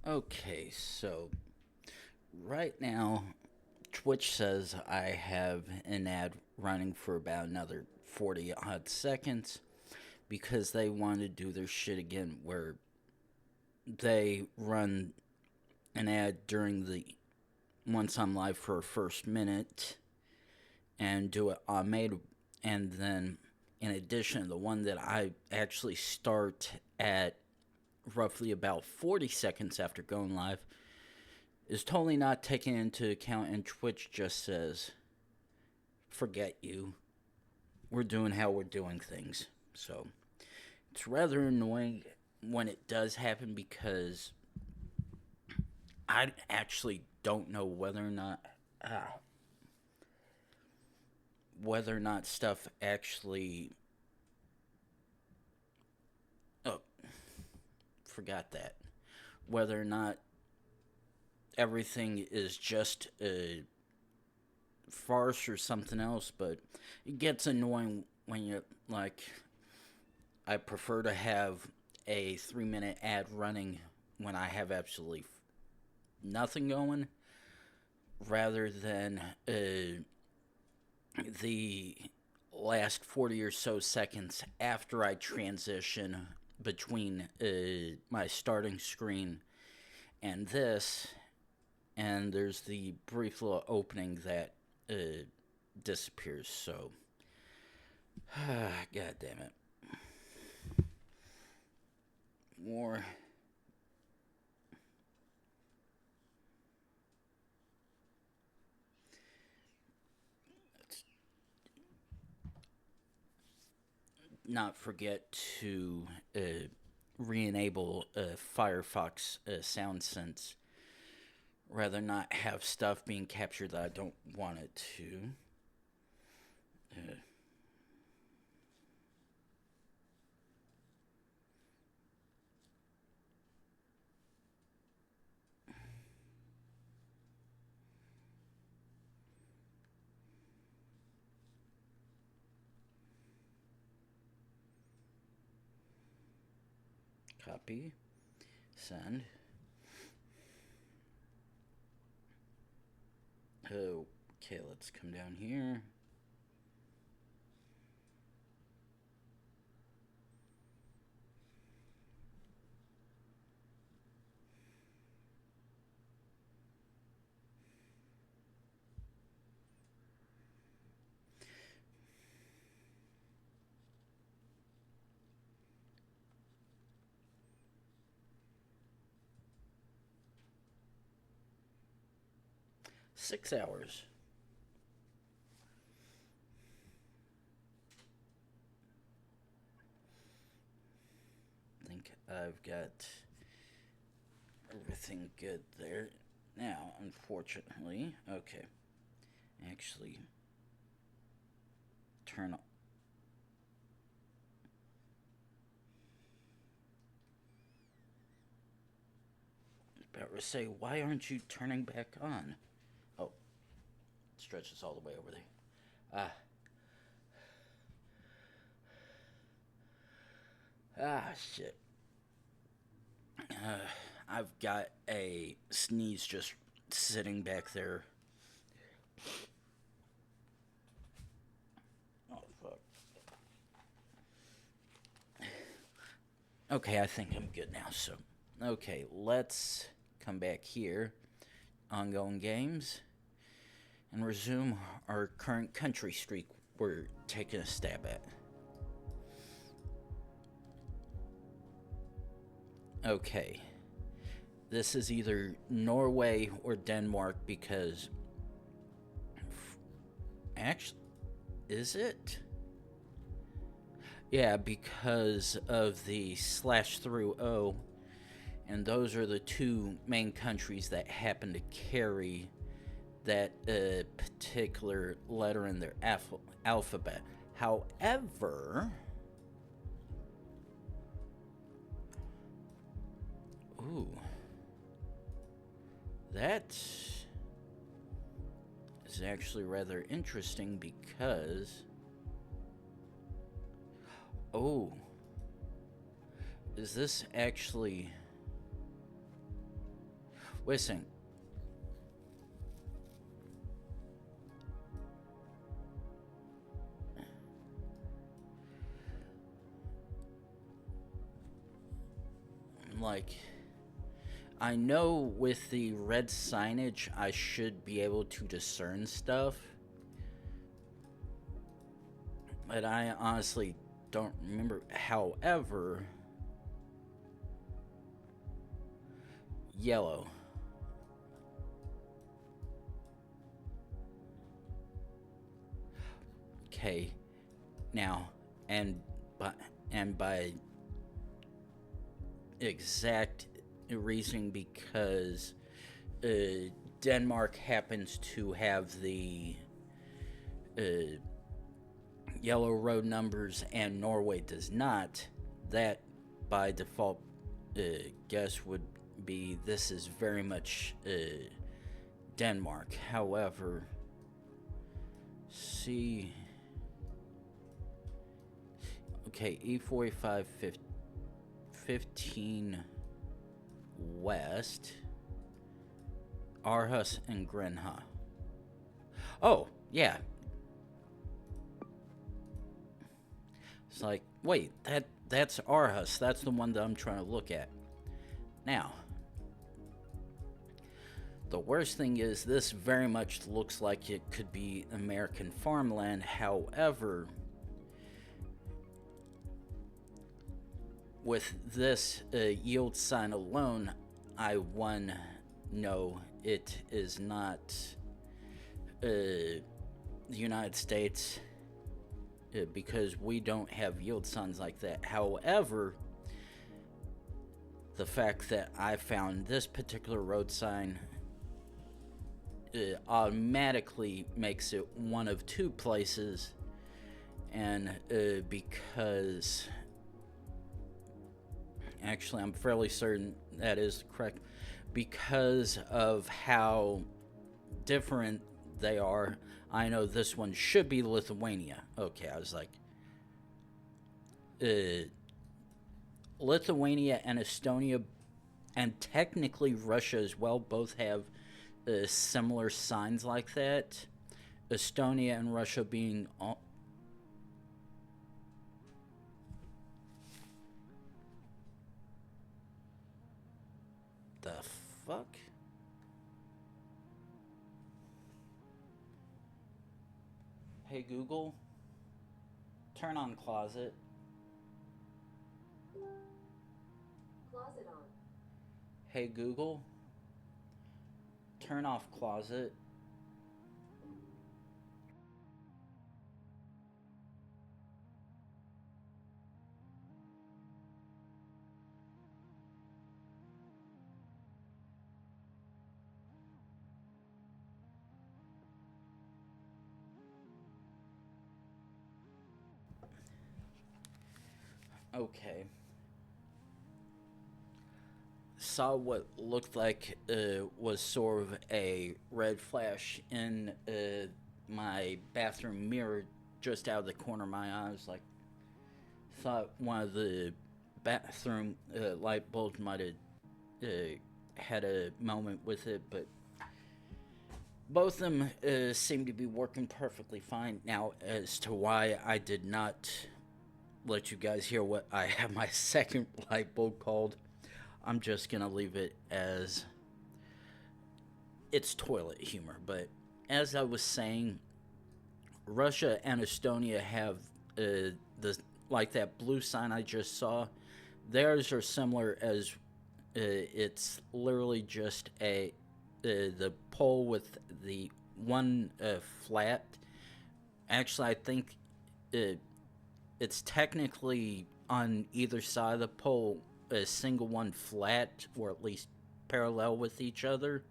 Okay, so right now, Twitch says I have an ad running for about another 40 odd seconds because they want to do their shit again where they run an ad during the once I'm live for a first minute and do it automated, and then in addition, the one that I actually start at roughly about 40 seconds after going live is totally not taken into account, and Twitch just says, forget you. We're doing how we're doing things. So it's rather annoying when it does happen because I actually don't know uh, whether or not stuff actually. Oh, forgot that. Whether or not everything is just a farce or something else, but it gets annoying when you're like, I prefer to have a 3 minute ad running when I have absolutely nothing going rather than the last 40 or so seconds after I transition between my starting screen and this, and there's the brief little opening that disappears. So, god damn it. More. Let's not forget to re-enable Firefox sound sense. Rather not have stuff being captured that I don't want it to. Uh, Copy. Send. Okay, let's come down here. $6. I think I've got everything good there. Now, unfortunately, okay. Actually, turn. About to say, why aren't you turning back on? Oh, stretches all the way over there. Shit. I've got a sneeze just sitting back there. Oh, fuck. Okay, I think I'm good now. So, okay, let's come back here. Ongoing games. And resume our current country streak we're taking a stab at. Okay. This is either Norway or Denmark because. Actually, is it? Yeah, because of the slash through O. And those are the two main countries that happen to carry that particular letter in their alphabet. However, ooh, that is actually rather interesting because, oh, is this actually Listen. Like, I know with the red signage I should be able to discern stuff, but I honestly don't remember. However, yellow. Okay, now, and by exact reasoning, because Denmark happens to have the yellow road numbers and Norway does not, that by default guess would be this is very much Denmark. However, see, okay, E45 15 west, Aarhus and Grenha. Oh, yeah. It's like, wait, that's Aarhus. That's the one that I'm trying to look at. Now, the worst thing is this very much looks like it could be American farmland. However, with this yield sign alone, I know it is not the United States because we don't have yield signs like that. However, the fact that I found this particular road sign automatically makes it one of two places, and because actually I'm fairly certain that is correct, because of how different they are, I know this one should be Lithuania. Okay, I was like, Lithuania and Estonia, and technically Russia as well, both have similar signs like that. Estonia and Russia being all... The fuck? Hey Google, turn on closet. Closet on. Hey Google, turn off closet. Okay. Saw what looked like was sort of a red flash in my bathroom mirror just out of the corner of my eye. I was like, thought one of the bathroom light bulbs might have had a moment with it, but both of them seem to be working perfectly fine. Now, as to why I did not let you guys hear what I have my second light bulb called, I'm just gonna leave it as it's toilet humor. But as I was saying, Russia and Estonia have the like that blue sign I just saw. Theirs are similar as it's literally just the pole with the one flat. Actually, I think it's technically on either side of the pole a single one flat, or at least parallel with each other,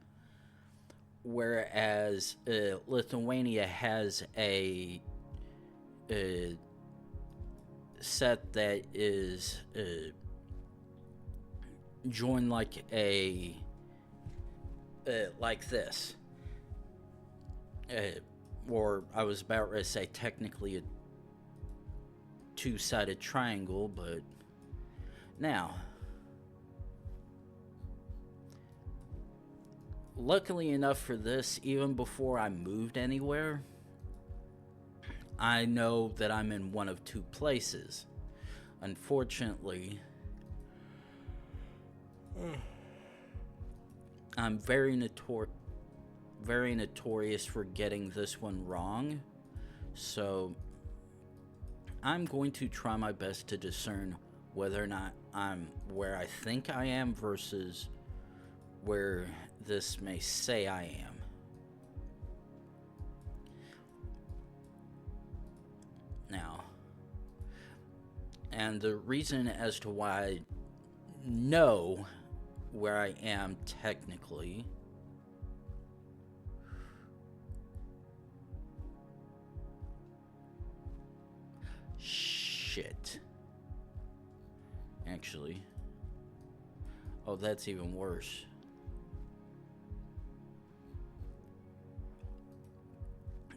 whereas Lithuania has a set that is joined like a like this, or I was about to say technically a two-sided triangle, but now luckily enough for this, even before I moved anywhere, I know that I'm in one of two places. Unfortunately, I'm very notorious for getting this one wrong, so I'm going to try my best to discern whether or not I'm where I think I am versus where this may say I am. Now, and the reason as to why I know where I am technically shit. Actually, oh, that's even worse.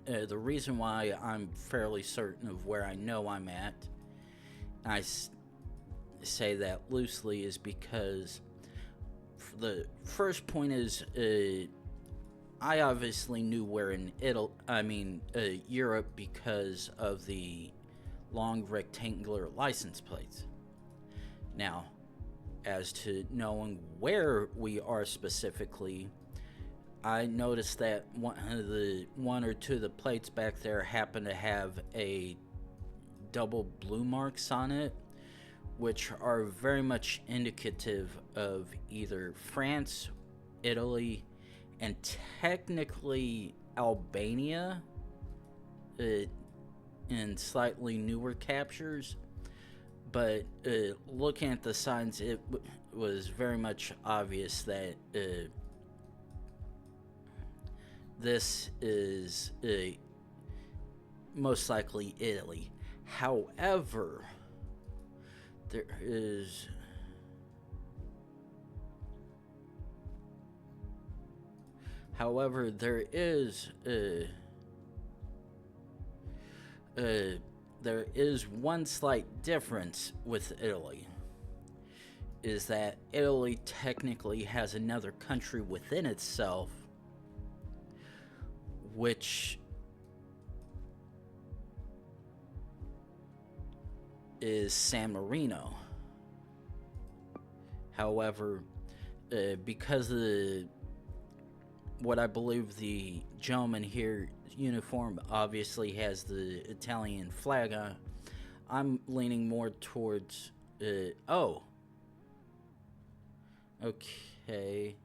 The reason why I'm fairly certain of where I know I'm at, I say that loosely, is because the first point is I obviously knew where in Europe because of the long rectangular license plates. Now, as to knowing where we are specifically, I noticed that one or two of the plates back there happen to have a double blue marks on it, which are very much indicative of either France, Italy, and technically Albania in slightly newer captures. But looking at the signs, it was very much obvious that this is most likely Italy. However, there is there is one slight difference with Italy. Is that Italy technically has another country within itself, which is San Marino. However, because of what I believe the gentleman here uniform obviously has the Italian flag on, I'm leaning more towards oh, okay,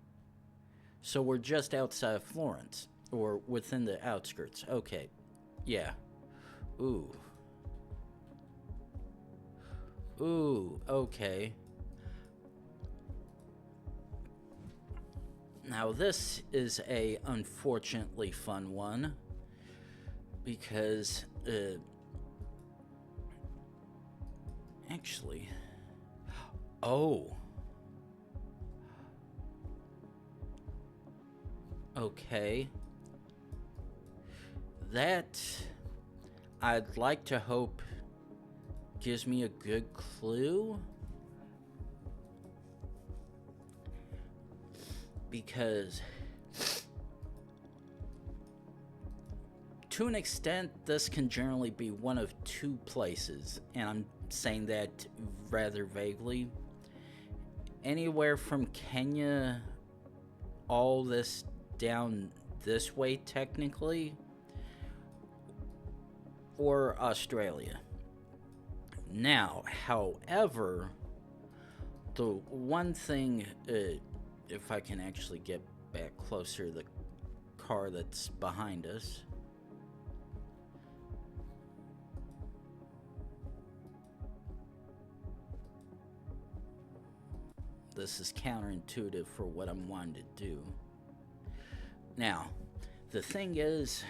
so we're just outside of Florence, or within the outskirts. Okay, yeah. Ooh, okay. Now this is a unfortunately fun one, because actually, oh, okay, that I'd like to hope gives me a good clue, because to an extent this can generally be one of two places, and I'm saying that rather vaguely. Anywhere from Kenya all this down this way technically, or Australia. Now, however, the one thing, if I can actually get back closer to the car that's behind us. This is counterintuitive for what I'm wanting to do. Now, the thing is,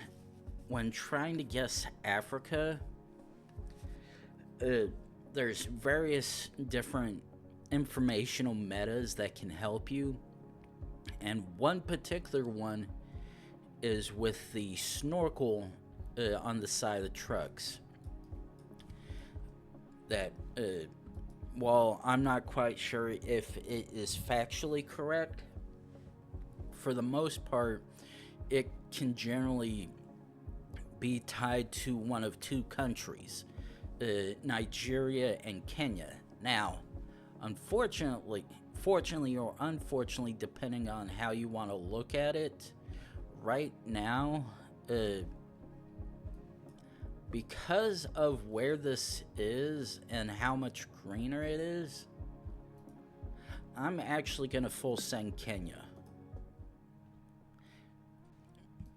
when trying to guess Africa, there's various different informational metas that can help you, and one particular one is with the snorkel on the side of the trucks. That while I'm not quite sure if it is factually correct, for the most part, it can generally be tied to one of two countries, Nigeria and Kenya. Now, fortunately or unfortunately, depending on how you want to look at it, right now, because of where this is and how much greener it is, I'm actually going to full send Kenya.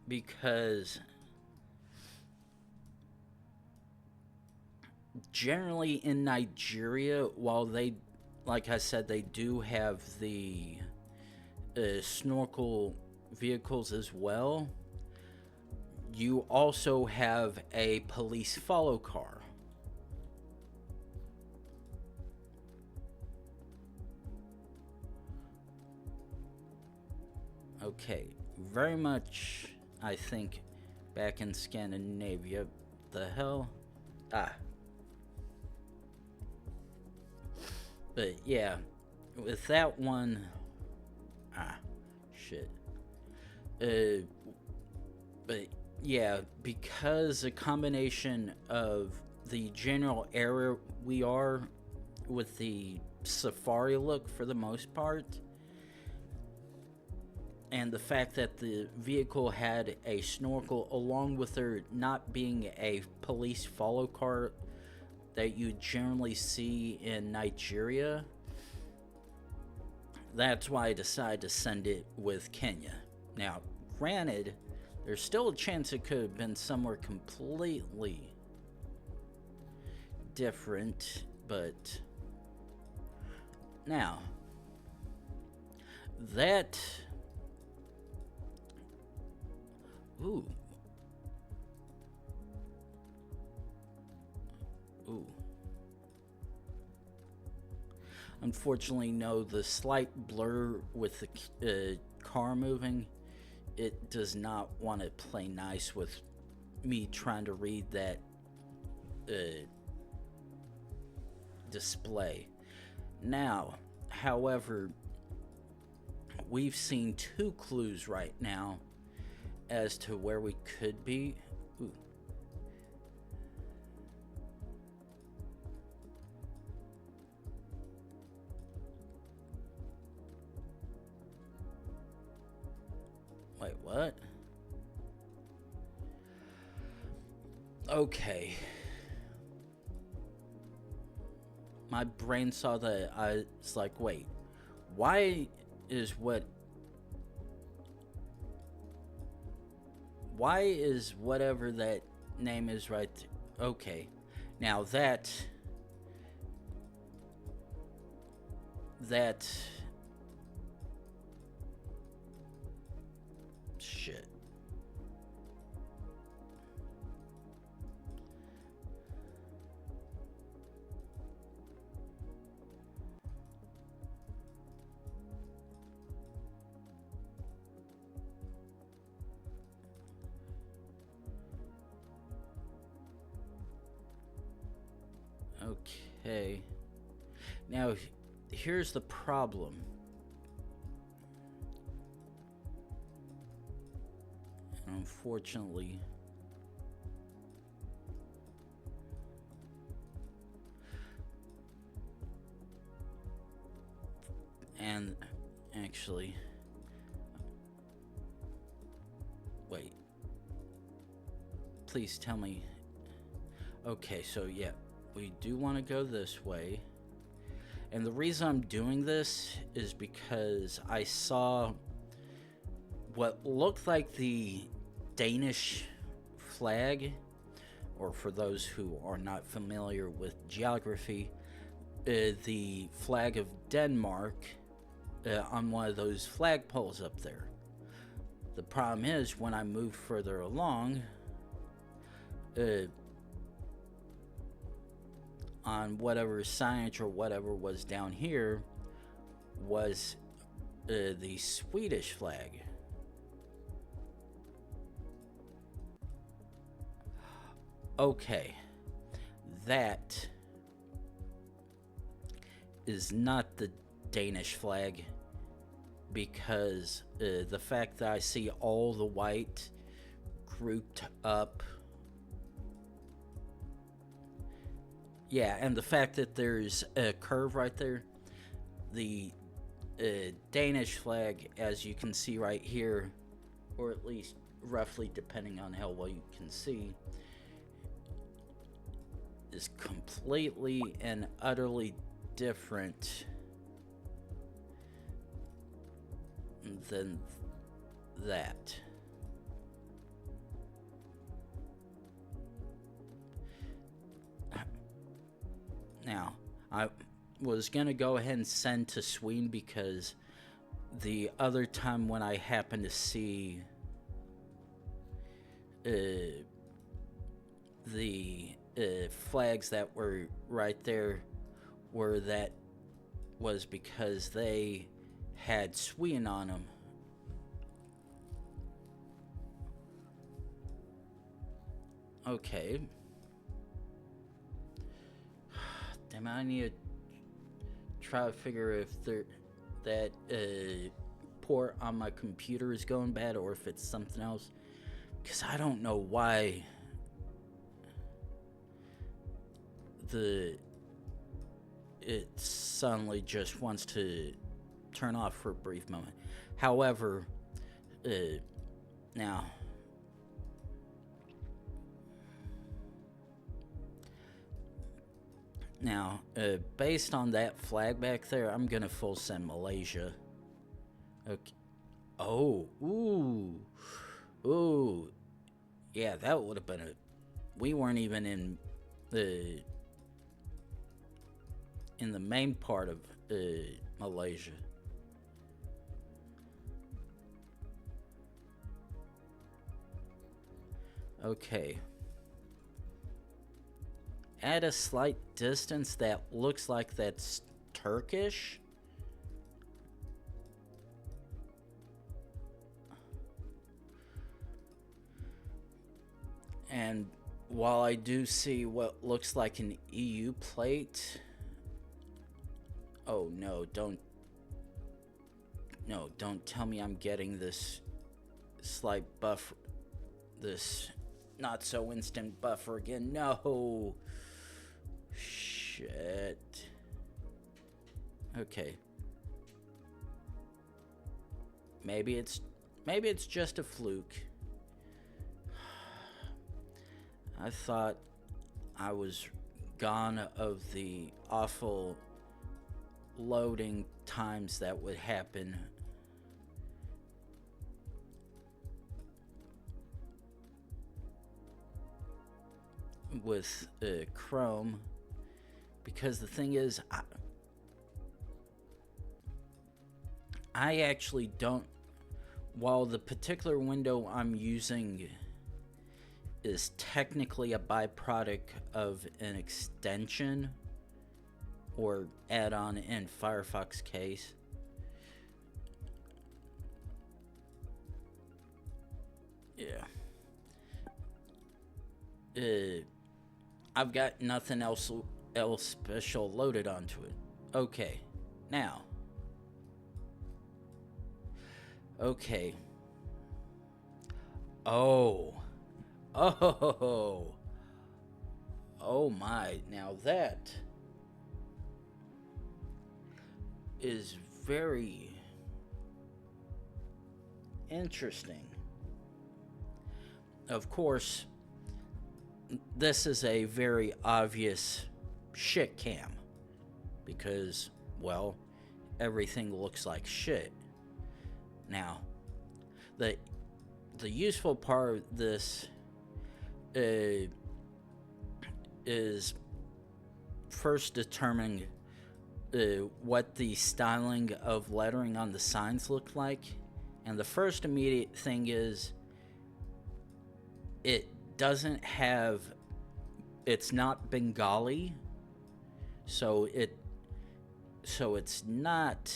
Because generally in Nigeria, while they, like I said, they do have the snorkel vehicles as well, you also have a police follow car. Okay, very much, I think, back in Scandinavia. The hell? But yeah, with that one, shit. But yeah, because a combination of the general area we are with the safari look for the most part, and the fact that the vehicle had a snorkel, along with there not being a police follow car that you generally see in Nigeria, that's why I decided to send it with Kenya. Now, granted, there's still a chance it could have been somewhere completely different, but now, that... Ooh. Unfortunately, no, the slight blur with the car moving, it does not want to play nice with me trying to read that display. Now, however, we've seen two clues right now as to where we could be. Ooh. Wait, what? Okay. My brain saw that. I was like, wait, why is whatever that name is right there? Okay. Now that shit. Okay. Now, here's the problem. Unfortunately, and actually, wait. Please tell me. Okay, so yeah, we do want to go this way. And the reason I'm doing this is because I saw what looked like the Danish flag, or for those who are not familiar with geography, the flag of Denmark on one of those flagpoles up there. The problem is, when I moved further along, on whatever signage or whatever was down here was the Swedish flag. Okay, that is not the Danish flag. because the fact that I see all the white grouped up. Yeah, and the fact that there's a curve right there. The Danish flag, as you can see right here, or at least roughly depending on how well you can see, is completely and utterly different than that. Now, I was going to go ahead and send to Sweden because the other time when I happened to see the flags that were right there was because they had Sweden on them. Okay. Damn, I need to try to figure if that port on my computer is going bad or if it's something else. Because I don't know why it suddenly just wants to turn off for a brief moment. However, now based on that flag back there, I'm gonna full send Malaysia. Okay. Oh, ooh, yeah, that would have been we weren't even in the main part of Malaysia. Okay. At a slight distance, that looks like that's Turkish. And while I do see what looks like an EU plate, oh no, don't tell me I'm getting this slight buffer, this not so instant buffer again. No. Shit. Okay. Maybe it's just a fluke. I thought I was gone of the awful loading times that would happen with Chrome, because the thing is, I actually don't, while the particular window I'm using is technically a byproduct of an extension or add-on in Firefox case, yeah, I've got nothing else special loaded onto it. Okay, now, okay, oh my, now that is very interesting. Of course, this is a very obvious shit cam because, well, everything looks like shit. Now, the useful part of this is first determining what the styling of lettering on the signs look like. And the first immediate thing is it's not Bengali, so it's not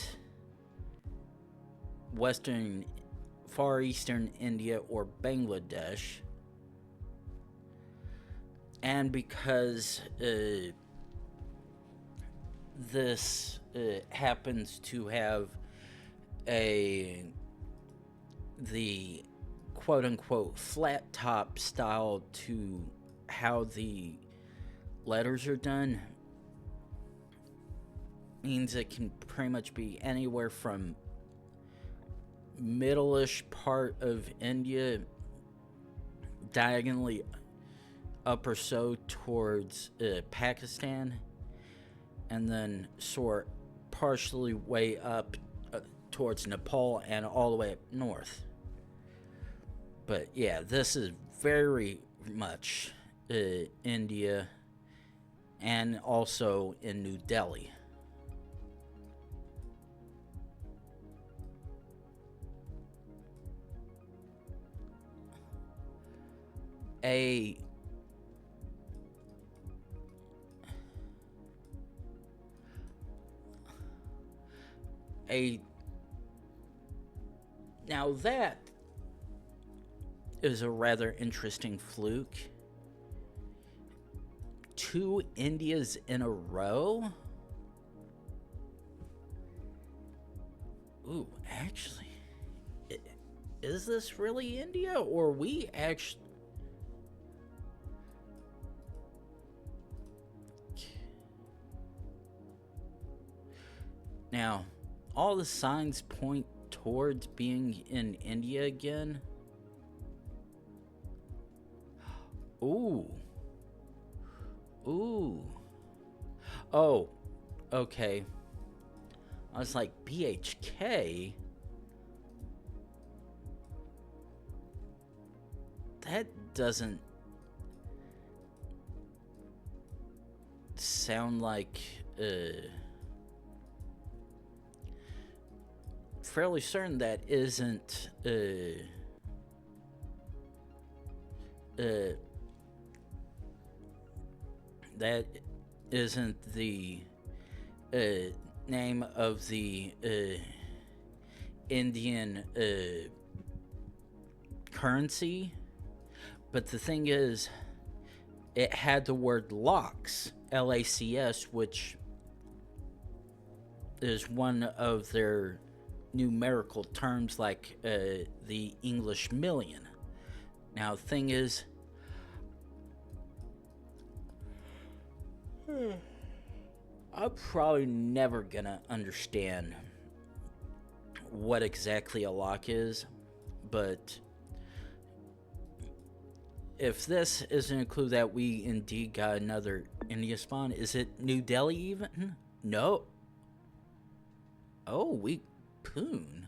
Far Eastern India or Bangladesh. And because this happens to have the quote unquote flat top style to how the letters are done means it can pretty much be anywhere from middle-ish part of India diagonally up or so towards Pakistan, and then sort partially way up towards Nepal and all the way up north. But yeah, this is very much India and also in New Delhi. Now that is a rather interesting fluke. 2 Indias in a row? Ooh, actually, is this really India, or we actually... Now, all the signs point towards being in India again. Ooh. Oh, okay. I was like, BHK? That doesn't sound like, fairly certain that isn't, that isn't the name of the Indian currency. But the thing is, it had the word lakhs, LACS, which is one of their numerical terms, like the English million. Now, the thing is, I'm probably never gonna understand what exactly a lakh is, but if this isn't a clue that we indeed got another India spawn, is it New Delhi even? No. Oh, we poon.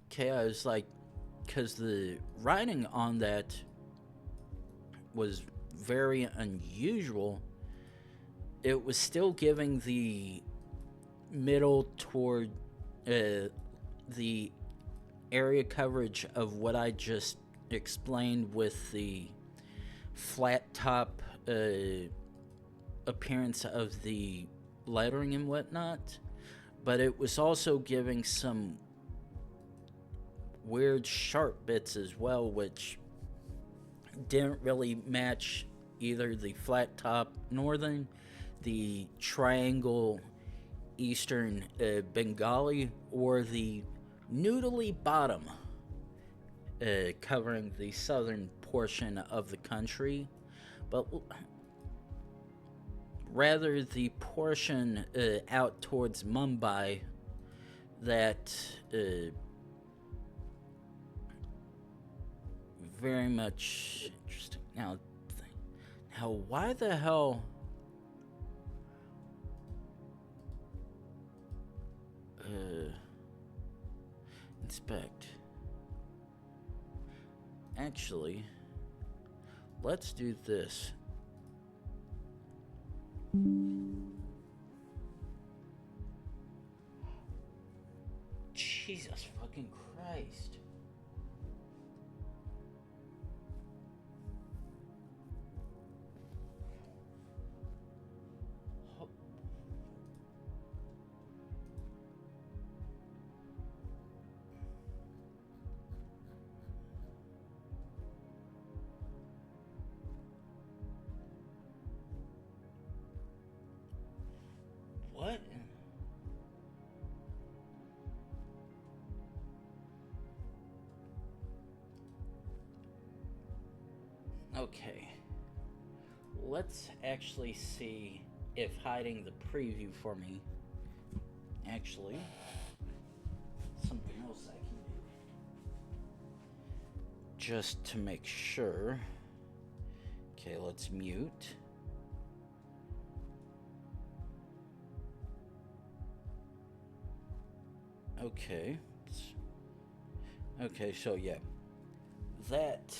Okay, I was like, because the writing on that was very unusual. It was still giving the middle toward the area coverage of what I just explained with the flat top appearance of the lettering and whatnot, but it was also giving some weird sharp bits as well, which didn't really match either the flat top northern, the triangle eastern Bengali, or the noodly bottom covering the southern portion of the country, but rather the portion out towards Mumbai that very much interesting. Now, why the hell? Inspect. Actually, let's do this. Jesus fucking Christ. What? Okay. Let's actually see if hiding the preview for me actually something else I can do. Just to make sure. Okay, let's mute. Okay. Okay, so yeah. That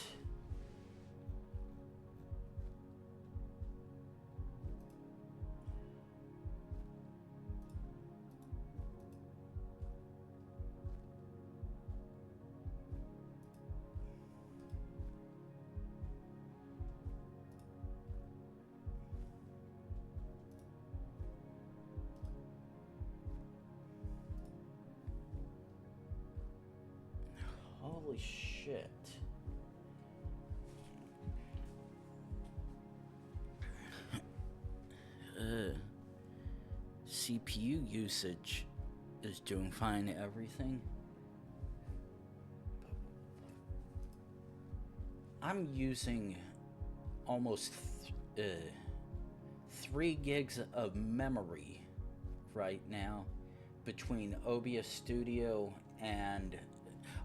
holy shit. CPU usage is doing fine, everything. I'm using almost 3 gigs of memory right now between OBS Studio and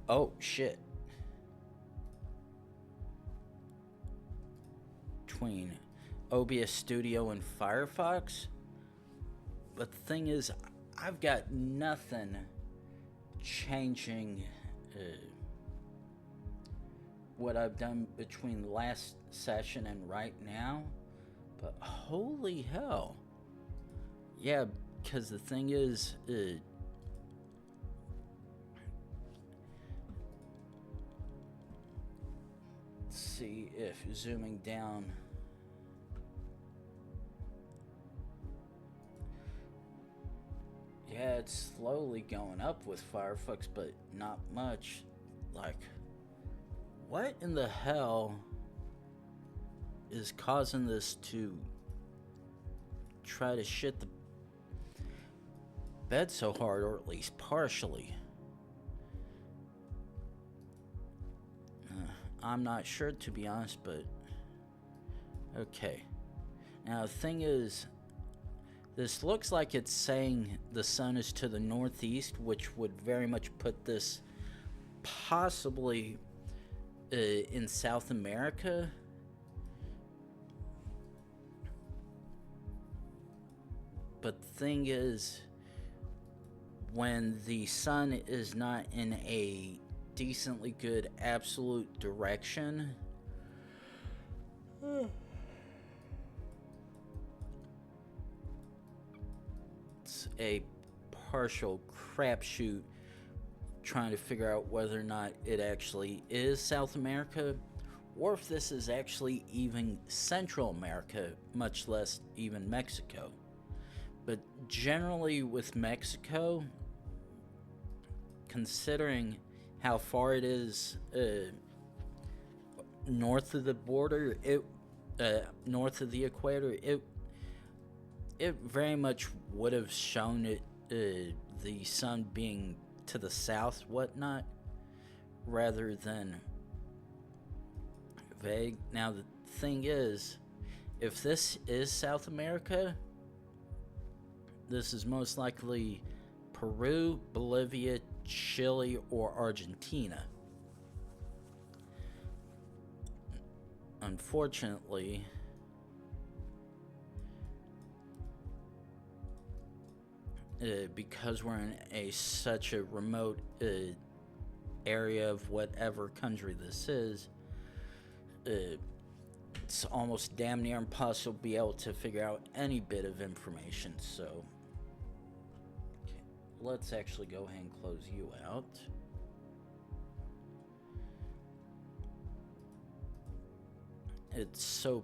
oh shit, between OBS Studio and Firefox. But the thing is, I've got nothing changing what I've done between the last session and right now. But holy hell. Yeah, because the thing is, let's see if zooming down. Yeah, it's slowly going up with Firefox, but not much. Like, what in the hell is causing this to try to shit the bed so hard, or at least partially? I'm not sure, to be honest, but okay. Now, the thing is, this looks like it's saying the sun is to the northeast, which would very much put this possibly in South America. But the thing is, when the sun is not in a decently good absolute direction, it's a partial crapshoot trying to figure out whether or not it actually is South America, or if this is actually even Central America, much less even Mexico. But generally with Mexico, considering how far it is north of the border, north of the equator, it very much would have shown it the sun being to the south, whatnot, rather than vague. Now the thing is, if this is South America, this is most likely Peru, Bolivia, Chile, or Argentina. Unfortunately, because we're in such a remote area of whatever country this is, it's almost damn near impossible to be able to figure out any bit of information. So, okay, let's actually go ahead and close you out. It's so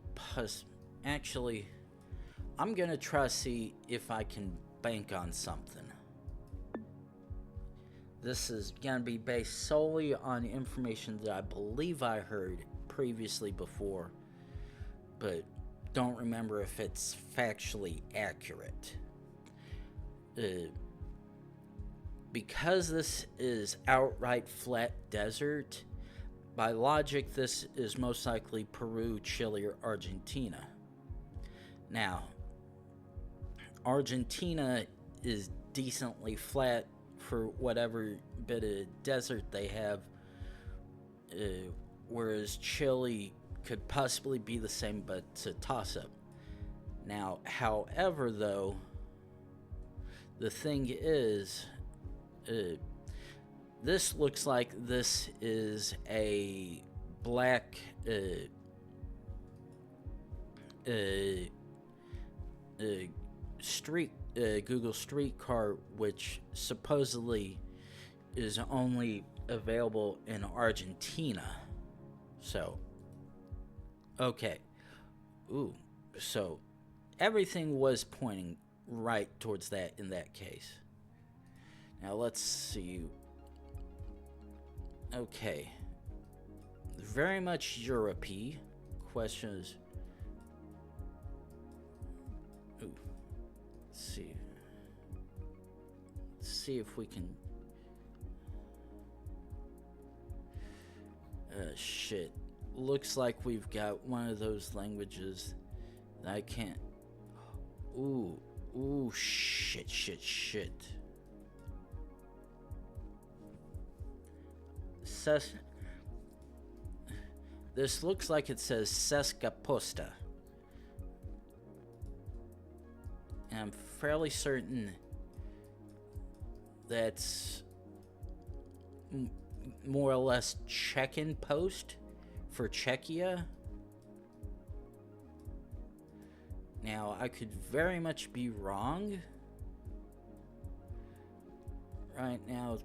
actually, I'm gonna try to see if I can bank on something. This is gonna be based solely on information that I believe I heard previously before, but don't remember if it's factually accurate. Because this is outright flat desert, By logic, this is most likely Peru, Chile, or Argentina. Now, Argentina is decently flat for whatever bit of desert they have, whereas Chile could possibly be the same, but it's a toss-up. Now, however, though, the thing is, this looks like this is a black street Google Streetcar, which supposedly is only available in Argentina. So, okay. Ooh, so everything was pointing right towards that in that case. Now let's see. Okay. Very much Europe-y. Questions. Ooh. Let's see. Let's see if we can. Shit. Looks like we've got one of those languages that I can't. Ooh. Ooh, shit. This looks like it says Sescaposta. And I'm fairly certain that's more or less check-in post for Czechia. Now, I could very much be wrong. Right now,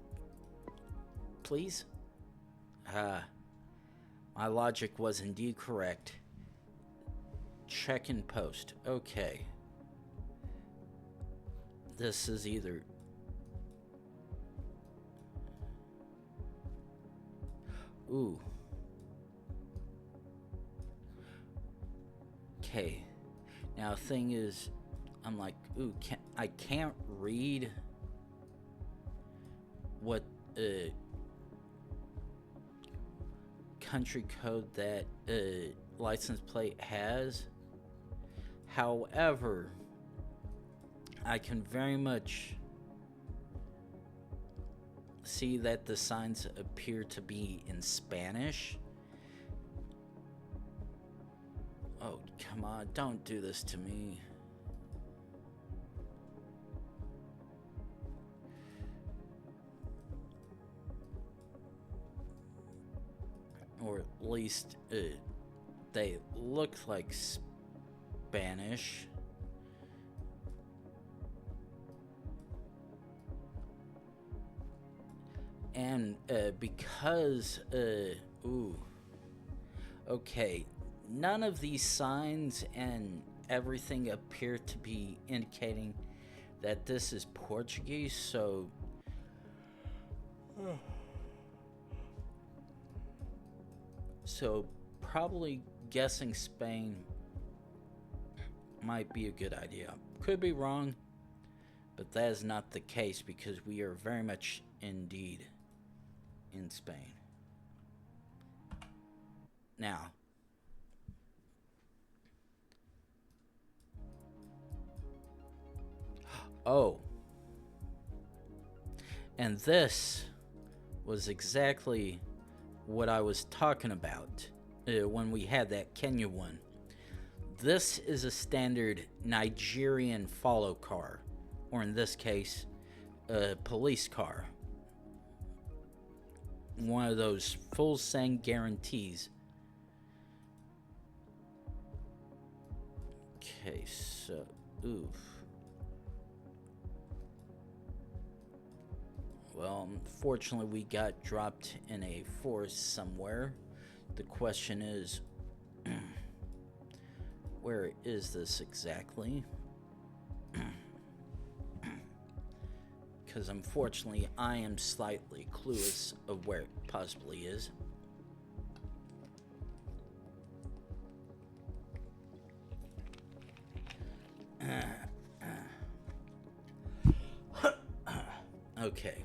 please. My logic was indeed correct. Check-in post. Okay. This is either... Ooh. Okay. Now, thing is, I'm like, ooh, I can't read what country code that license plate has. However, I can very much see that the signs appear to be in Spanish. Oh, come on, don't do this to me. Or at least they look like Spanish. And because, ooh, okay, none of these signs and everything appear to be indicating that this is Portuguese, so... So, probably guessing Spain might be a good idea. Could be wrong, but that is not the case because we are very much indeed in Spain. Now, oh, and this was exactly what I was talking about when we had that Kenya one. This is a standard Nigerian follow car, or in this case, a police car. One of those full sang guarantees. Okay, so, oof. Well, unfortunately, we got dropped in a forest somewhere. The question is, where is this exactly? Because unfortunately, I am slightly clueless of where it possibly is. Okay.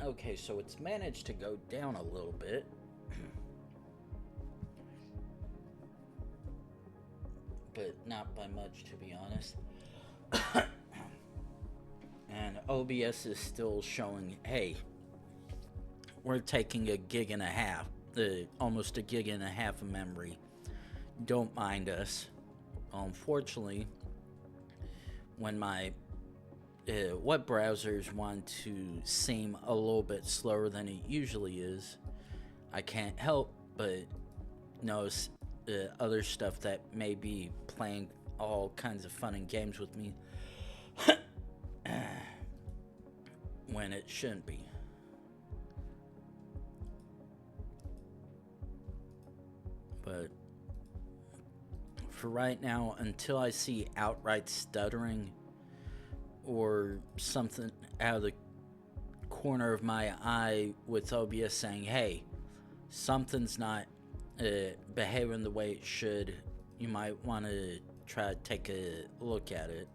Okay, so it's managed to go down a little bit. But not by much, to be honest. And OBS is still showing, hey, we're taking a gig and a half, almost a gig and a half of memory. Don't mind us. Unfortunately, when my web browsers want to seem a little bit slower than it usually is, I can't help but notice other stuff that may be playing all kinds of fun and games with me when it shouldn't be. But for right now, until I see outright stuttering or something out of the corner of my eye with OBS saying, hey, something's not behaving the way it should, you might want to try to take a look at it.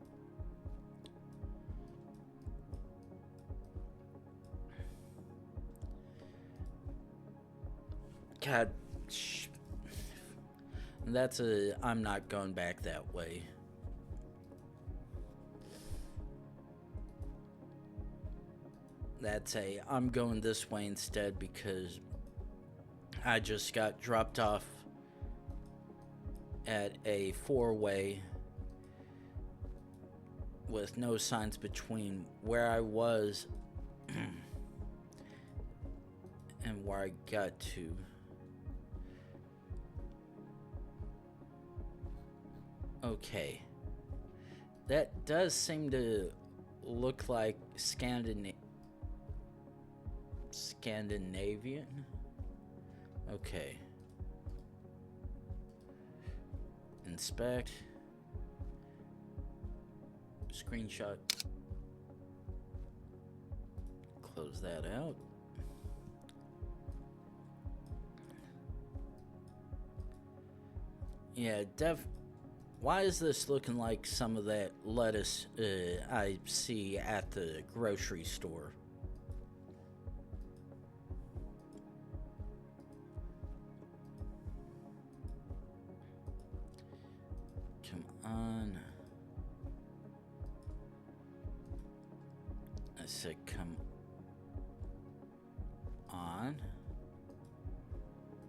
God, I'm not going back that way. I'm going this way instead because I just got dropped off at a 4-way with no signs between where I was and where I got to. Okay. That does seem to look like Scandinavian. Okay. Inspect. Screenshot. Close that out. Yeah, why is this looking like some of that lettuce I see at the grocery store? Come on. I said come on.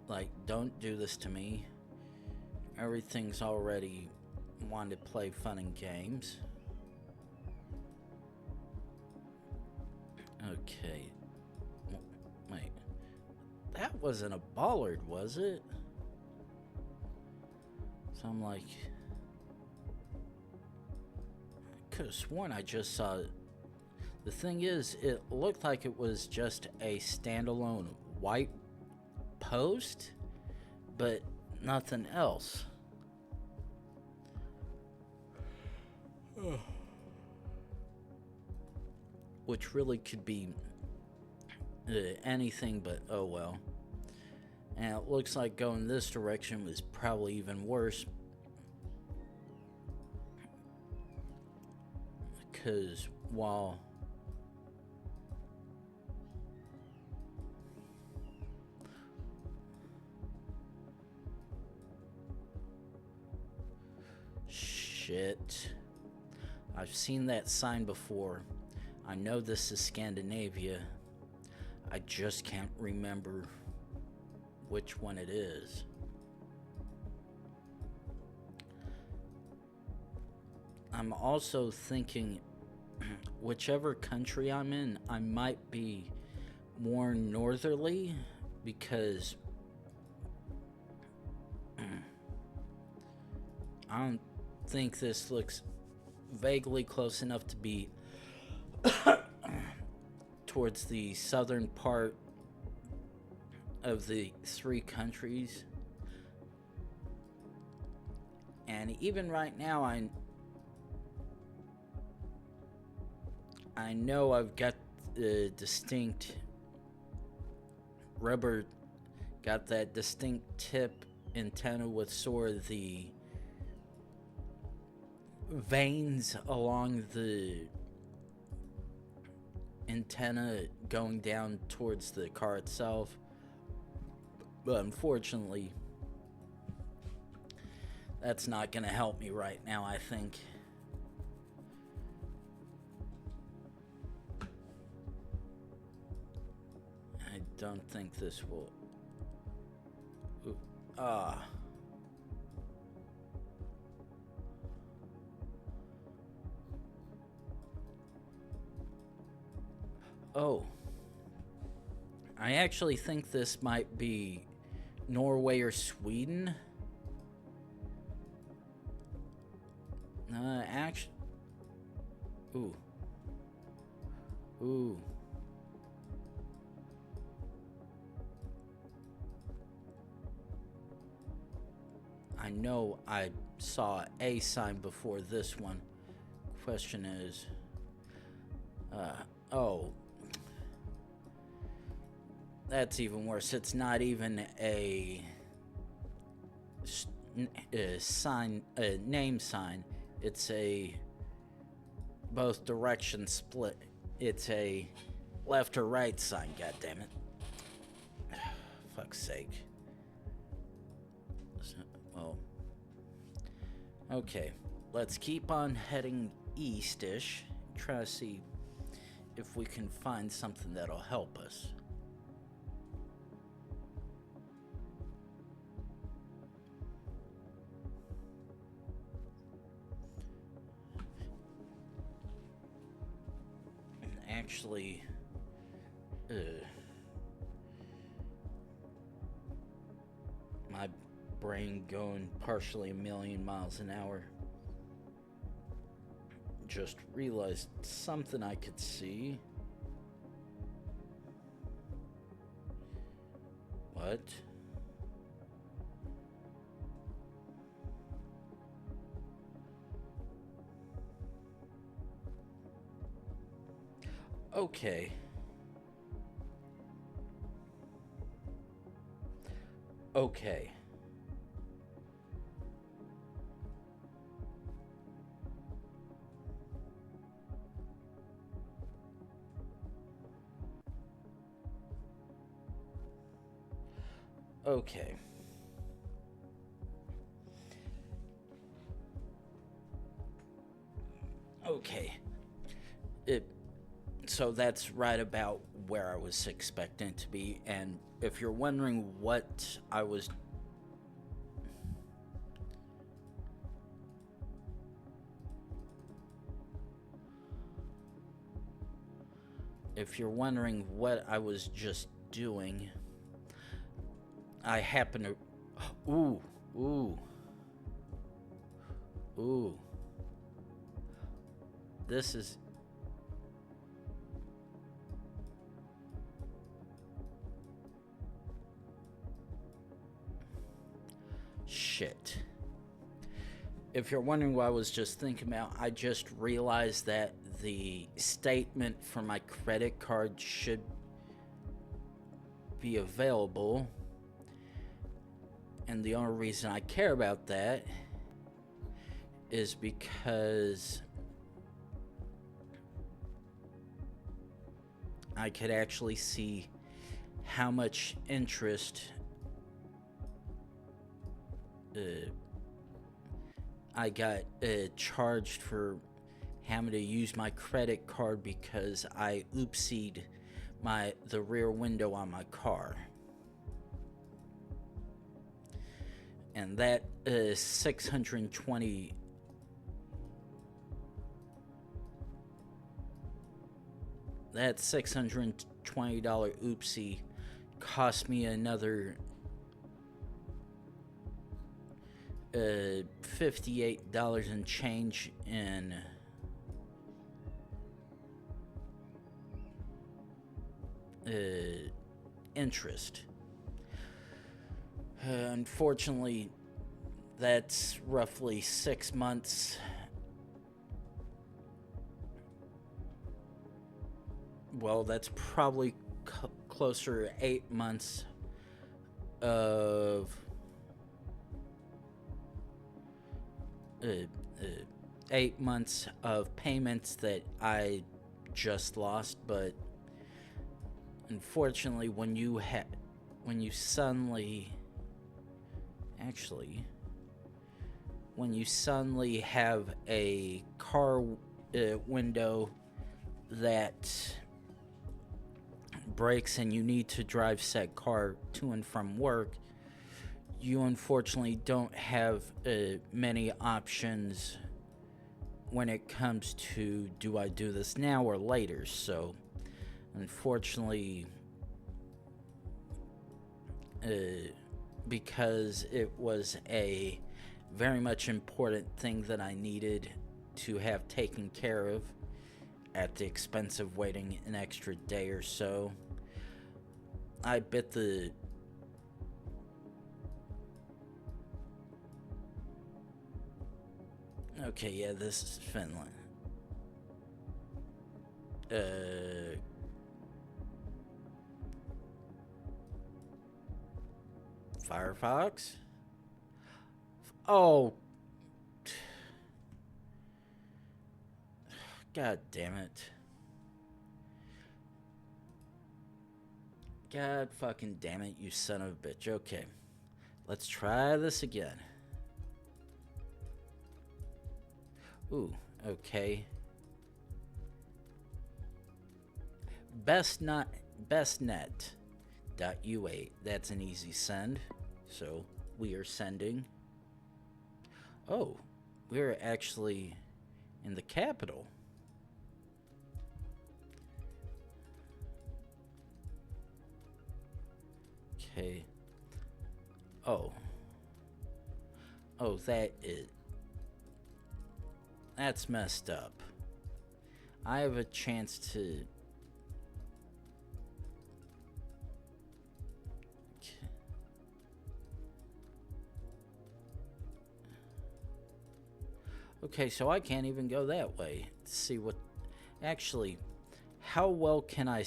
Like, don't do this to me. Everything's already wanting to play fun and games. Okay. Wait. That wasn't a bollard, was it? So I'm like, I could have sworn I just saw it. The thing is, it looked like it was just a standalone white post, but nothing else. Which really could be anything, but oh well. And it looks like going this direction was probably even worse. Because while shit, I've seen that sign before. I know this is Scandinavia. I just can't remember which one it is. I'm also thinking whichever country I'm in, I might be more northerly because I don't think this looks vaguely close enough to be towards the southern part of the 3 countries. And even right now, I know I've got the distinct rubber, got that distinct tip antenna with sort of the veins along the antenna going down towards the car itself. But unfortunately, that's not going to help me right now, I think. I don't think this will... Oh. I actually think this might be Norway or Sweden. Actually... Ooh. Ooh. I know I saw a sign before this one. Question is... oh. That's even worse. It's not even a sign, a name sign. It's a both direction split. It's a left or right sign, goddammit. Fuck's sake. Well, okay. Let's keep on heading east-ish. Try to see if we can find something that'll help us. Actually, my brain going partially a million miles an hour. Just realized something I could see. What? Okay. Okay. Okay. Okay. So that's right about where I was expecting it to be, and if you're wondering what I was... If you're wondering what I was just doing, I happen to... Ooh. This is... Shit. If you're wondering what I was just thinking about, I just realized that the statement for my credit card should be available. And the only reason I care about that is because I could actually see how much interest I got charged for having to use my credit card because I oopsied the rear window on my car. And that is $620. That $620 oopsie cost me another $58 and change in interest. Unfortunately, that's roughly 6 months. Well, that's probably closer to 8 months of 8 months of payments that I just lost, but unfortunately, when you suddenly have a car window that breaks and you need to drive said car to and from work, you unfortunately don't have many options when it comes to, do I do this now or later? So unfortunately, because it was a very much important thing that I needed to have taken care of at the expense of waiting an extra day or so, I bit the okay, yeah, this is Finland. Firefox? Oh, god damn it. God fucking damn it, you son of a bitch. Okay, let's try this again. Ooh, okay. bestnet.ua. That's an easy send. So we are sending. Oh, we're actually in the capital. Okay. Oh, that's messed up. I have a chance to. Okay, so I can't even go that way. Let's see what. Actually, how well can I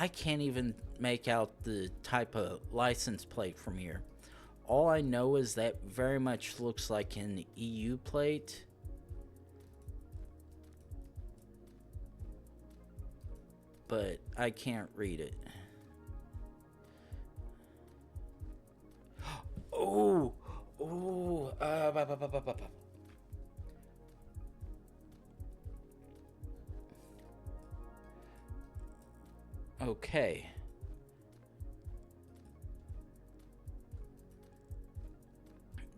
can't even make out the type of license plate from here. All I know is that very much looks like an EU plate. But I can't read it. Oh, okay.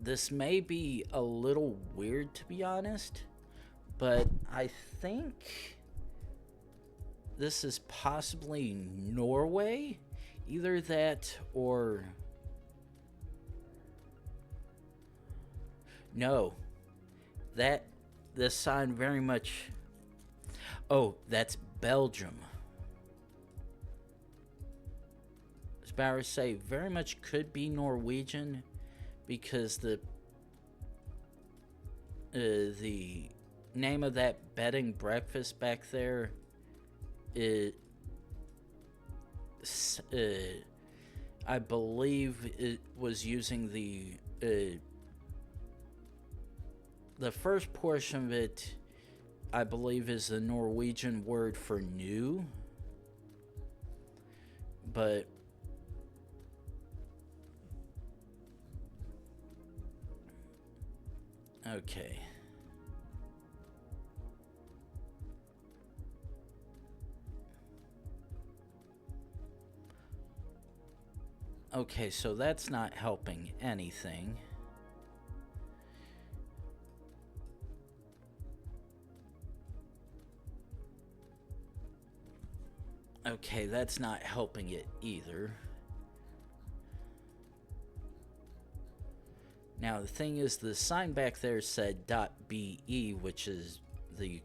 This may be a little weird, to be honest, but I think this is possibly Norway. Either that or... No. This sign very much... Oh, that's Belgium. I was about to say, very much could be Norwegian, because the name of that bed and breakfast back there I believe it was using the first portion of it, I believe, is the Norwegian word for new, but okay. Okay, so that's not helping anything. Okay, that's not helping it either. Now, the thing is, the sign back there said .be, which is the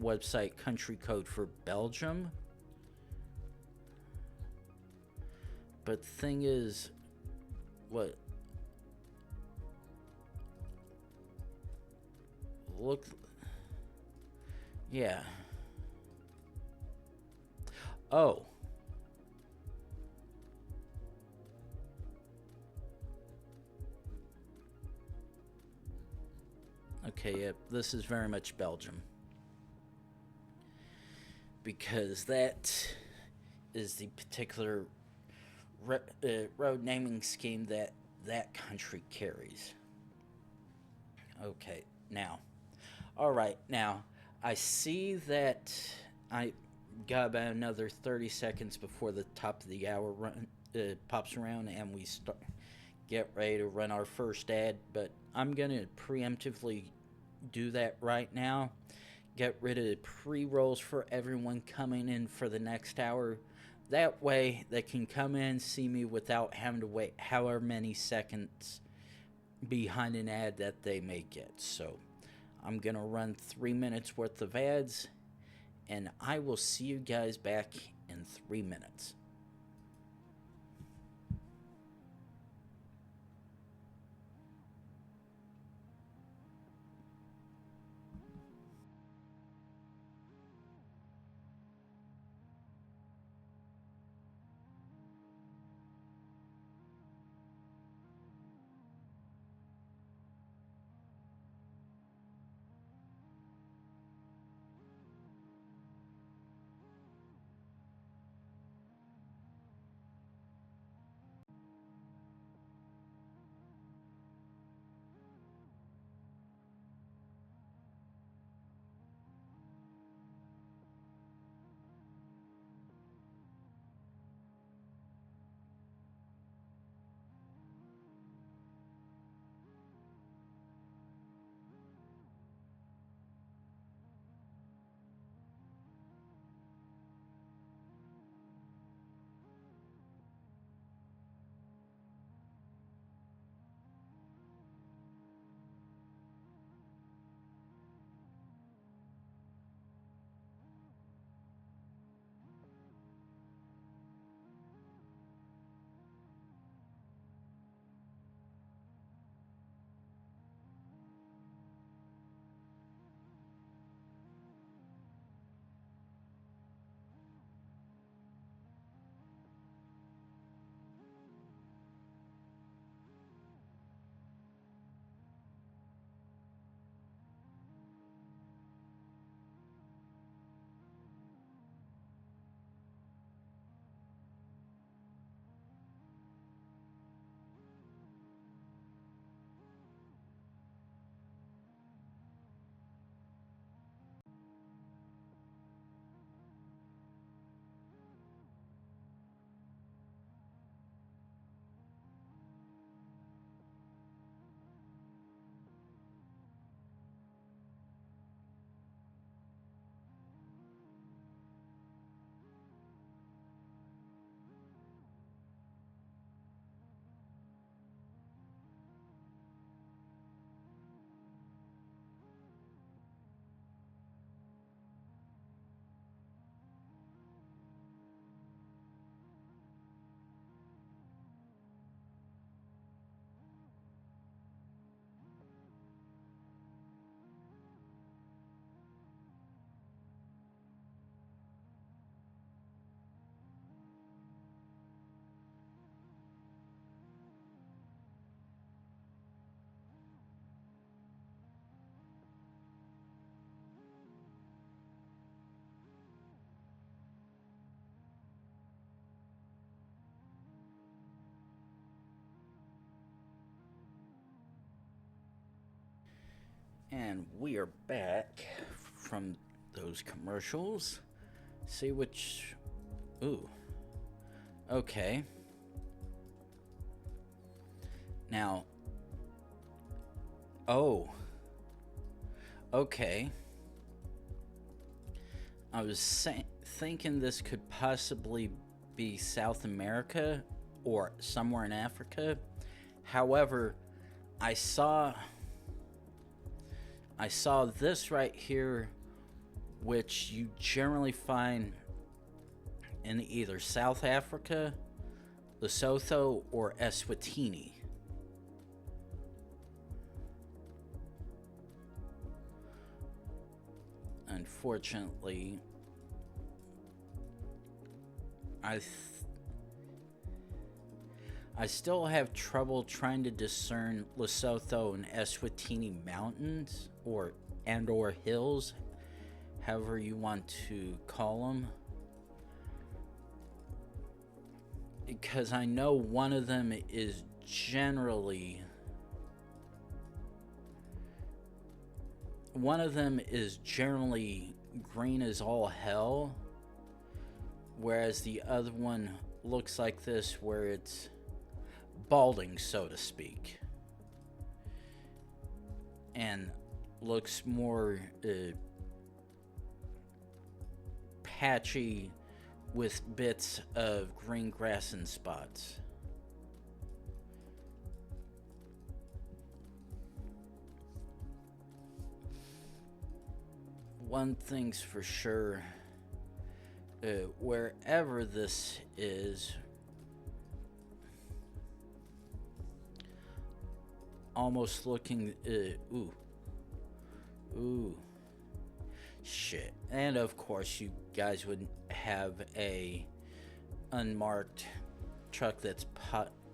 website country code for Belgium. But the thing is, what? Look. Yeah. Oh. Okay, yep, this is very much Belgium. Because that is the particular road naming scheme that that country carries. Okay, now. Alright, now, I see that I got about another 30 seconds before the top of the hour pops around and we get ready to run our first ad, but I'm going to preemptively do that right now. Get rid of the pre-rolls for everyone coming in for the next hour. That way they can come in and see me without having to wait however many seconds behind an ad that they may get. So I'm going to run 3 minutes worth of ads, and I will see you guys back in 3 minutes. And we are back from those commercials. See which. Ooh. Okay. Now. Oh. Okay. I was thinking this could possibly be South America or somewhere in Africa. However, I saw this right here, which you generally find in either South Africa, Lesotho, or Eswatini. Unfortunately, I still have trouble trying to discern Lesotho and Eswatini mountains or hills, however you want to call them. Because I know one of them is generally green as all hell, whereas the other one looks like this, where it's balding, so to speak, and looks more patchy with bits of green grass and spots. One thing's for sure, wherever this is, almost looking, ooh, shit. And of course you guys would have a unmarked truck that's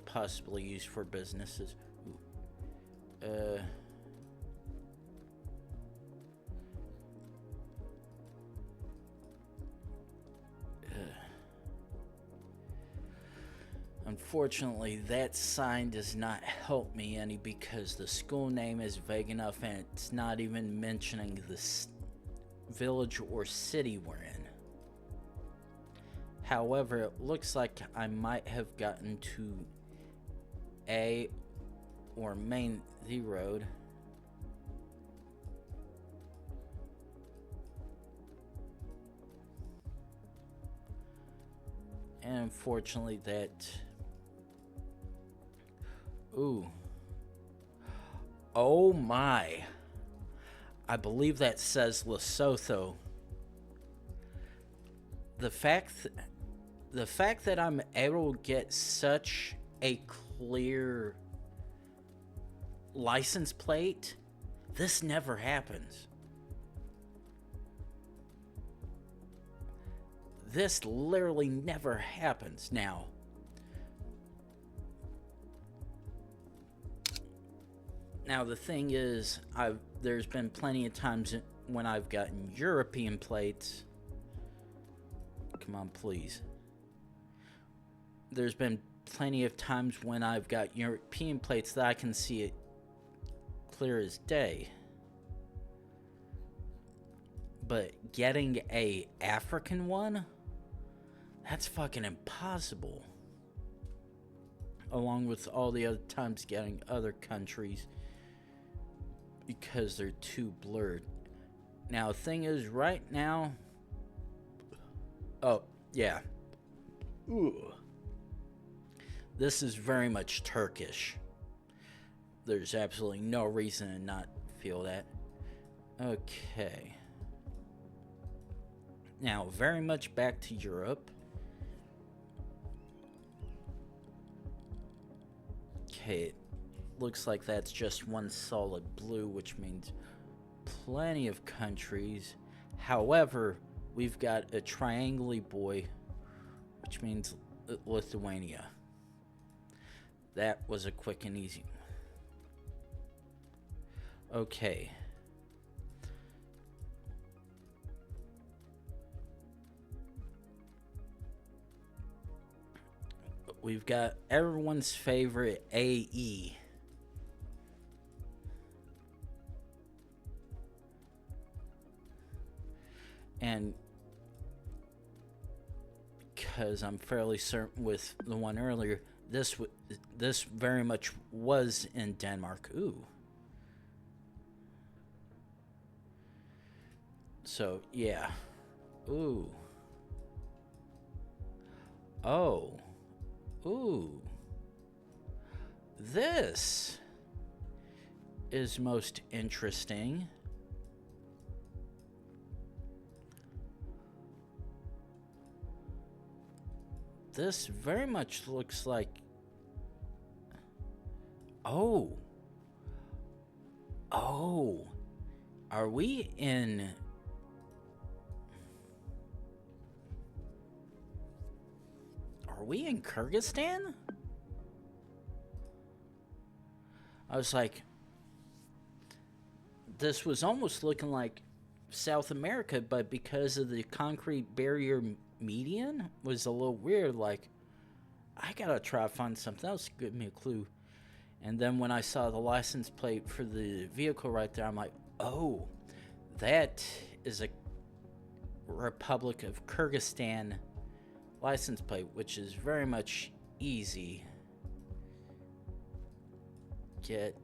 possibly used for businesses. Unfortunately, that sign does not help me any because the school name is vague enough and it's not even mentioning the village or city we're in. However, it looks like I might have gotten to A or main the road. And unfortunately that... Ooh. Oh my. I believe that says Lesotho. The fact that I'm able to get such a clear license plate, this never happens. This literally never happens. Now the thing is, there's been plenty of times when I've gotten European plates. Come on, please. There's been plenty of times when I've got European plates that I can see it clear as day. But getting a African one, that's fucking impossible. Along with all the other times getting other countries because they're too blurred. Now, the thing is, right now... Oh, yeah. Ooh. This is very much Turkish. There's absolutely no reason to not feel that. Okay. Now, very much back to Europe. Okay, looks like that's just one solid blue, which means plenty of countries. However, we've got a triangle boy, which means Lithuania. That was a quick and easy one. Okay. We've got everyone's favorite AE. And because I'm fairly certain with the one earlier, this very much was in Denmark. Ooh. So, yeah. Ooh. Oh. Ooh. This is most interesting. This very much looks like... Oh. Oh. Are we in... Are we in Kyrgyzstan? I was like, this was almost looking like South America, but because of the concrete barrier median was a little weird. Like, I gotta try to find something else to give me a clue. And then when I saw the license plate for the vehicle right there, I'm like, oh, that is a Republic of Kyrgyzstan license plate, which is very much easy. Get.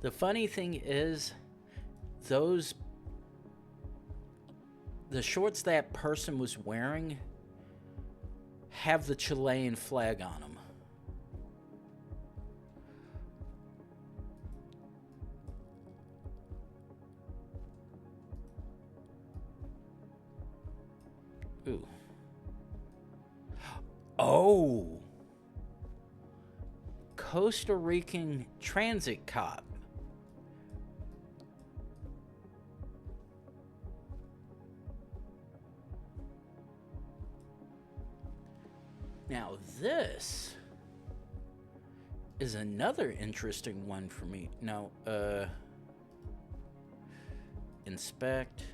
The funny thing is, the shorts that person was wearing have the Chilean flag on them. Ooh. Oh. Costa Rican transit cop. Now this is another interesting one for me. Now, inspect.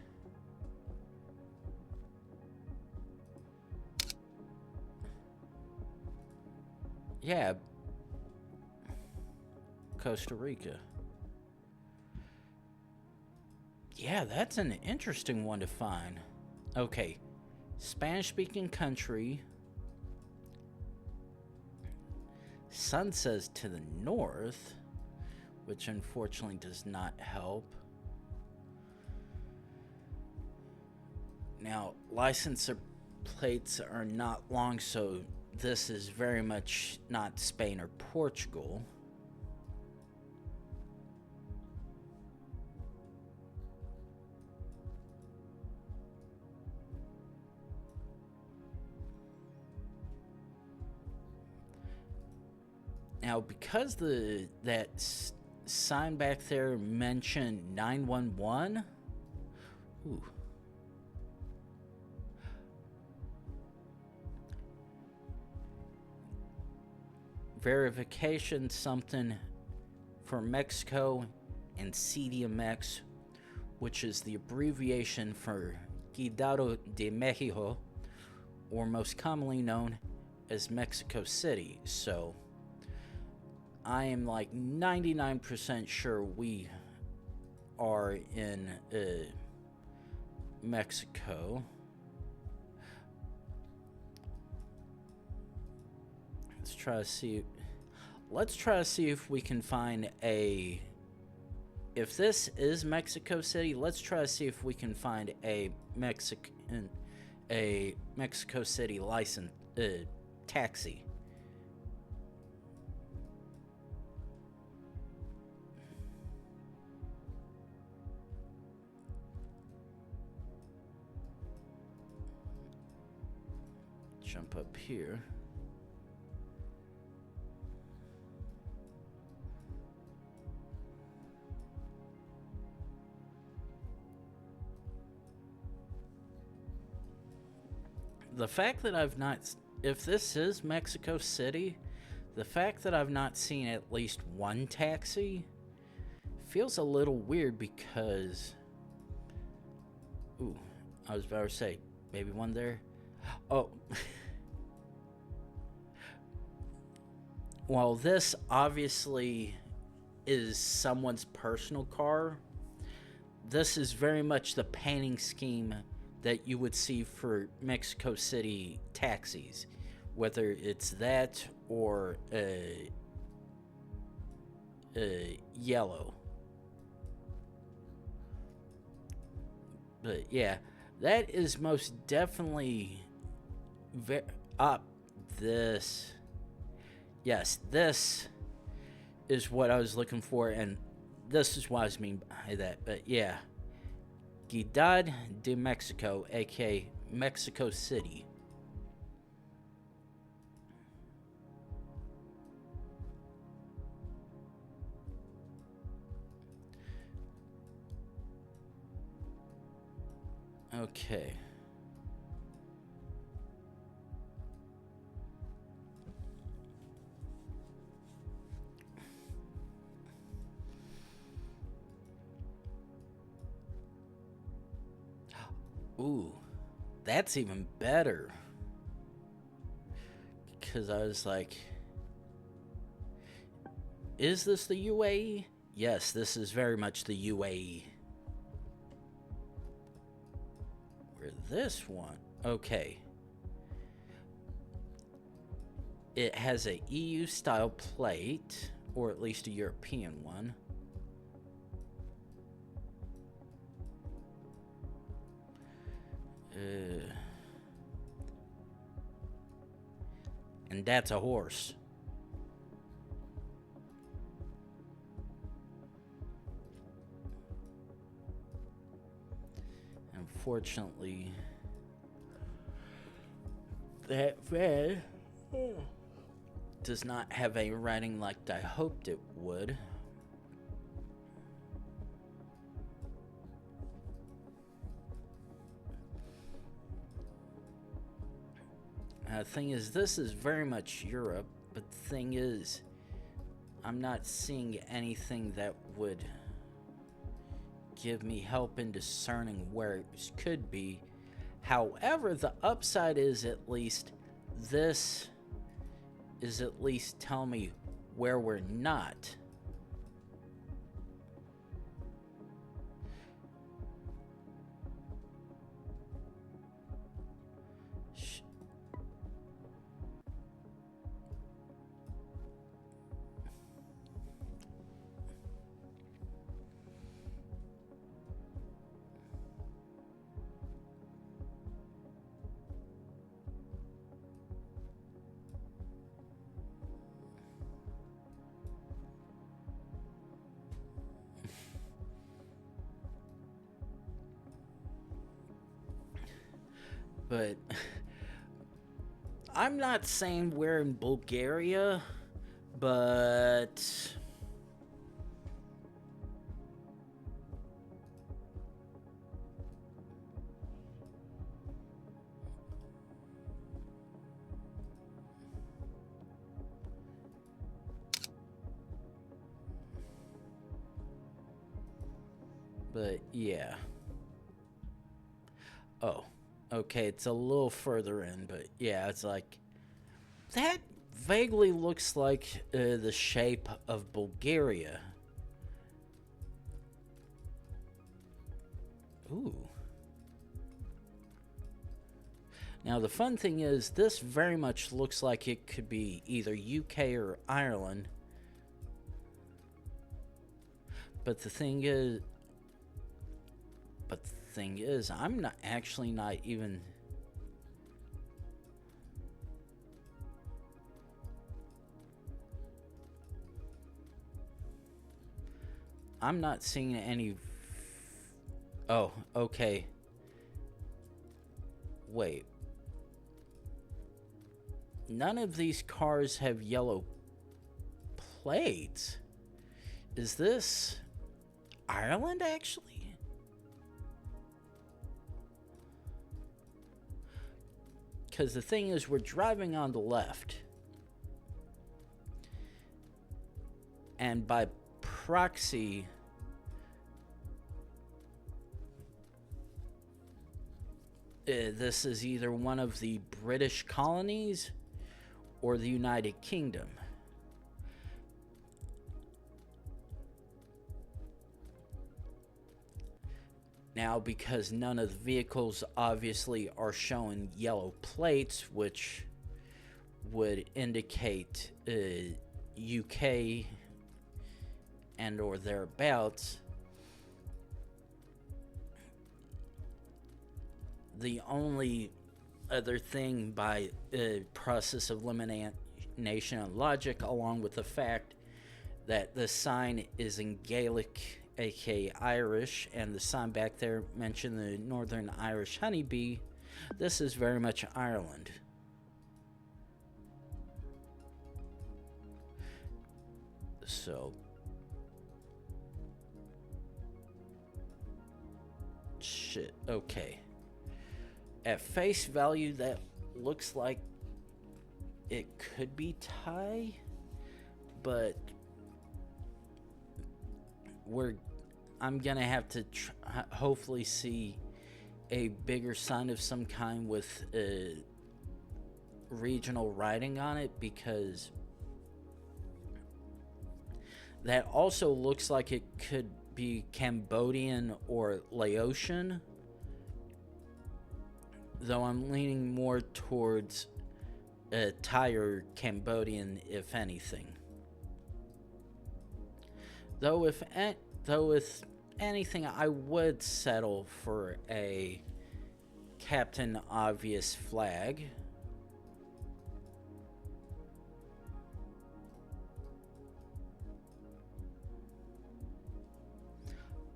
Yeah. Costa Rica. Yeah, that's an interesting one to find. Okay. Spanish-speaking country. Sun says to the north, which unfortunately does not help. Now, license plates are not long, so this is very much not Spain or Portugal. Now, because that sign back there mentioned 911, ooh. Verification something for Mexico and CDMX, which is the abbreviation for Quidado de Mexico, or most commonly known as Mexico City. So I am like 99% sure we are in Mexico. Let's try to see if we can find if this is Mexico City, let's try to see if we can find a Mexico City license taxi. Jump up here. The fact that if this is Mexico City, the fact that I've not seen at least one taxi feels a little weird because, ooh, I was about to say, maybe one there. Oh. Well, this obviously is someone's personal car. This is very much the painting scheme that you would see for Mexico City taxis, whether it's that or yellow. But yeah, that is most definitely this. Yes, this is what I was looking for, and this is what I was mean by that. But yeah, Ciudad de Mexico, aka Mexico City. Okay. Ooh, that's even better. Because I was like, is this the UAE? Yes, this is very much the UAE. Where this one? Okay. It has a EU style plate, or at least a European one. And that's a horse. Unfortunately, that van does not have a writing like I hoped it would. The thing is, this is very much Europe, but the thing is, I'm not seeing anything that would give me help in discerning where it could be. However, the upside is at least this is at least tell me where we're not. But I'm not saying we're in Bulgaria, but yeah. Oh, okay, it's a little further in, but yeah, it's like that vaguely looks like the shape of Bulgaria. Ooh. Now, the fun thing is, this very much looks like it could be either UK or Ireland. But the thing is, I'm not actually not even. I'm not seeing any. Oh, okay. Wait. None of these cars have yellow plates. Is this Ireland, actually? Because the thing is, we're driving on the left. And by proxy, this is either one of the British colonies or the United Kingdom. Now, because none of the vehicles obviously are showing yellow plates, which would indicate UK and or thereabouts, the only other thing by process of elimination and logic, along with the fact that the sign is in Gaelic, aka Irish, and the sign back there mentioned the Northern Irish honeybee, this is very much Ireland. So shit, okay. At face value, that looks like it could be Thai, but I'm gonna have to hopefully see a bigger sign of some kind with regional writing on it, because that also looks like it could be Cambodian or Laotian, though I'm leaning more towards Thai or Cambodian, if anything. Though if anything, I would settle for a Captain Obvious flag.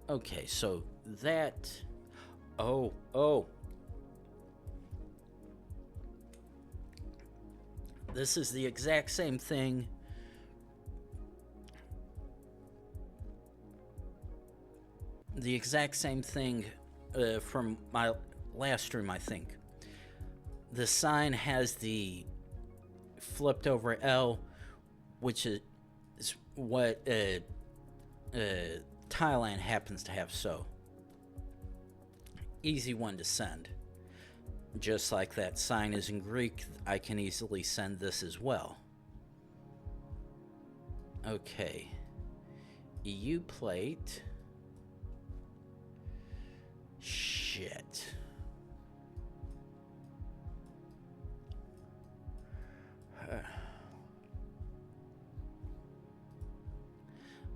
Okay, so that... Oh. This is the exact same thing. The exact same thing from my last stream, I think. The sign has the flipped over L, which is what Thailand happens to have, so easy one to send. Just like that sign is in Greek, I can easily send this as well. Okay. EU plate. Shit.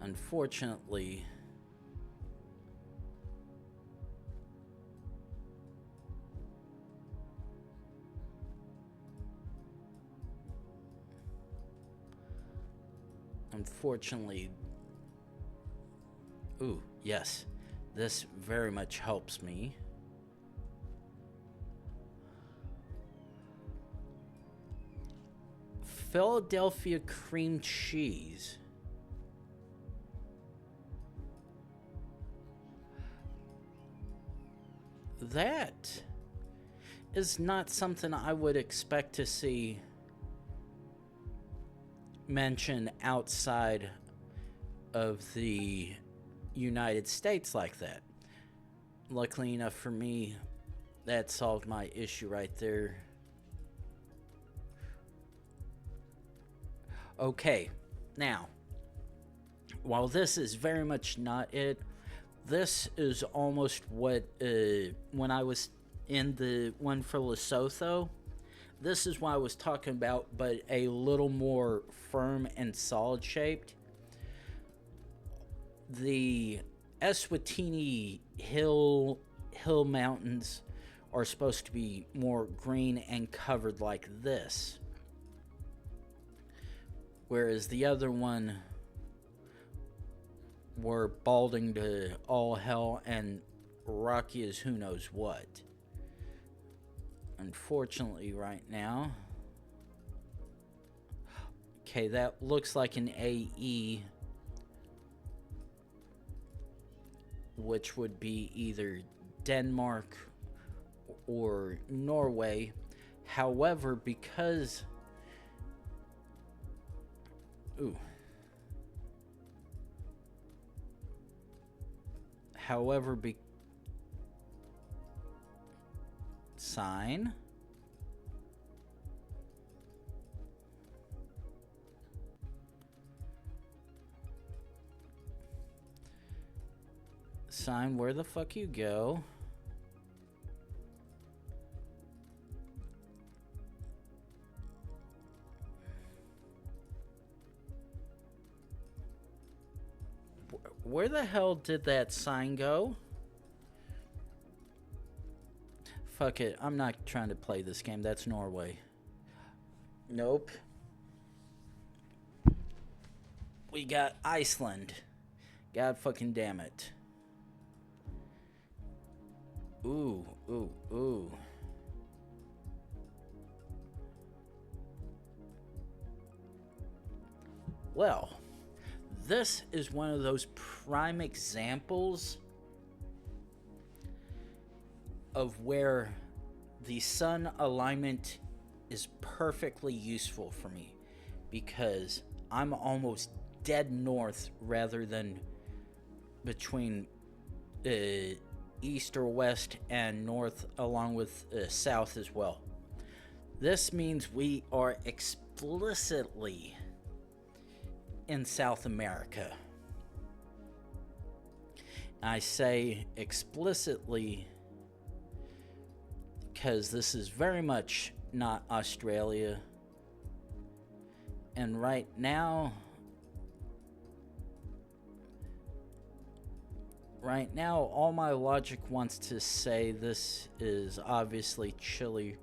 Unfortunately, ooh, yes, this very much helps me. Philadelphia cream cheese. That is not something I would expect to see mentioned outside of the United States like that. Luckily enough for me, that solved my issue right there. Okay, now, while this is very much not it, this is almost what, when I was in the one for Lesotho, this is what I was talking about, but a little more firm and solid shaped. The Eswatini Hill mountains are supposed to be more green and covered like this, whereas the other one were balding to all hell and rocky as who knows what. Unfortunately, right now, okay, that looks like an AE, which would be either Denmark or Norway. However, because sign. Sign, where the fuck you go? Where the hell did that sign go? Fuck it, I'm not trying to play this game. That's Norway. Nope. We got Iceland. God fucking damn it. Ooh. Well, this is one of those prime examples of where the sun alignment is perfectly useful for me, because I'm almost dead north rather than between east or west and north, along with south as well. This means we are explicitly in South America. I say explicitly because this is very much not Australia. And right now, all my logic wants to say this is obviously Chile.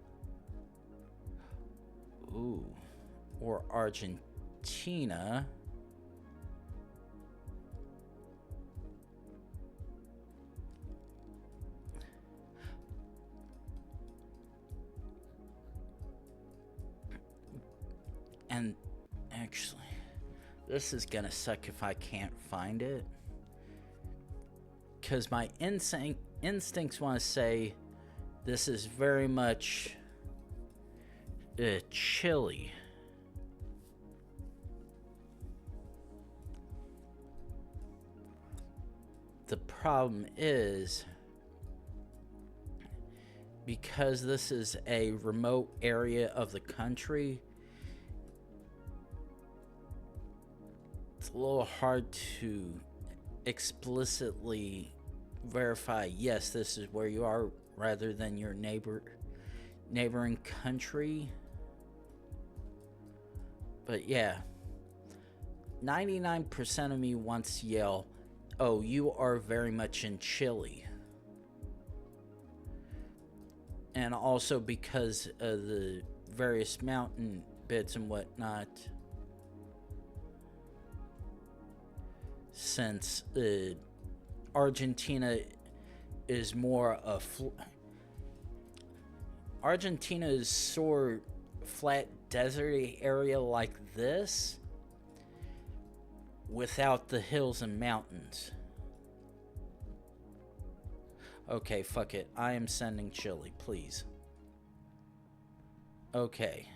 Ooh. Or Argentina. And actually, this is gonna suck if I can't find it. Because my instincts want to say this is very much Chile. The problem is, because this is a remote area of the country, it's a little hard to explicitly verify, yes, this is where you are, rather than your neighboring country. But yeah, 99% of me wants to yell, oh, you are very much in Chile. And also because of the various mountain bits and whatnot, since Argentina is more a Argentina is sort of flat deserty area like this without the hills and mountains. Okay, fuck it. I am sending Chile, please. Okay.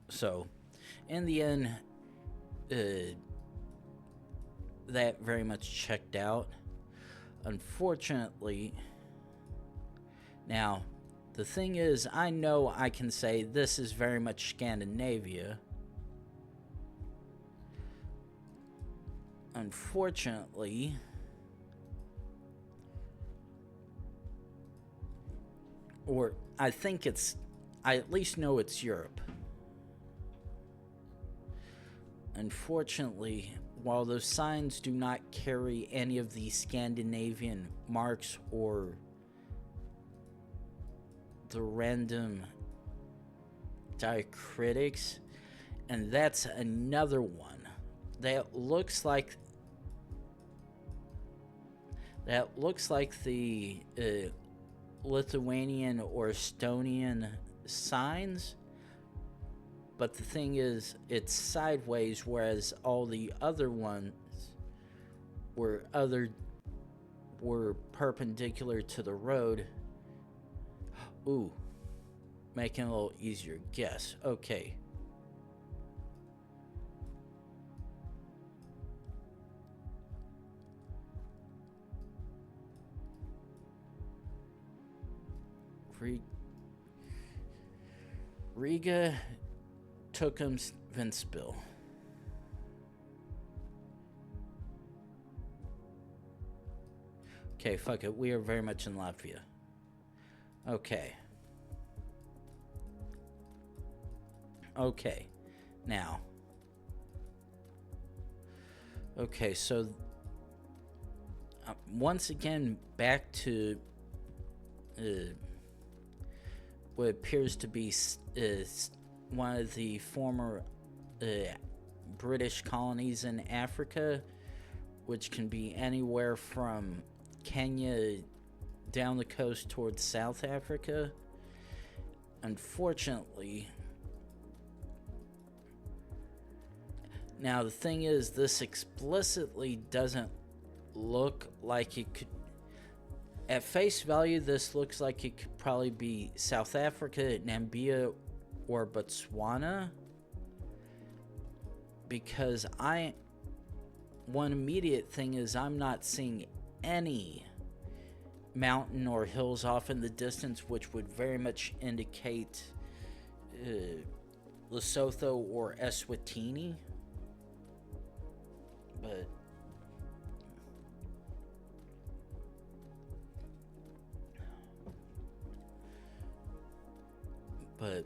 So, in the end, that very much checked out. Unfortunately, now, the thing is, I know I can say this is very much Scandinavia. Unfortunately, or I think it's, I at least know it's Europe. Unfortunately, while those signs do not carry any of the Scandinavian marks or the random diacritics, and that's another one that looks like the Lithuanian or Estonian signs, but the thing is, it's sideways, whereas all the other ones were perpendicular to the road. Ooh, making it a little easier guess. Okay. Riga, Tukums, Ventspil. Okay, fuck it. We are very much in Latvia. Okay. Okay. Now. Okay, so once again, back to what appears to be one of the former British colonies in Africa, which can be anywhere from Kenya down the coast towards South Africa. Unfortunately, now the thing is, this explicitly doesn't look like it could. At face value, this looks like it could probably be South Africa, Namibia, or Botswana. Because one immediate thing is I'm not seeing any mountain or hills off in the distance, which would very much indicate Lesotho or Eswatini. But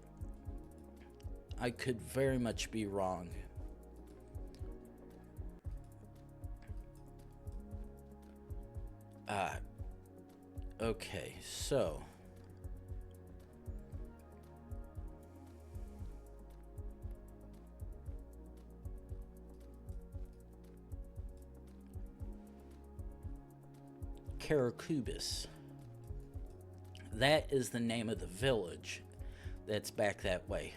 I could very much be wrong. Okay, so Karakubis. That is the name of the village that's back that way.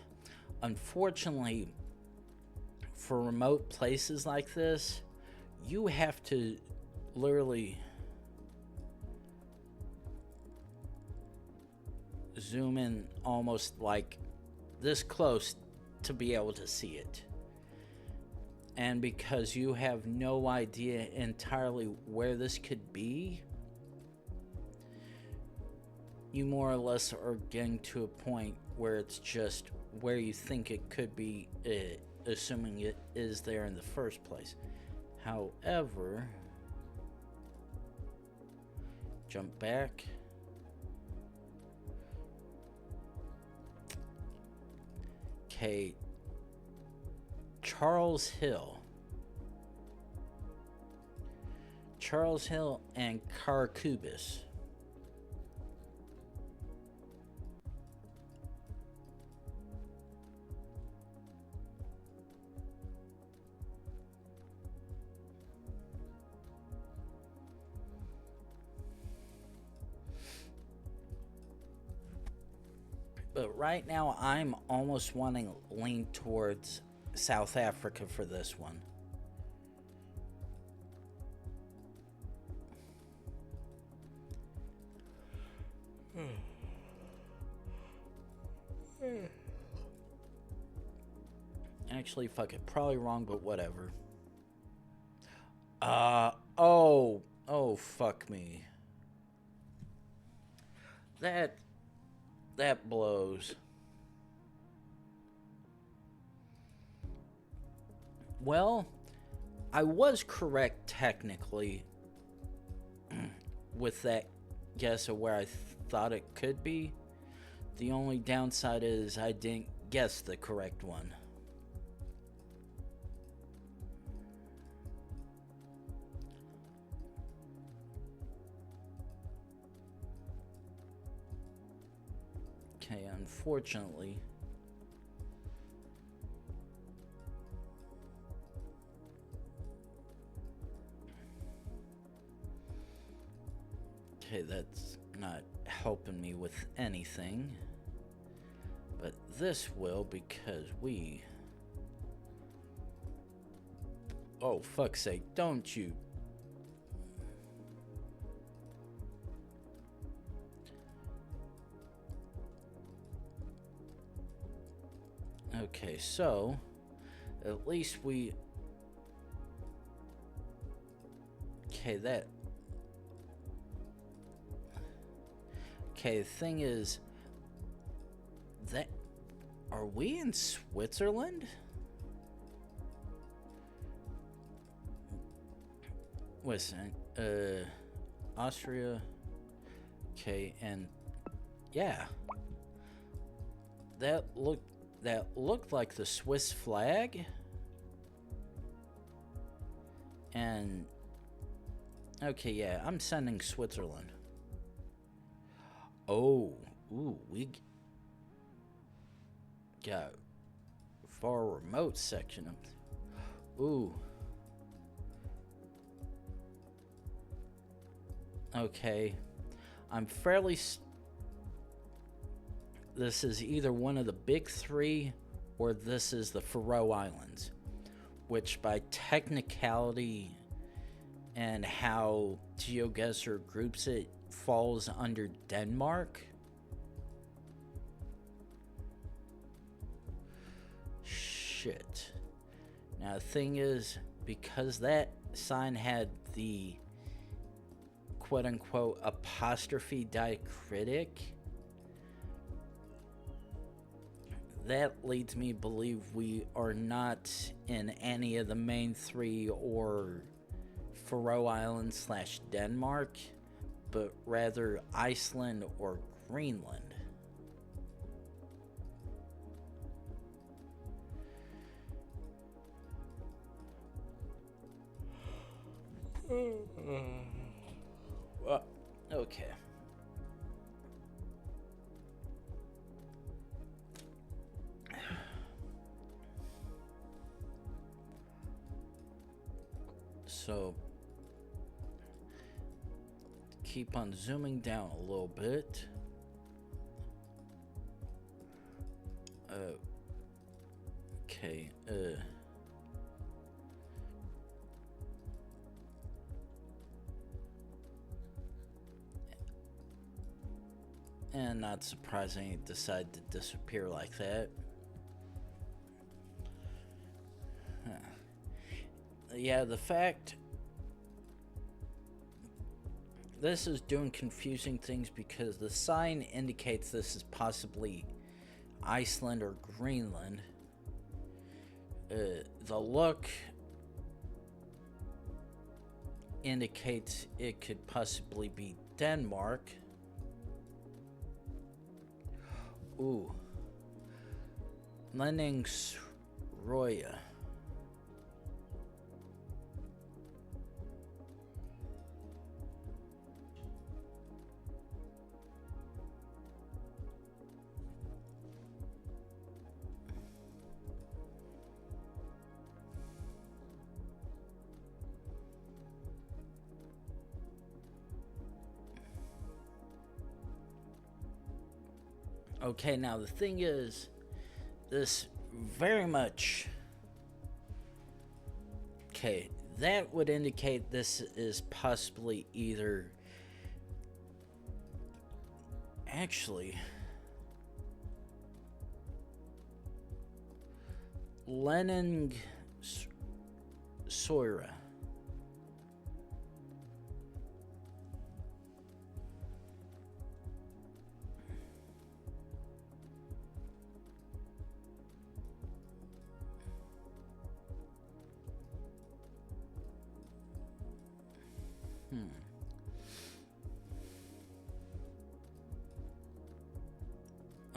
Unfortunately, for remote places like this, you have to literally zoom in almost like this close to be able to see it. And because you have no idea entirely where this could be, you more or less are getting to a point where it's just where you think it could be, assuming it is there in the first place. However, jump back. Okay, Charles Hill and Karakubis. But right now, I'm almost wanting to lean towards South Africa for this one. Actually, fuck it. Probably wrong, but whatever. Oh, fuck me. That blows. Well, I was correct technically with that guess of where I thought it could be. The only downside is I didn't guess the correct one. Okay, unfortunately. Okay, that's not helping me with anything. But this will, because we... Oh, fuck's sake, don't you... Okay, so at least we... Okay, that... Okay, the thing is... That... Are we in Switzerland? Wait a second. Austria... Okay, and... Yeah. That looked like the Swiss flag. And okay, yeah, I'm sending Switzerland. Oh, ooh, we got far remote section of. Ooh. Okay, I'm fairly. This is either one of the big three or this is the Faroe Islands, which by technicality and how Geoguessr groups it falls under Denmark. Shit. Now the thing is, because that sign had the quote-unquote apostrophe diacritic, that leads me to believe we are not in any of the main three or Faroe Islands / Denmark, but rather Iceland or Greenland. Well, okay. So, keep on zooming down a little bit. Okay, and not surprising it decided to disappear like that. Yeah, the fact this is doing confusing things because the sign indicates this is possibly Iceland or Greenland. The look indicates it could possibly be Denmark. Ooh. Lenningsroya. Okay, now the thing is, this very much... Okay, that would indicate this is possibly either... Actually... Lenningsroya.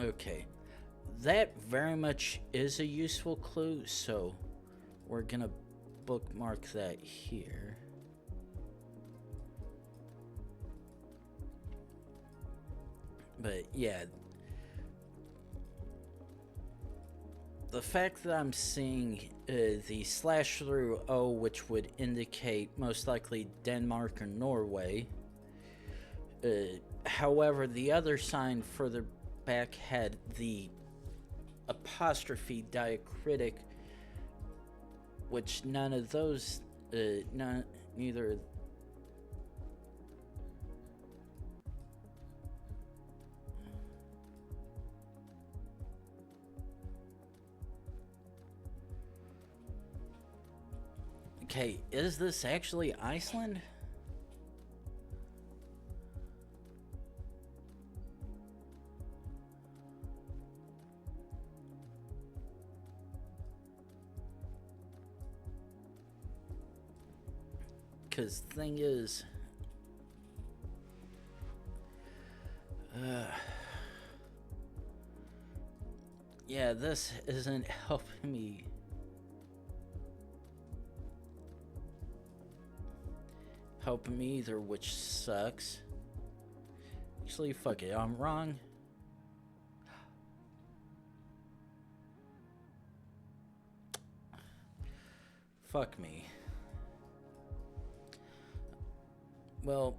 Okay, that very much is a useful clue, so we're gonna bookmark that here. But yeah, the fact that I'm seeing the slash through O, which would indicate most likely Denmark or Norway. However, the other sign further back had the apostrophe diacritic, which none of those, neither. Okay, is this actually Iceland? Because the thing is, yeah, this isn't helping me. Helping me either, which sucks. Actually, fuck it, I'm wrong. Fuck me. Well,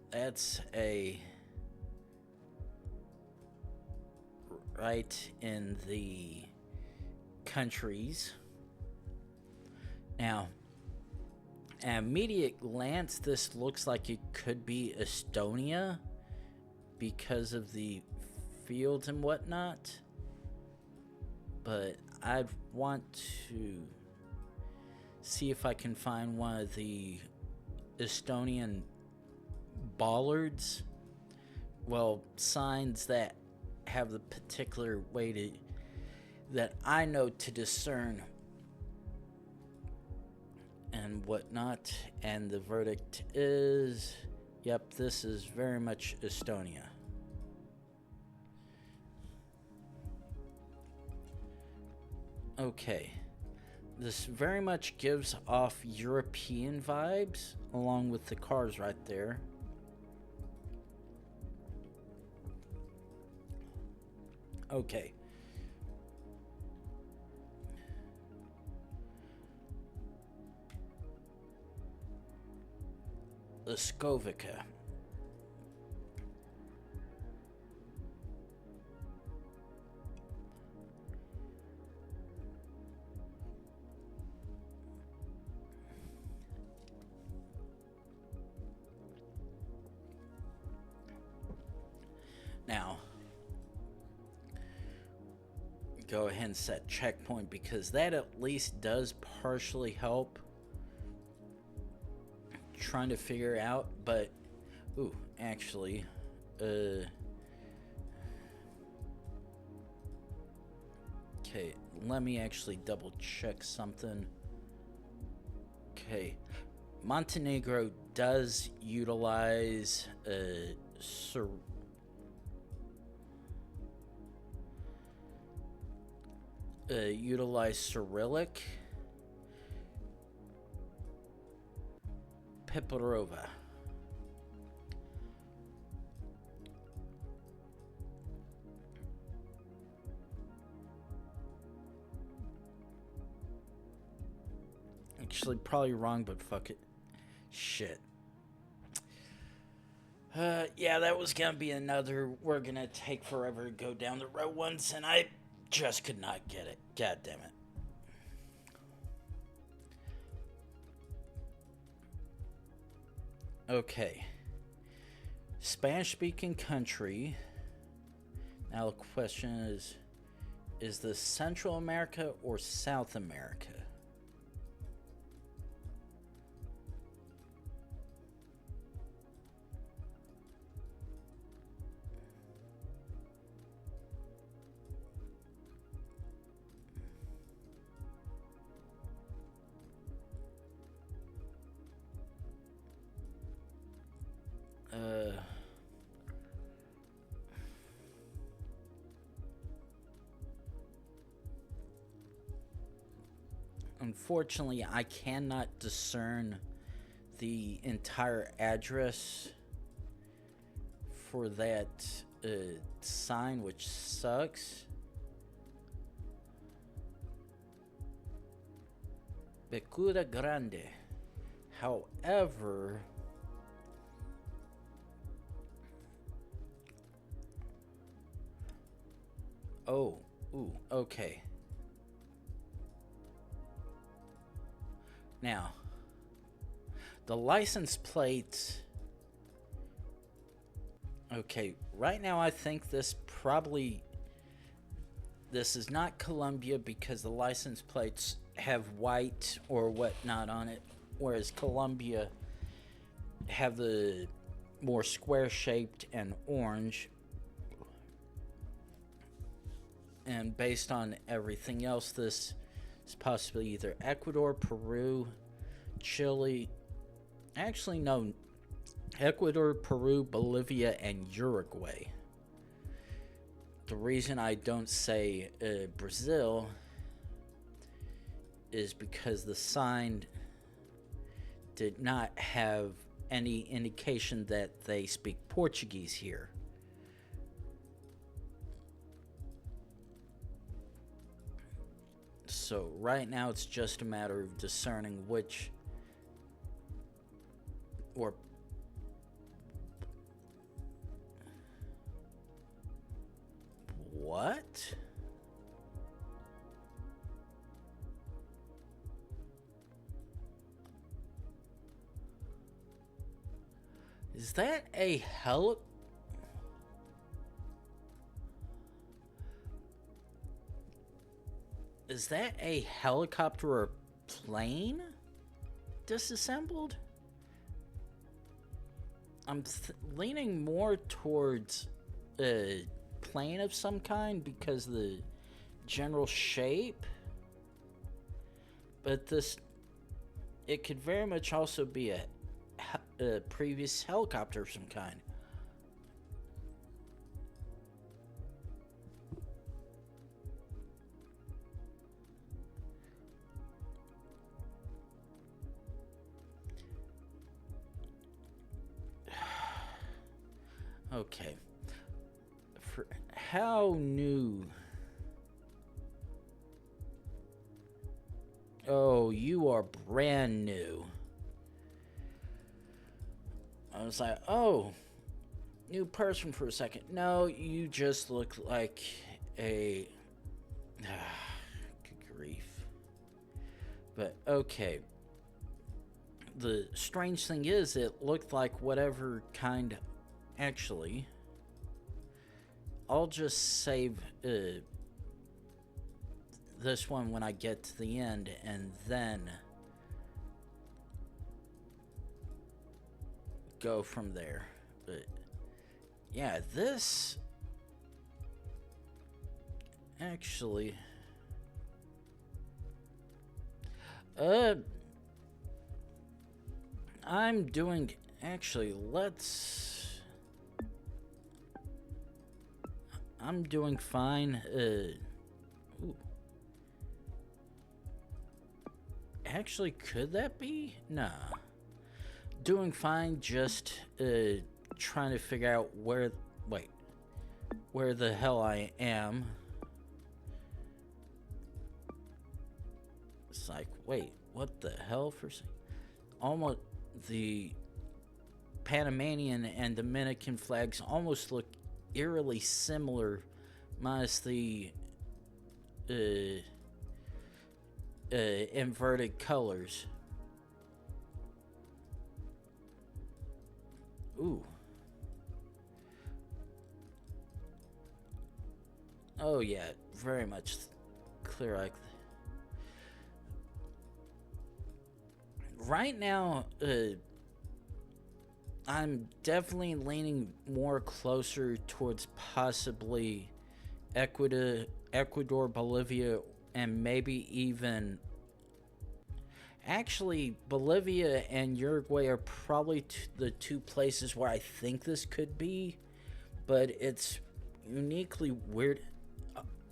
that's a right in the countries. Now, at immediate glance, this looks like it could be Estonia because of the fields and whatnot. But I'd want to see if I can find one of the Estonian bollards. Well, signs that have the particular way to that I know to discern and whatnot. And the verdict is, yep, this is very much Estonia. Okay. This very much gives off European vibes, along with the cars right there. Okay. Leskovica. Now, go ahead and set checkpoint because that at least does partially help trying to figure out, but actually okay, let me actually double check something. Okay, Montenegro does utilize utilize Cyrillic. Peperova. Actually, probably wrong, but fuck it. Shit. Yeah, that was gonna be another. We're gonna take forever to go down the road once, and I just could not get it. God damn it. Okay. Spanish-speaking country. Now the question is this Central America or South America? Unfortunately, I cannot discern the entire address for that sign, which sucks. Becura Grande. However, okay. Now, the license plate. Okay, right now I think this is not Colombia because the license plates have white or whatnot on it, whereas Colombia have the more square shaped and orange. And based on everything else, this is possibly either Ecuador, Peru, Chile. Actually, no. Ecuador, Peru, Bolivia, and Uruguay. The reason I don't say Brazil is because the sign did not have any indication that they speak Portuguese here. So right now it's just a matter of discerning which or what? Is that a Is that a helicopter or plane? disassembled? I'm leaning more towards a plane of some kind because of the general shape. But it could very much also be a previous helicopter of some kind. Okay. For how new? Oh, you are brand new. I was like, oh, new person for a second. No, you just look like a... Good grief. But, okay. The strange thing is, it looked like whatever kind... Actually, I'll just save this one when I get to the end, and then go from there. But yeah, this actually I'm doing actually I'm doing fine. Ooh. Actually, could that be? Nah. Doing fine, just trying to figure out where the hell I am. It's like, wait, what the hell? Almost the Panamanian and Dominican flags almost look eerily similar, minus the inverted colors. Ooh. Oh yeah, very much clear like right now. I'm definitely leaning more closer towards possibly Ecuador, Bolivia, and maybe even... Actually, Bolivia and Uruguay are probably the two places where I think this could be, but it's uniquely weird.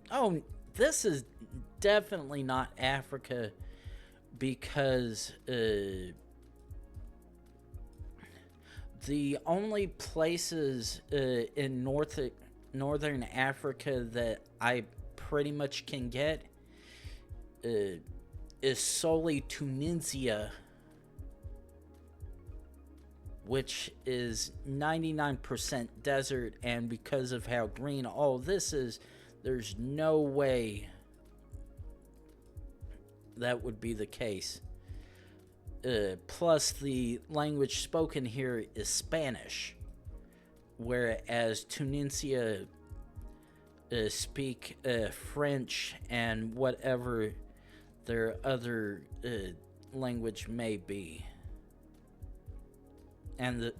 Oh, this is definitely not Africa because... the only places in northern Africa that I pretty much can get is solely Tunisia, which is 99% desert, and because of how green all this is, there's no way that would be the case. Plus, the language spoken here is Spanish, whereas Tunisia speak French and whatever their other language may be. And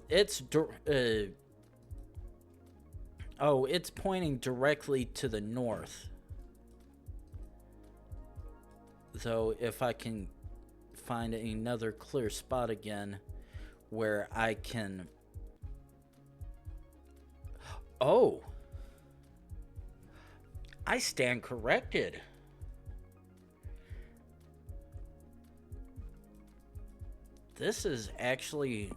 it's pointing directly to the north. Though, if I can find another clear spot again where I can... Oh! I stand corrected. This is actually...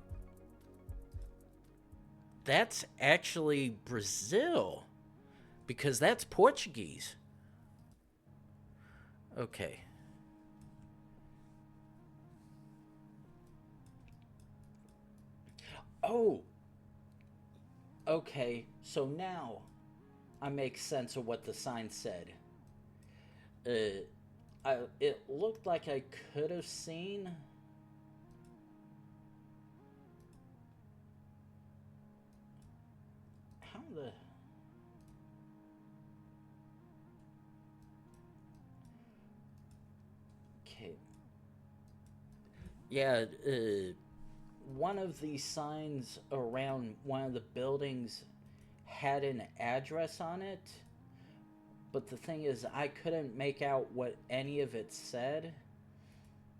That's actually Brazil. Because that's Portuguese. Okay. Oh, okay, so now I make sense of what the sign said. It looked like I could have seen... How the... Okay. Yeah, one of the signs around one of the buildings had an address on it, but the thing is, I couldn't make out what any of it said.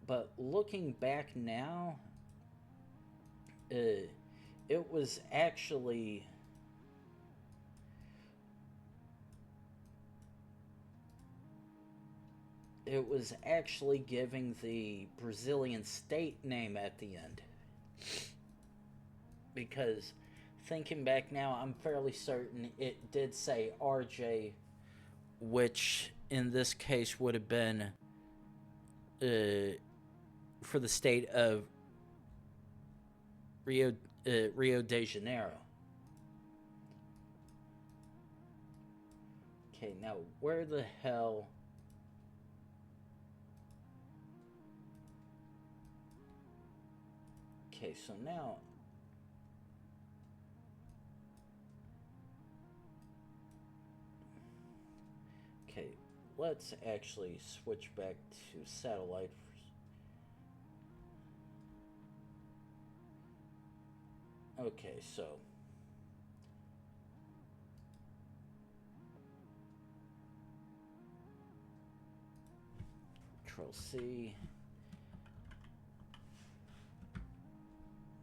But looking back now, it was actually giving the Brazilian state name at the end. Because thinking back now, I'm fairly certain it did say RJ, which in this case would have been for the state of Rio de Janeiro. Okay, now where the hell? Okay, so now okay, let's actually switch back to satellite. Okay, so Control C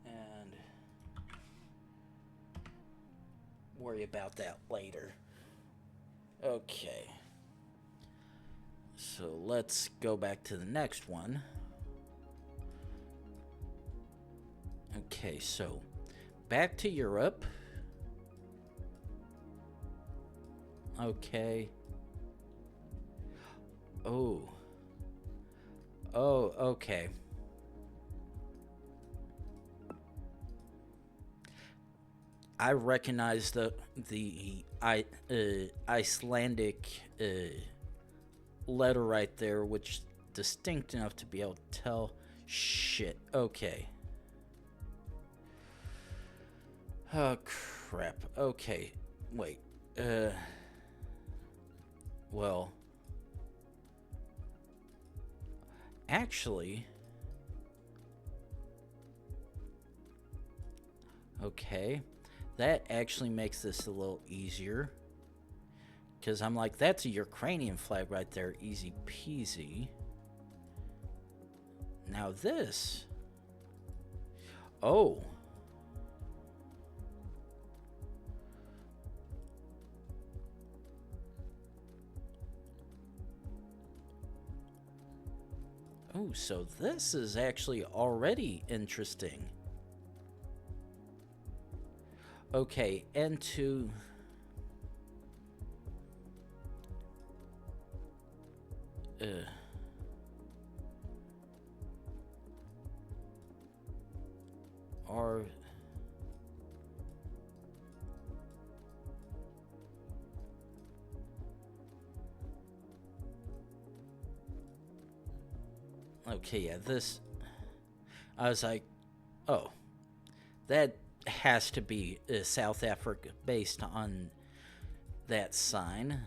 and worry about that later. Okay. So let's go back to the next one. Okay, so back to Europe. Okay. Oh, okay. I recognize the Icelandic letter right there, which is distinct enough to be able to tell. Shit. Okay. Oh crap. Okay. Wait. Well. Actually. Okay. That actually makes this a little easier. Because I'm like, that's a Ukrainian flag right there. Easy peasy. Now this. Oh. Oh, so this is actually already interesting. Okay, and to... Are... Okay, yeah, this... I was like, oh, that has to be South Africa based on that sign.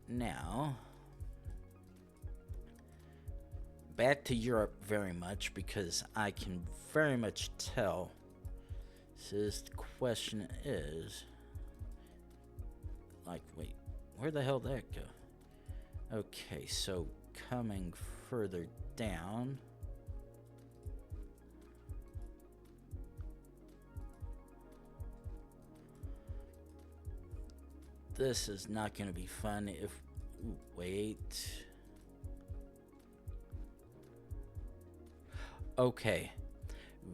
Now, back to Europe very much, because I can very much tell. So the question is, like, wait, where the hell did that go? Okay, so coming further down. This is not going to be fun if... Ooh, wait. Okay.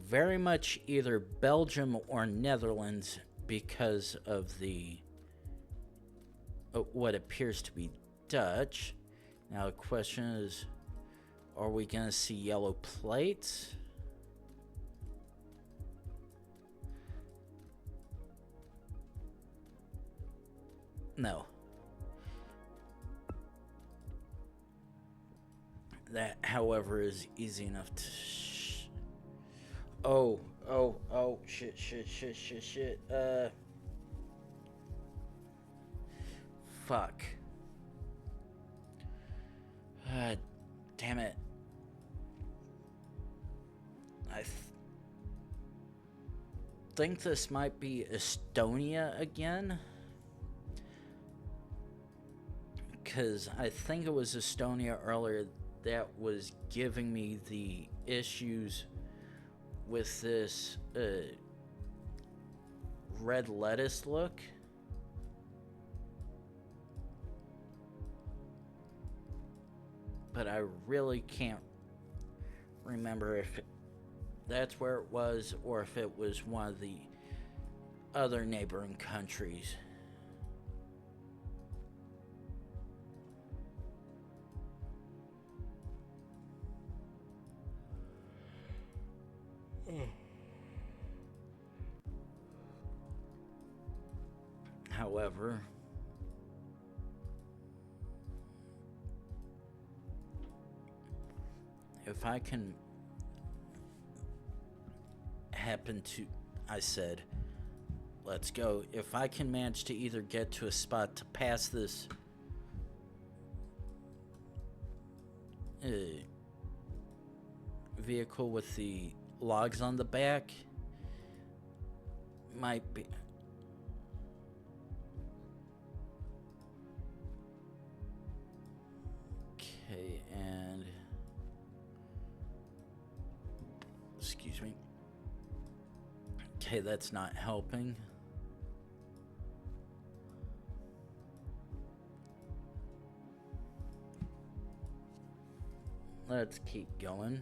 Very much either Belgium or Netherlands because of the... what appears to be Dutch. Now the question is, are we going to see yellow plates? No. That, however, is easy enough to... Oh, shit. Fuck. Damn it. I think this might be Estonia again. Because I think it was Estonia earlier that was giving me the issues with this red lettuce look. But I really can't remember if that's where it was or if it was one of the other neighboring countries. However, if I can happen to, I said, let's go. If I can manage to either get to a spot to pass this vehicle with the logs on the back, might be. Okay, and excuse me. Okay, that's not helping. Let's keep going.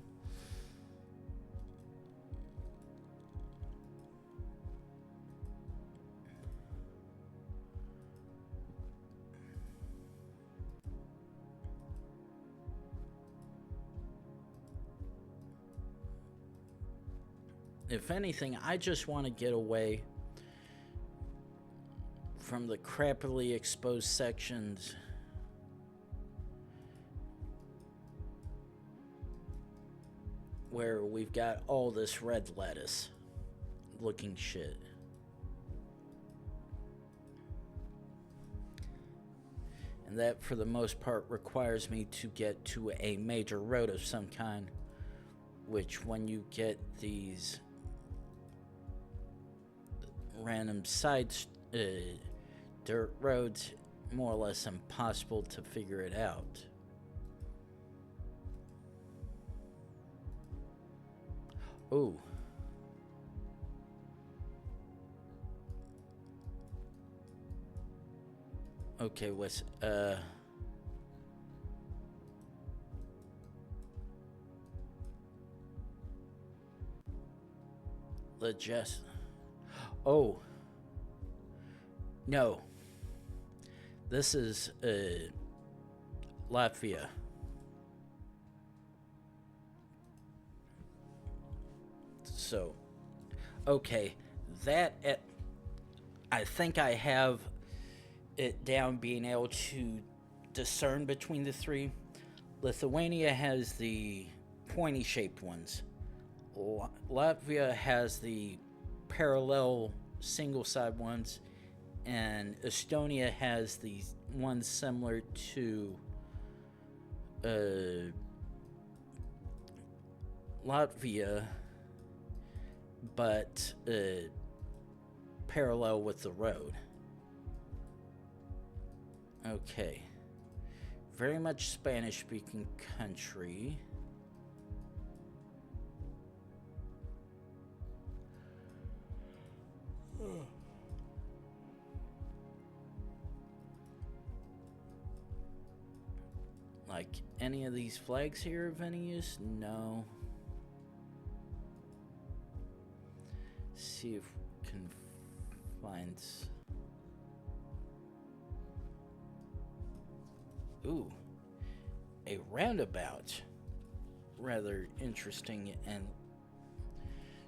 If anything, I just want to get away from the crappily exposed sections where we've got all this red lettuce looking shit. And that, for the most part, requires me to get to a major road of some kind, which when you get these random side dirt roads, more or less impossible to figure it out. Ooh. Okay, what's just. Oh. No. This is Latvia. So, okay, that I think I have it down, being able to discern between the three. Lithuania has the pointy shaped ones. Latvia has the parallel single side ones, and Estonia has the ones similar to Latvia, but parallel with the road. Okay. Very much Spanish speaking country. Like, any of these flags here of any use? No. See if we can find. Ooh, a roundabout. Rather interesting and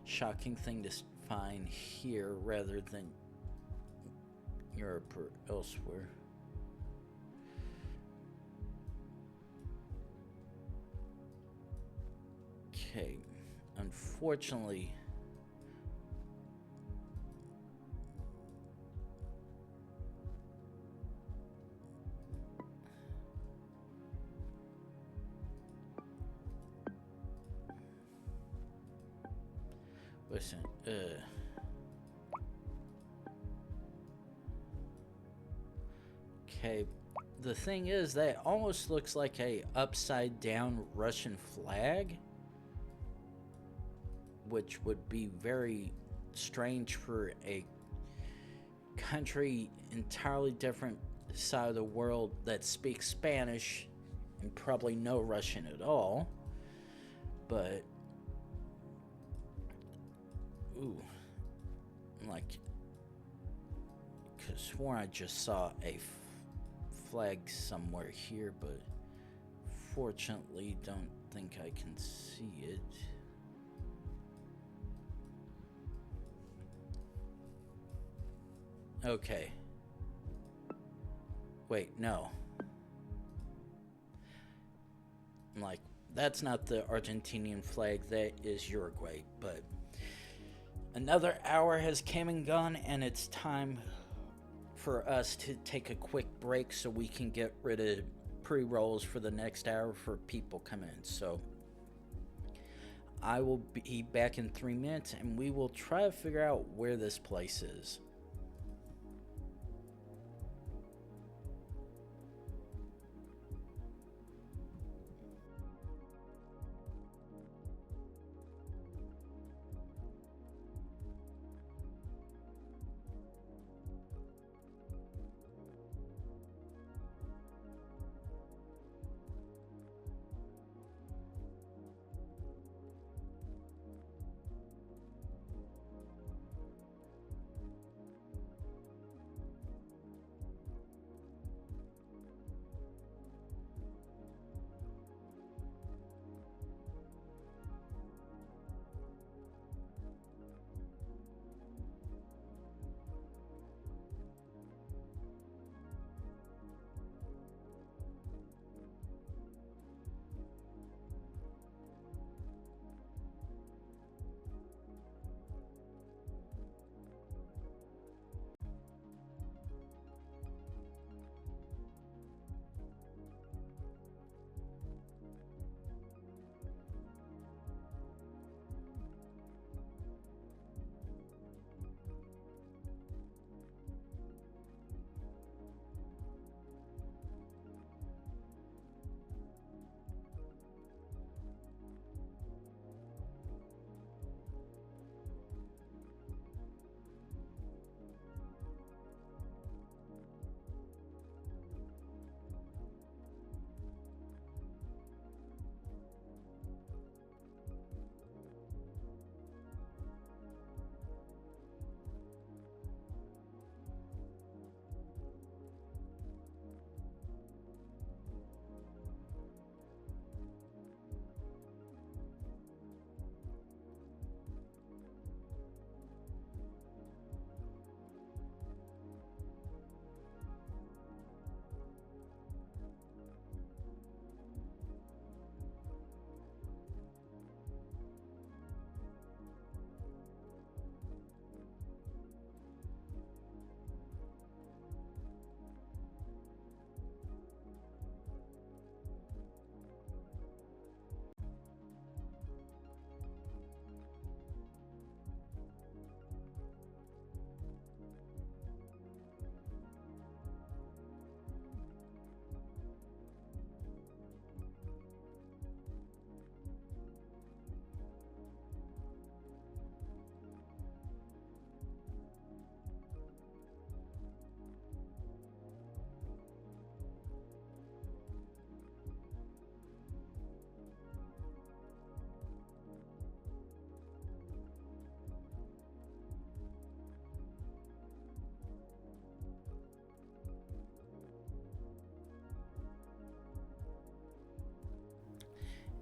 shocking thing to find here rather than Europe or elsewhere. Okay, unfortunately, Listen, okay, the thing is, that almost looks like a upside down Russian flag, which would be very strange for a country entirely different side of the world that speaks Spanish and probably no Russian at all. But ooh, like, could sworn I just saw a flag somewhere here, but fortunately don't think I can see it. Okay. Wait, no. I'm like, that's not the Argentinian flag, that is Uruguay. But another hour has came and gone, and it's time for us to take a quick break so we can get rid of pre-rolls for the next hour for people coming in. So I will be back in 3 minutes, and we will try to figure out where this place is.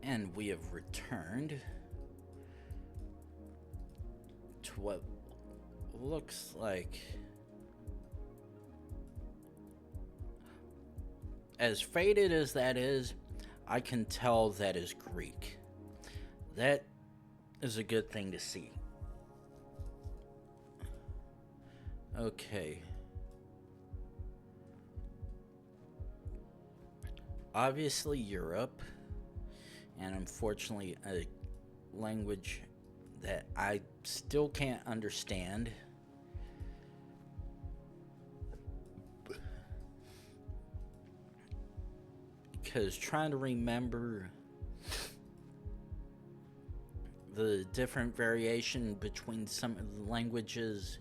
And we have returned to what looks like, as faded as that is, I can tell that is Greek. That is a good thing to see. Okay. Obviously Europe, and unfortunately a language that I still can't understand. Because trying to remember the different variation between some of the languages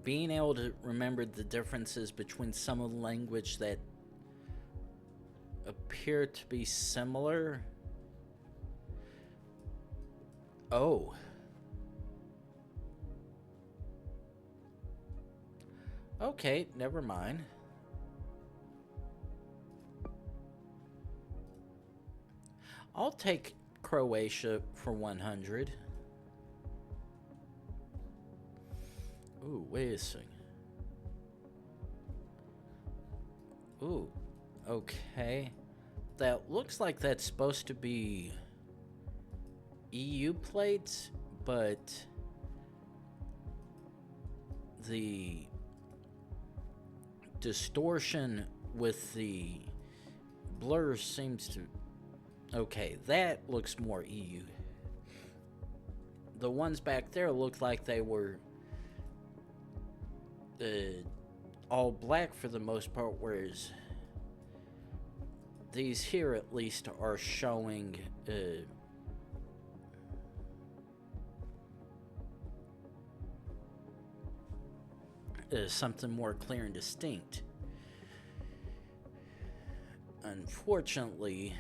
being able to remember the differences between some of the language that appear to be similar. Oh. Okay, never mind. I'll take Croatia for 100. Ooh, wait a second. Ooh, okay. That looks like that's supposed to be EU plates, but the distortion with the blur seems to... Okay, that looks more EU. The ones back there looked like they were all black for the most part, whereas these here at least are showing something more clear and distinct. Unfortunately,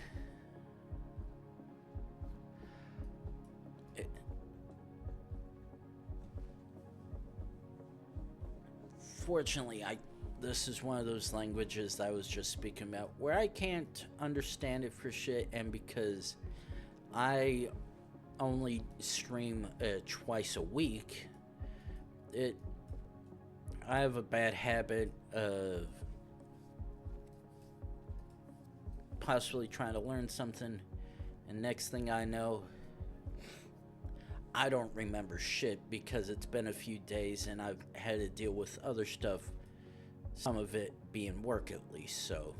this is one of those languages that I was just speaking about where I can't understand it for shit, and because I only stream twice a week, I have a bad habit of possibly trying to learn something, and next thing I know, I don't remember shit because it's been a few days and I've had to deal with other stuff, some of it being work at least, so.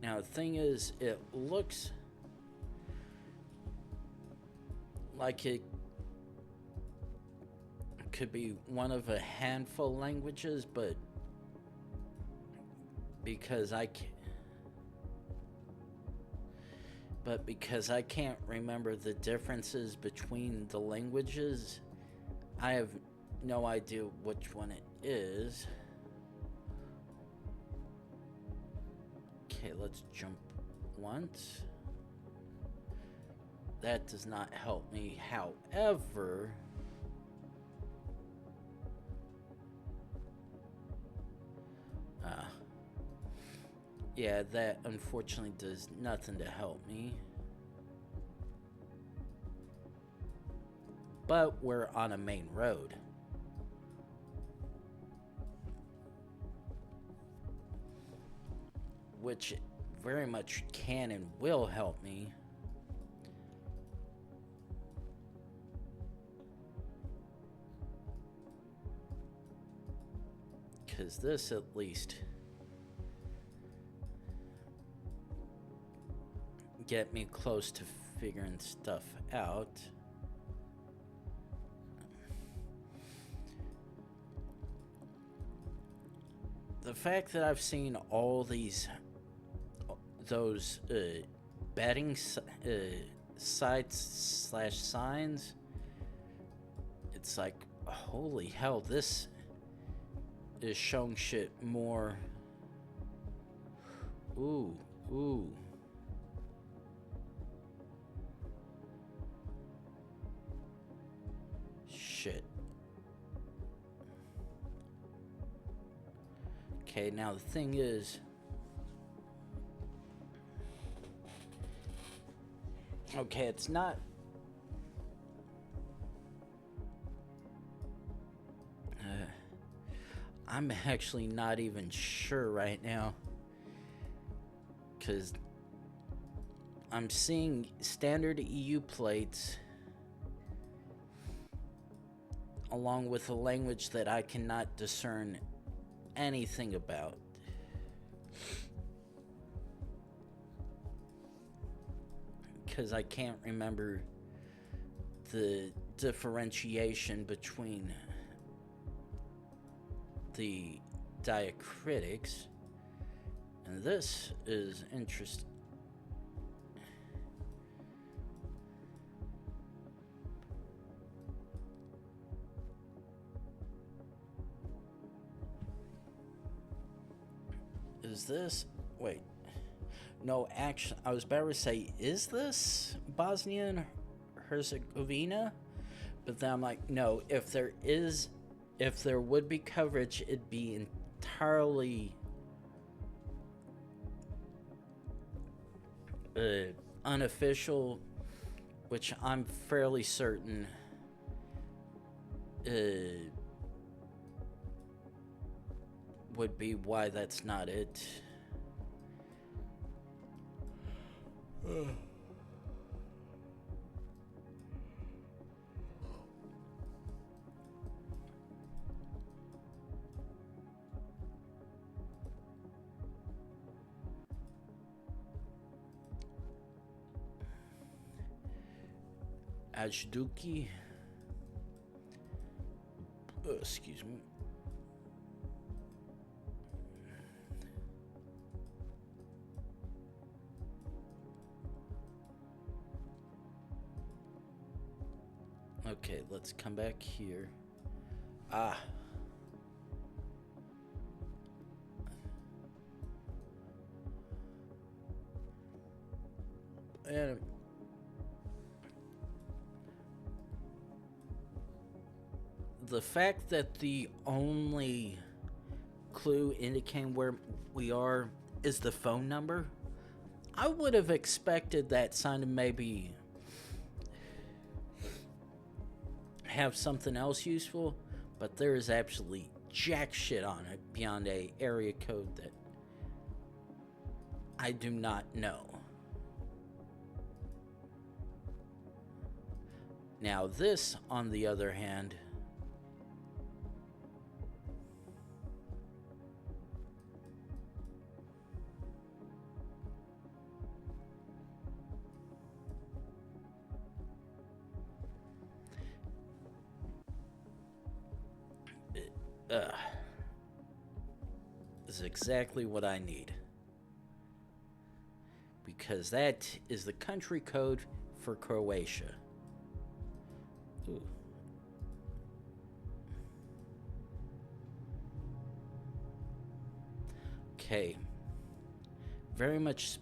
Now the thing is, it looks like it could be one of a handful of languages, but because I can't remember the differences between the languages, I have no idea which one it is. Okay, let's jump once. That does not help me. However, yeah, that unfortunately does nothing to help me. But we're on a main road. Which very much can and will help me. Because this at least get me close to figuring stuff out. The fact that I've seen all those betting sites / signs, it's like, holy hell, this is showing shit more. Ooh. Shit. Okay, now the thing is, okay, it's not I'm actually not even sure right now, because I'm seeing standard EU plates along with a language that I cannot discern anything about. Because I can't remember the differentiation between the diacritics, and this is interesting. Is this, wait, no, actually, I was about to say, is this Bosnia and Herzegovina? But then I'm like, no, if there would be coverage, it'd be entirely unofficial, which I'm fairly certain would be why that's not it. Ajduki. Excuse me. Okay, let's come back here. And the fact that the only clue indicating where we are is the phone number, I would have expected that sign to maybe have something else useful, but there is absolutely jack shit on it beyond a area code that I do not know. Now this, on the other hand, is exactly what I need. Because that is the country code for Croatia. Ooh. Okay. Very much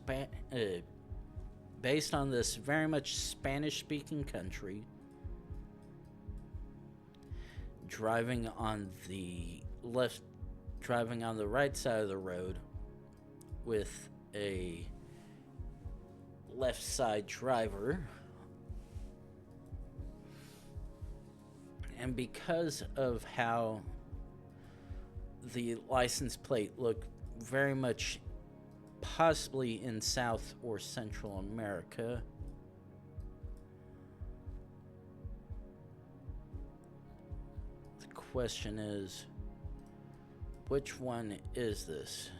based on this very much Spanish-speaking country, driving on the right side of the road with a left side driver. And because of how the license plate looked very much possibly in South or Central America, the question is, which one is this?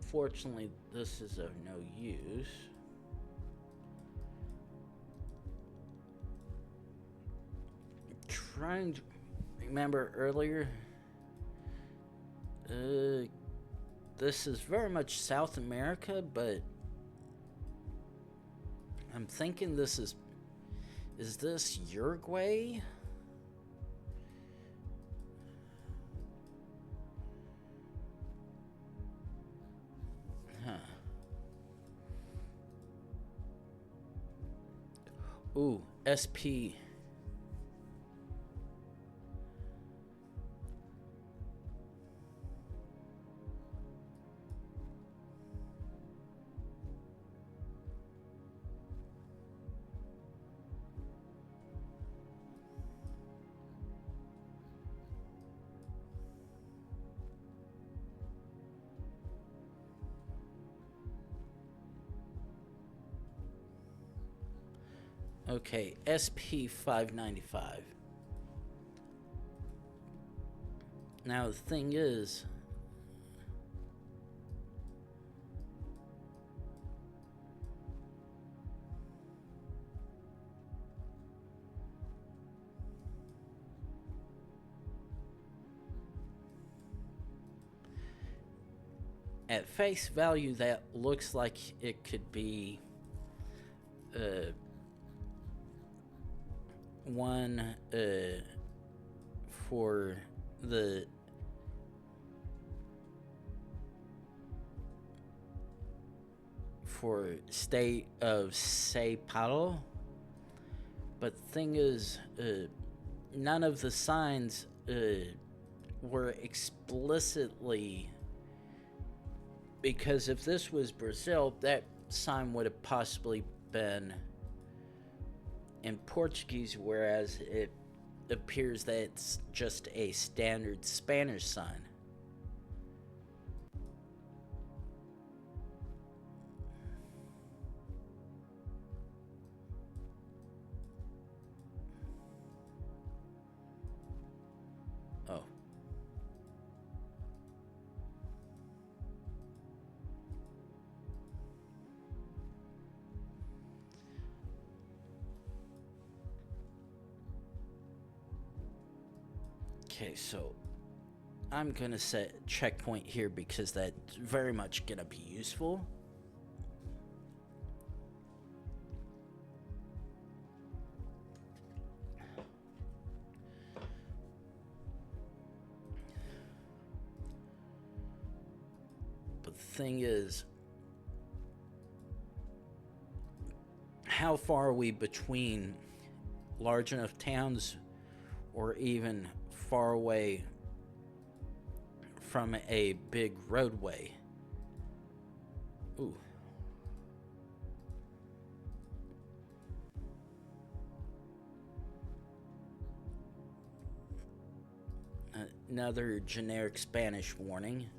Fortunately, this is of no use. Trying to remember earlier, this is very much South America, but I'm thinking this is this Uruguay? Ooh, SP. Okay, SP 595. Now the thing is, at face value, that looks like it could be one for the state of Sao Paulo. But the thing is, none of the signs were explicitly, because if this was Brazil, that sign would have possibly been in Portuguese, whereas it appears that it's just a standard Spanish sign. Oh. Okay, so I'm gonna set a checkpoint here because that's very much gonna be useful. But the thing is, how far are we between large enough towns or even far away from a big roadway? Ooh. Another generic Spanish warning,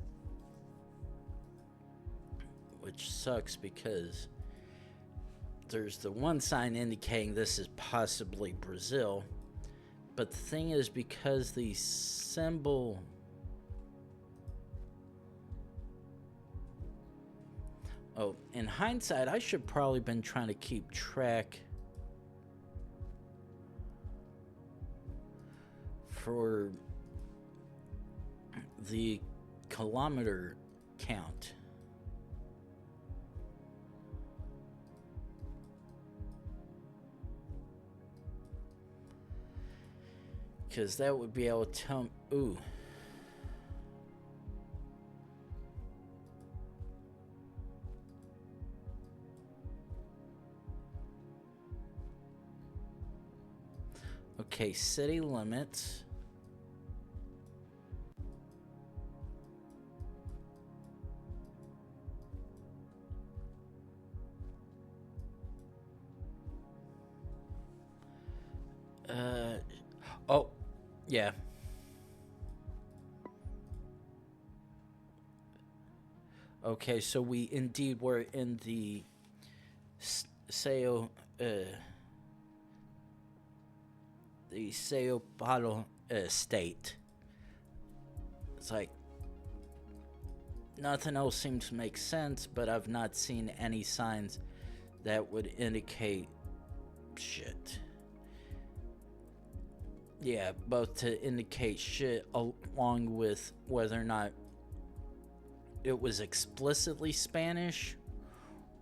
which sucks because there's the one sign indicating this is possibly Brazil, but the thing is, because the symbol, oh, in hindsight, I should probably been trying to keep track for the kilometer count. Because that would be able to tell me, ooh. Okay, city limits. Oh, yeah. Okay, so we indeed were in the Sao Paulo state. It's like nothing else seems to make sense, but I've not seen any signs that would indicate shit. Yeah, both to indicate shit along with whether or not it was explicitly Spanish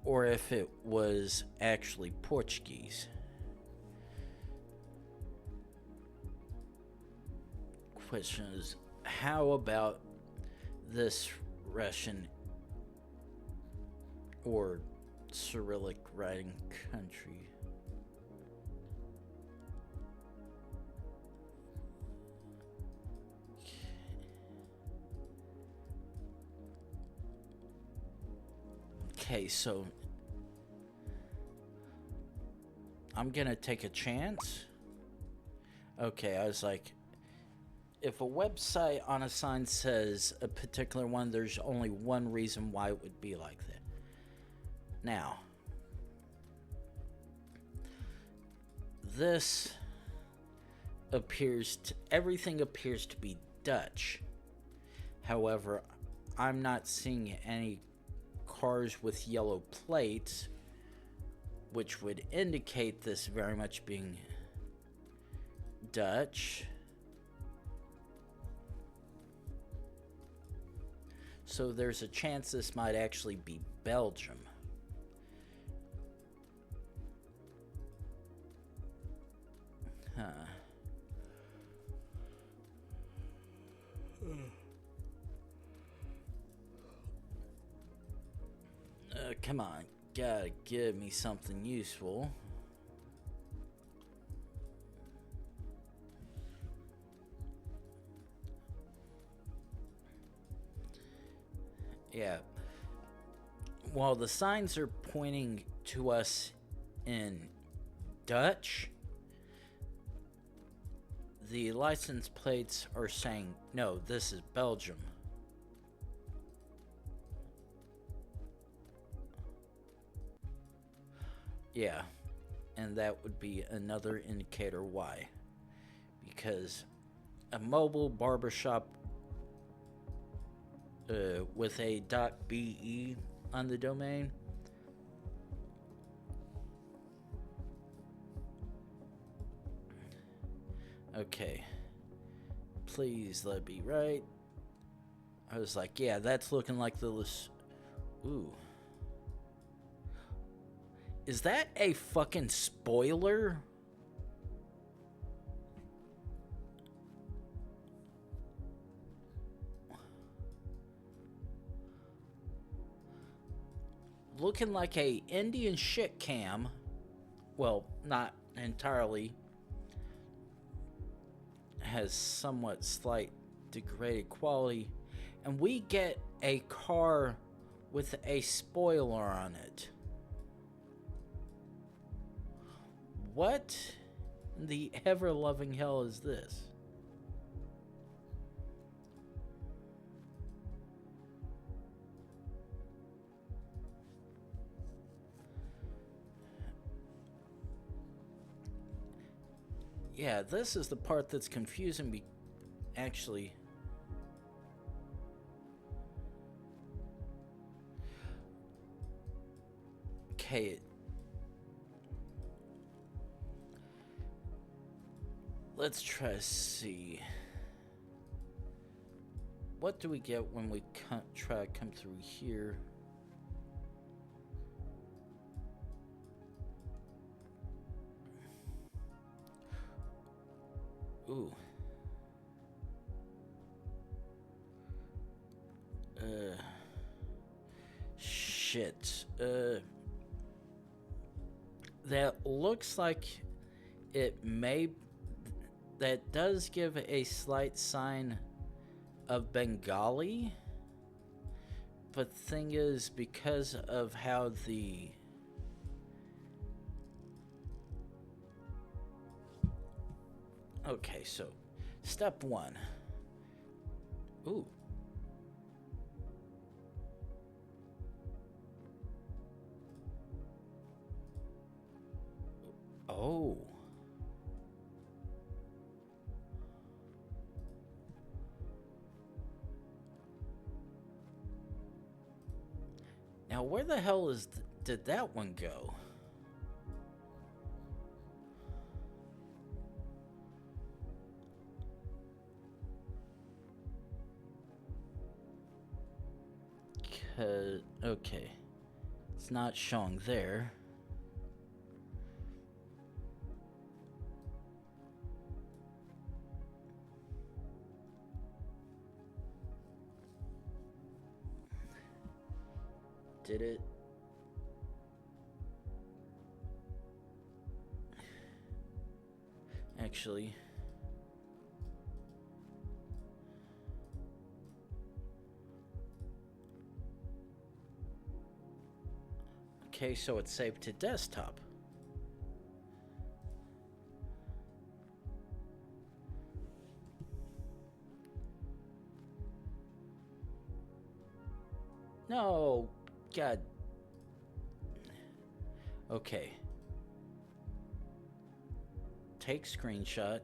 or if it was actually Portuguese. Question is, how about this Russian or Cyrillic writing country? Okay, so I'm gonna take a chance. Okay, I was like, if a website on a sign says a particular one, there's only one reason why it would be like that. Now, this everything appears to be Dutch. However, I'm not seeing any cars with yellow plates, which would indicate this very much being Dutch. So there's a chance this might actually be Belgium. Huh. Come on, gotta give me something useful. Yeah. While the signs are pointing to us in Dutch, the license plates are saying, no, this is Belgium. Yeah, and that would be another indicator why. Because a mobile barbershop with a .be on the domain, okay, please let me right. I was like, yeah, that's looking like the ooh. Is that a fucking spoiler? Looking like a Indian shit cam. Well, not entirely. Has somewhat slight degraded quality. And we get a car with a spoiler on it. What in the ever-loving hell is this? Yeah, this is the part that's confusing me, actually. Okay. Let's try to see. What do we get when we try to come through here? Ooh. Shit. That looks like it may... That does give a slight sign of Bengali. But the thing is, because of how the... Okay, so step one. Ooh. Oh. Now, where the hell did that one go? Okay. It's not showing there. Did it? Actually... Okay, so it's saved to desktop. No, God. Okay. take screenshot.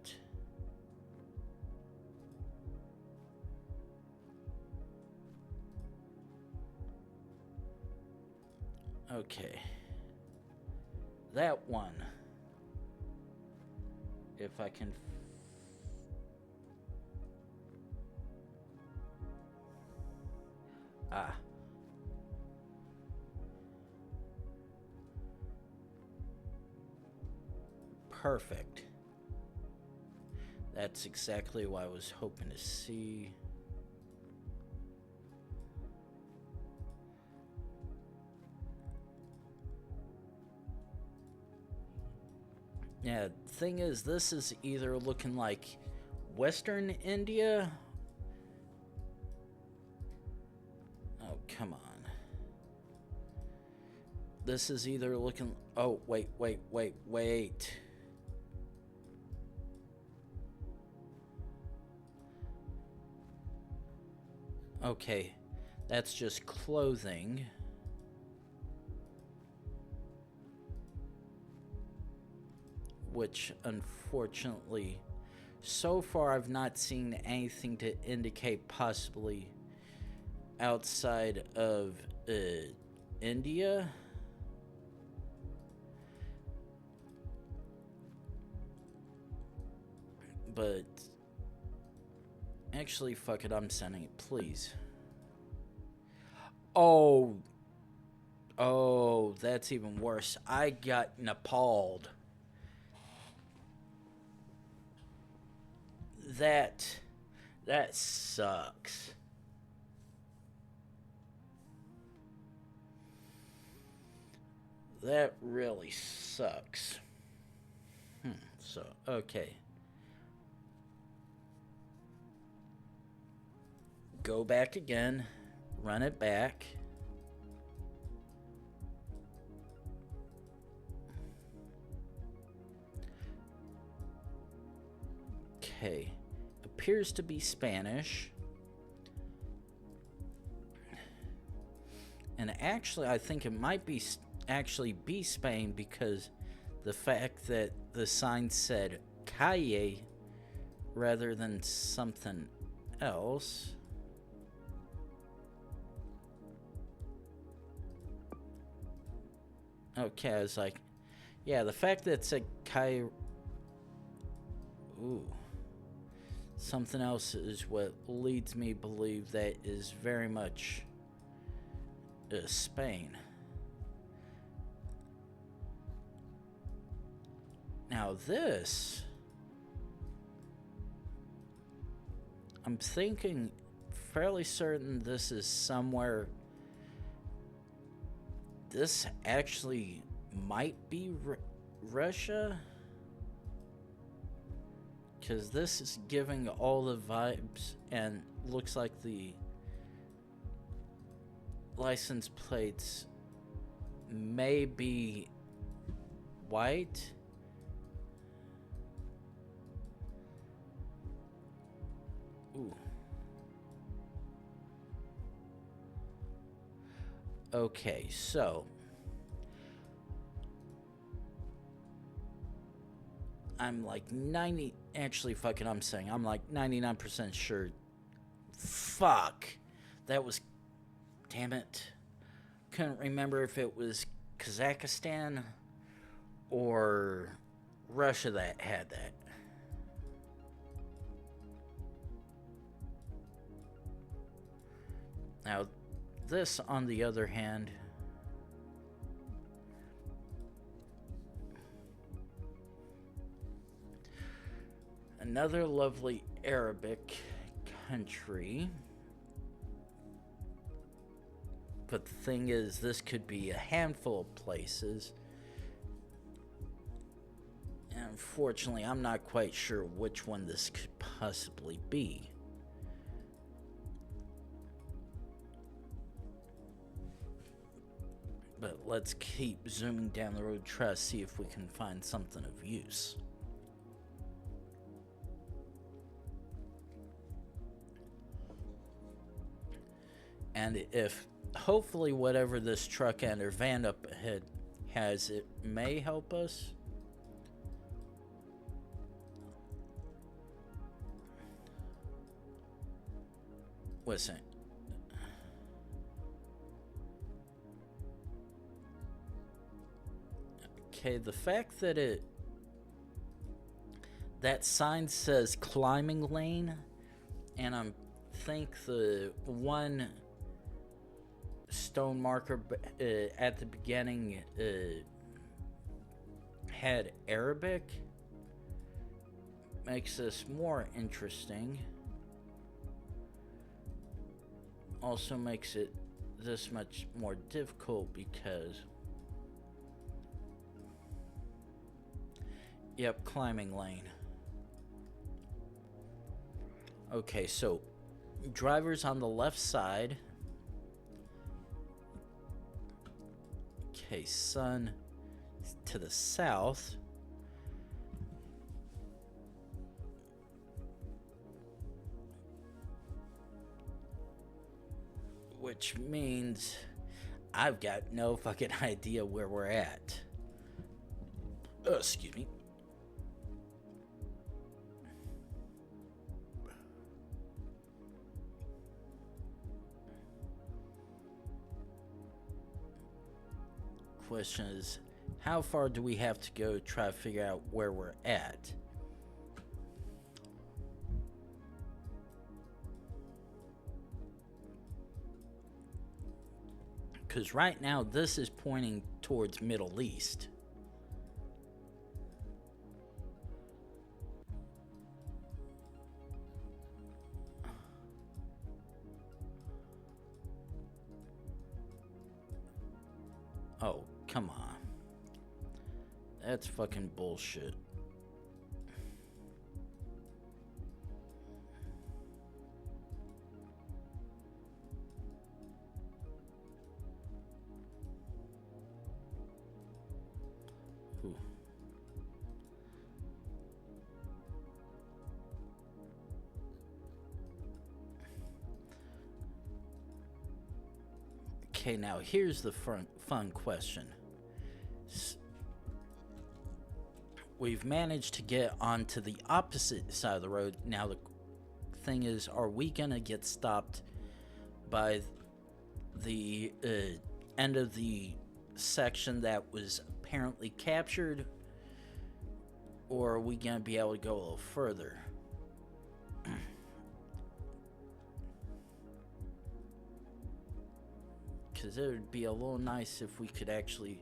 Okay. That one. If I can... Ah. Perfect. That's exactly what I was hoping to see. Yeah, thing is, this is either looking like Western India. Oh, come on. This is either looking... Oh, wait. Okay, that's just clothing. Which, unfortunately, so far I've not seen anything to indicate possibly outside of India. But actually, fuck it, I'm sending it, please. Oh, that's even worse. I got Nepal'd. That sucks. That really sucks. So, okay. Go back again. Run it back. Okay. Appears to be Spanish. And actually, I think it might be be Spain because the fact that the sign said calle rather than something else. Okay, I was like, yeah, the fact that it said calle. Ooh. Something else is what leads me to believe that is very much Spain. Now this, I'm thinking, fairly certain this is somewhere. This actually might be Russia. Because this is giving all the vibes and looks like the license plates may be white. Ooh. Okay, so I'm like 90, actually fucking I'm saying I'm like 99% sure. Fuck. That was, damn it. Couldn't remember if it was Kazakhstan or Russia that had that. Now, this, on the other hand, another lovely Arabic country. But the thing is, this could be a handful of places. And unfortunately, I'm not quite sure which one this could possibly be. But let's keep zooming down the road, try to see if we can find something of use. And if, hopefully, whatever this truck and or van up ahead has, it may help us. Listen. Okay, the fact that that sign says climbing lane, and I think the one stone marker at the beginning had Arabic, makes this more interesting. Also makes it this much more difficult because, yep, climbing lane. Okay, so driver's on the left side. Okay, sun to the south. Which means I've got no fucking idea where we're at. Oh, excuse me. Question is, how far do we have to go to try to figure out where we're at? Because right now, this is pointing towards Middle East. Oh, come on. That's fucking bullshit. Ooh. Okay, now here's the fun question. We've managed to get onto the opposite side of the road. Now the thing is, are we gonna get stopped by the end of the section that was apparently captured, or are we gonna be able to go a little further? Because it would be a little nice if we could actually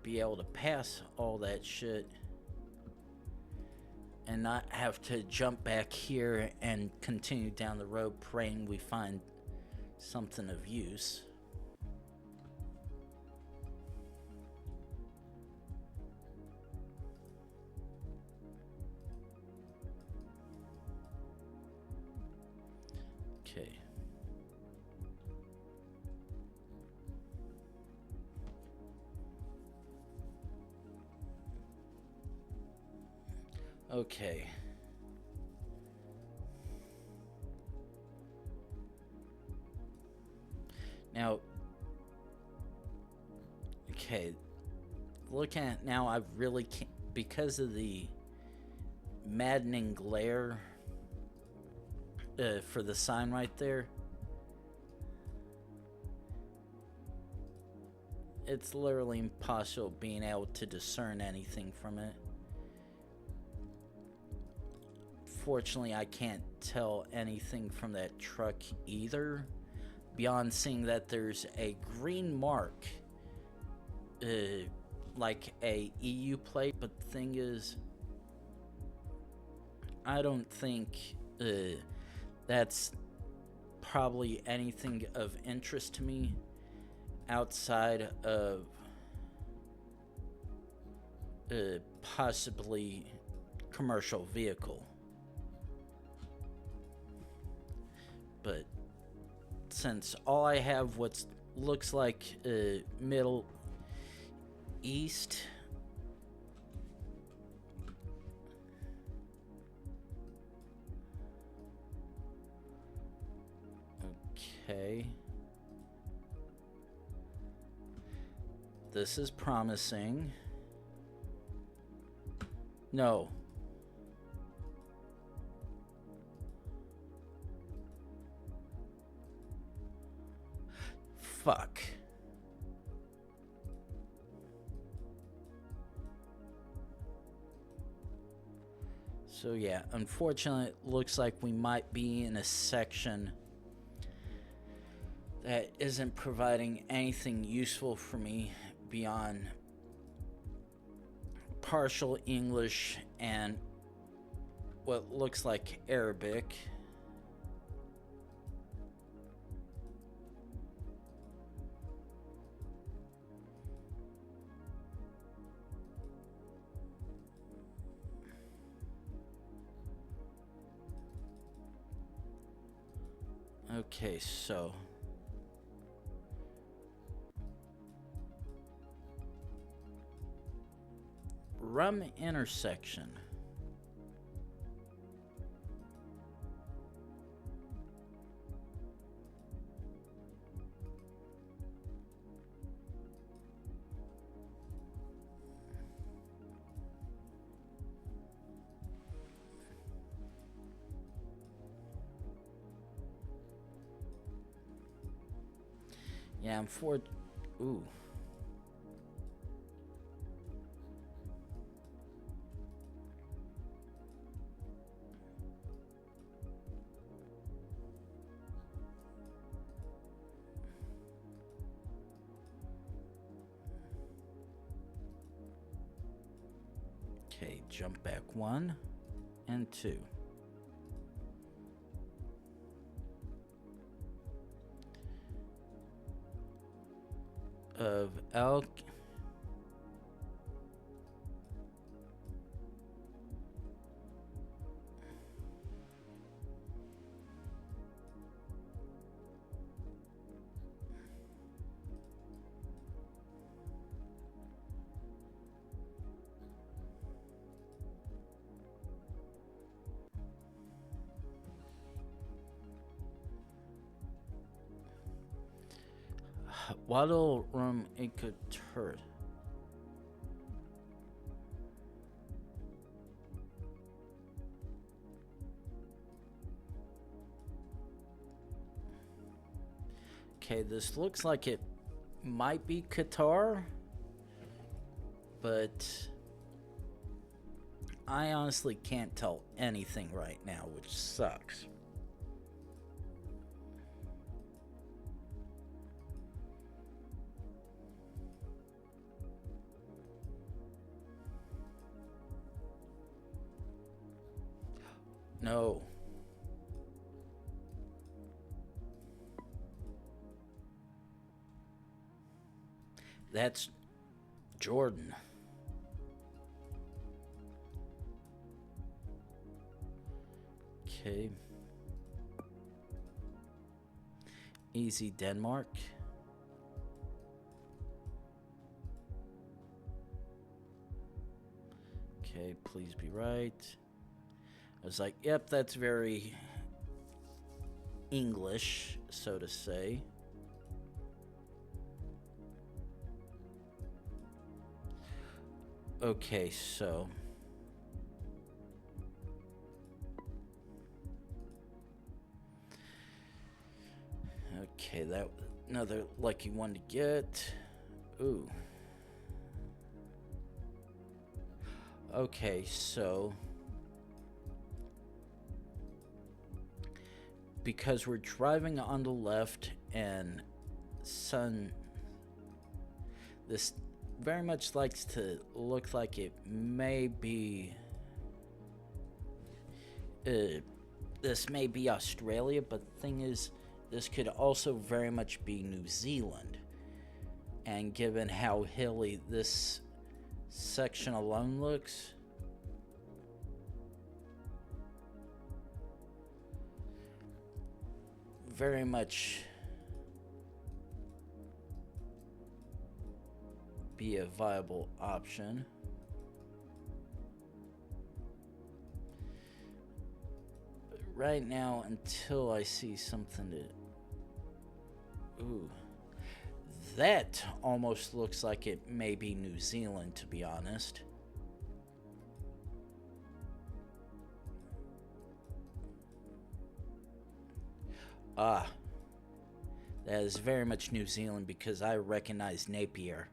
be able to pass all that shit and not have to jump back here and continue down the road praying we find something of use. Okay. Okay. Now, okay, looking at now, I really can't, because of the maddening glare for the sign right there. It's literally impossible being able to discern anything from it. Fortunately, I can't tell anything from that truck either, beyond seeing that there's a green mark, like a EU plate. But the thing is, I don't think that's probably anything of interest to me outside of possibly commercial vehicle. But since all I have what looks like Middle East, okay, this is promising. No. Fuck. So yeah, unfortunately, it looks like we might be in a section that isn't providing anything useful for me beyond partial English and what looks like Arabic. Okay, so rum intersection. Yeah, I'm for. Ooh. Okay, jump back 1 and 2. Of elk. Waddle rum inca turd. Okay, this looks like it might be Qatar, but I honestly can't tell anything right now, which sucks. No. That's Jordan. Okay. Easy Denmark. Okay, please be right. I was like, yep, that's very English, so to say. Okay, so okay, that another lucky one to get. Ooh. Okay, so because we're driving on the left and this very much likes to look like it may be this may be Australia, but the thing is, this could also very much be New Zealand. And given how hilly this section alone looks, very much be a viable option. But right now, until I see something to... Ooh. That almost looks like it may be New Zealand, to be honest. Ah. That is very much New Zealand because I recognize Napier.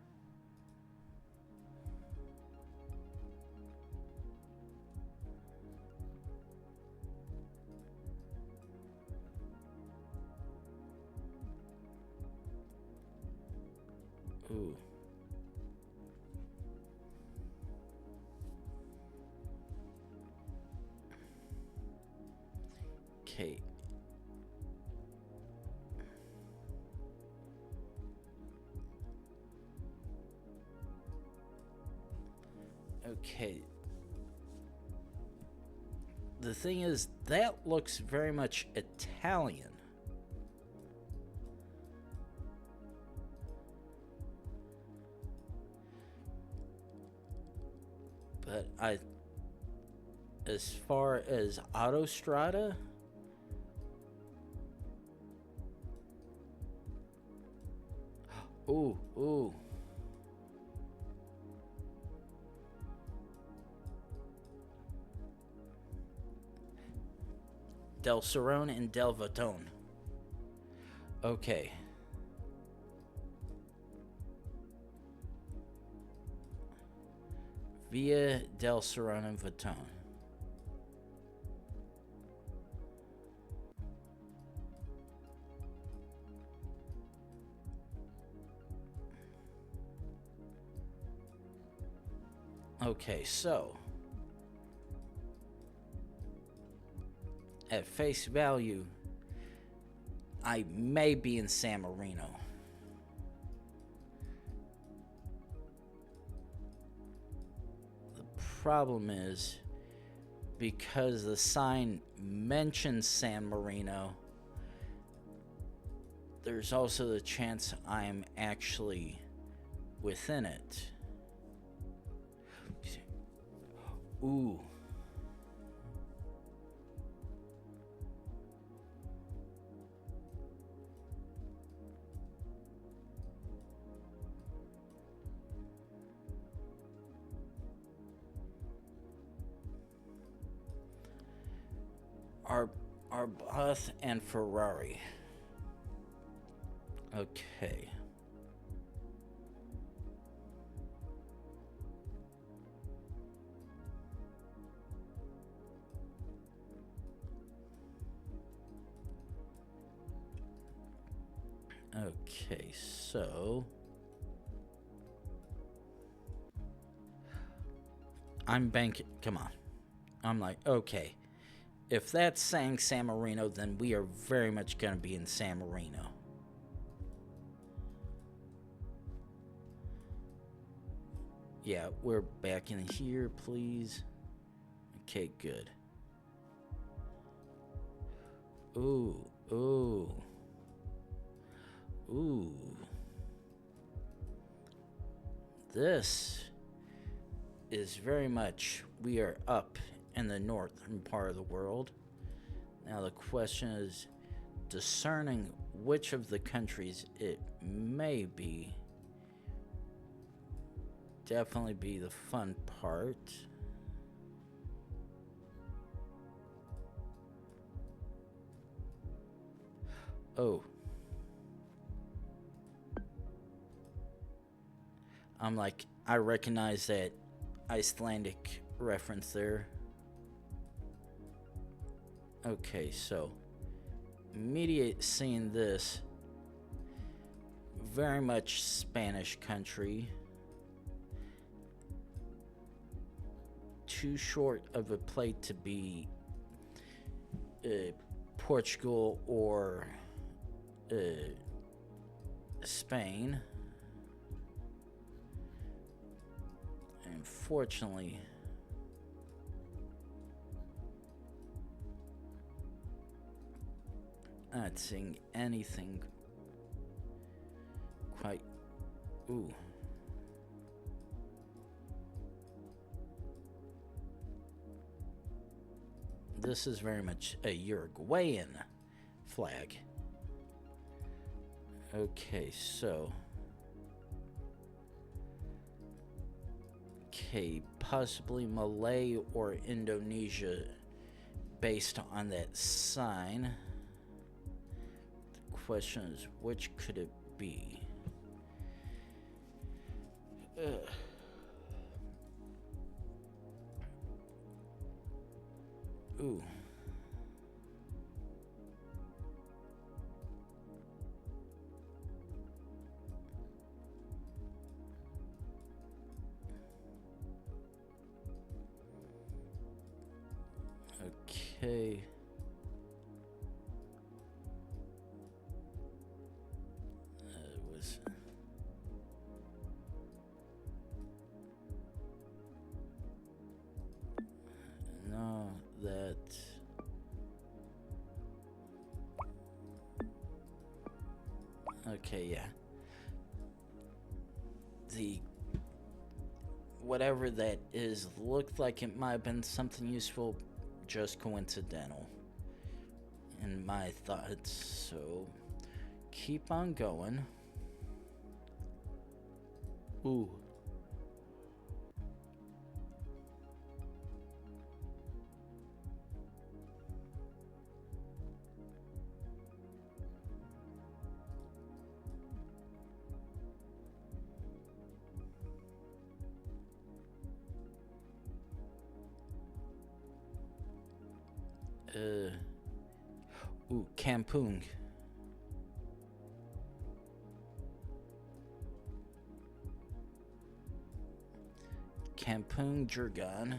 Ooh. Okay. Okay. The thing is, that looks very much Italian. But as far as Autostrada, ooh. Del Cerrone and Del Vatone. Okay. Via Del Cerrone and Vatone. Okay, so at face value, I may be in San Marino. The problem is, because the sign mentions San Marino, there's also the chance I'm actually within it. Ooh. Arbath and Ferrari. Okay. Okay, so I'm banking. Come on. I'm like, okay. If that's saying San Marino, then we are very much going to be in San Marino. Yeah, we're back in here, please. Okay, good. Ooh. This is very much, we are up in the northern part of the world. Now the question is discerning which of the countries it may be. Definitely be the fun part. Oh. I'm like, I recognize that Icelandic reference there. Okay, so immediate seeing this, very much Spanish country. Too short of a plate to be Portugal or Spain. Unfortunately, not seeing anything quite. Ooh. This is very much a Uruguayan flag. Okay, so. Okay, possibly Malay or Indonesia based on that sign. The question is, which could it be? Ooh. Okay. It was. No, that. Okay, yeah. The. Whatever that is looked like it might have been something useful, just coincidental in my thoughts. So keep on going. Ooh. Ooh, Kampung. Kampung Jurgan.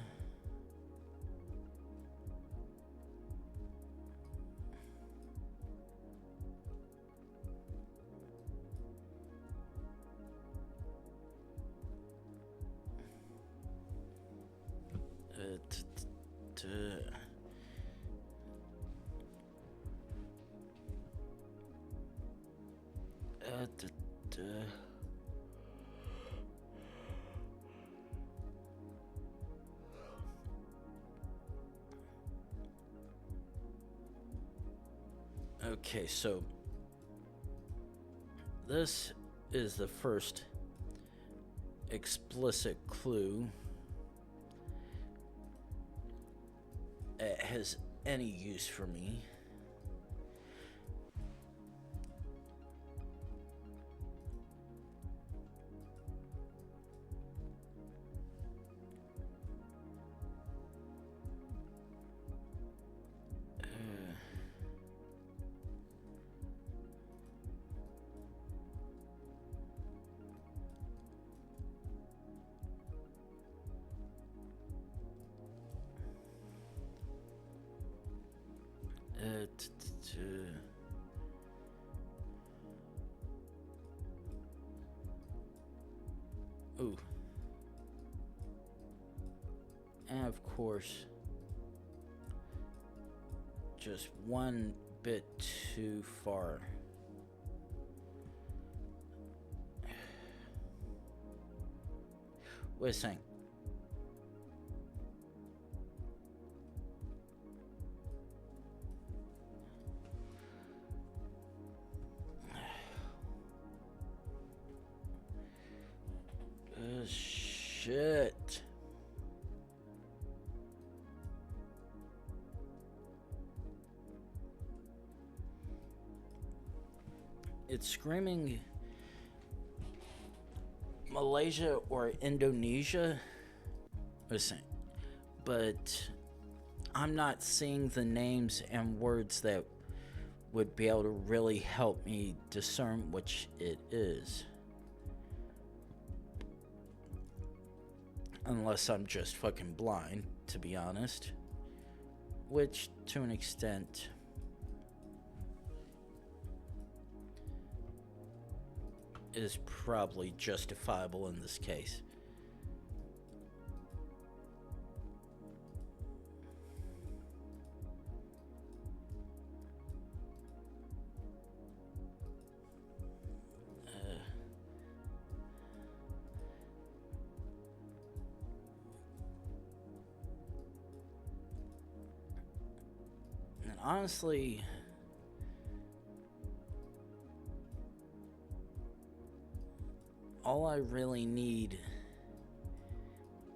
Okay, so this is the first explicit clue it has any use for me. Ooh. And of course, just one bit too far. Wait a second. Shit. It's screaming Malaysia or Indonesia. Listen, but I'm not seeing the names and words that would be able to really help me discern which it is. Unless I'm just fucking blind, to be honest. Which, to an extent, is probably justifiable in this case. And honestly, all I really need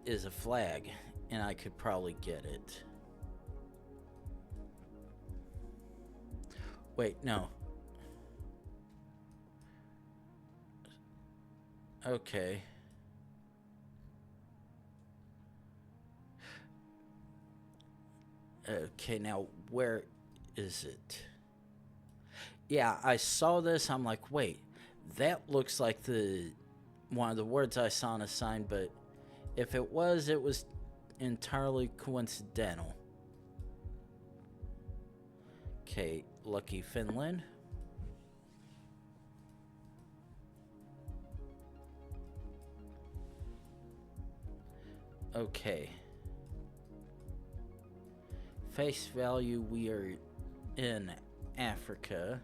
is a flag, and I could probably get it. Wait, no. Okay. Okay, now where is it? Yeah, I saw this. I'm like, wait, that looks like the one of the words I saw on a sign, but if it was entirely coincidental. Okay, lucky Finland. Okay. Face value, we are in Africa.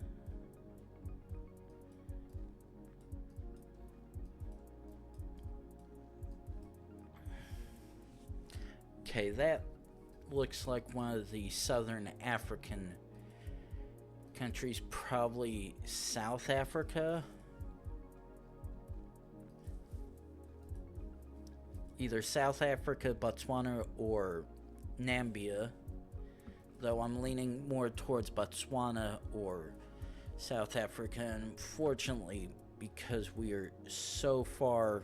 Okay, that looks like one of the southern African countries, probably South Africa. Either South Africa, Botswana, or Namibia. Though I'm leaning more towards Botswana or South Africa. Unfortunately, because we are so far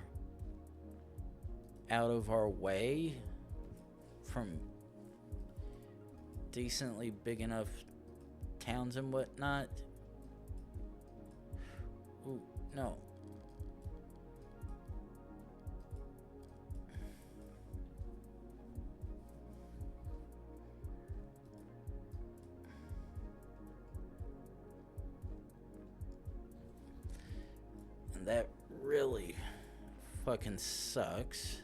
out of our way from decently big enough towns and whatnot. Ooh, no. And that really fucking sucks.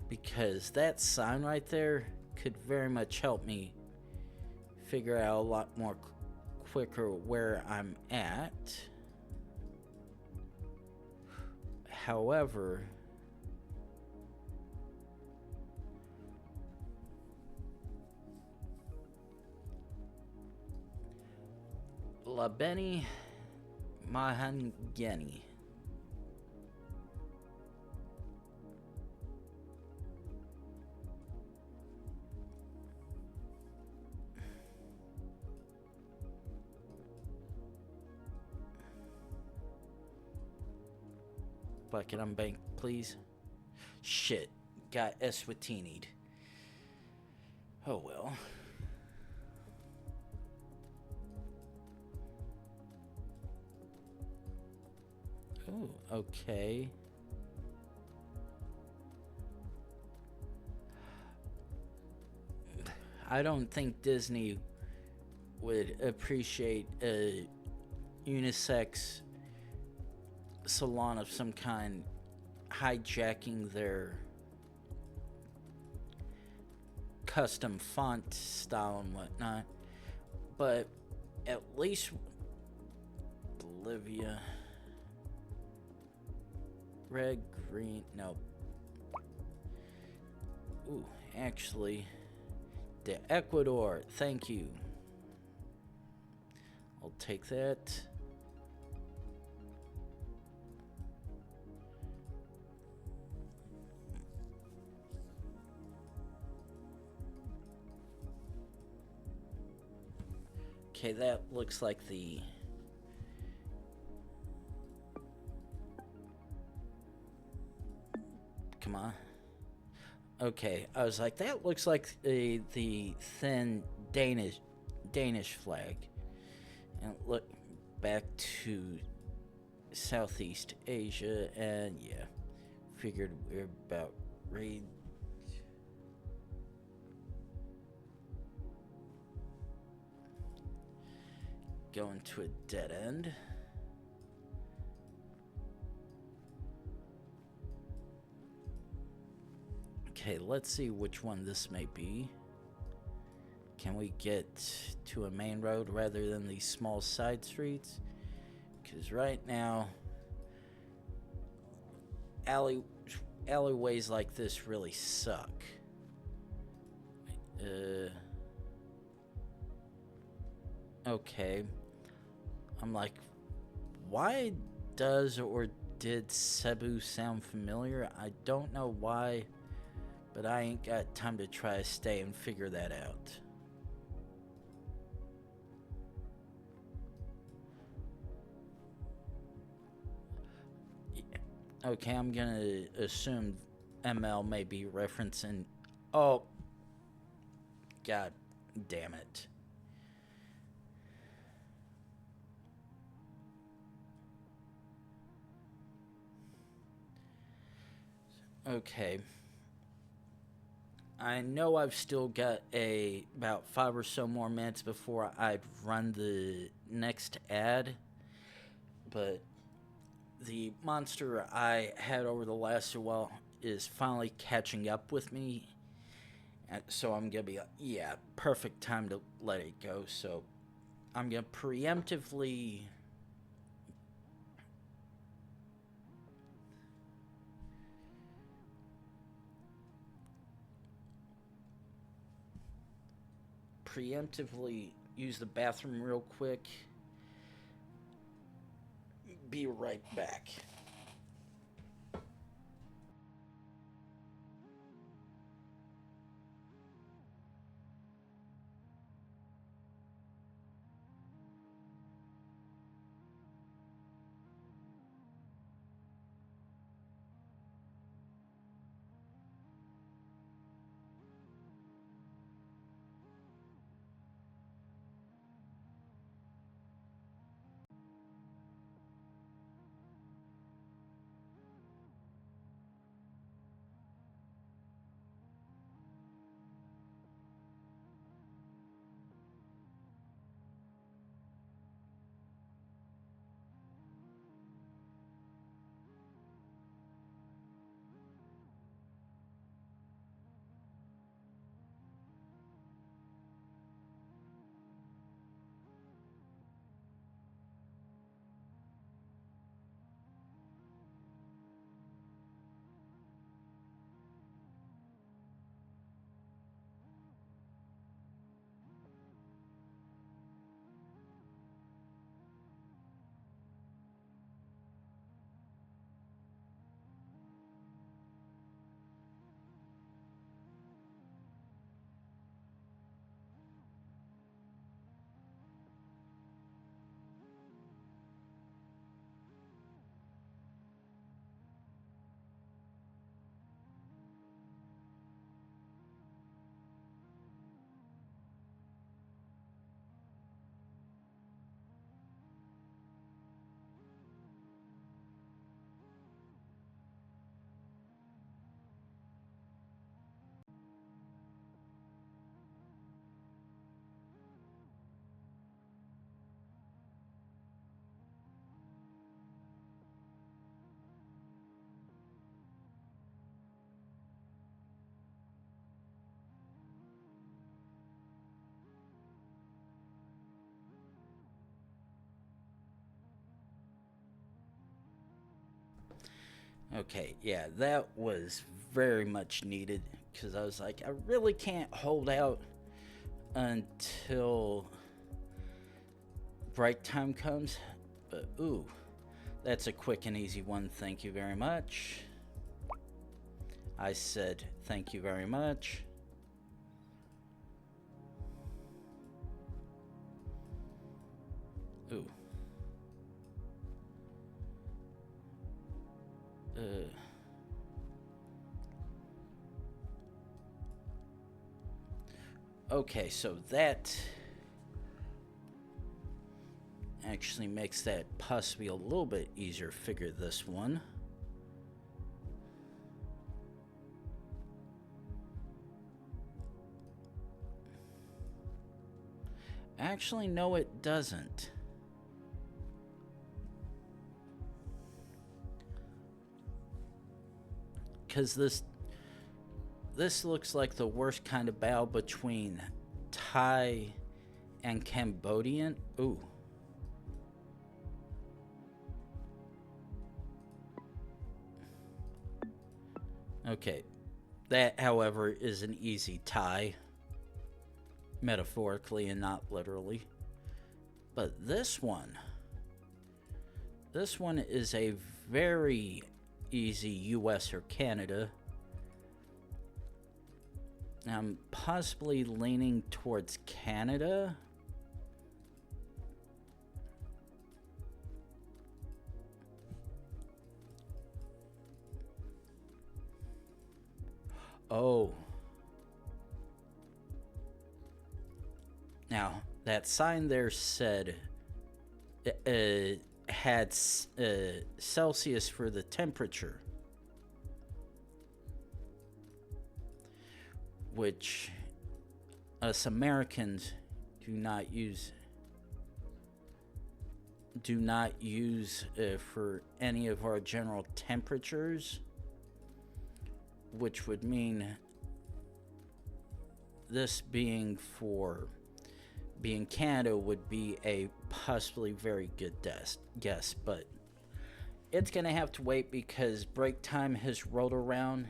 Because that sign right there could very much help me figure out a lot more quicker where I'm at. However, Labeni Mahangeni. Bucket unbanked, please. Shit. Got Eswatini'd. Oh well. Oh, okay. I don't think Disney would appreciate a unisex salon of some kind hijacking their custom font style and whatnot. But at least Bolivia. Red, green, no. Ooh, actually, the Ecuador, thank you. I'll take that. Okay, that looks like the... Come on. Okay, I was like, that looks like the thin Danish flag. And look back to Southeast Asia, and yeah, figured we're about ready. Going to a dead end. Okay, let's see which one this may be. Can we get to a main road rather than these small side streets? Because right now, alleyways like this really suck. Okay. I'm like, why does or did Cebu sound familiar? I don't know why, but I ain't got time to try to stay and figure that out. Okay, I'm gonna assume ML may be referencing. Oh, god damn it. Okay. I know I've still got about 5 or so more minutes before I'd run the next ad, but the monster I had over the last while is finally catching up with me, so I'm gonna be like, yeah, perfect time to let it go. So I'm gonna preemptively use the bathroom real quick. Be right back. Okay, yeah, that was very much needed because I was like, I really can't hold out until break time comes. But ooh, that's a quick and easy one. Thank you very much. I said thank you very much. Ooh. Okay, so that actually makes that possibly a little bit easier to figure this one. Actually, no, it doesn't. Because this looks like the worst kind of battle between Thai and Cambodian. Ooh. Okay. That, however, is an easy tie. Metaphorically and not literally. But this one is a very easy US or Canada. I'm possibly leaning towards Canada. Oh. Now, that sign there said had Celsius for the temperature, which us Americans do not use for any of our general temperatures, which would mean this being Canada would be a possibly very good guess, but it's gonna have to wait because break time has rolled around,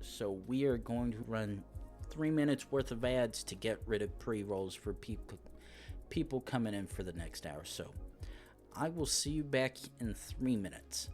so we are going to run 3 minutes worth of ads to get rid of pre-rolls for people coming in for the next hour. So I will see you back in 3 minutes.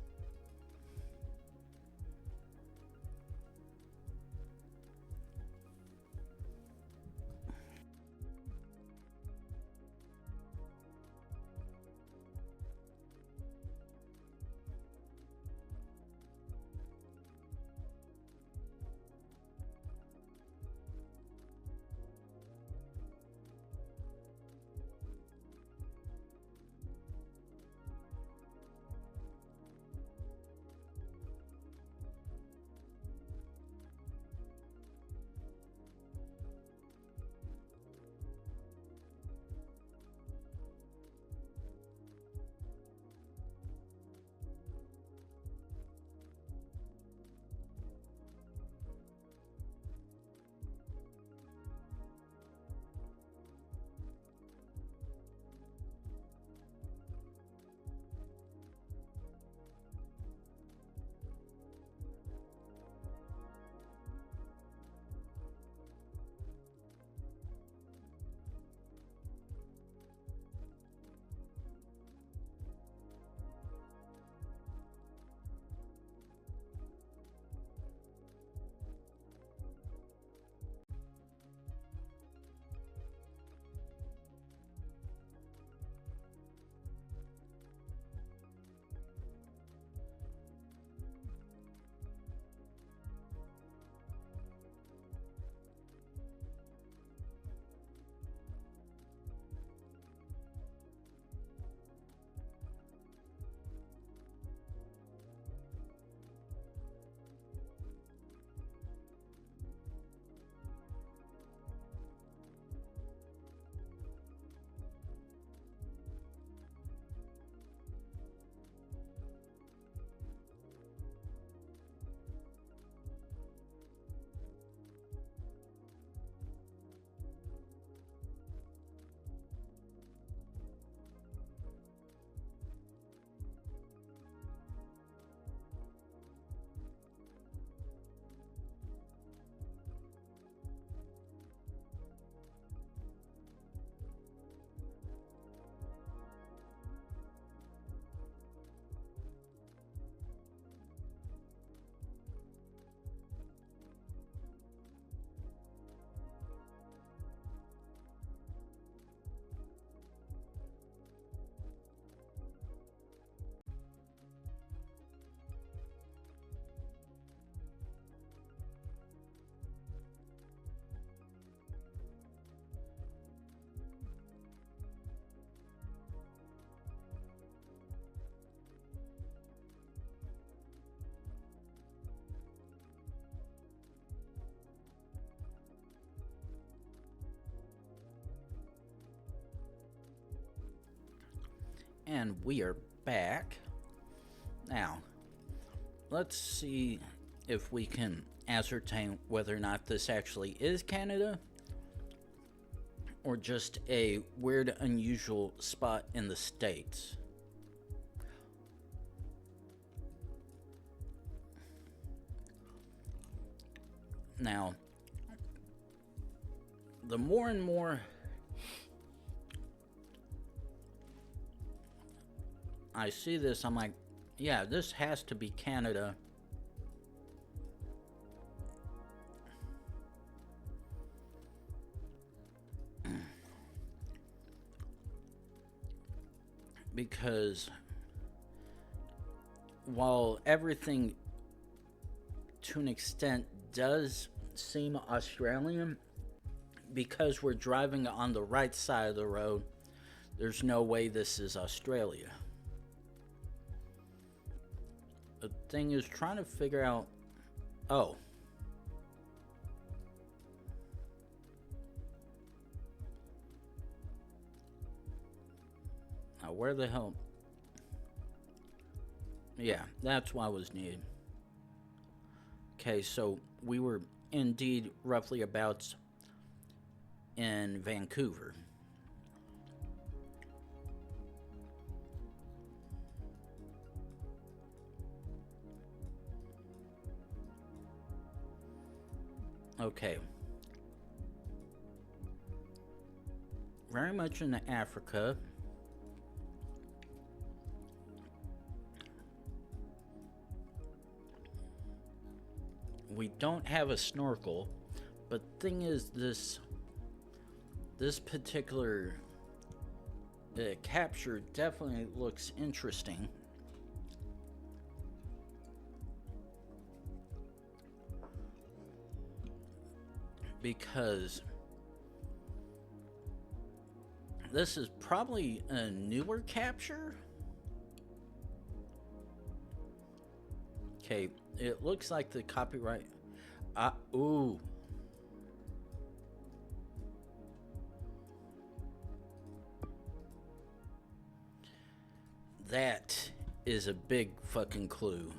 And we are back. Now, let's see if we can ascertain whether or not this actually is Canada or just a weird, unusual spot in the States. Now, the more and more I see this, I'm like, yeah, this has to be Canada. Because while everything to an extent does seem Australian because we're driving on the right side of the road. There's no way this is Australia. The thing is trying to figure out. Oh. Now, where the hell? Yeah, that's what was needed. Okay, so we were indeed roughly about in Vancouver. Okay. Very much in Africa. We don't have a snorkel, but thing is, this particular capture definitely looks interesting. Because this is probably a newer capture. Okay, it looks like the copyright. Ooh. That is a big fucking clue.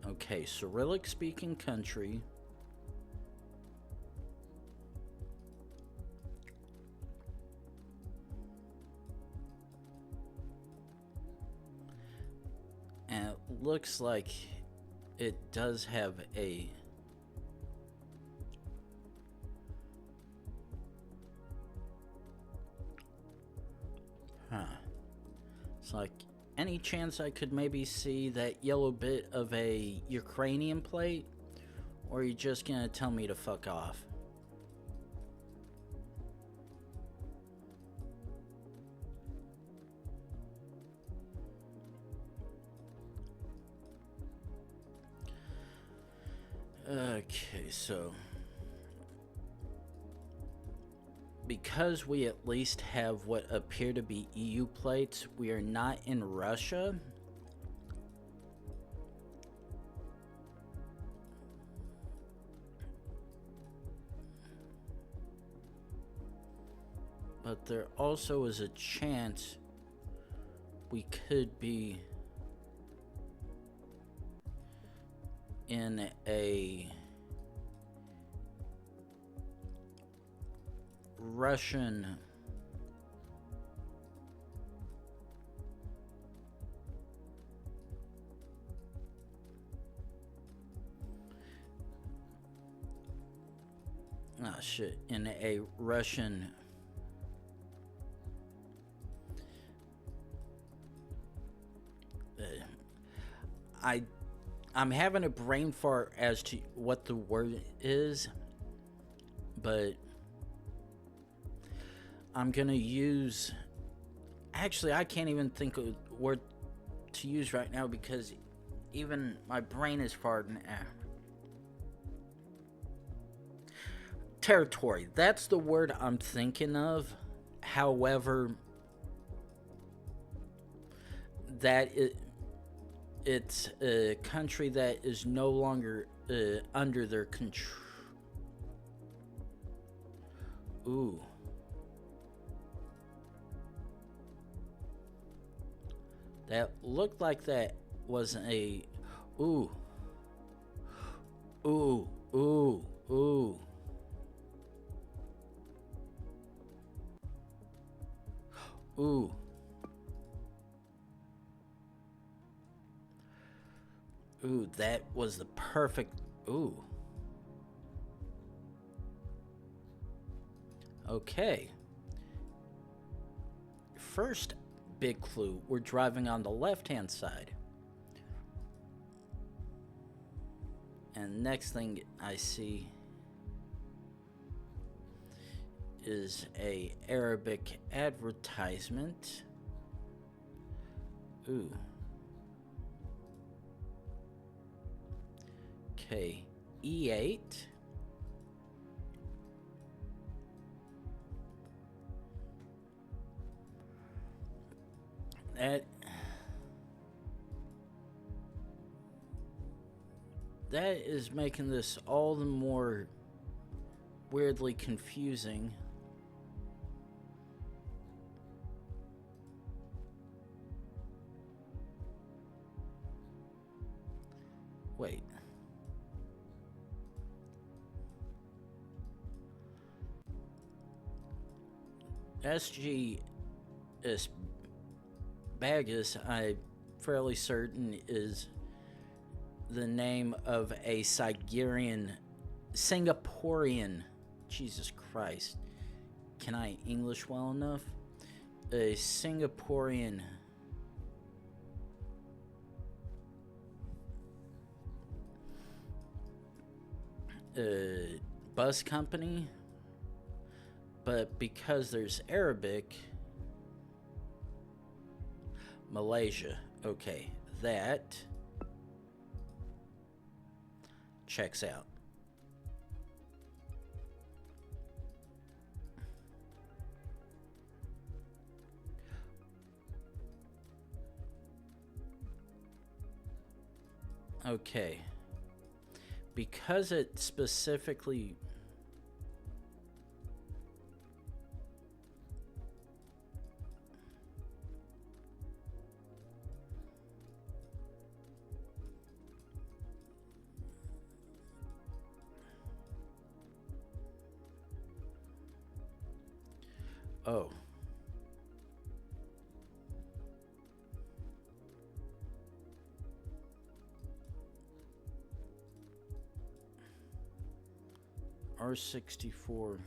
Okay, Cyrillic speaking country. And it looks like it does have a it's like, any chance I could maybe see that yellow bit of a Ukrainian plate? Or are you just gonna tell me to fuck off? Okay, so because we at least have what appear to be EU plates, we are not in Russia. But there also is a chance we could be in a Russian in a Russian I'm having a brain fart as to what the word is, but I'm gonna use. Actually, I can't even think of a word to use right now because even my brain is farting. Territory. That's the word I'm thinking of. However, it's a country that is no longer under their control. Ooh. That looked like that was a... Ooh. Ooh. Ooh. Ooh. Ooh. Ooh, that was the perfect... Ooh. Okay. First big clue, we're driving on the left-hand side. And next thing I see is a Arabic advertisement. Ooh. Okay, E8. That is making this all the more weirdly confusing. Wait. SG is Bagus, I'm fairly certain, is the name of a Singaporean, Jesus Christ, can I English well enough? A Singaporean bus company, but because there's Arabic, Malaysia. Okay, that checks out. Okay, because it specifically oh. R64.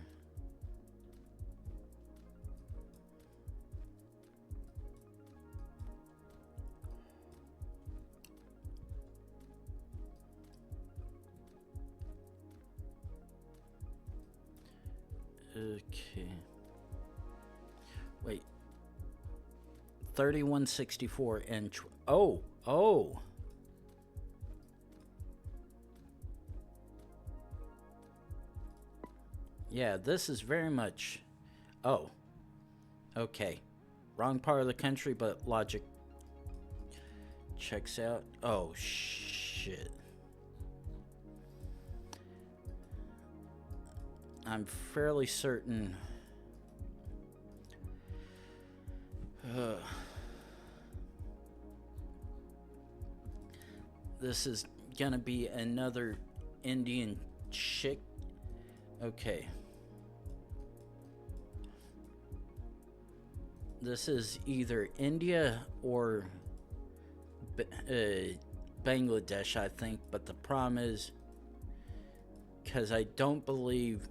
Okay. Wait. 3164 and oh. Yeah, this is very much oh. Okay. Wrong part of the country, but logic checks out. Oh shit. I'm fairly certain this is gonna be another Indian chick. Okay. This is either India or Bangladesh, I think, but the problem is because I don't believe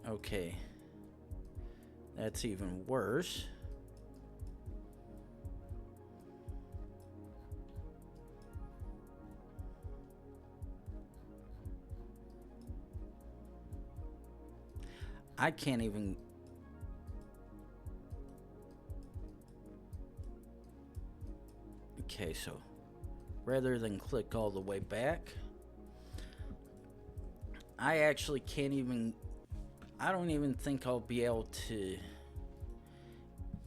okay, that's even worse. I can't even. Okay, so rather than click all the way back, I actually can't even. I don't even think I'll be able to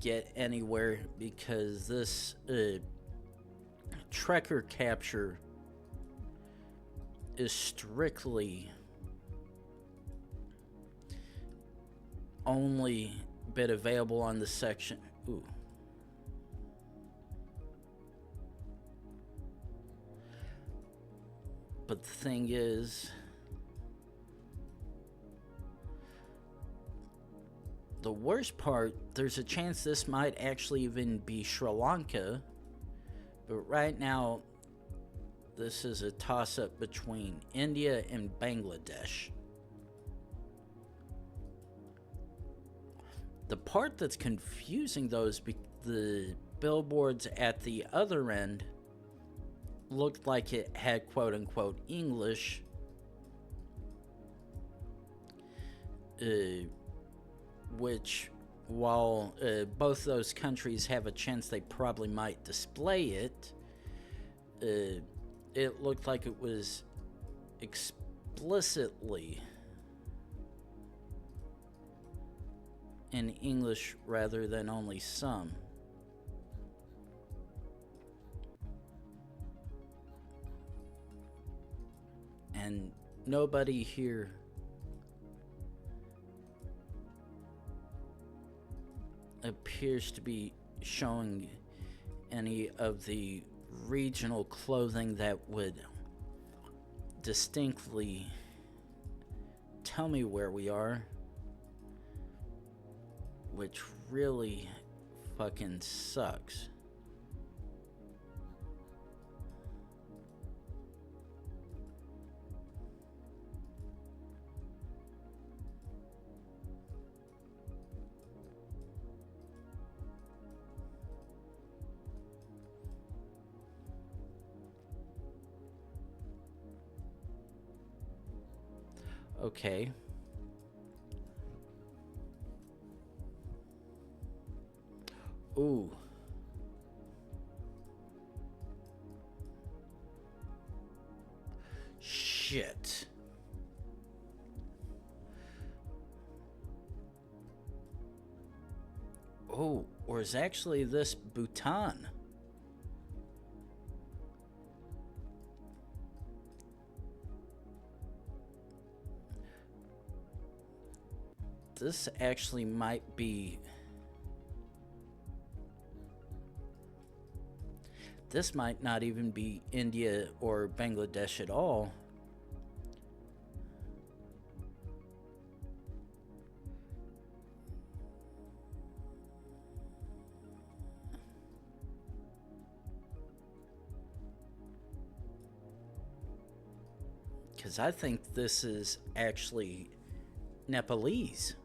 get anywhere because this Trekker capture is strictly only bit available on the section. Ooh. But the thing is, the worst part, there's a chance this might actually even be Sri Lanka, but right now this is a toss-up between India and Bangladesh. The part that's confusing though is the billboards at the other end looked like it had quote-unquote English, which, while both those countries have a chance they probably might display it, it looked like it was explicitly in English rather than only some. And nobody here appears to be showing any of the regional clothing that would distinctly tell me where we are, which really fucking sucks. Okay. Ooh. Shit. Oh, or is actually this Bhutan? This actually might be... This might not even be India or Bangladesh at all. Because I think this is actually Nepalese.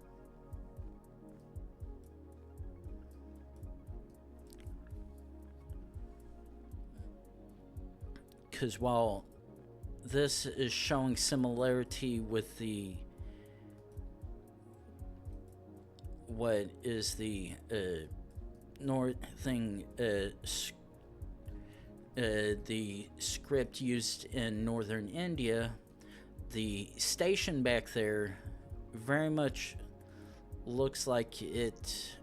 Because while this is showing similarity with the what is the the script used in northern India, the station back there very much looks like it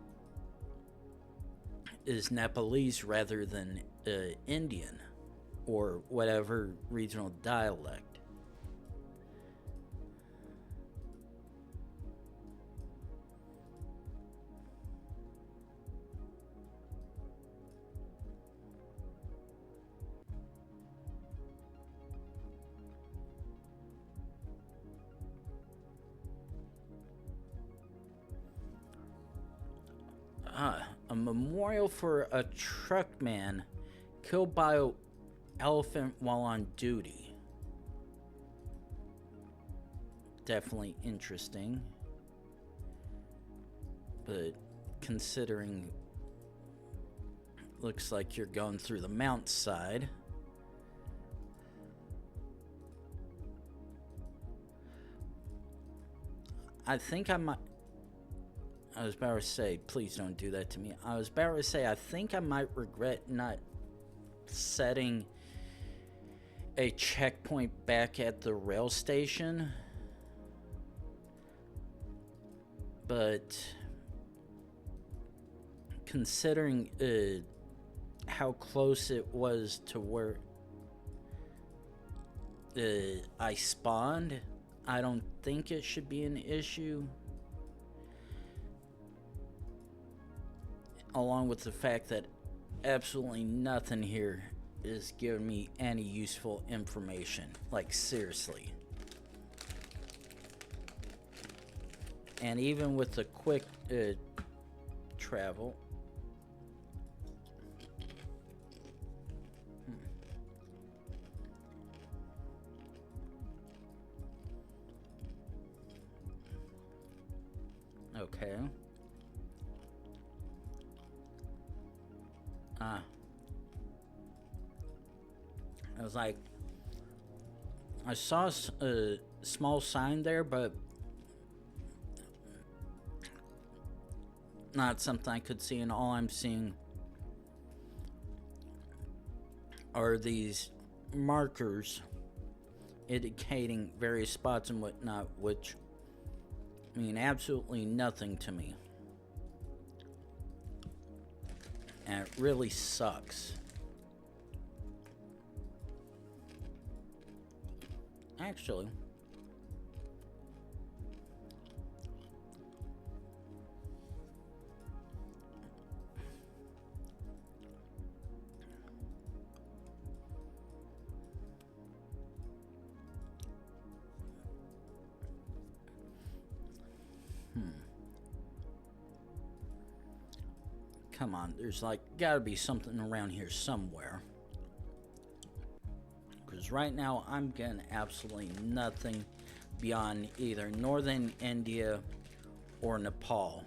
is Nepalese rather than Indian or whatever regional dialect. A memorial for a truckman killed by an elephant while on duty. Definitely interesting. But considering looks like you're going through the mountainside. I think I might... I was about to say, please don't do that to me. I was about to say, I think I might regret not setting a checkpoint back at the rail station. But considering how close it was to where I spawned, I don't think it should be an issue. Along with the fact that absolutely nothing here is giving me any useful information. Like, seriously. And even with the quick travel. Okay. I was like, I saw a small sign there, but not something I could see, and all I'm seeing are these markers indicating various spots and whatnot, which mean absolutely nothing to me. And it really sucks. Actually, come on, there's like gotta be something around here somewhere. Because right now I'm getting absolutely nothing beyond either northern India or Nepal.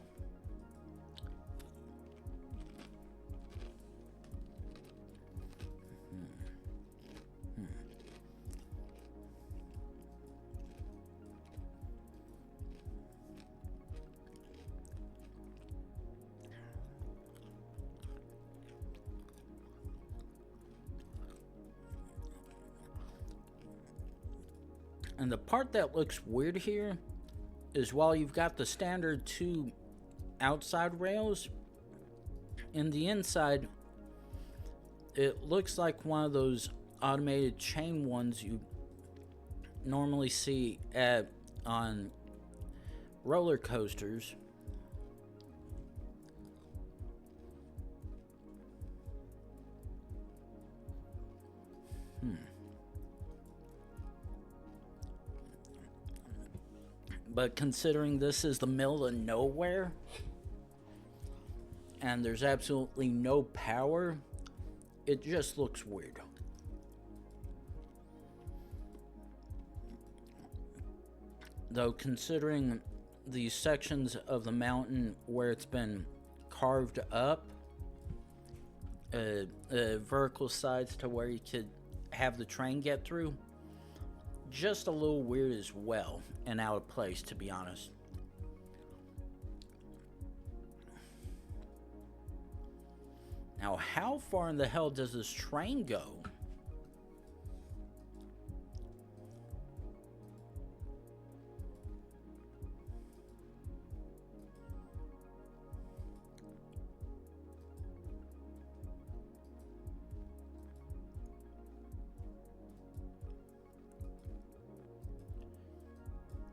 And the part that looks weird here is while you've got the standard two outside rails, in the inside, it looks like one of those automated chain ones you normally see on roller coasters. But considering this is the middle of nowhere and there's absolutely no power, it just looks weird. Though considering these sections of the mountain where it's been carved up, vertical sides to where you could have the train get through, just a little weird as well, and out of place, to be honest. Now, how far in the hell does this train go?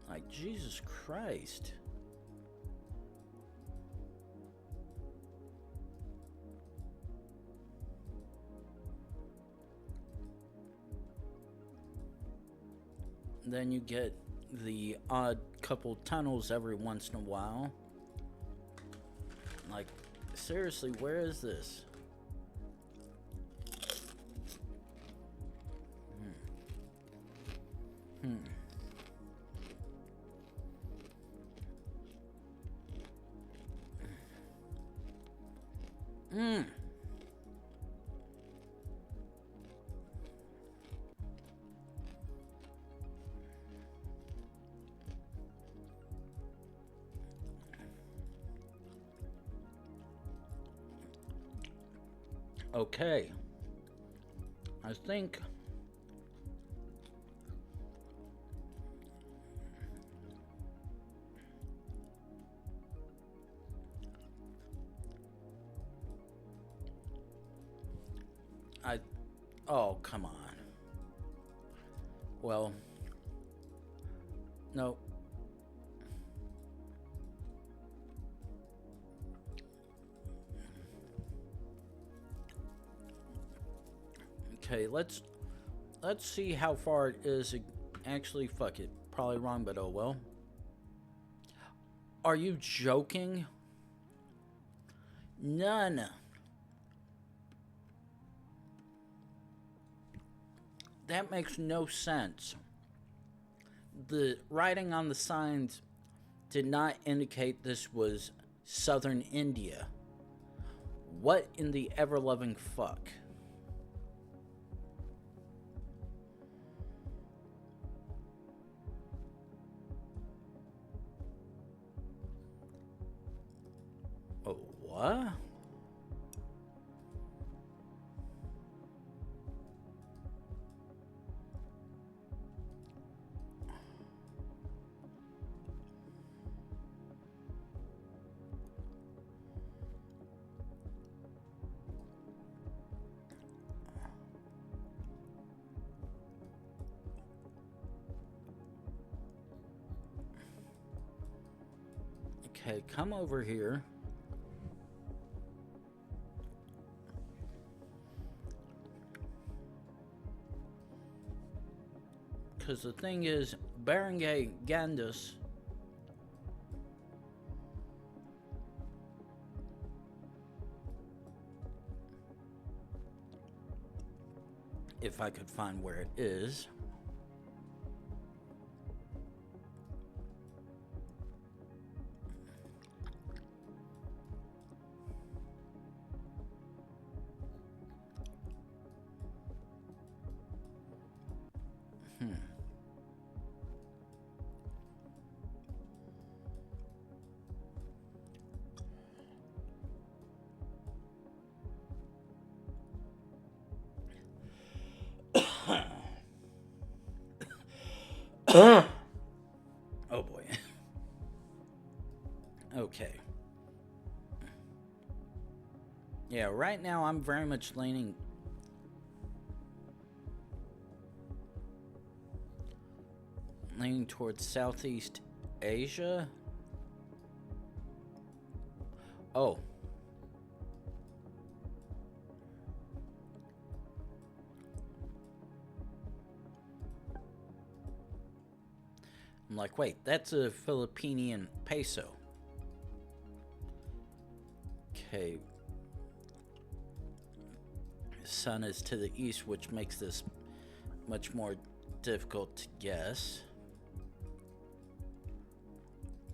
Like, Jesus Christ. Then you get the odd couple tunnels every once in a while. Like, seriously, where is this? Okay. I think oh, come on. Well, no. Okay, let's see how far it is. Actually, fuck it. Probably wrong, but oh well. Are you joking? None. That makes no sense. The writing on the signs did not indicate this was southern India. What in the ever-loving fuck? What? Okay, come over here. Because the thing is, Barangay Gandus if I could find where it is. Oh boy. Okay. Yeah, right now I'm very much leaning towards Southeast Asia. Oh. I'm like, wait, that's a Philippine peso. Okay. Sun is to the east, which makes this much more difficult to guess.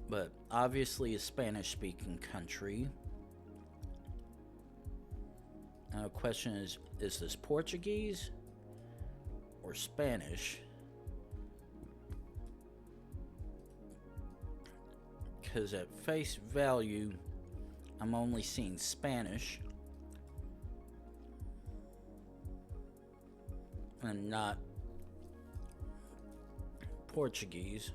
But obviously a Spanish-speaking country. Now the question is this Portuguese or Spanish? Because at face value, I'm only seeing Spanish and not Portuguese,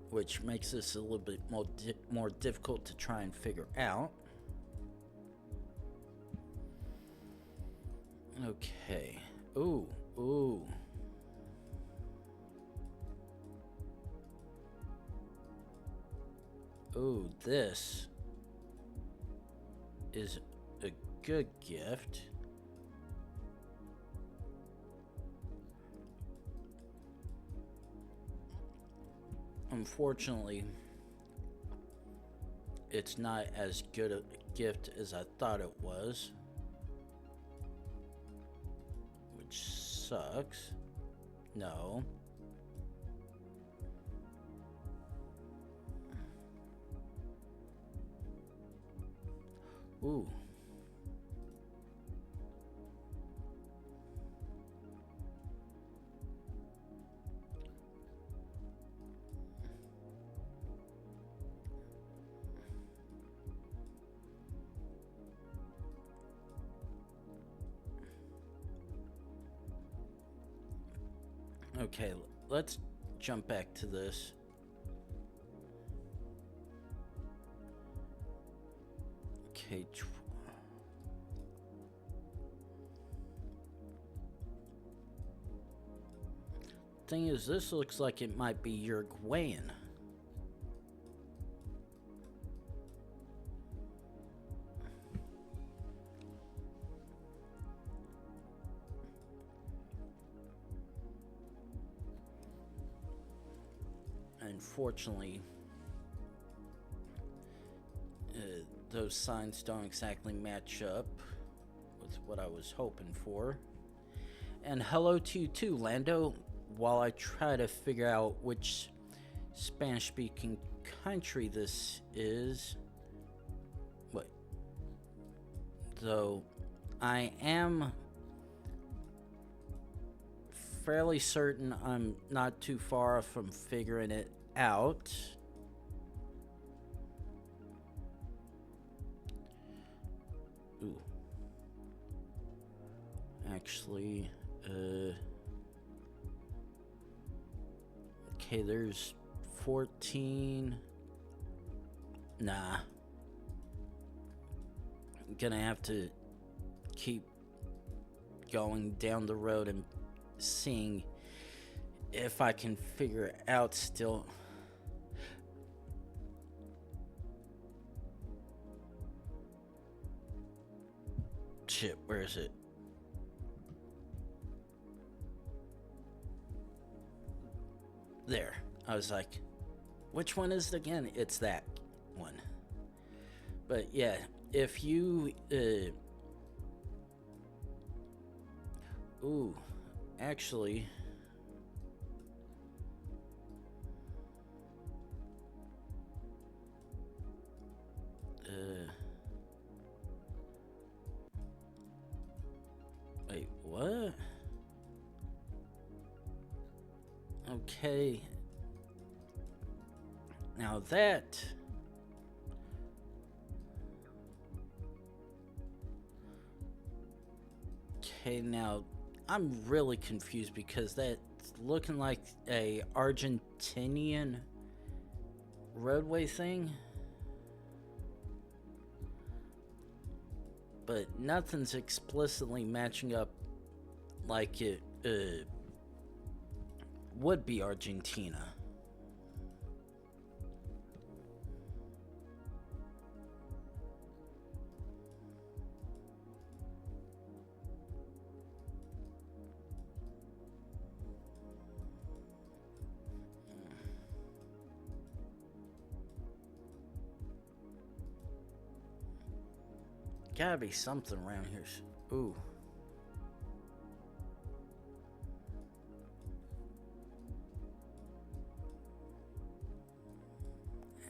which makes this a little bit more difficult to try and figure out. Okay. Ooh. Ooh, this is a good gift. Unfortunately, it's not as good a gift as I thought it was, which sucks. No. Ooh. Okay, let's jump back to this. Okay. Thing is, this looks like it might be Uruguayan. Unfortunately, those signs don't exactly match up with what I was hoping for. And hello to you too, Lando, while I try to figure out which Spanish-speaking country this is. Wait. Though I am fairly certain I'm not too far from figuring it out. Actually, okay, there's 14. Nah. I'm gonna have to keep going down the road and seeing if I can figure out still. Shit, where is it? There. I was like, which one is it again? It's that one. But yeah, if you ooh, actually, wait, what? Okay. Now that okay, now I'm really confused because that's looking like a Argentinian roadway thing. But nothing's explicitly matching up like it would be Argentina. Gotta be something around here. Ooh.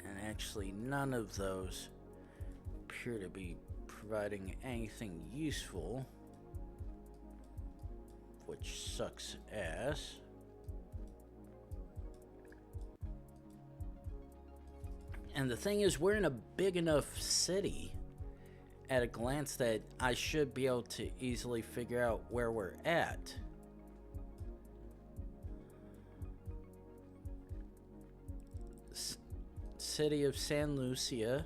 And actually, none of those appear to be providing anything useful, which sucks ass. And the thing is, we're in a big enough city at a glance that I should be able to easily figure out where we're at. City of San Lucia.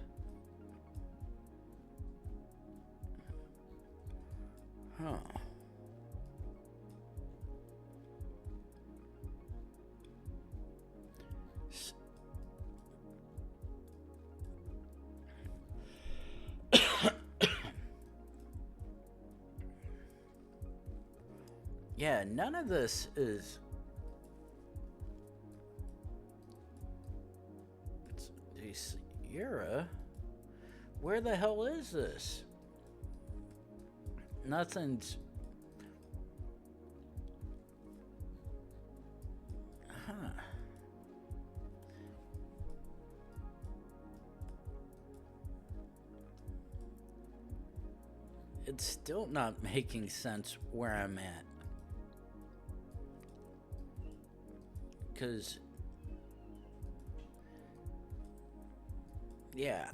Huh. Yeah, none of this is Yura. Where the hell is this? Nothing's. Huh. It's still not making sense where I'm at. Because, yeah,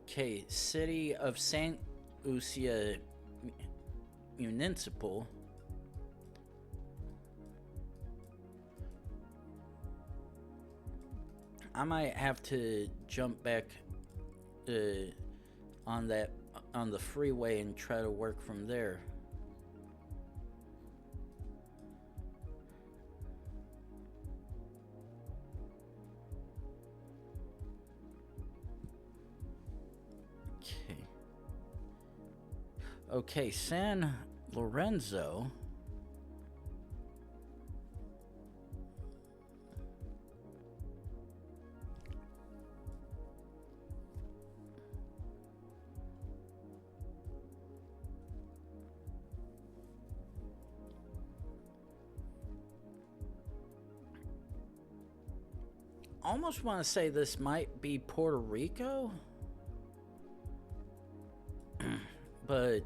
okay, City of Saint Lucia Municipal. I might have to jump back on the freeway and try to work from there. Okay, San Lorenzo. Almost want to say this might be Puerto Rico. But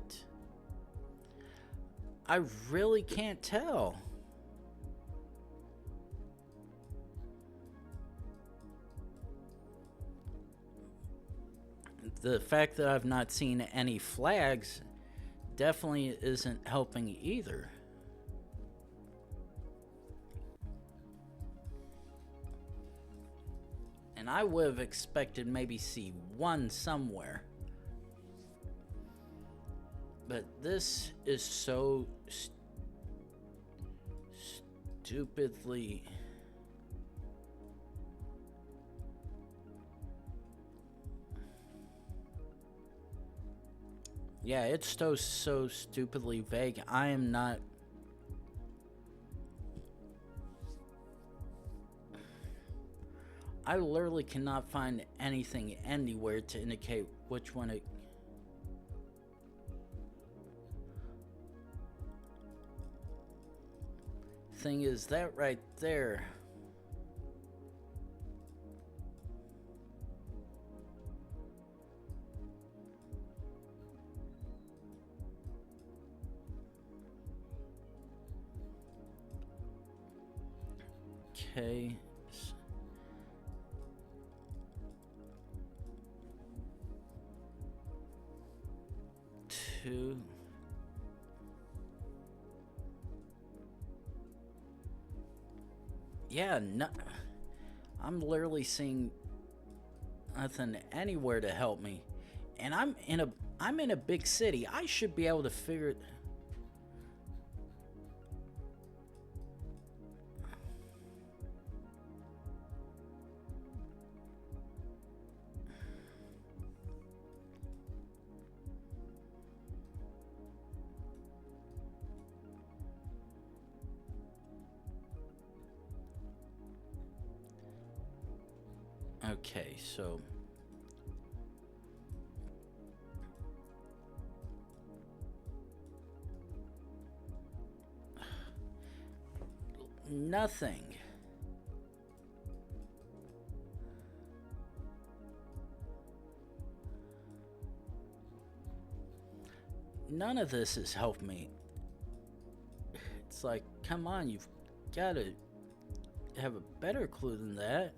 I really can't tell. The fact that I've not seen any flags definitely isn't helping either. And I would have expected maybe see one somewhere. But this is so stupidly... Yeah, it's so stupidly vague. I am not... I literally cannot find anything anywhere to indicate which one it... Thing is, that right there... Okay. Two. Yeah, no, I'm literally seeing nothing anywhere to help me. And I'm in a big city. I should be able to figure it. Okay, so nothing. None of this has helped me. It's like, come on, you've got to have a better clue than that.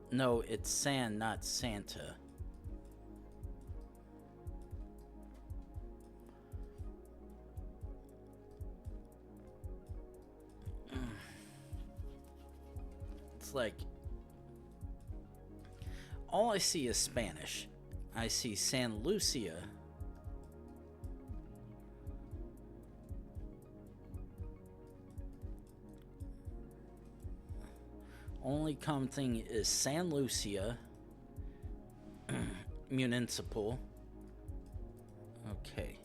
No, it's San, not Santa. It's like, all I see is Spanish. I see San Lucia. Only common thing is San Lucia Municipal. Okay.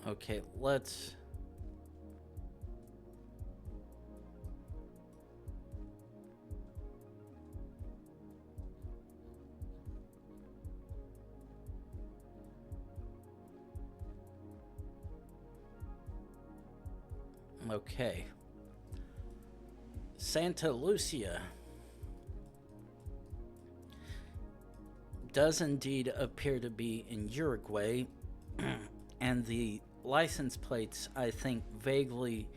Okay, let's... Okay. Santa Lucia does indeed appear to be in Uruguay, and the license plates, I think, vaguely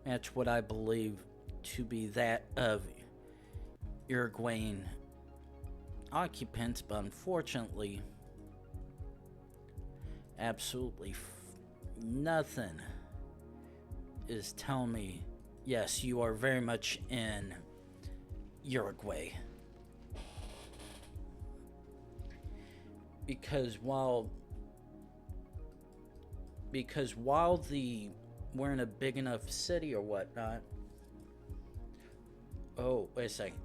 match what I believe to be that of Uruguayan occupants, but unfortunately, absolutely nothing is telling me, yes, you are very much in Uruguay. Because while we're in a big enough city or whatnot. Oh, wait a second.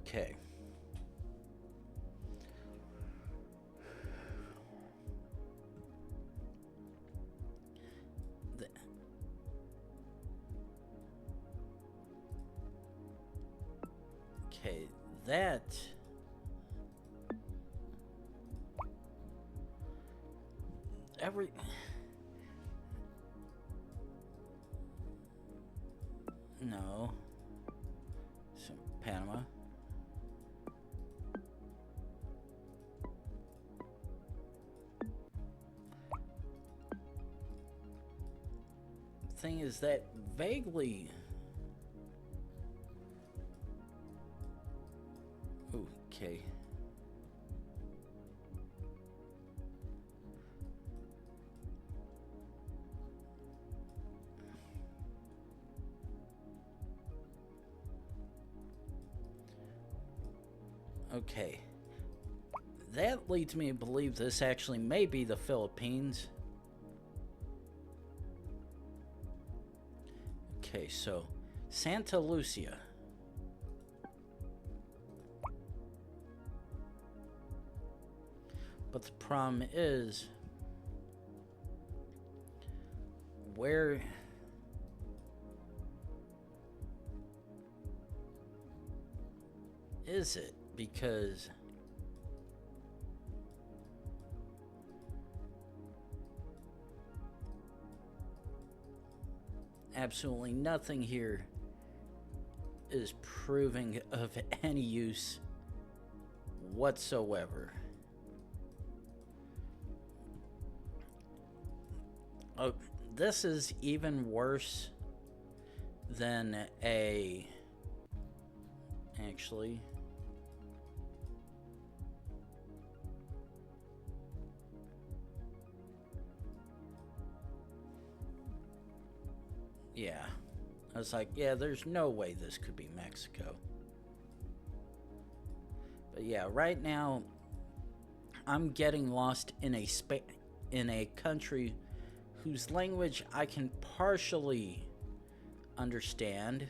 Okay. Okay, that... No. Panama. Thing is that vaguely... Okay. Okay. That leads me to believe this actually may be the Philippines. Okay, so Santa Lucia. But the problem is, where is it? Because absolutely nothing here is proving of any use whatsoever. Oh, this is even worse than a... Actually... Yeah. I was like, yeah, there's no way this could be Mexico. But yeah, right now, I'm getting lost in a country whose language I can partially understand.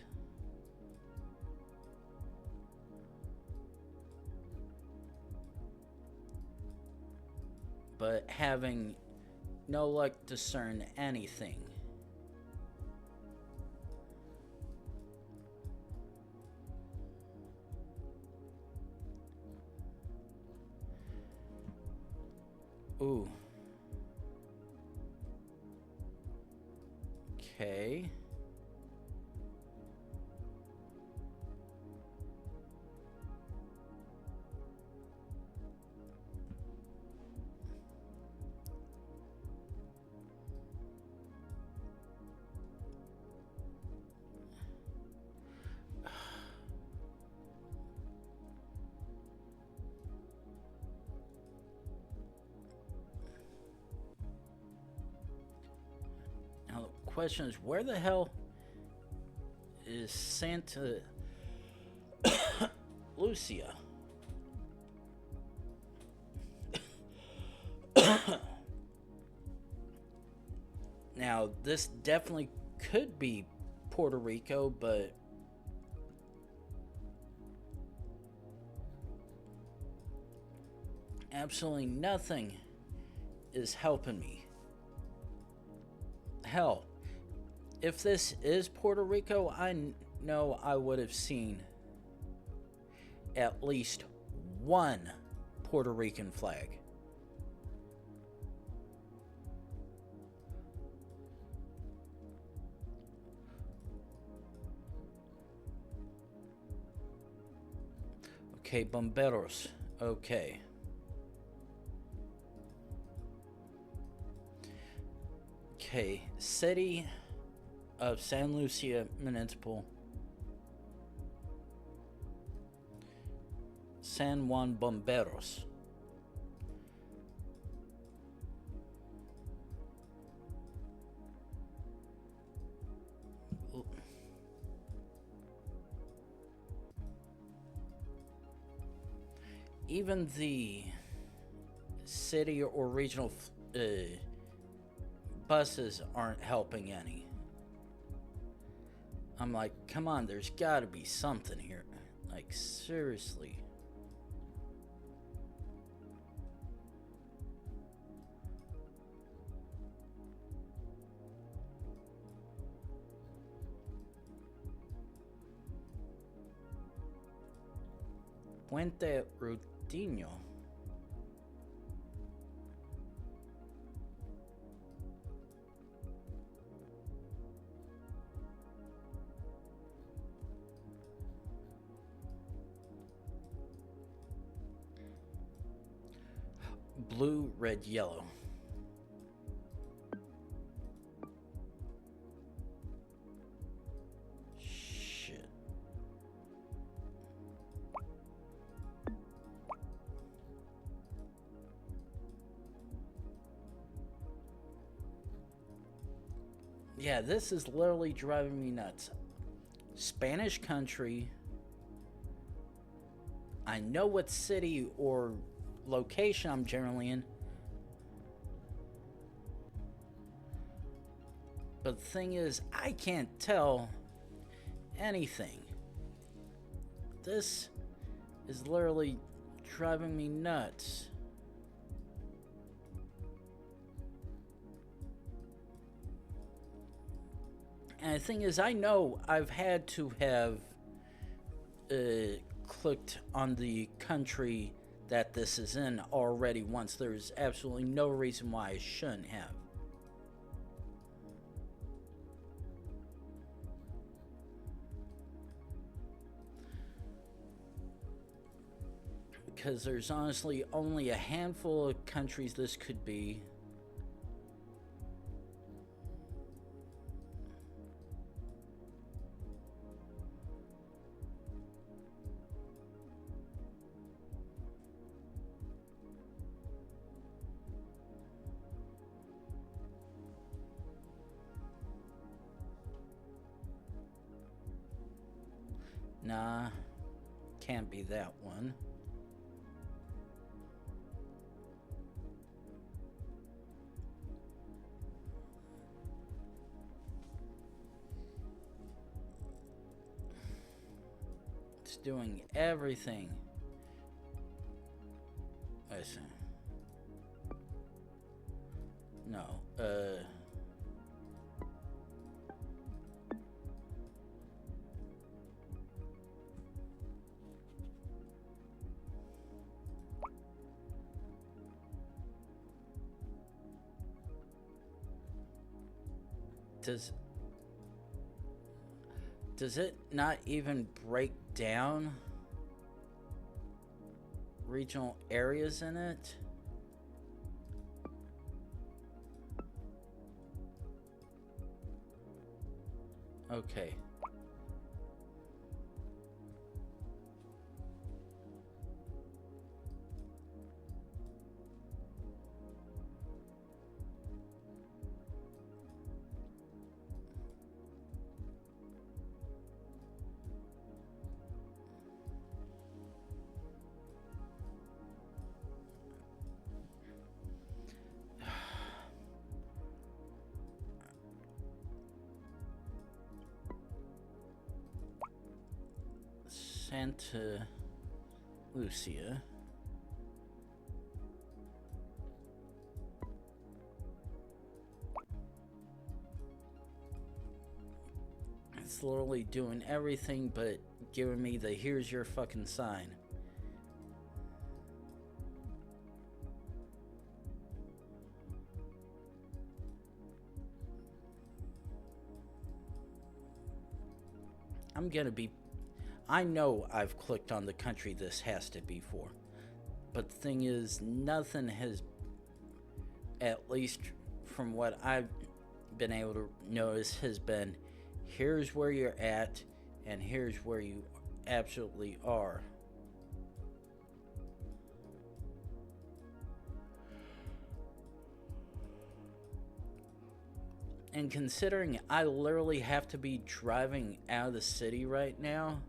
But having no luck to discern anything. Ooh. Okay. Now the question is, where the hell is Santa Lucia? Now, this definitely could be Puerto Rico, but absolutely nothing is helping me. Hell, if this is Puerto Rico, I know I would have seen at least one Puerto Rican flag. Okay, bomberos. Okay. Okay, city of San Lucia Municipal. San Juan Bomberos. Even the city or regional buses aren't helping any. I'm like, come on, there's gotta be something here. Like, seriously. Puente Rutino. Blue, red, yellow. Shit. Yeah, this is literally driving me nuts. Spanish country. I know what city or location I'm generally in. But the thing is, I can't tell anything. This is literally driving me nuts. And the thing is, I know I've had to have clicked on the country that this is in already once. There's absolutely no reason why I shouldn't have. Because there's honestly only a handful of countries this could be. Nah, can't be that one. It's doing everything. Listen. No, Does it not even break down regional areas in it? Okay. Santa Lucia. It's literally doing everything but giving me the here's your fucking sign. I'm gonna be... I know I've clicked on the country this has to be for. But the thing is, nothing has, at least from what I've been able to notice, has been, here's where you're at, and here's where you absolutely are. And considering I literally have to be driving out of the city right now,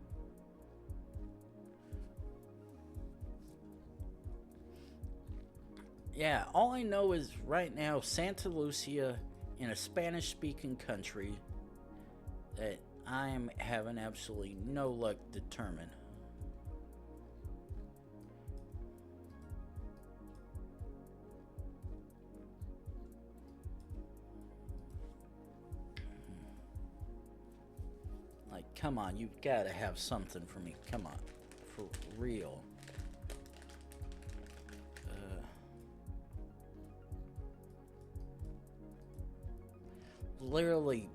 yeah, all I know is right now Santa Lucia in a Spanish speaking country that I am having absolutely no luck determining. Like, come on, you've got to have something for me. Come on. For real. Literally,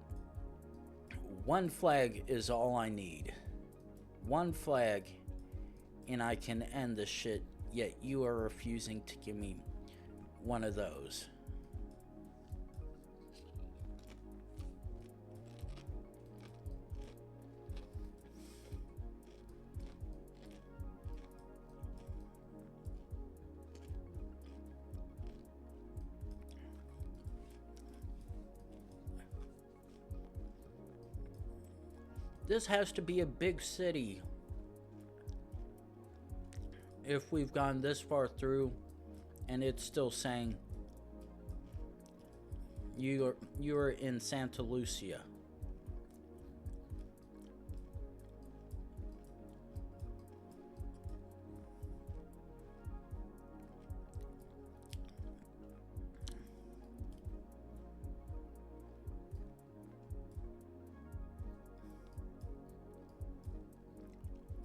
one flag is all I need. One flag, and I can end this shit, yet you are refusing to give me one of those. This has to be a big city. If we've gone this far through and it's still saying you're in Santa Lucia.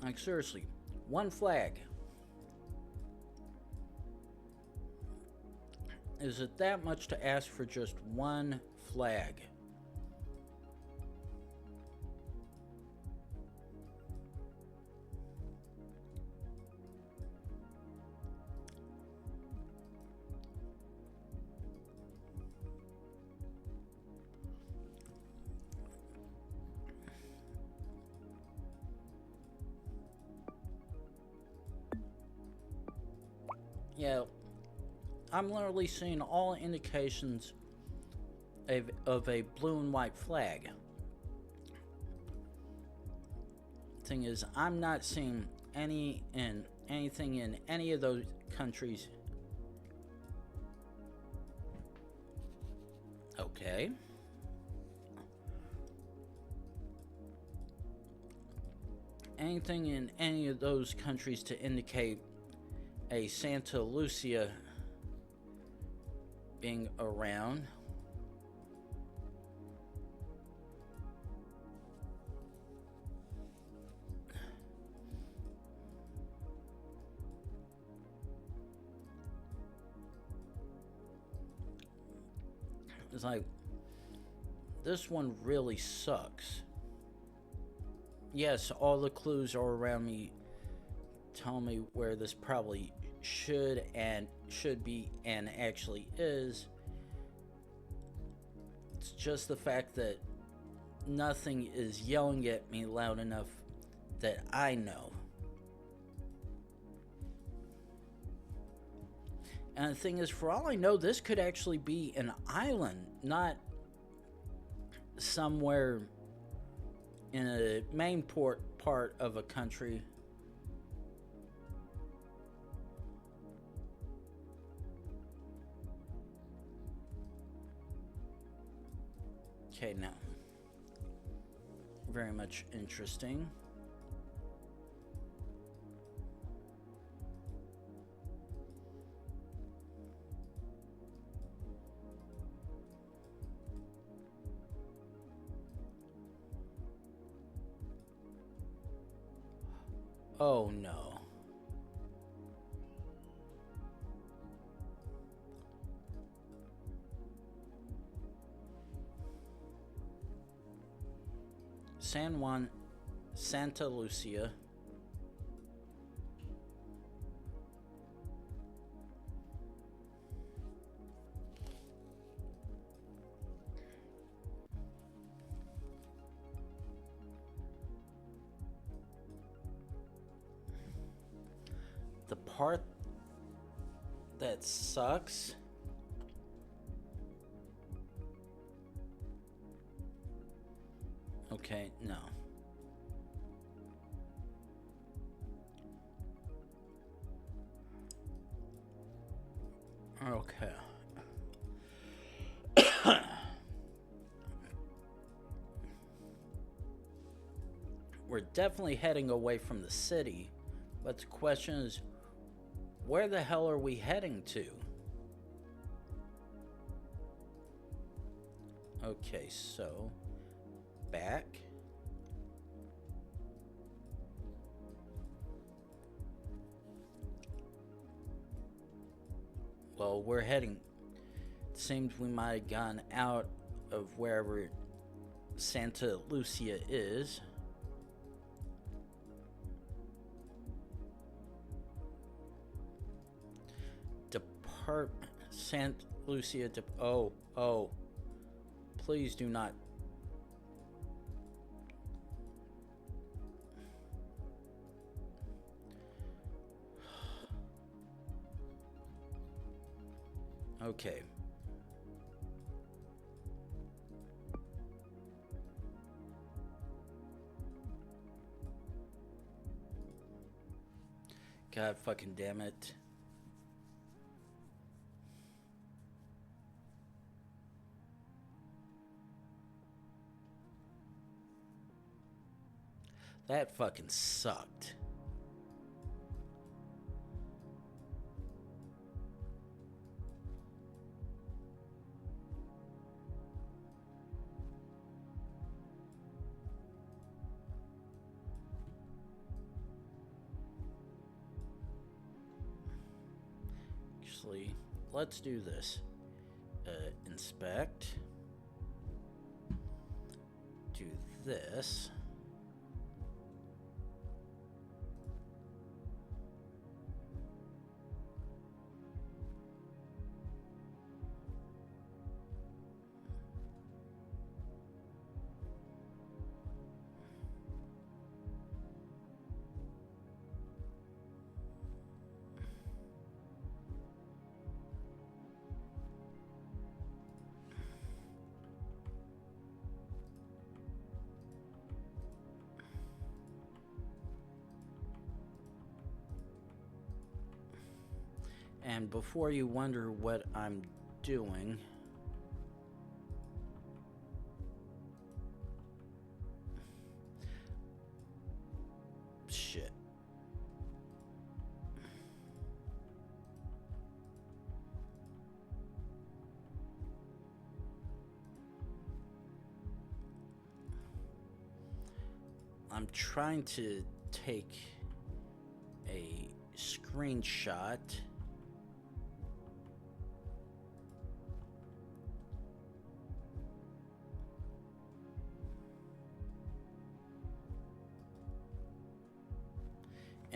Like, seriously, one flag. Is it that much to ask for just one flag? Yeah, I'm literally seeing all indications of a blue and white flag. Thing is, I'm not seeing anything in any of those countries. Okay. Anything in any of those countries to indicate a Santa Lucia being around. It's like, this one really sucks. Yes, all the clues are around me, telling me where this probably should be and actually is. It's just the fact that nothing is yelling at me loud enough that I know. And the thing is, for all I know, this could actually be an island, not somewhere in a main part of a country. Okay, now. Very much interesting. Oh no. San Juan, Santa Lucia. The part that sucks okay, no. Okay. We're definitely heading away from the city, but the question is, where the hell are we heading to? Okay, so back. Well, we're heading. It seems we might have gone out of wherever Santa Lucia is. Depart Santa Lucia. Oh. Please do not. Okay. God fucking damn it. That fucking sucked. Actually, let's do this. Inspect. Do this. And before you wonder what I'm doing, shit. I'm trying to take a screenshot.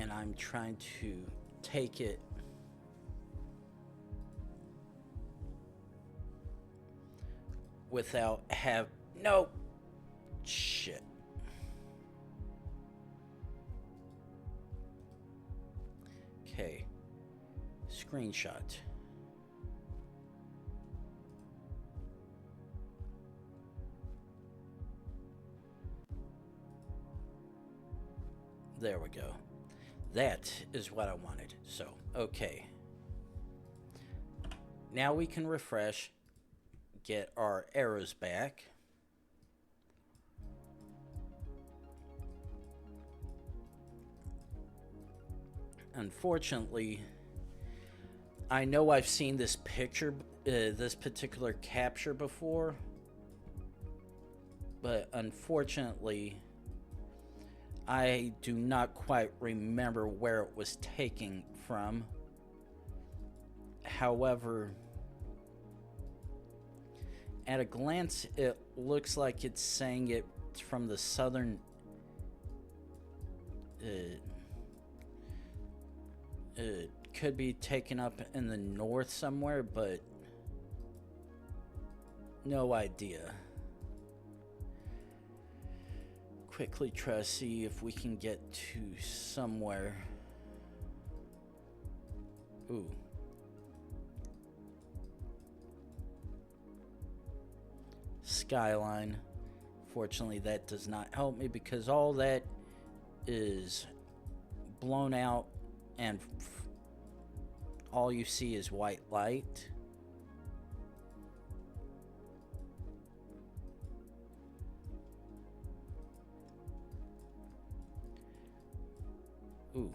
And I'm trying to take it without no shit. Okay. Screenshot. There we go. That is what I wanted. So, okay. Now we can refresh, get our arrows back. Unfortunately, I know I've seen this picture, this particular capture before, but unfortunately, I do not quite remember where it was taken from. However, at a glance, it looks like it's saying it's from the southern. It could be taken up in the north somewhere, but no idea. Quickly try to see if we can get to somewhere. Ooh. Skyline. Fortunately, that does not help me because all that is blown out and all you see is white light. Ooh.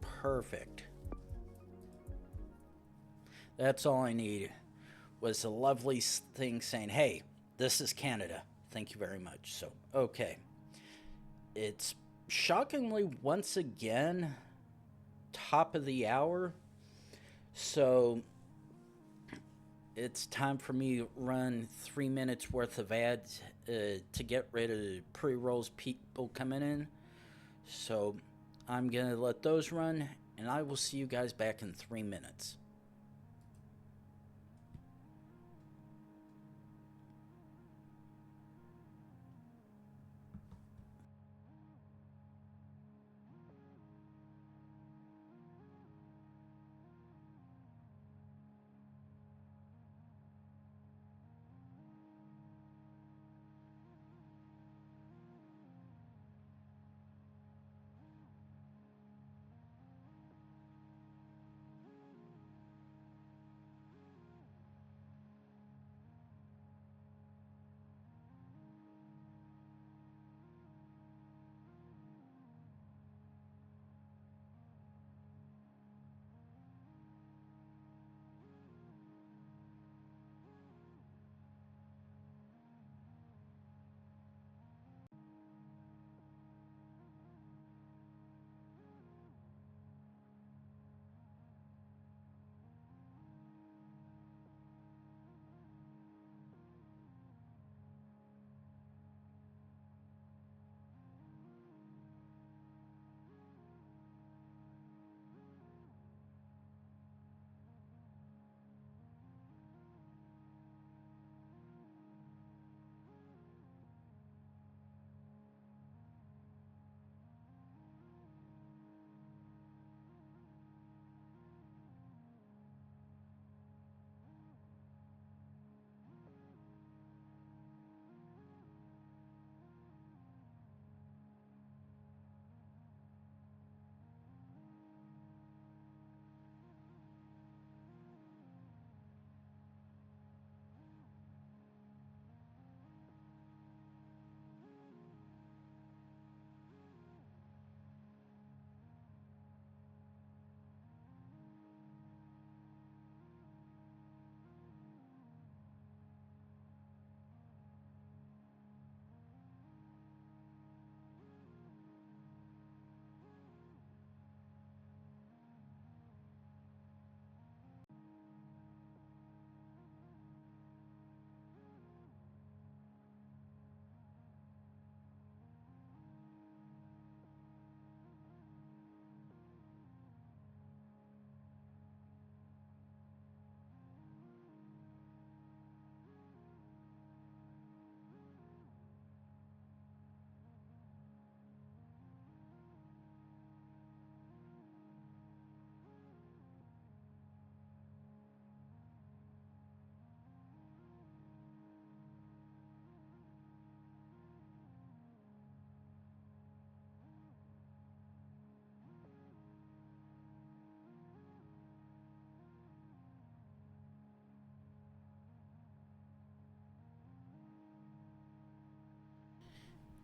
Perfect. That's all I need was a lovely thing saying, hey, this is Canada. Thank you very much. So, okay. It's shockingly once again top of the hour. So, it's time for me to run 3 minutes worth of ads to get rid of the pre rolls people coming in. So, I'm going to let those run, and I will see you guys back in 3 minutes.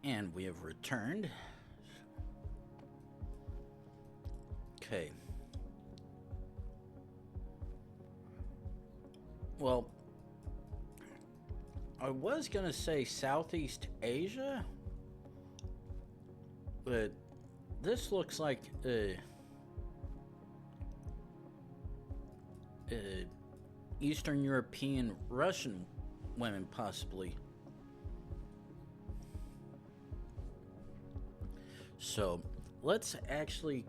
And we have returned. Okay. Well, I was going to say Southeast Asia, but this looks like Eastern European Russian women, possibly. So let's actually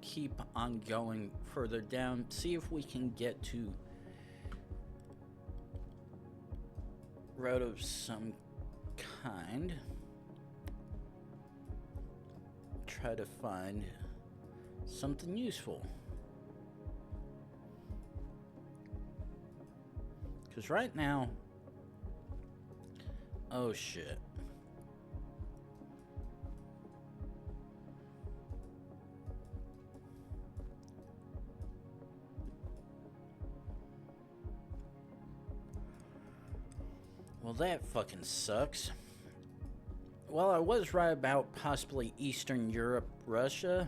keep on going further down, see if we can get to road of some kind. Try to find something useful. Because right now, oh shit. Well, that fucking sucks. Well, I was right about possibly Eastern Europe, Russia.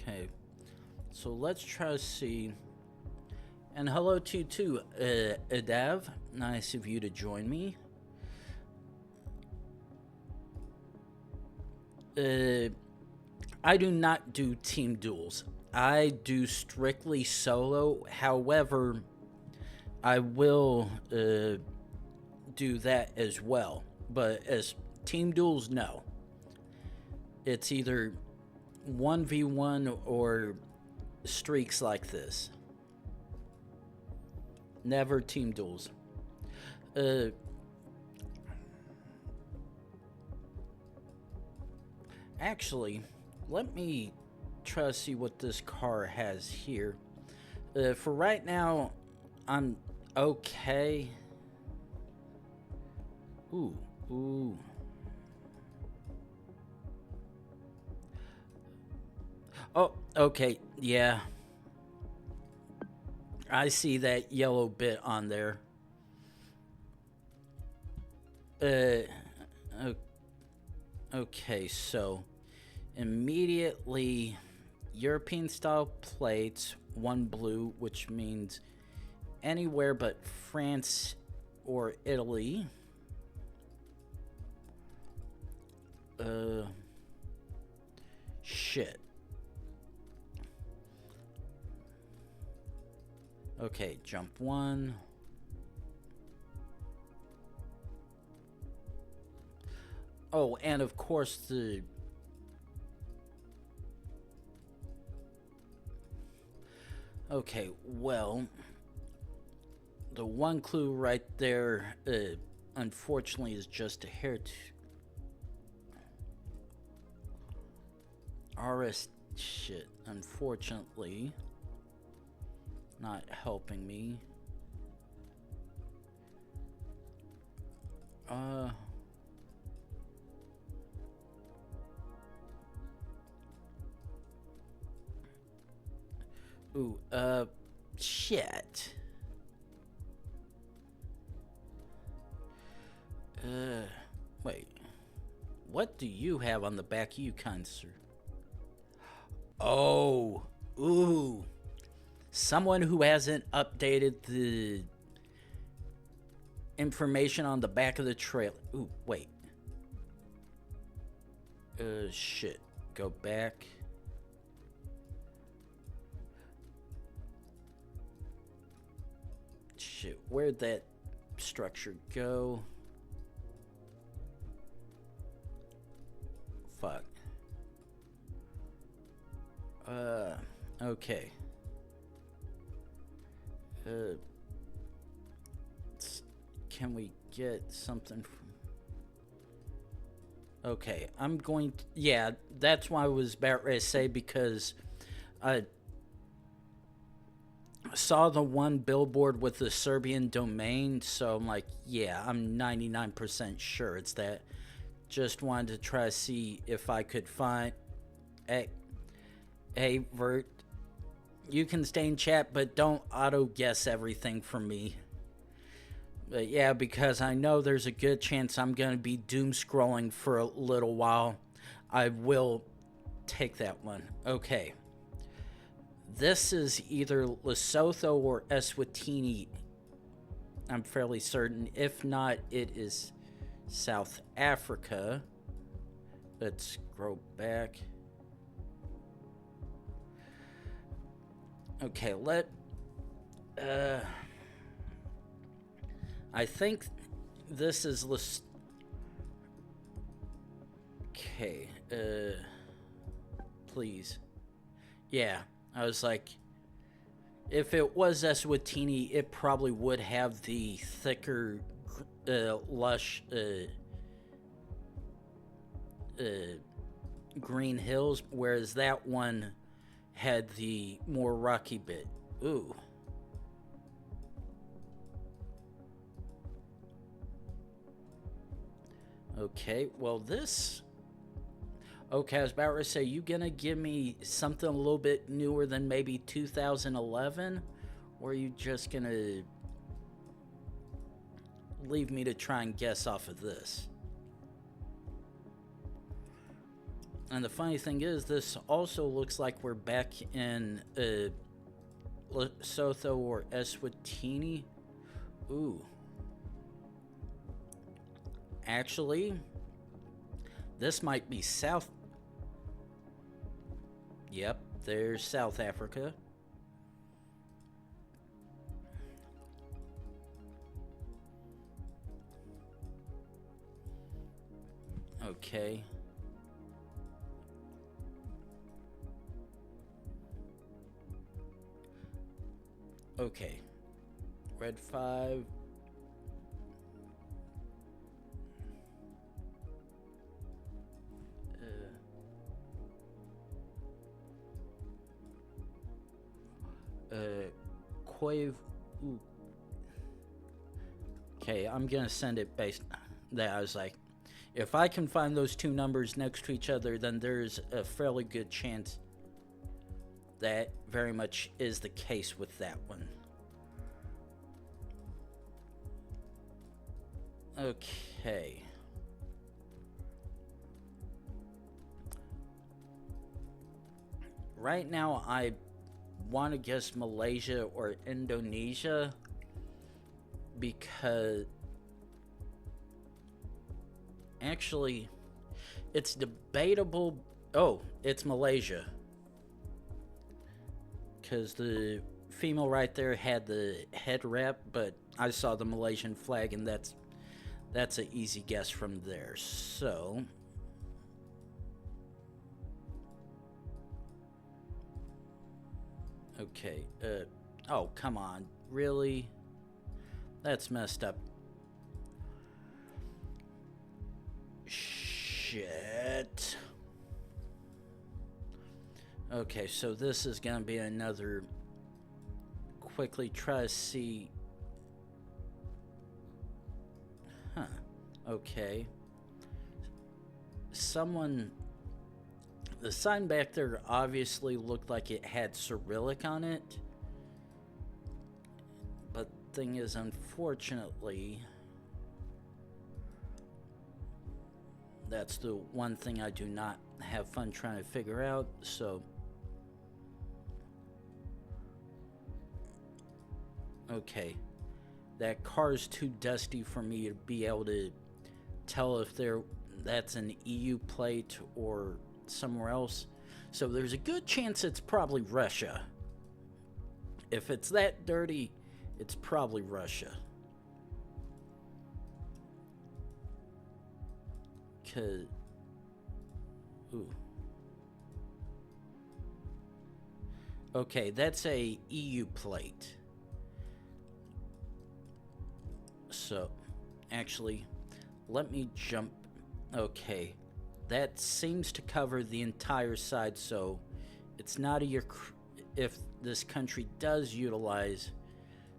Okay. So let's try to see. And hello to you too, Adav. Nice of you to join me. I do not do team duels. I do strictly solo. However, I will do that as well. But as team duels, no. It's either 1v1 or streaks like this. Never team duels. Actually, let me try to see what this car has here. For right now, I'm okay. Ooh. Oh, okay, yeah. I see that yellow bit on there. Okay, so immediately European style plates, one blue, which means anywhere but France or Italy. Shit. Okay, jump one. Oh, and of course the... Okay, well, the one clue right there, unfortunately, is just a hair RS shit, unfortunately, not helping me. Shit. Wait. What do you have on the back of you, kind sir? Oh, ooh. Someone who hasn't updated the information on the back of the trailer. Ooh, wait. Shit. Go back. Shit, where'd that structure go? Fuck. Okay. Can we get something from... Okay, I'm going to... Yeah, that's why I was about ready to say, because I saw the one billboard with the Serbian domain, so I'm like, yeah, I'm 99% sure it's that. Just wanted to try to see if I could find... Hey, Vert, you can stay in chat, but don't auto-guess everything for me. But yeah, because I know there's a good chance I'm going to be doom-scrolling for a little while. I will take that one. Okay. This is either Lesotho or Eswatini. I'm fairly certain. If not, it is South Africa. Let's scroll back. Okay, I think this is okay, please. Yeah, I was like, if it was Eswatini, it probably would have the thicker, lush, green hills, whereas that one had the more rocky bit. Ooh. Okay, well this... Okay, I was about to say, you gonna give me something a little bit newer than maybe 2011? Or are you just gonna leave me to try and guess off of this? And the funny thing is, this also looks like we're back in Lesotho or Eswatini. Ooh. Actually, this might be South. Yep, there's South Africa. Okay. Okay. Red 5. Quave. Ooh. Okay, I'm gonna send it based. That I was like, if I can find those two numbers next to each other, then there's a fairly good chance that very much is the case with that one. Okay. Right now, I want to guess Malaysia or Indonesia because actually it's debatable. Oh, it's Malaysia because the female right there had the head wrap, but I saw the Malaysian flag, and that's an easy guess from there. So okay, oh, come on, really? That's messed up. Shit. Okay, so this is gonna be another quickly try to see. Huh. Okay. The sign back there obviously looked like it had Cyrillic on it. But thing is, unfortunately, that's the one thing I do not have fun trying to figure out, so. Okay. That car's too dusty for me to be able to tell if that's an EU plate or somewhere else. So there's a good chance it's probably Russia. If it's that dirty, it's probably Russia. Cause, ooh. Okay, that's a EU plate. So, actually, let me jump. Okay, that seems to cover the entire side, so it's not if this country does utilize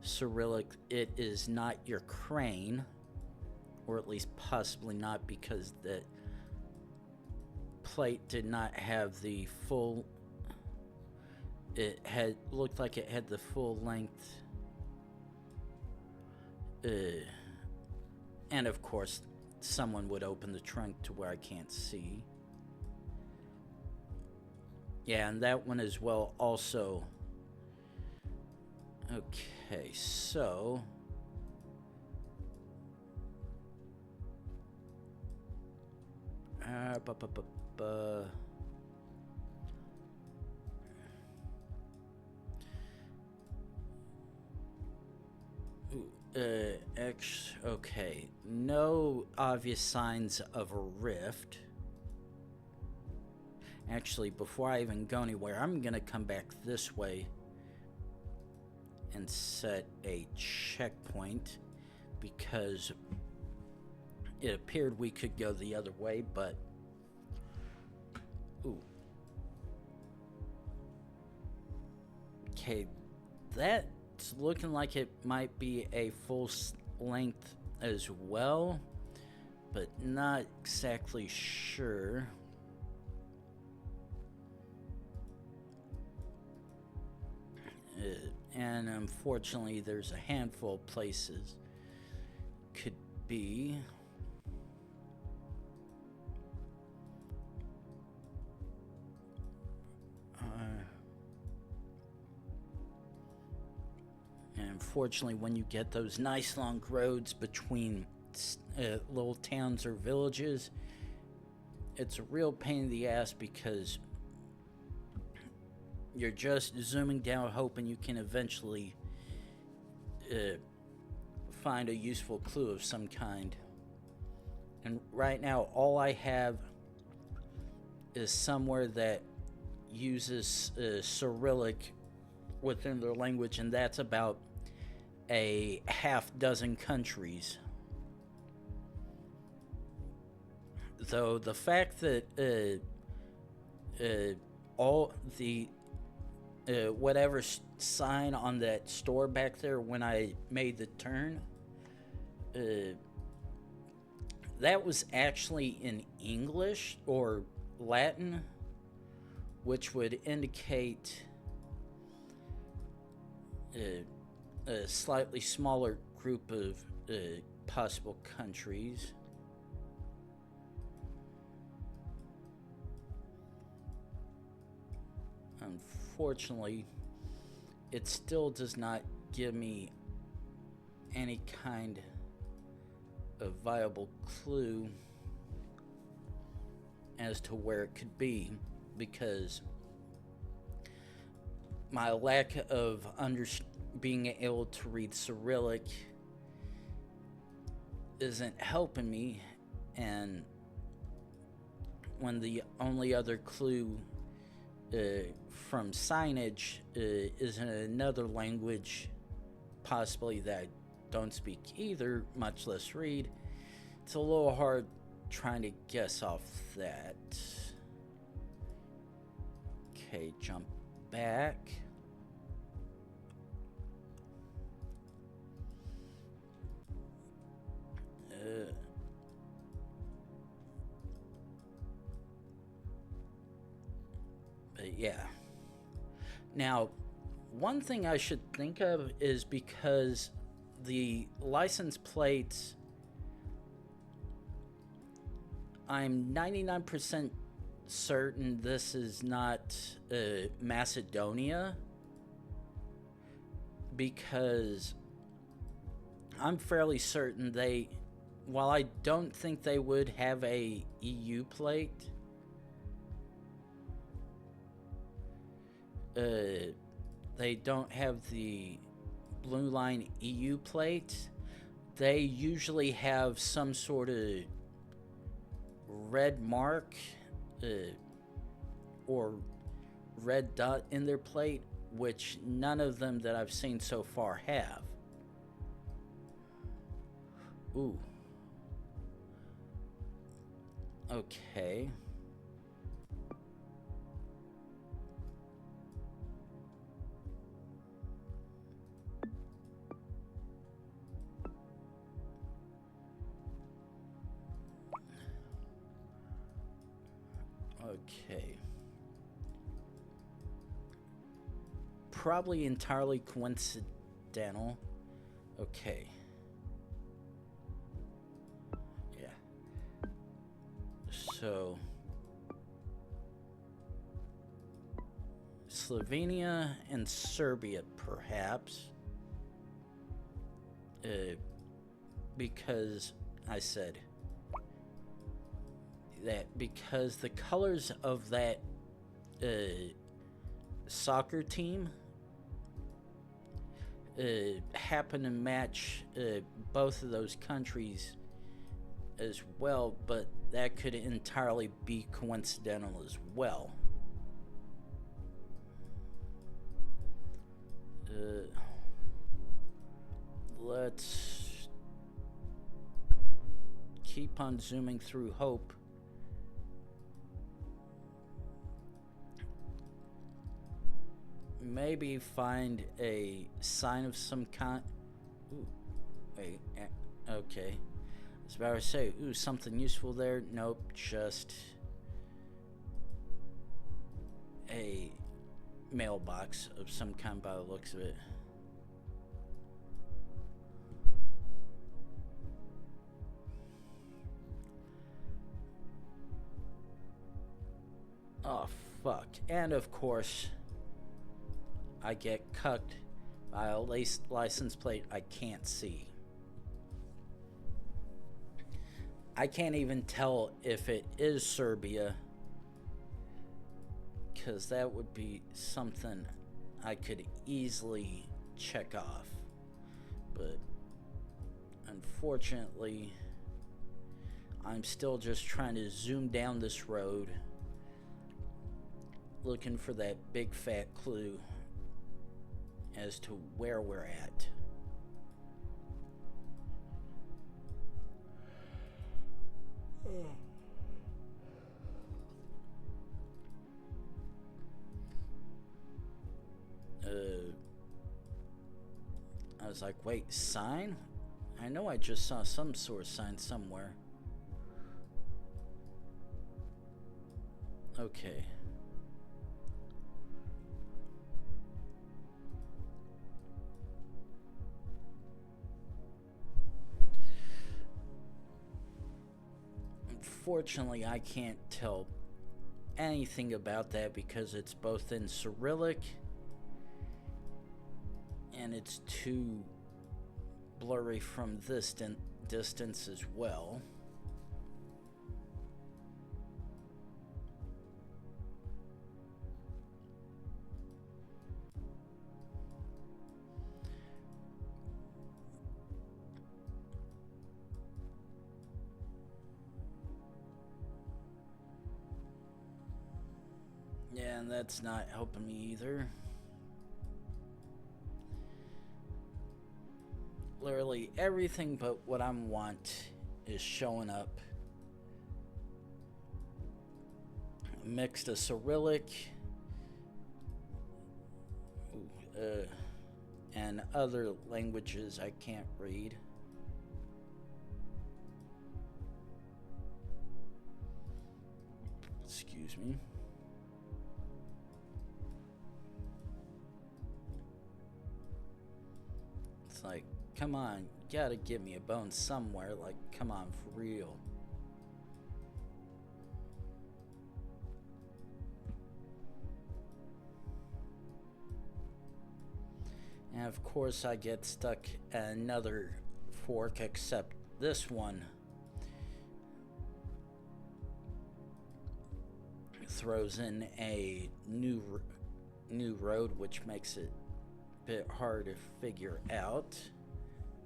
Cyrillic, it is not Ukraine, or at least possibly not, because the plate did not have the full. It looked like it had the full length. And of course, someone would open the trunk to where I can't see. Yeah, and that one as well also. Okay, so. Okay. No obvious signs of a rift. Actually, before I even go anywhere, I'm gonna come back this way and set a checkpoint because it appeared we could go the other way, but ooh. Okay, that's looking like it might be a full length as well, but not exactly sure. And unfortunately, there's a handful of places could be. unfortunately, when you get those nice long roads between little towns or villages, it's a real pain in the ass because you're just zooming down hoping you can eventually find a useful clue of some kind. And right now, all I have is somewhere that uses Cyrillic within their language, and that's about a half dozen countries. Though the fact that all the whatever sign on that store back there when I made the turn, that was actually in English or Latin, which would indicate a slightly smaller group of possible countries. Unfortunately, it still does not give me any kind of viable clue as to where it could be, because my lack of being able to read Cyrillic isn't helping me, and when the only other clue from signage is in another language, possibly that I don't speak either, much less read, it's a little hard trying to guess off that. Okay, jump back. But yeah. Now, one thing I should think of is, because the license plates, I'm 99% certain this is not Macedonia, because I'm fairly certain while I don't think they would have a EU plate, they don't have the Blue Line EU plate. They usually have some sort of red mark or red dot in their plate, which none of them that I've seen so far have. Ooh. Okay. Okay. Probably entirely coincidental. Okay. Yeah. So, Slovenia and Serbia, perhaps. Because I said that because the colors of that soccer team happen to match both of those countries as well, but that could entirely be coincidental as well. Let's keep on zooming through hope. Maybe find a sign of some kind. Ooh, wait, okay. I was about to say, ooh, something useful there. Nope, just a mailbox of some kind by the looks of it. Oh, fuck. And of course, I get cucked License plate I can't see. I can't even tell if it is Serbia, because that would be something I could easily check off. But unfortunately, I'm still just trying to zoom down this road, looking for that big fat clue as to where we're at. I was like, wait, sign? I know I just saw some sort of sign somewhere. Okay. Unfortunately, I can't tell anything about that because it's both in Cyrillic and it's too blurry from this distance as well. Yeah, and that's not helping me either. Literally everything but what I want is showing up. Mixed a Cyrillic and other languages I can't read. Excuse me. It's like, come on, you gotta give me a bone somewhere. Like, come on, for real. And of course I get stuck at another fork, except this one throws in a new road, which makes it a bit hard to figure out.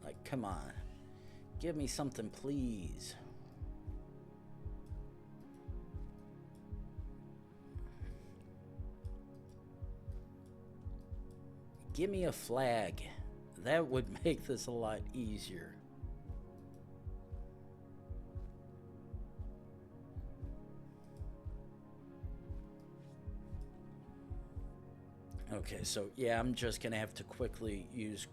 Like, come on, give me something, please. Give me a flag. That would make this a lot easier. Okay, so yeah, I'm just gonna have to quickly use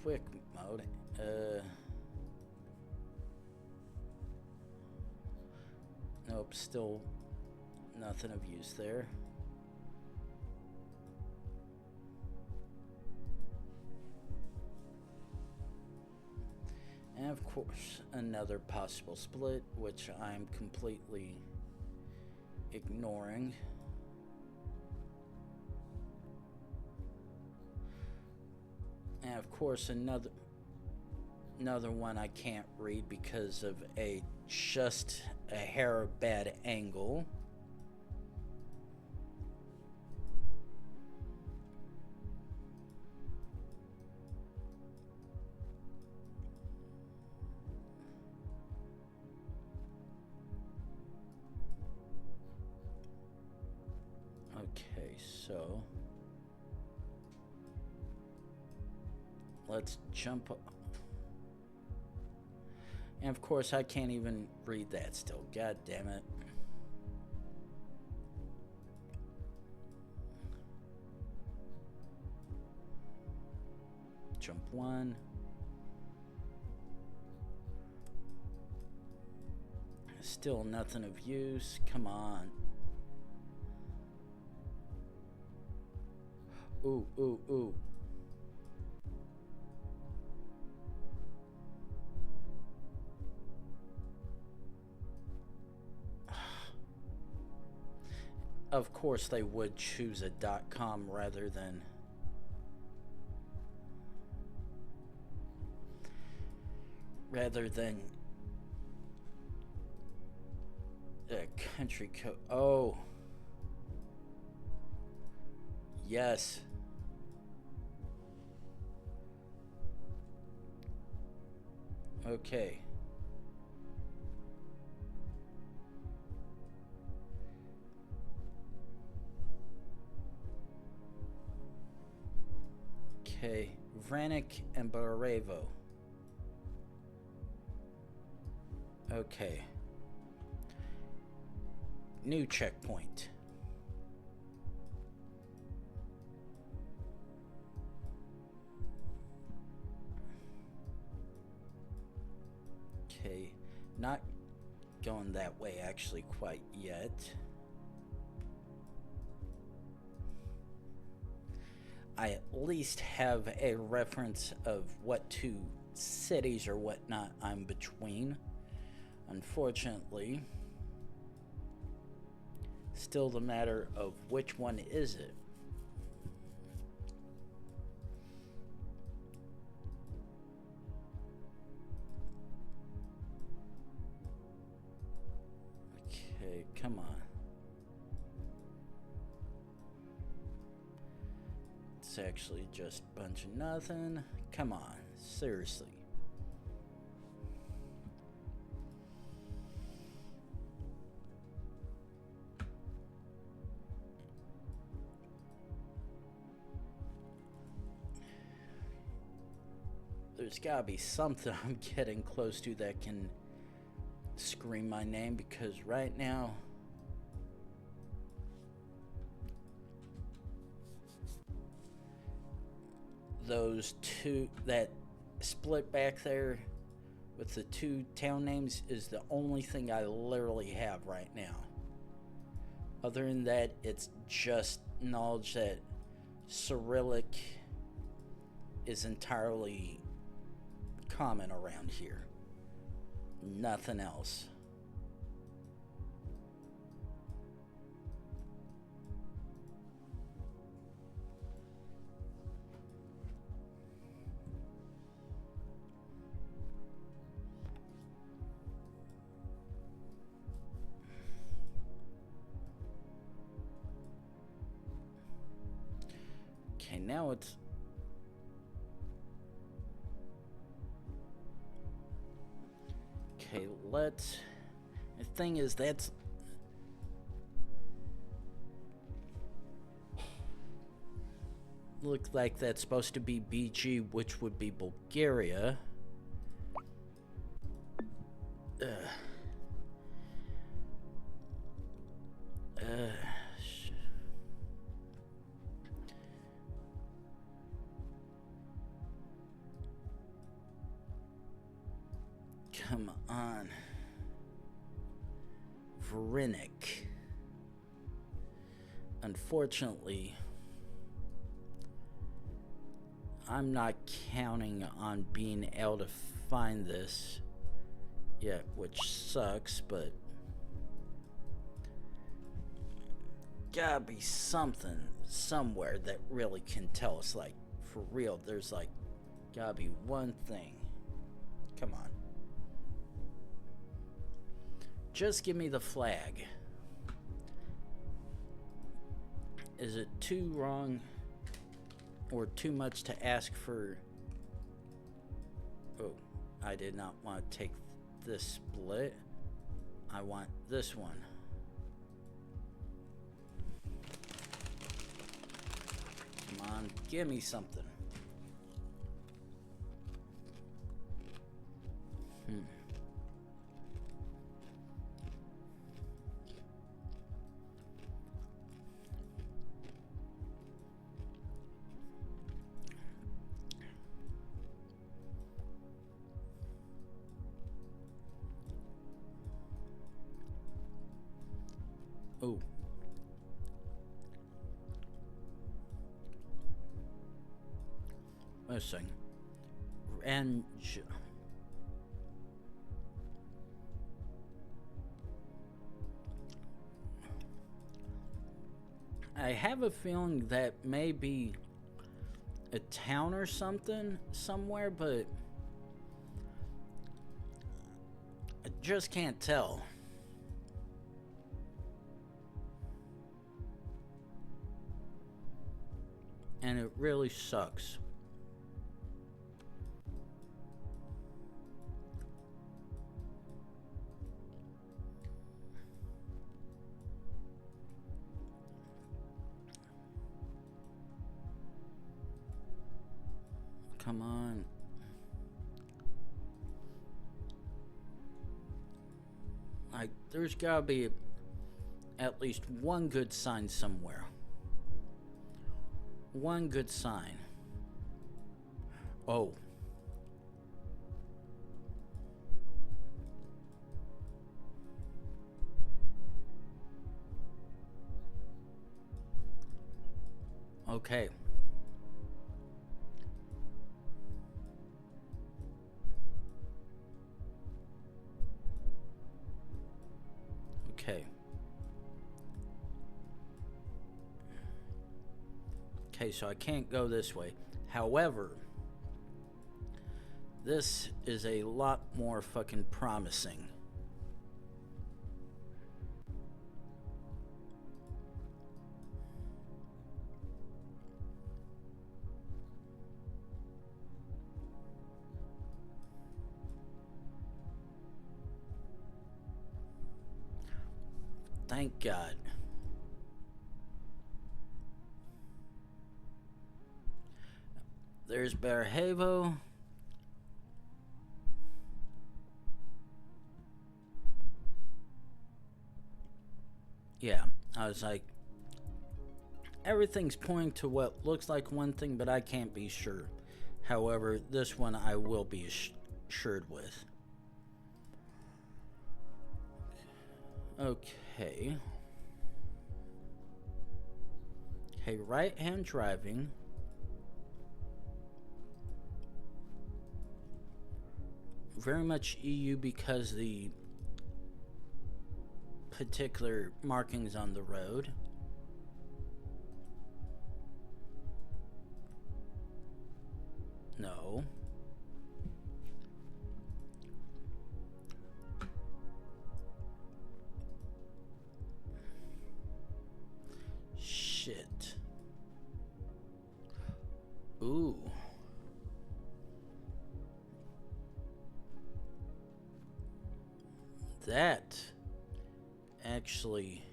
quick mode. Nope, still nothing of use there. And of course, another possible split, which I'm completely ignoring. And of course, another one I can't read because of just a hair bad angle. Okay, so let's jump up. And of course, I can't even read that still. God damn it. Jump one. Still nothing of use. Come on. Ooh, ooh, ooh. Of course they would choose a .com rather than rather than a country code. Oh, yes. Okay. Okay, Vranik and Bararevo. Okay. New checkpoint. Okay, not going that way actually quite yet. I at least have a reference of what two cities or whatnot I'm between. Unfortunately, still the matter of which one is it. Okay, come on. It's actually just a bunch of nothing. Come on, seriously. There's gotta be something I'm getting close to that can scream my name, because right now those two, that split back there with the two town names, is the only thing I literally have right now. Other than that, it's just knowledge that Cyrillic is entirely common around here. Nothing else. Okay, now it's... Okay, let's... The thing is, that's... Looks like that's supposed to be BG, which would be Bulgaria. Come on. Vrinik. Unfortunately, I'm not counting on being able to find this yet, which sucks, but gotta be something somewhere that really can tell us, like, for real. There's like gotta be one thing. Come on. Just give me the flag. Is it too wrong or too much to ask for? Oh, I did not want to take this split. I want this one. Come on, give me something. Oh. Wait a second. Range. I have a feeling that may be a town or something somewhere, but I just can't tell. And it really sucks. Come on. Like, there's gotta be at least one good sign somewhere. One good sign. Oh. Okay. Okay. Okay, so I can't go this way. However, this is a lot more fucking promising. Thank God. There's Barajevo. Yeah, I was like, everything's pointing to what looks like one thing, but I can't be sure. However, this one I will be assured with. Okay. Okay, right-hand driving. Very much EU because the particular markings on the road. No. Shit. Ooh. That actually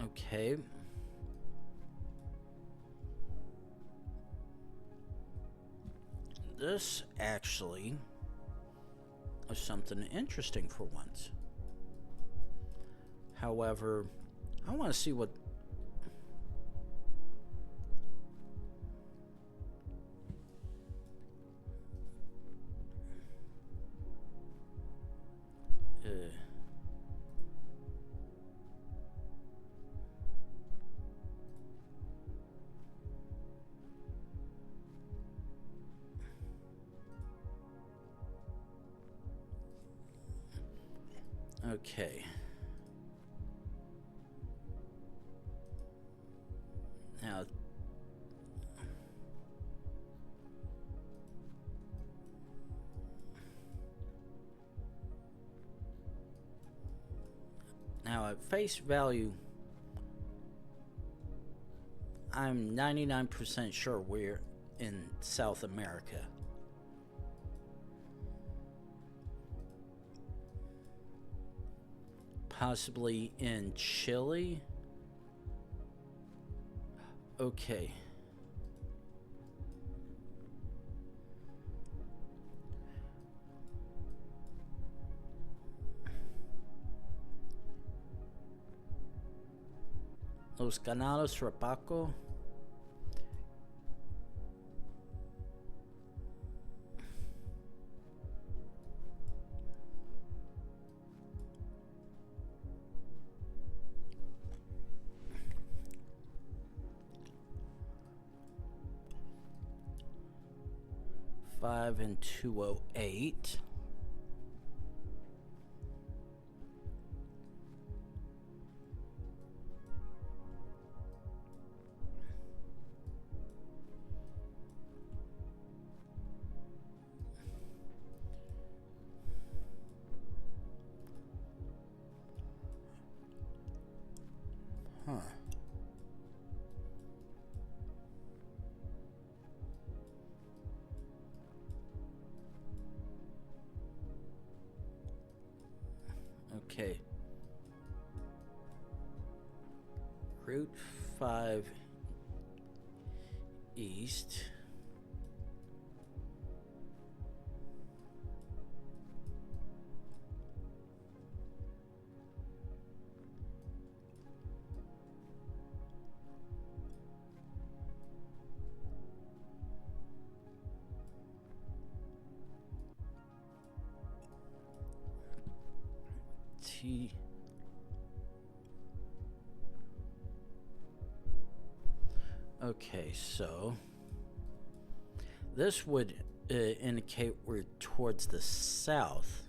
okay. This actually is something interesting for once. However, I want to see what okay. Now at face value, I'm 99% sure we're in South America. Possibly in Chile. Okay. Los Canales Rapaco. 5 and 208. Huh. Okay. Route 5 east. T. Okay, so this would indicate we're towards the south.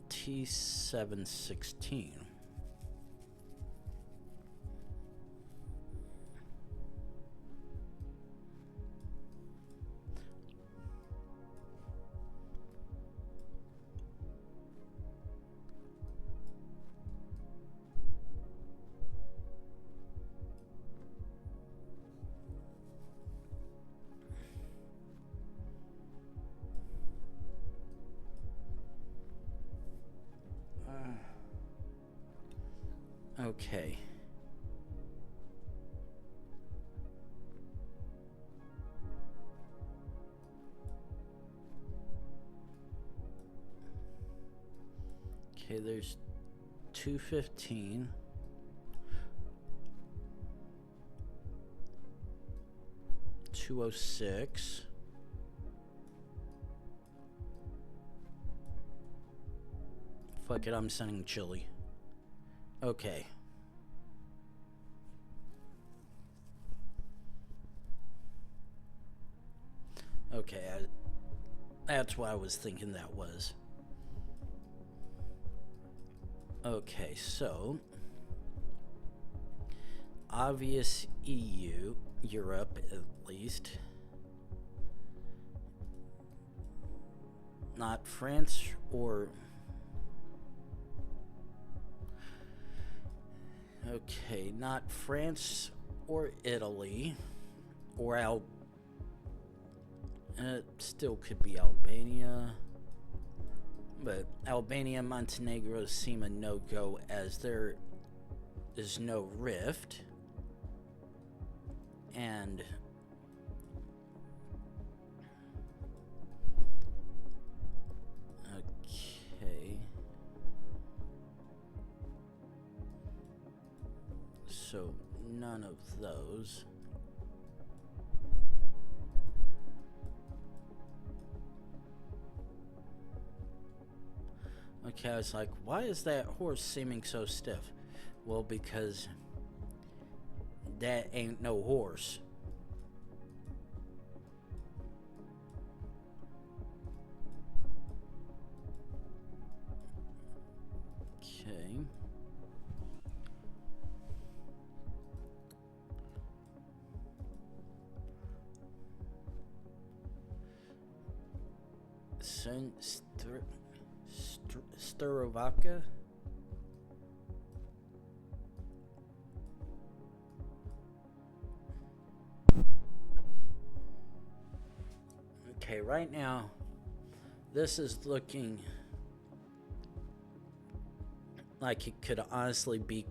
T716. Okay. Okay, there's 215. .206. Fuck it, I'm sending chili. Okay. Okay, that's what I was thinking that was. Okay, so obvious EU, Europe at least. Not France or... Okay, not France or Italy or it still could be Albania. But Albania and Montenegro seem a no-go as there is no rift. And okay. So none of those. Okay, I was like, why is that horse seeming so stiff? Well, because that ain't no horse. Okay. Sturovaca. Okay, right now, this is looking like it could honestly be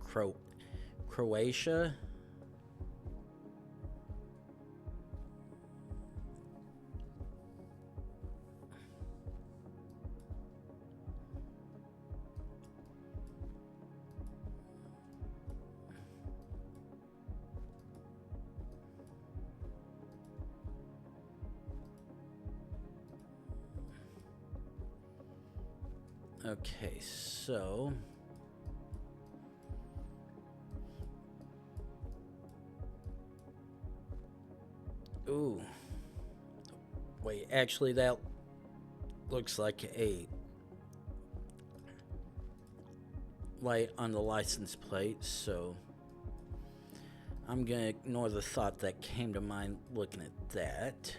Croatia. Okay, so ooh, Wait, actually, that looks like a light on the license plate, so I'm gonna ignore the thought that came to mind looking at that.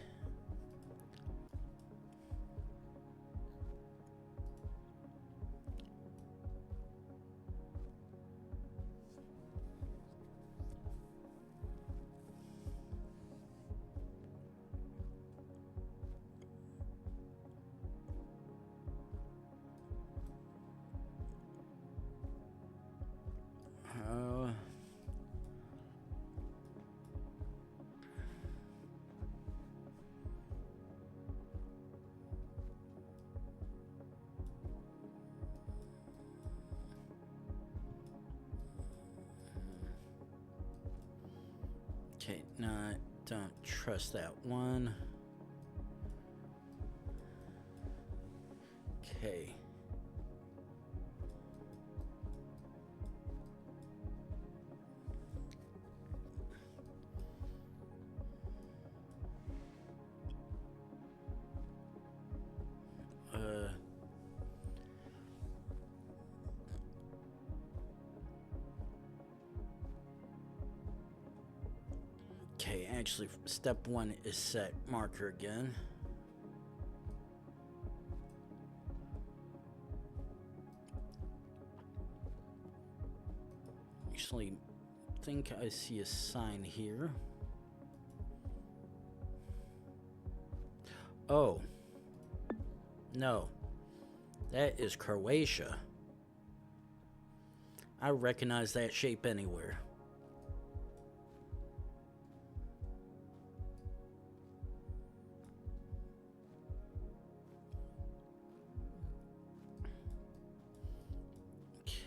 Okay, no, I don't trust that one. Okay. Okay, actually, step one is set marker again. Actually, think I see a sign here. Oh. No. That is Croatia. I recognize that shape anywhere.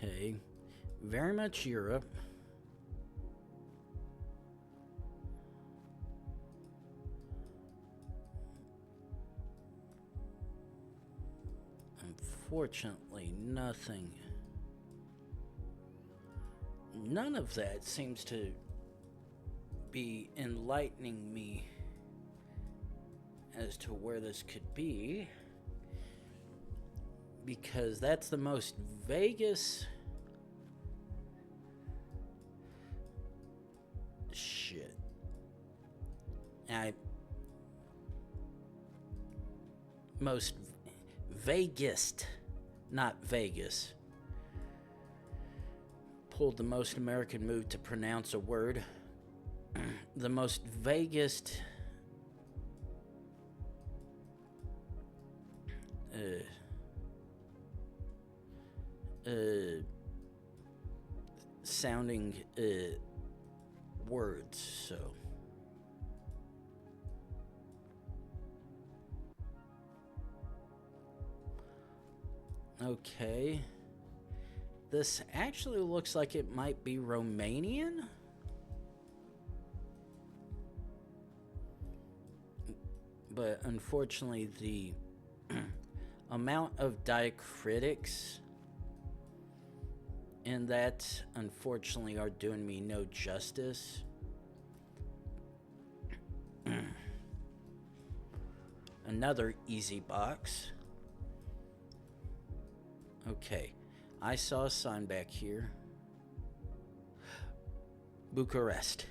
Okay. Very much Europe. Unfortunately, nothing. None of that seems to be enlightening me as to where this could be, because that's the most Vegas shit. Most Vegas, not Vegas. Pulled the most American move to pronounce a word. The most Vegas sounding words, so okay. This actually looks like it might be Romanian. But unfortunately, the amount of diacritics in that, unfortunately, are doing me no justice. Another easy box. Okay, I saw a sign back here. Bucharest.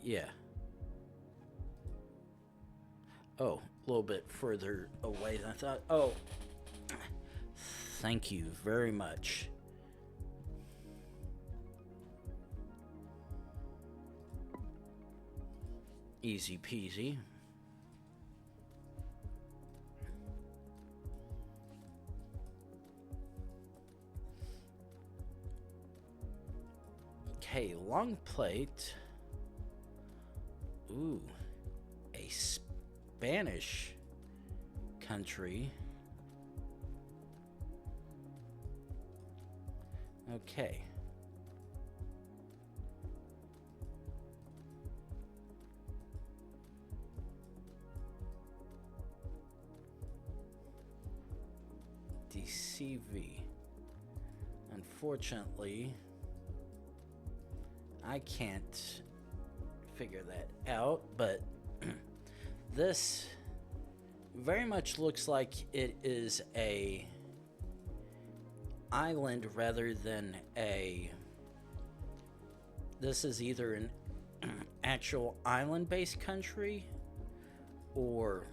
Yeah. Oh, a little bit further away than I thought. Oh, thank you very much. Easy peasy. Okay, long plate. Ooh, a Spanish country. Okay. DCV. Unfortunately, I can't figure that out, but this very much looks like it is a island rather than a... This is either an actual island-based country or...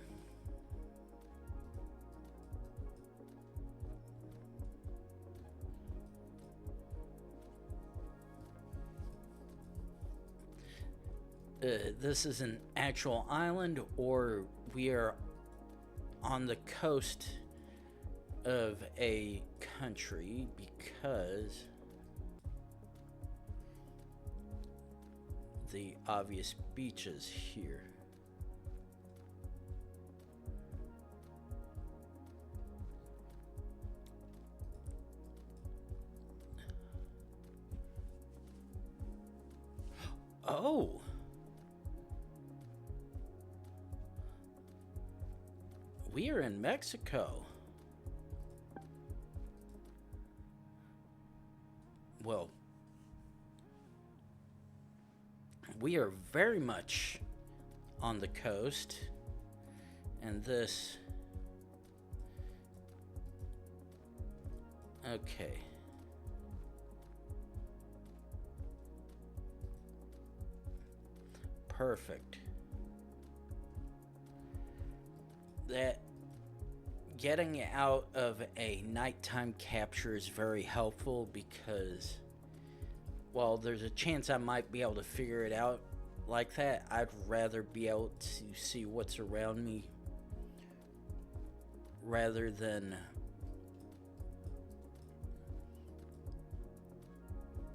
this is an actual island, or we are on the coast of a country, because the obvious beaches here. Oh! We are in Mexico. Well, we are very much on the coast, and this... Okay. Perfect. That getting out of a nighttime capture is very helpful, because while there's a chance I might be able to figure it out like that, I'd rather be able to see what's around me rather than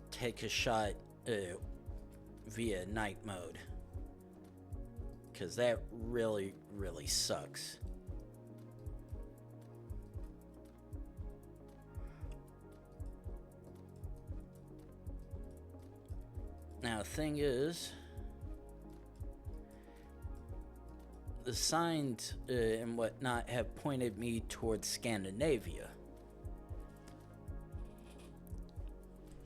take a shot via night mode, because that really sucks. Now, the thing is, the signs and whatnot have pointed me towards Scandinavia.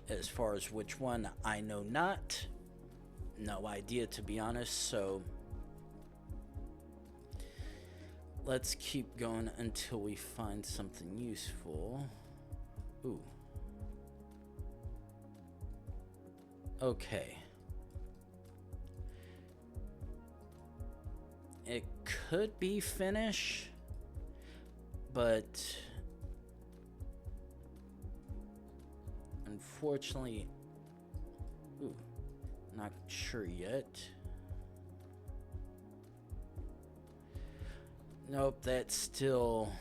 As far as which one, I know not. No idea, to be honest, so let's keep going until we find something useful. Ooh. Okay. It could be Finnish, but unfortunately, ooh, not sure yet. Nope, that's still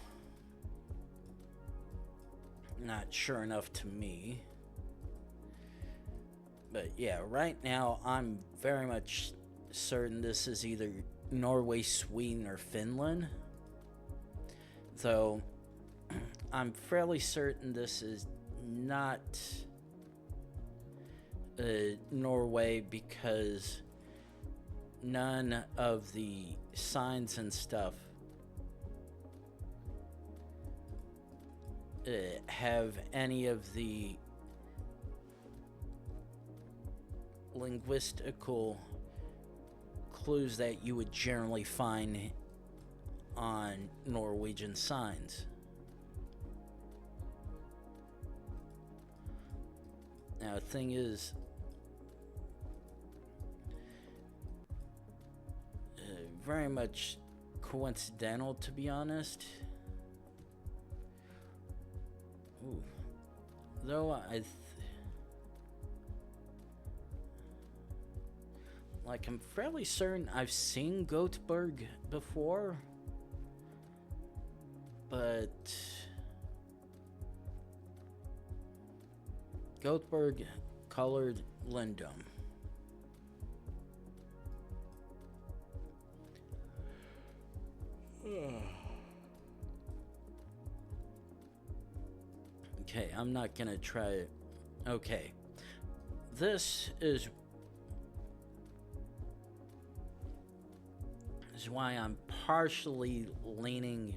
not sure enough to me. But yeah, right now I'm very much certain this is either Norway, Sweden, or Finland. Though I'm fairly certain this is not Norway, because none of the signs and stuff have any of the linguistical clues that you would generally find on Norwegian signs. Now, the thing is, very much coincidental, to be honest. Ooh. Though I'm fairly certain I've seen Göteborg before, but Göteborg colored Lindum. Okay, I'm not gonna try it. Okay, this is why I'm partially leaning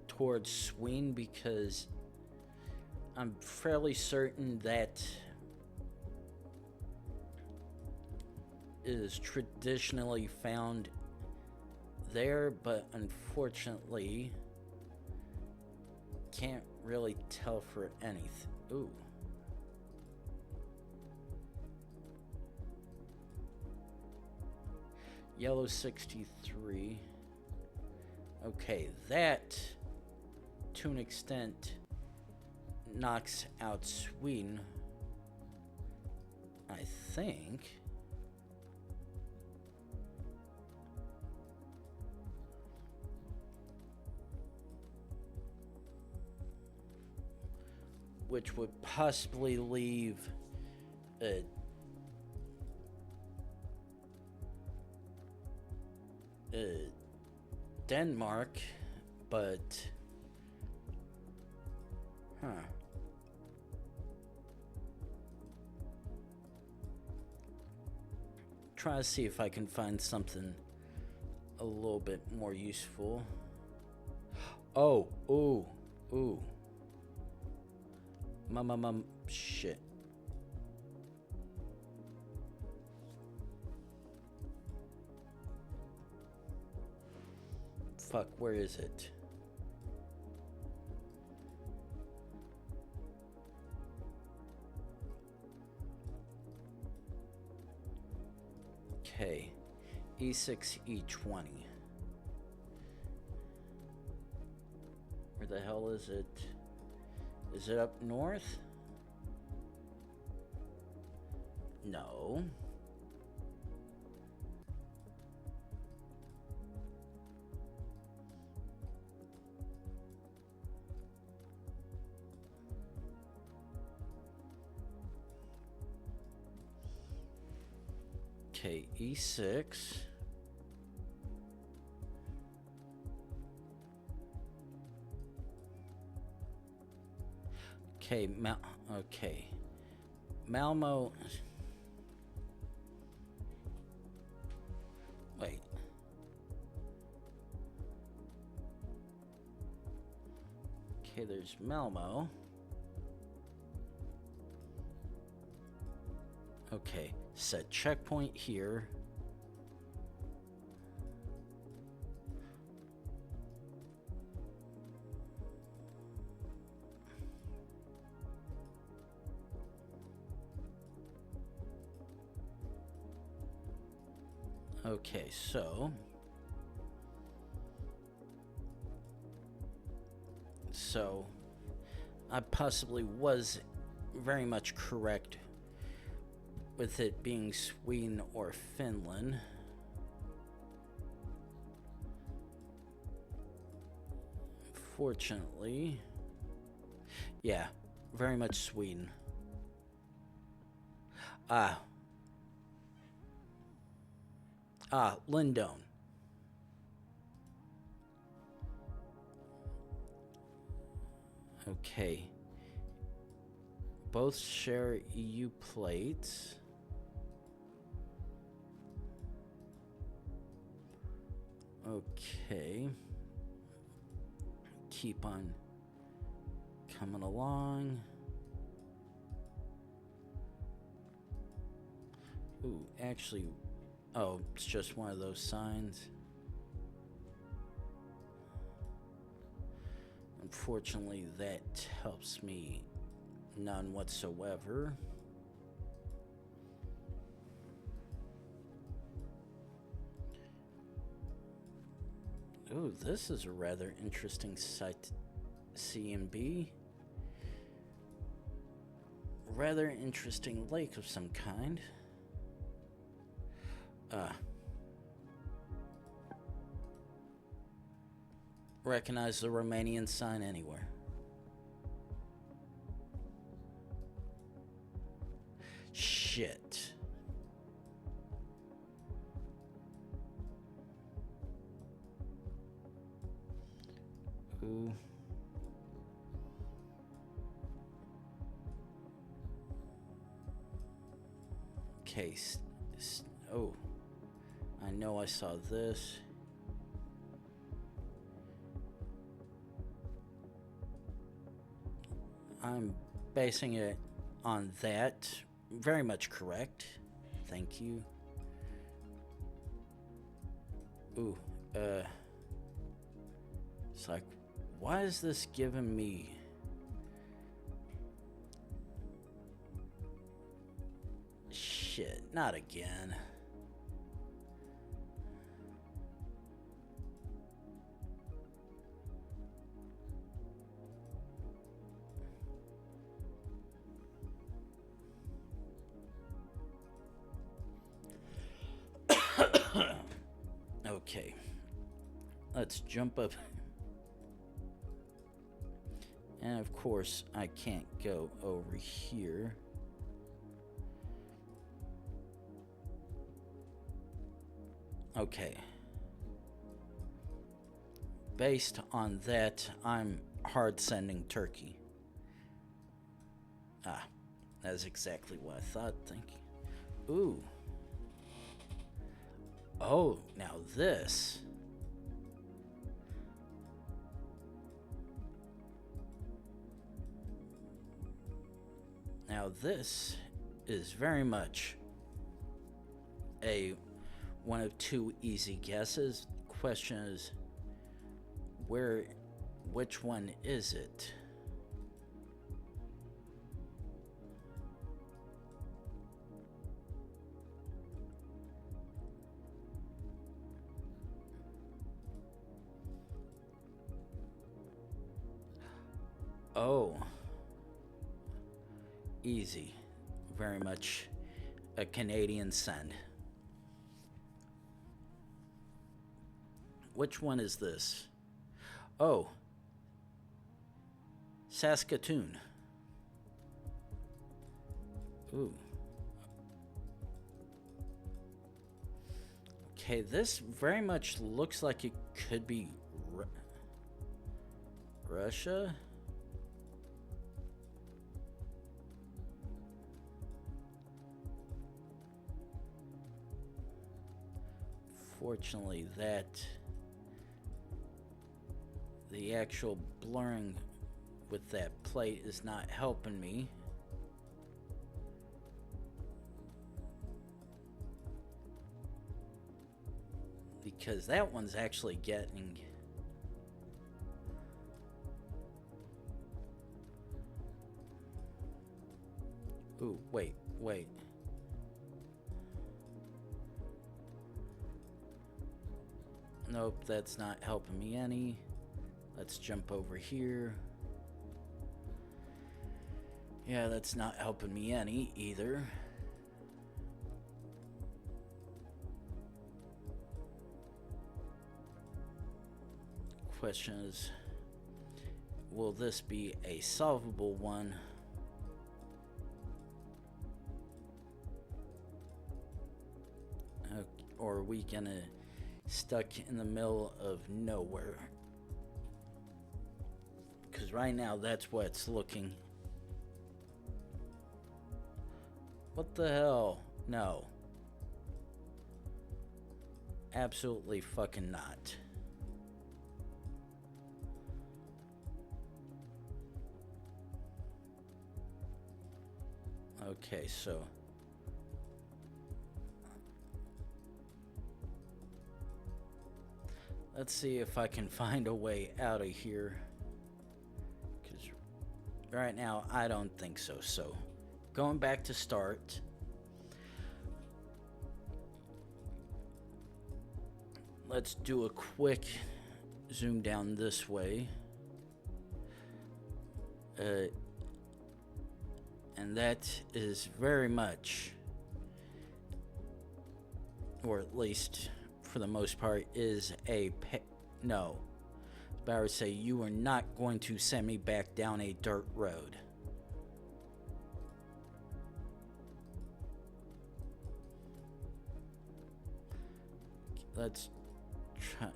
towards Sweden, because I'm fairly certain that is traditionally found there, but unfortunately can't really tell for anything. Ooh. Yellow 63. Okay, that to an extent knocks out Sweden, I think. Which would possibly leave Denmark, but try to see if I can find something a little bit more useful. Oh, ooh. Shit. Fuck, where is it? Okay, E6, E20. Where the hell is it? Is it up north? No. Okay, E6. Okay, Malmo. Wait. Okay, there's Malmo. Okay, set checkpoint here. Okay, so I possibly was very much correct with it being Sweden or Finland. Fortunately, yeah, very much Sweden. Lindon. Okay. Both share EU plates. Okay. Keep on coming along. Ooh, actually, oh, it's just one of those signs. Unfortunately, that helps me none whatsoever. Ooh, this is a rather interesting site. C&B. Rather interesting lake of some kind. Recognize the Romanian sign anywhere. Shit. Ooh. Okay. Oh. I know I saw this. I'm basing it on that. Very much correct. Thank you. Ooh, it's like, why is this giving me? Shit, not again. Okay, let's jump up. And of course, I can't go over here. Okay. Based on that, I'm hard sending Turkey. Ah, that's exactly what I thought. Thank you. Ooh. Oh, now this. Now this is very much a one of two easy guesses. Question is, which one is it? Oh, easy. Very much a Canadian send. Which one is this? Oh, Saskatoon. Ooh. Okay, this very much looks like it could be Russia. Fortunately, the actual blurring with that plate is not helping me. Because that one's actually getting... Ooh, wait. Nope, that's not helping me any. Let's jump over here. Yeah, that's not helping me any either. Question is, will this be a solvable one? Or are we gonna stuck in the middle of nowhere? Because right now that's what it's looking. What the hell? No. Absolutely fucking not. Okay, so let's see if I can find a way out of here. Because right now I don't think so. So going back to start. Let's do a quick zoom down this way. And that is very much, or at least for the most part, is a no. But I would say you are not going to send me back down a dirt road. Let's try.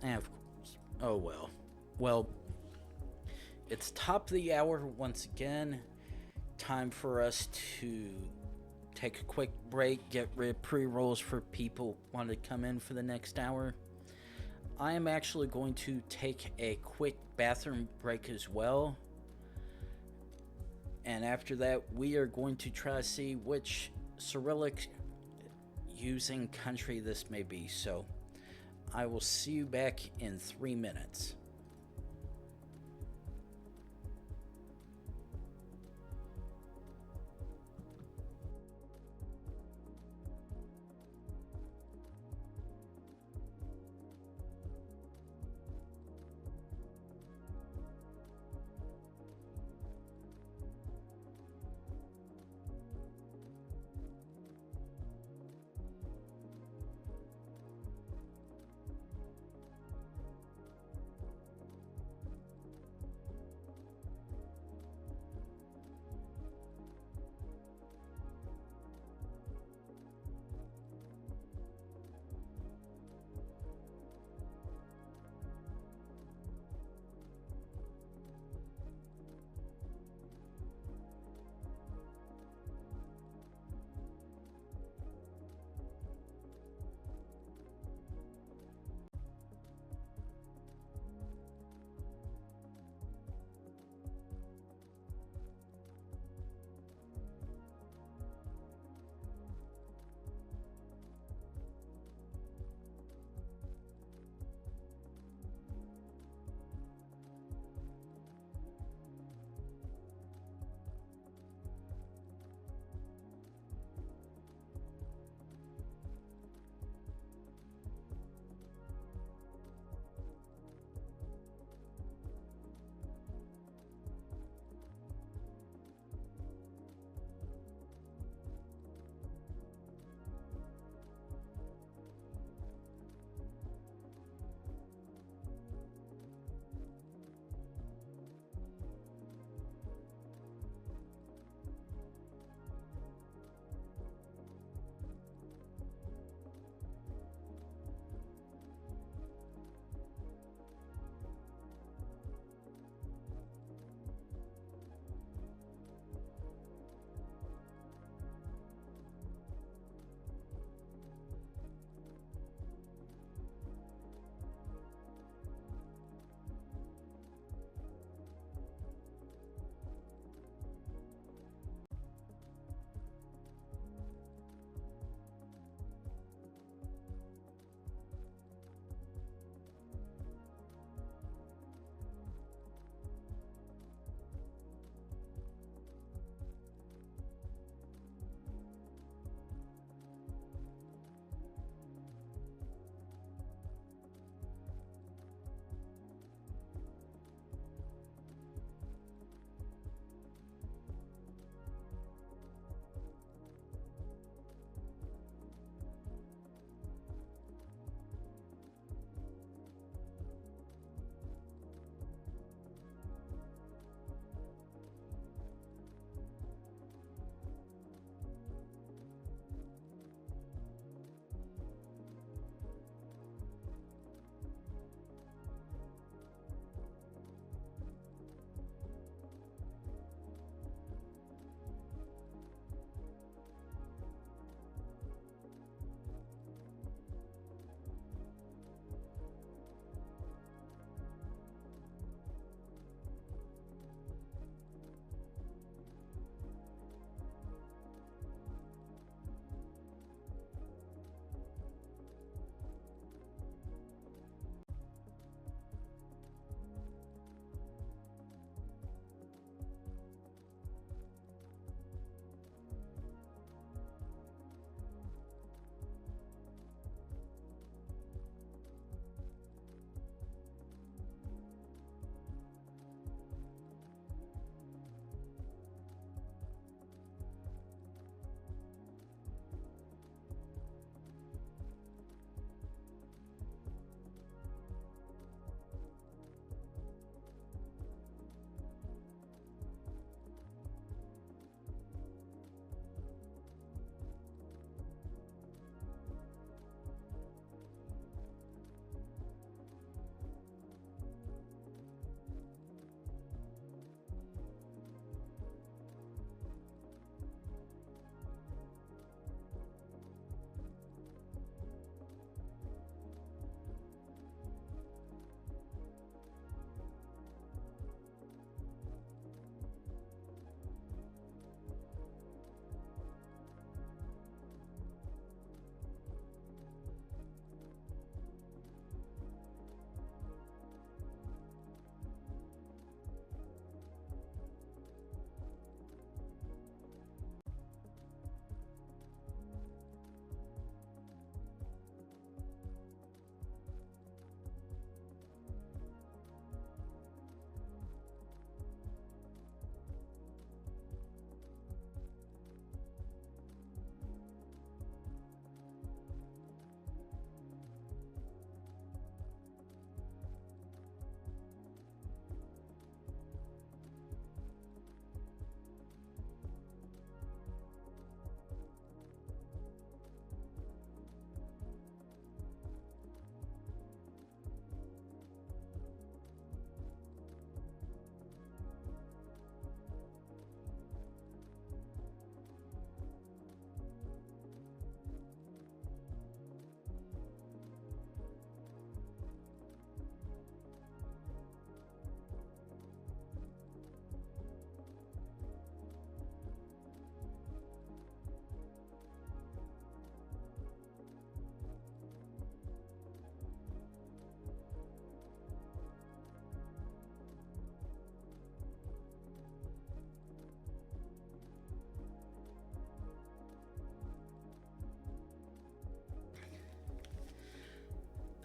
And of course, oh well. Well, it's top of the hour once again. Time for us to take a quick break, get rid of pre-rolls for people who want to come in for the next hour. I am actually going to take a quick bathroom break as well. And after that, we are going to try to see which Cyrillic using country this may be. So I will see you back in 3 minutes.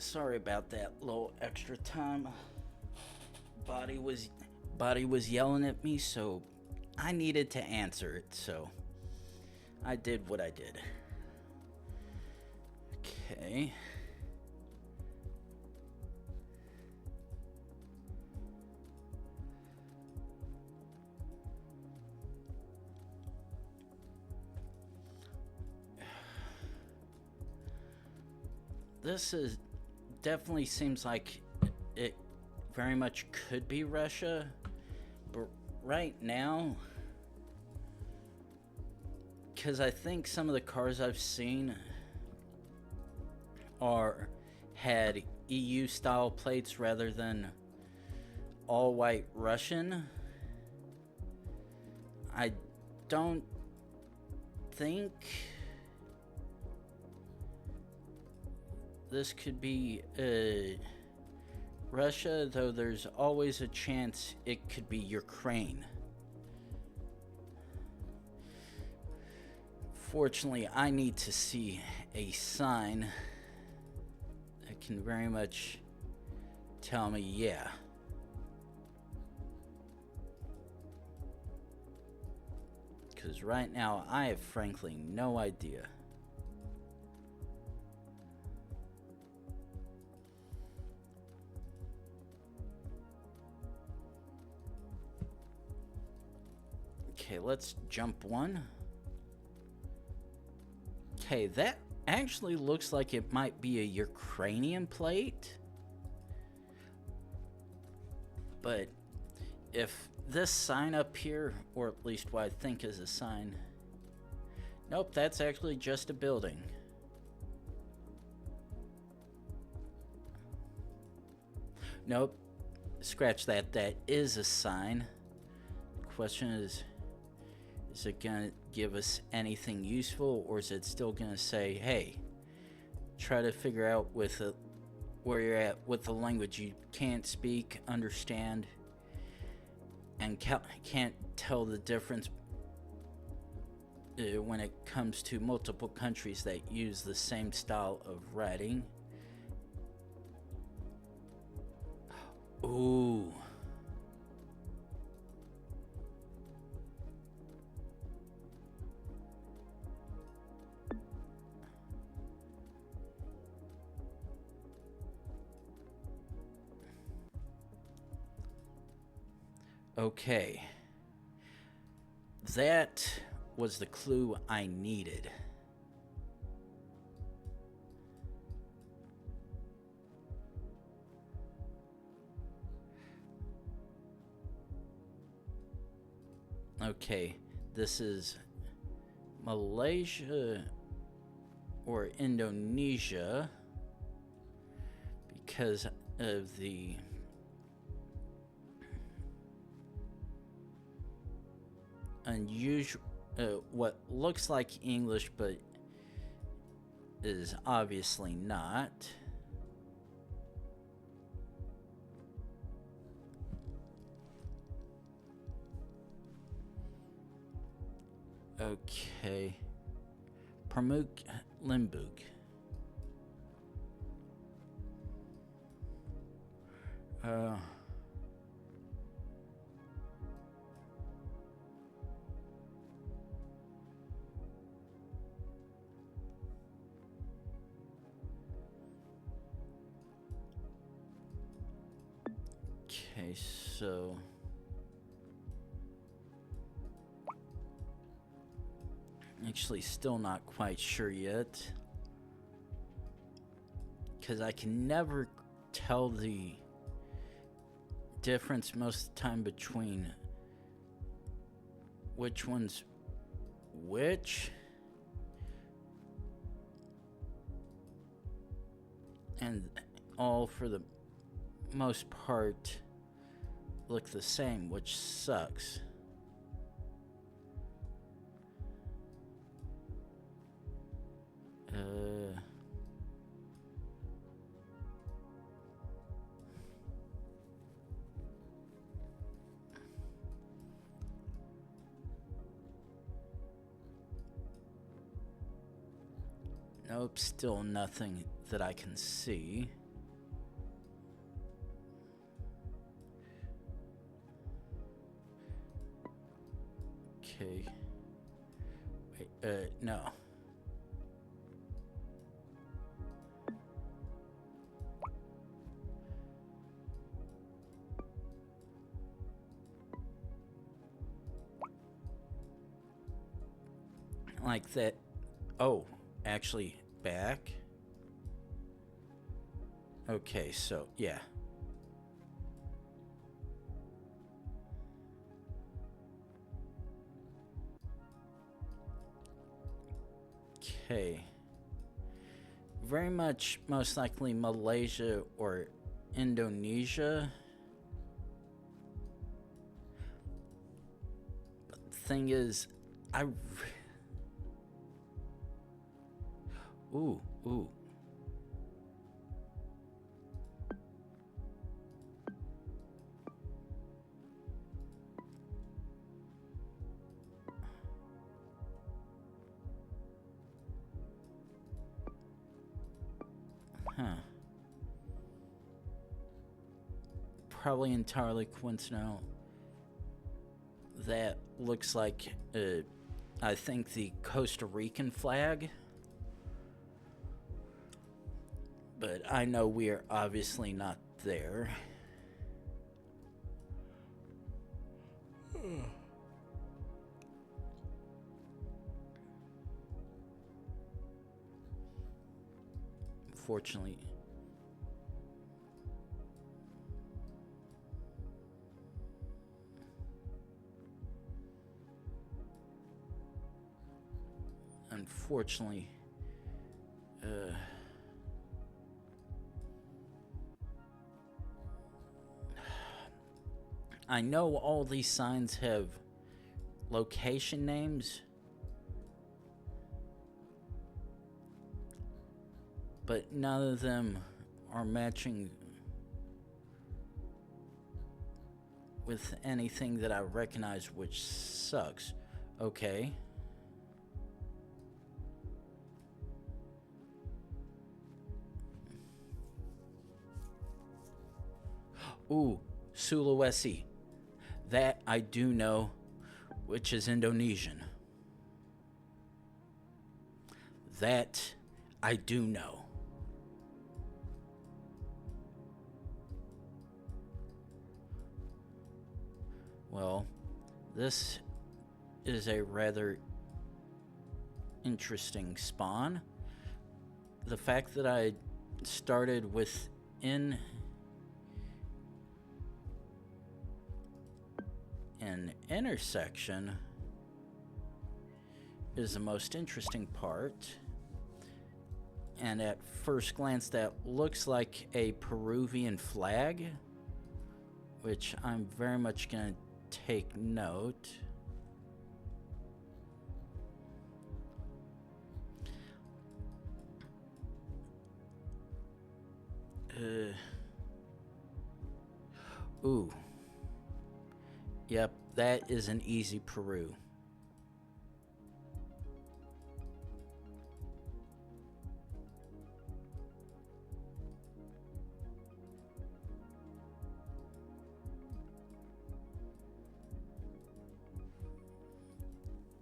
Sorry about that little extra time. Body was yelling at me, so I needed to answer it, so I did what I did. Okay. This is definitely seems like it very much could be Russia, but right now, because I think some of the cars I've seen had EU style plates rather than all white Russian. I don't think this could be Russia, though there's always a chance it could be Ukraine. Fortunately, I need to see a sign that can very much tell me, yeah. Because right now, I have frankly no idea. Okay, let's jump one. Okay, that actually looks like it might be a Ukrainian plate. But if this sign up here, or at least what I think is a sign, nope, that's actually just a building. Nope, scratch that, that is a sign. The question is it gonna give us anything useful, or is it still gonna say, hey, try to figure out with where you're at with the language you can't speak, understand, and can't tell the difference when it comes to multiple countries that use the same style of writing. Ooh. Okay. That was the clue I needed. Okay, this is Malaysia or Indonesia because of the unusual, what looks like English but is obviously not. Okay. Pramuk Limbuk. Okay, so actually still not quite sure yet, because I can never tell the difference most of the time between which one's which, and all for the most part look the same, which sucks. Nope, still nothing that I can see. Okay. Wait, no. Like that. Oh, actually, back. Okay, so, yeah. Okay. Very much, most likely Malaysia or Indonesia. But the thing is, ooh. Huh. Probably entirely coincidental. That looks like, I think, the Costa Rican flag. But I know we are obviously not there. Fortunately. Unfortunately, I know all these signs have location names, but none of them are matching with anything that I recognize, which sucks. Okay. Ooh, Sulawesi. That I do know, which is Indonesian. That I do know. Well, this is a rather interesting spawn. The fact that I started within an intersection is the most interesting part. And at first glance, that looks like a Peruvian flag, which I'm very much going to take note. Ooh. Yep, that is an easy Peru.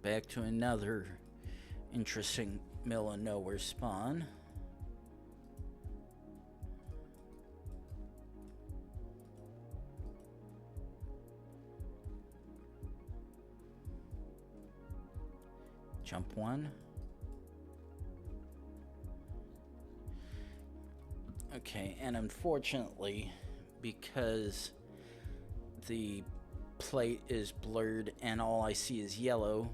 Back to another interesting middle of nowhere spawn. Jump one. Okay, and unfortunately, because the plate is blurred and all I see is yellow,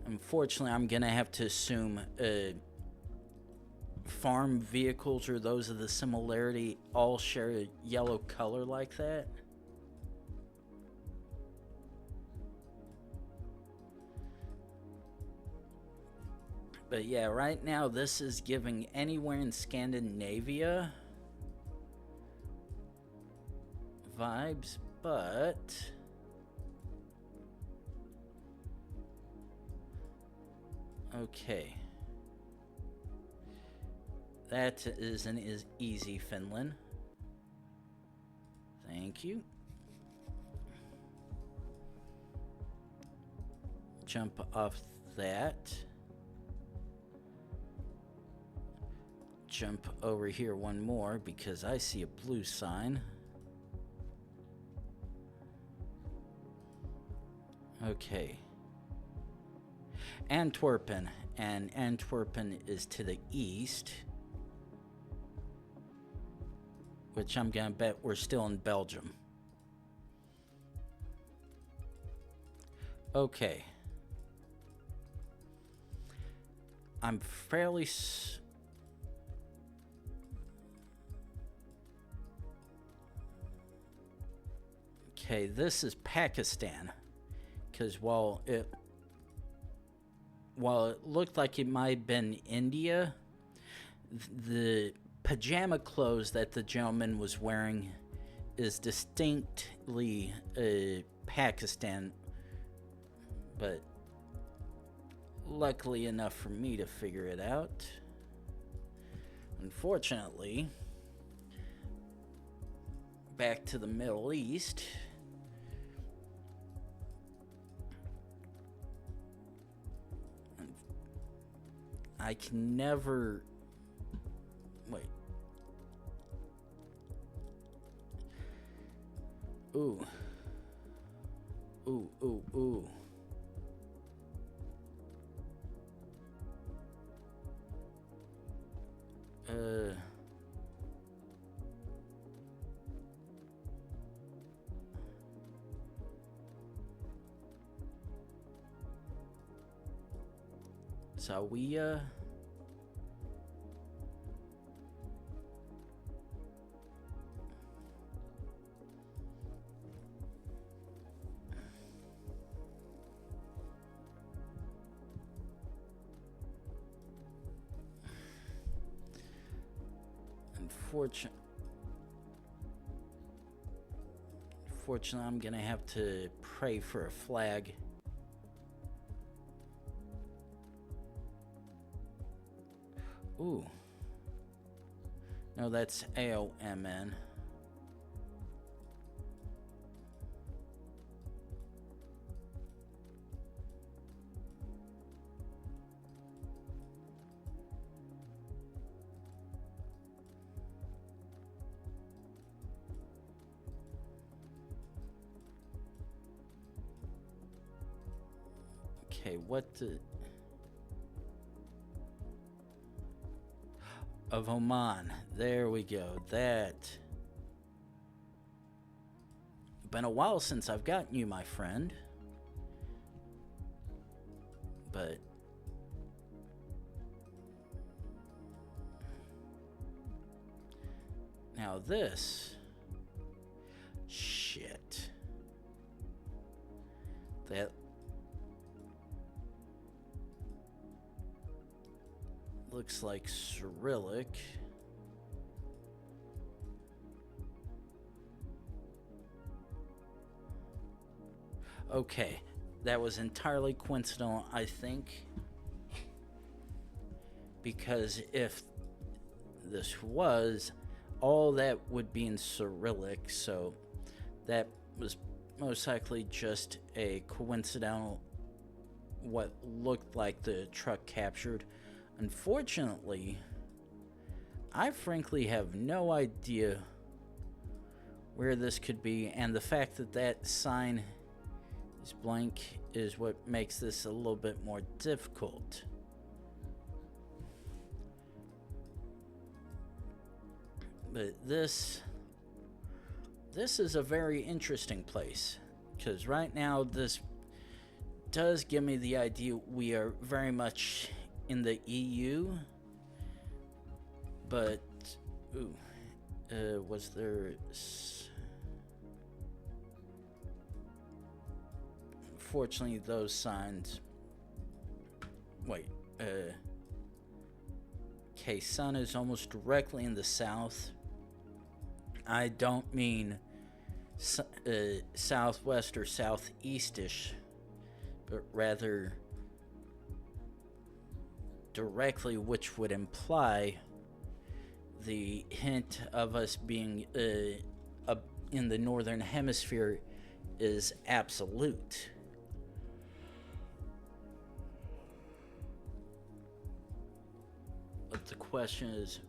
unfortunately I'm gonna have to assume farm vehicles or those of the similarity all share a yellow color like that. But yeah, right now this is giving anywhere in Scandinavia vibes, but okay. That isn't as easy, Finland. Thank you. jump off that. Jump over here one more because I see a blue sign. Okay. Antwerpen, and Antwerpen is to the east, which I'm gonna bet we're still in Belgium. Okay. I'm fairly okay, this is Pakistan, because while it looked like it might have been India, the pajama clothes that the gentleman was wearing is distinctly Pakistan, but luckily enough for me to figure it out. Unfortunately, back to the Middle East. I can never... Wait. Ooh. Ooh, ooh, ooh. Zawiya. Unfortunately, I'm gonna have to pray for a flag. Ooh. No, that's AOMN. Okay, what the... Of Oman. There we go. That. Been a while since I've gotten you, my friend. But... Now this... Shit. That... Looks like Cyrillic. Okay, that was entirely coincidental, I think. Because if this was, all that would be in Cyrillic, so that was most likely just a coincidental what looked like the truck captured. Unfortunately, I frankly have no idea where this could be, and the fact that that sign is blank is what makes this a little bit more difficult. But this is a very interesting place, because right now this does give me the idea we are very much in the EU, but was there... Fortunately, those signs... Wait, okay, sun is almost directly in the south. I don't mean southwest or southeast-ish, but rather directly, which would imply the hint of us being in the northern hemisphere is absolute. question is,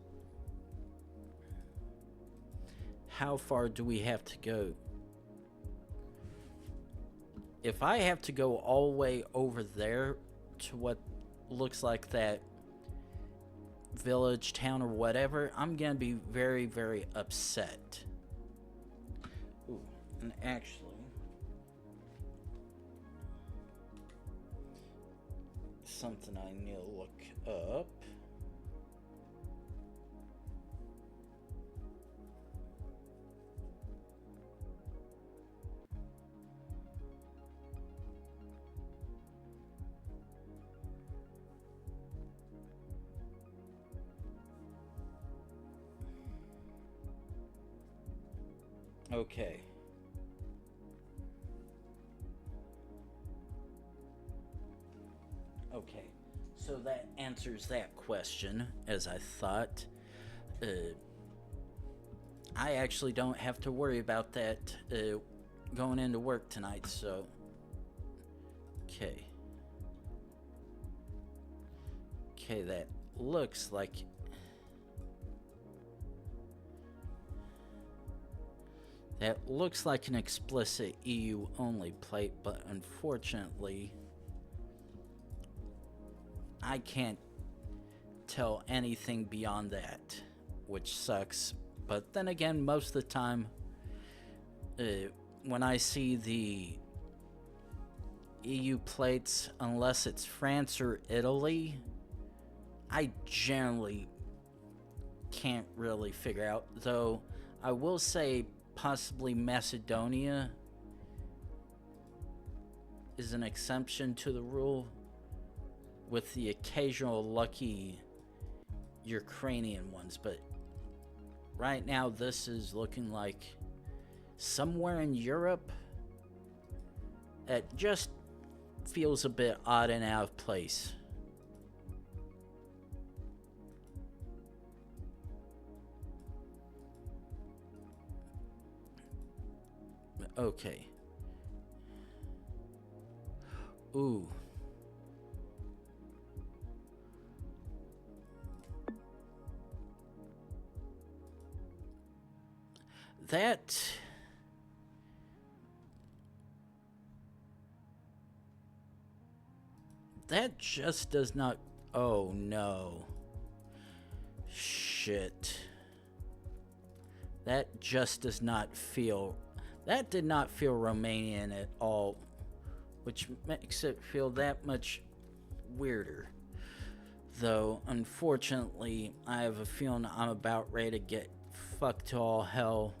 how far do we have to go? If I have to go all the way over there to what looks like that village, town, or whatever, I'm gonna be very, very upset. Ooh, and actually, something I need to look up. Okay. Okay. So that answers that question, as I thought. Uh, I actually don't have to worry about that going into work tonight, so. Okay. Okay, that looks like. That looks like an explicit EU only plate, but unfortunately, I can't tell anything beyond that, which sucks. But then again, most of the time, when I see the EU plates, unless it's France or Italy, I generally can't really figure out. Though I will say possibly Macedonia is an exception to the rule, with the occasional lucky Ukrainian ones. But right now this is looking like somewhere in Europe. It just feels a bit odd and out of place. Okay. Ooh. That just does not. Oh no. Shit. That just does not feel. That did not feel Romanian at all, which makes it feel that much weirder. Though, unfortunately, I have a feeling I'm about ready to get fucked to all hell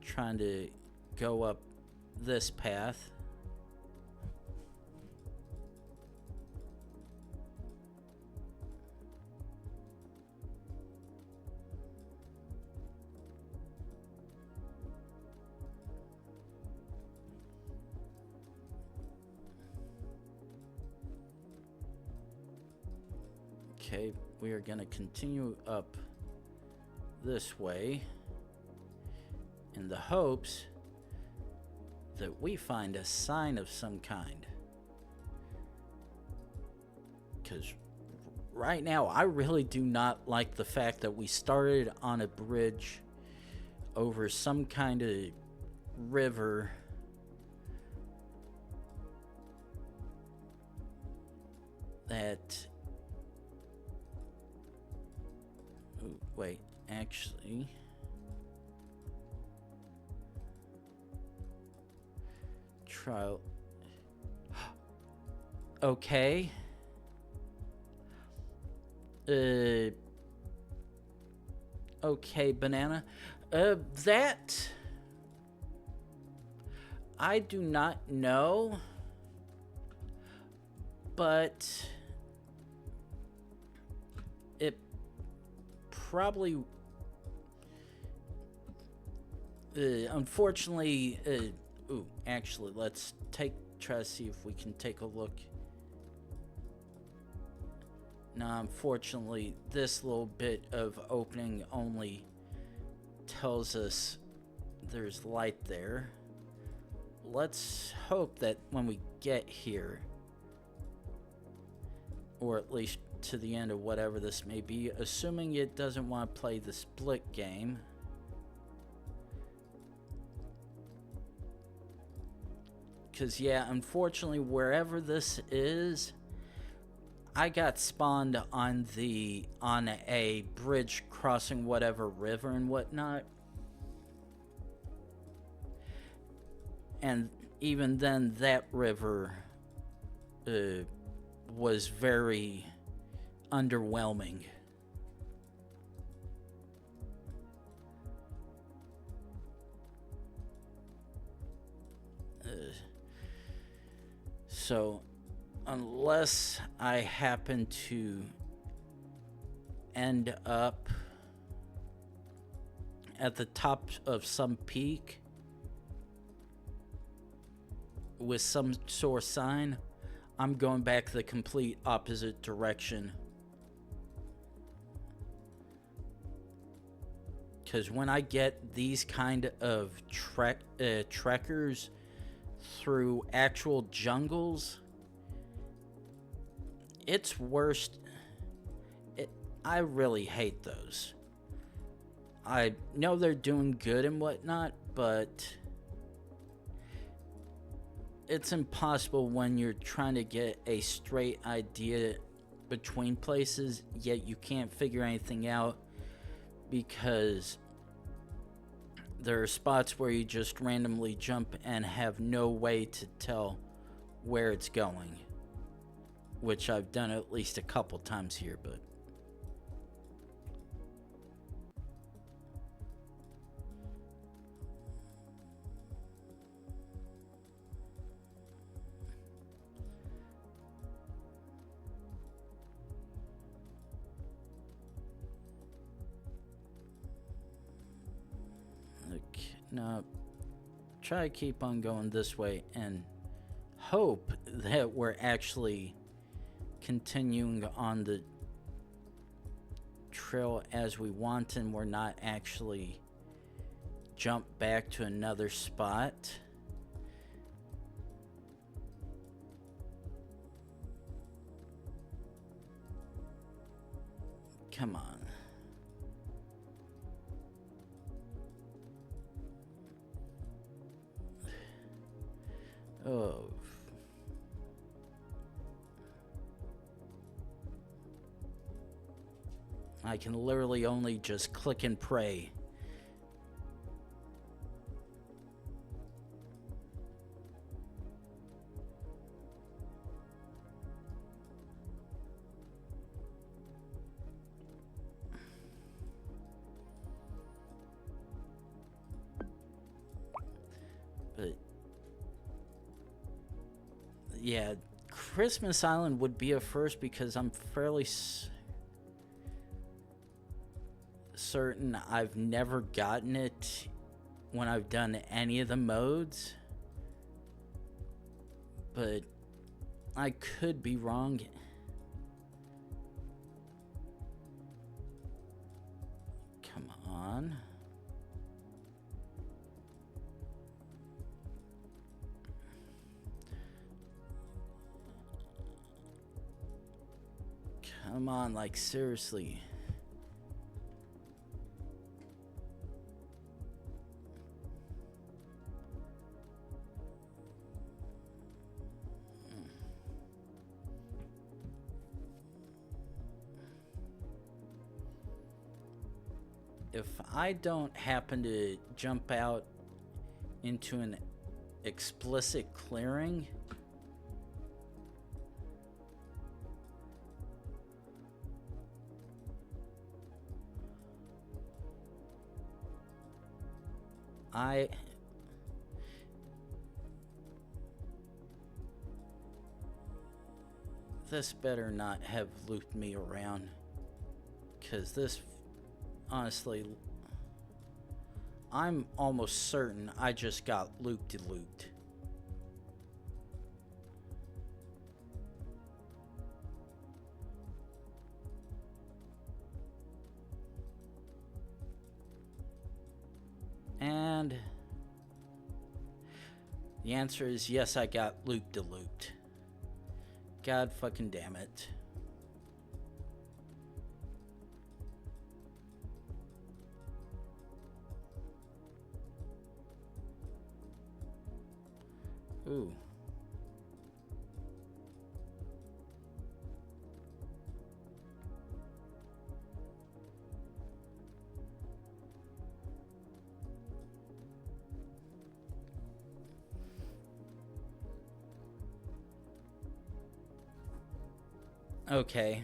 trying to go up this path. Okay, we are going to continue up this way in the hopes that we find a sign of some kind. Because right now, I really do not like the fact that we started on a bridge over some kind of river that... Ooh, wait, actually... Trial... Okay. Okay, banana. That... I do not know. But... it probably... unfortunately... ooh, actually, let's try to see if we can take a look. Now, unfortunately, this little bit of opening only tells us there's light there. Let's hope that when we get here, or at least to the end of whatever this may be, assuming it doesn't want to play the split game. Because, yeah, unfortunately, wherever this is, I got spawned on a bridge crossing whatever river and whatnot. And even then, that river was very underwhelming. So, unless I happen to end up at the top of some peak with some sort of sign, I'm going back the complete opposite direction. Because when I get these kind of trekkers through actual jungles, it's worse. I really hate those. I know they're doing good and whatnot, but it's impossible when you're trying to get a straight idea between places, yet you can't figure anything out because there are spots where you just randomly jump and have no way to tell where it's going, which I've done at least a couple times here, but no, try to keep on going this way and hope that we're actually continuing on the trail as we want and we're not actually jump back to another spot. Come on. Oh. I can literally only just click and pray. But yeah, Christmas Island would be a first because I'm fairly certain I've never gotten it when I've done any of the modes, but I could be wrong. Come on. Come on, like seriously. If I don't happen to jump out into an explicit clearing, this better not have looped me around, because this, honestly, I'm almost certain I just got looped. And the answer is yes, I got looped. God fucking damn it. Ooh. Okay.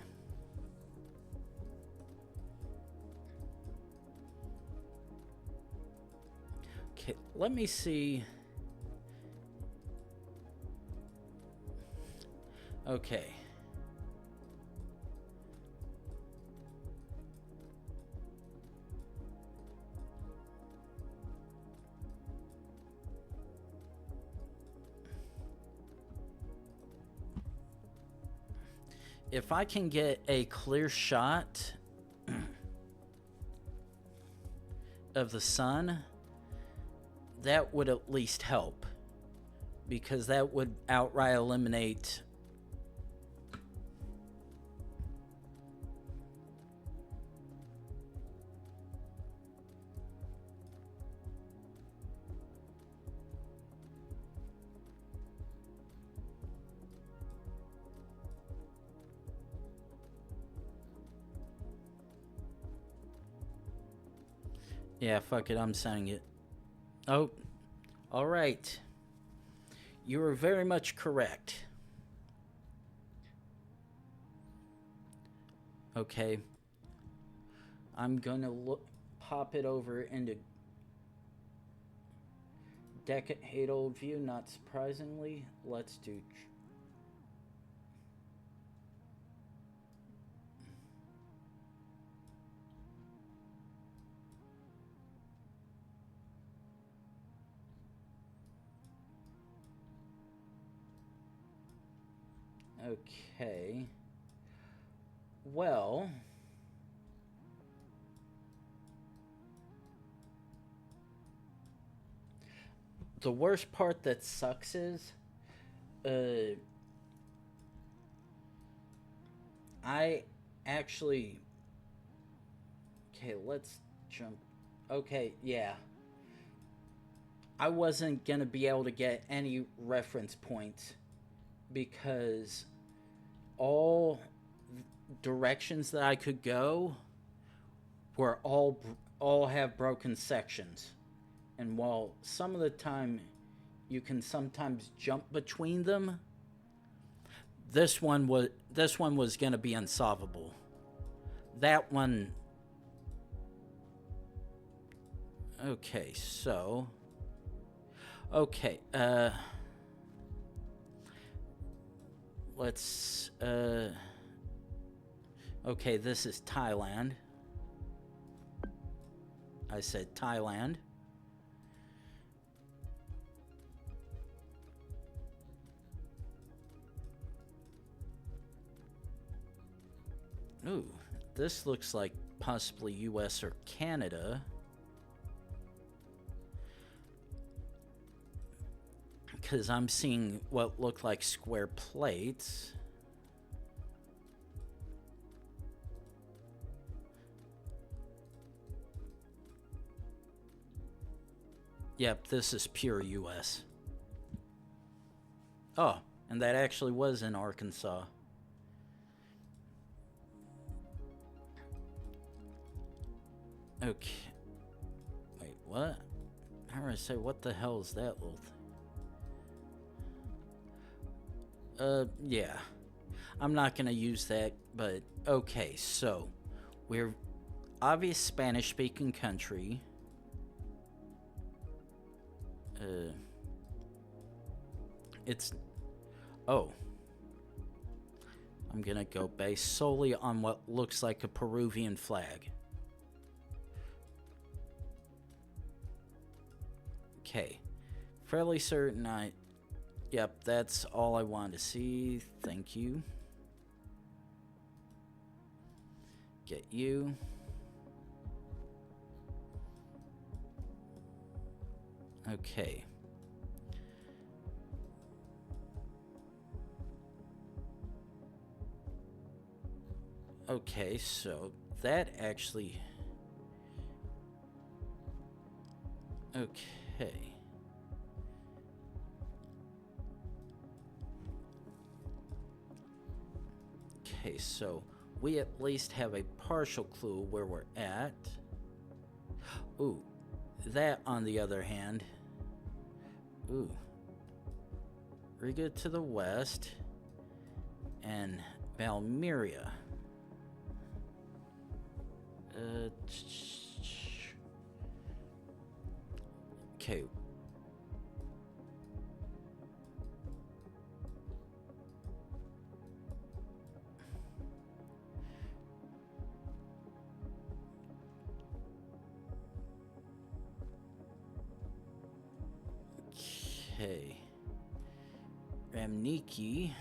Okay, let me see. Okay. If I can get a clear shot of the sun, that would at least help. Because that would outright eliminate... Yeah, fuck it, I'm sending it. Oh, alright. You were very much correct. Okay. I'm gonna pop it over into decade-old view, not surprisingly. Let's do... Okay. Well... The worst part that sucks is... I actually... Okay, let's jump... Okay, yeah. I wasn't gonna be able to get any reference points because all directions that I could go were all have broken sections. And while some of the time you can sometimes jump between them, this one was gonna be unsolvable. That one... Okay, so... Okay, let's, okay, this is Thailand. I said Thailand. Ooh, this looks like possibly US or Canada. Because I'm seeing what look like square plates. Yep, this is pure US. Oh, and that actually was in Arkansas. Okay. Wait, what? How do I say, what the hell is that little thing? Yeah. I'm not gonna use that, but okay, so we're obvious Spanish-speaking country. It's... Oh. I'm gonna go based solely on what looks like a Peruvian flag. Okay. Fairly certain I... Yep, that's all I wanted to see. Thank you. Get you. Okay. Okay, so that actually... Okay. Okay, so we at least have a partial clue where we're at. Ooh, that on the other hand. Ooh. Riga to the west. And Valmiria. Okay. Okay. Ramniki.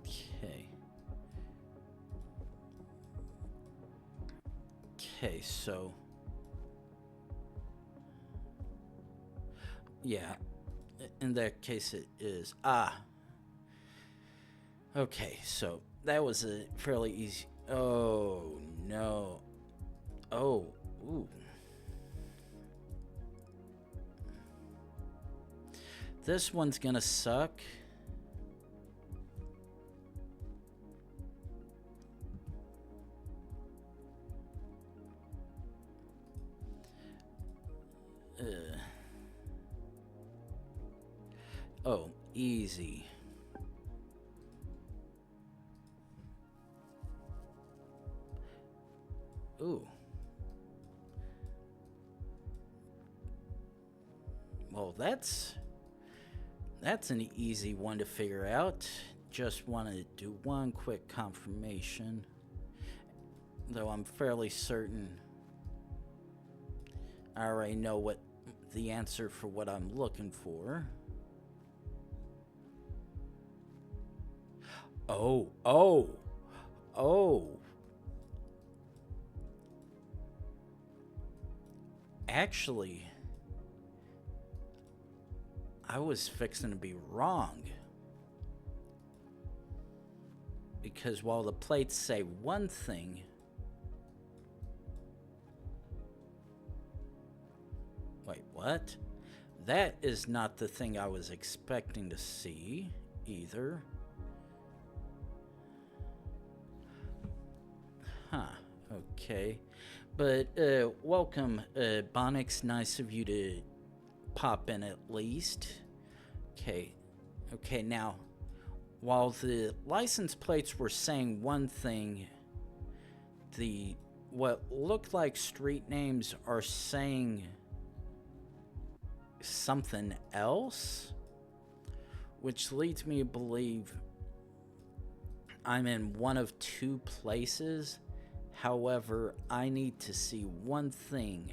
Okay. Okay, so yeah, in that case it is. Okay, so that was a fairly easy. Oh no. Oh, ooh. This one's gonna suck. Oh, easy. Ooh. Well, that's an easy one to figure out. Just want to do one quick confirmation. Though I'm fairly certain I already know what the answer for what I'm looking for. Oh. Actually, I was fixing to be wrong. Because while the plates say one thing, wait, what? That is not the thing I was expecting to see either. Huh, okay. But welcome, Bonix. Nice of you to pop in at least. Okay, now, while the license plates were saying one thing, what looked like street names are saying something else, which leads me to believe I'm in one of two places. However, I need to see one thing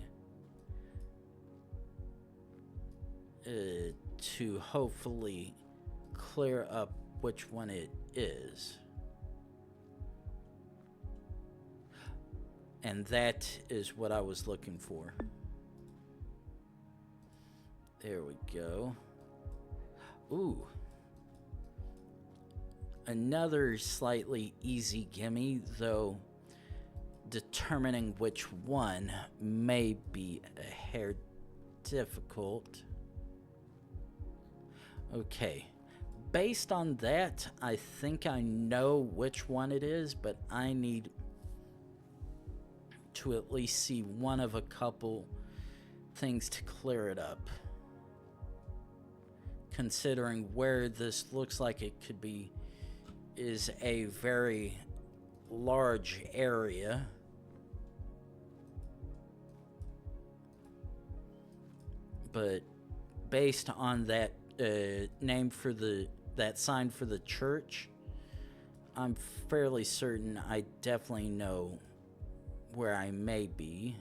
to hopefully clear up which one it is. And that is what I was looking for. There we go. Ooh. Another slightly easy gimme, though determining which one may be a hair difficult. Okay. Based on that, I think I know which one it is, but I need to at least see one of a couple things to clear it up. Considering where this looks like it could be is a very large area. But based on that name for that sign for the church, I'm fairly certain I definitely know where I may be.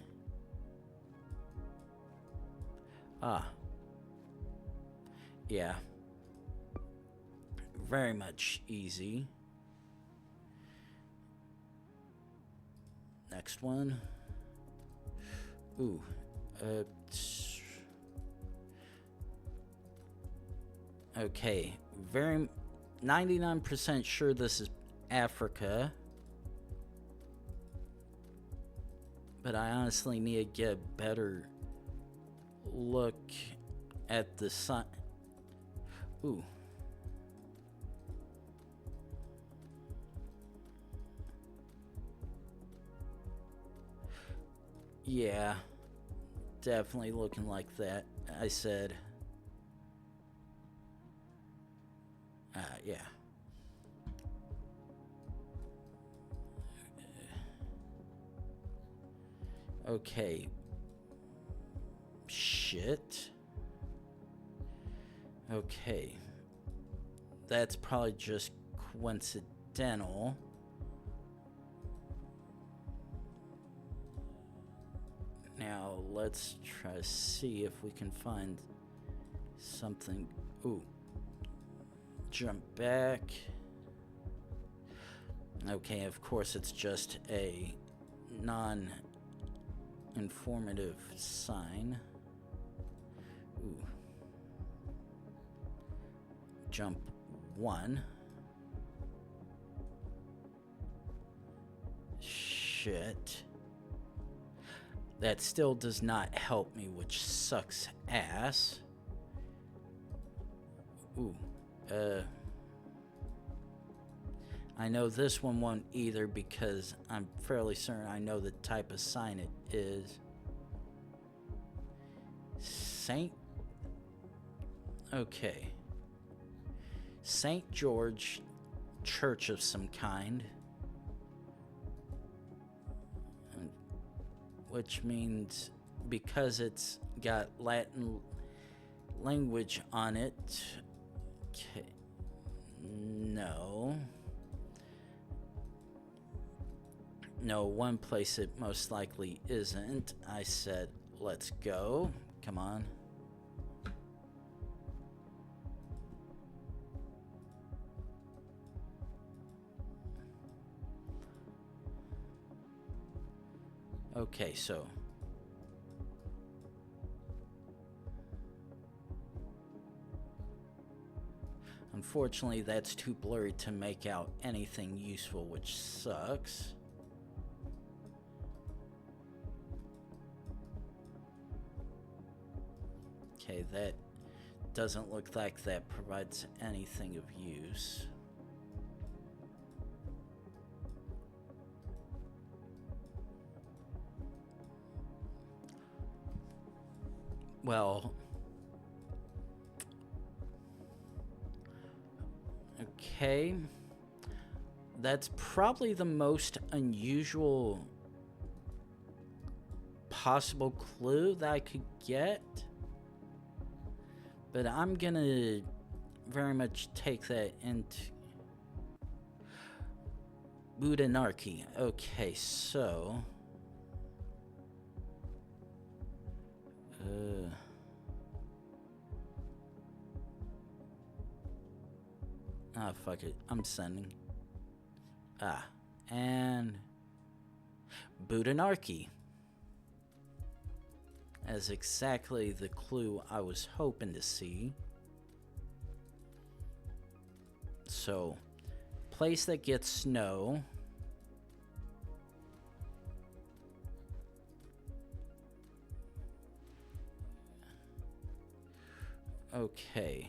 Yeah. Very much easy. Next one. Ooh. Okay. 99% sure this is Africa. But I honestly need to get a better look at the sign. Ooh. Yeah, definitely looking like that. I said. Yeah. Okay. Shit. Okay. That's probably just coincidental. Now, let's try to see if we can find something. Ooh. Jump back. Okay, of course it's just a non-informative sign. Ooh. Jump 1. Shit. That still does not help me, which sucks ass. Ooh. I know this one won't either because I'm fairly certain I know the type of sign it is. Saint... Okay. St. George Church of some kind. Which means because it's got Latin language on it. Okay. No. No, one place it most likely isn't. I said, let's go. Come on. Okay, so. Unfortunately, that's too blurry to make out anything useful, which sucks. Okay, that doesn't look like that provides anything of use. Well, okay. That's probably the most unusual possible clue that I could get. But I'm gonna very much take that into Buddhanarchy. Okay, so fuck it. I'm sending. And Buddhanarchy. As exactly the clue I was hoping to see. So, place that gets snow. Okay.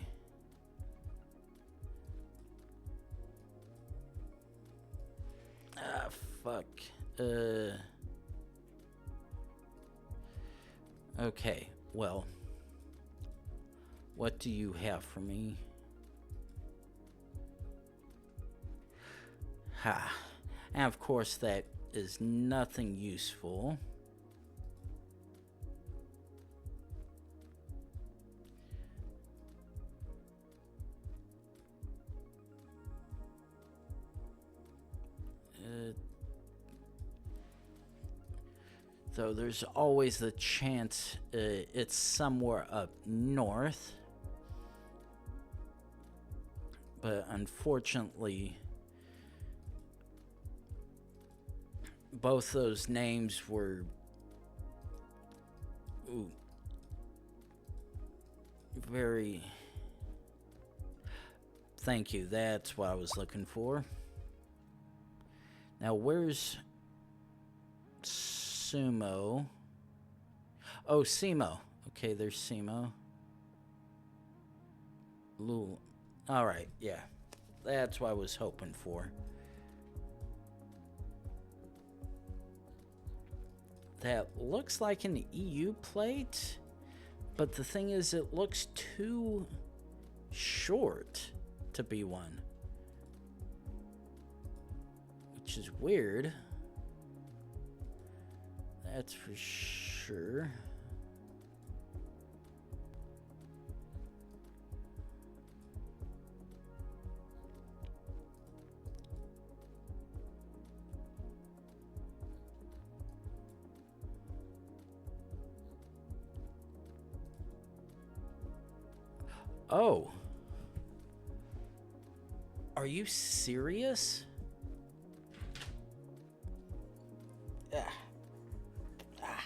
Fuck. Okay, well. What do you have for me? Ha. And of course that is nothing useful. Though there's always the chance it's somewhere up north. But unfortunately, both those names were very... Thank you, that's what I was looking for. Now, where's Sumo? Oh, Simo. Okay, there's Simo. Lul. Alright, yeah. That's what I was hoping for. That looks like an EU plate, but the thing is, it looks too short to be one. Which is weird. That's for sure. Oh. Are you serious? Ah. Ah.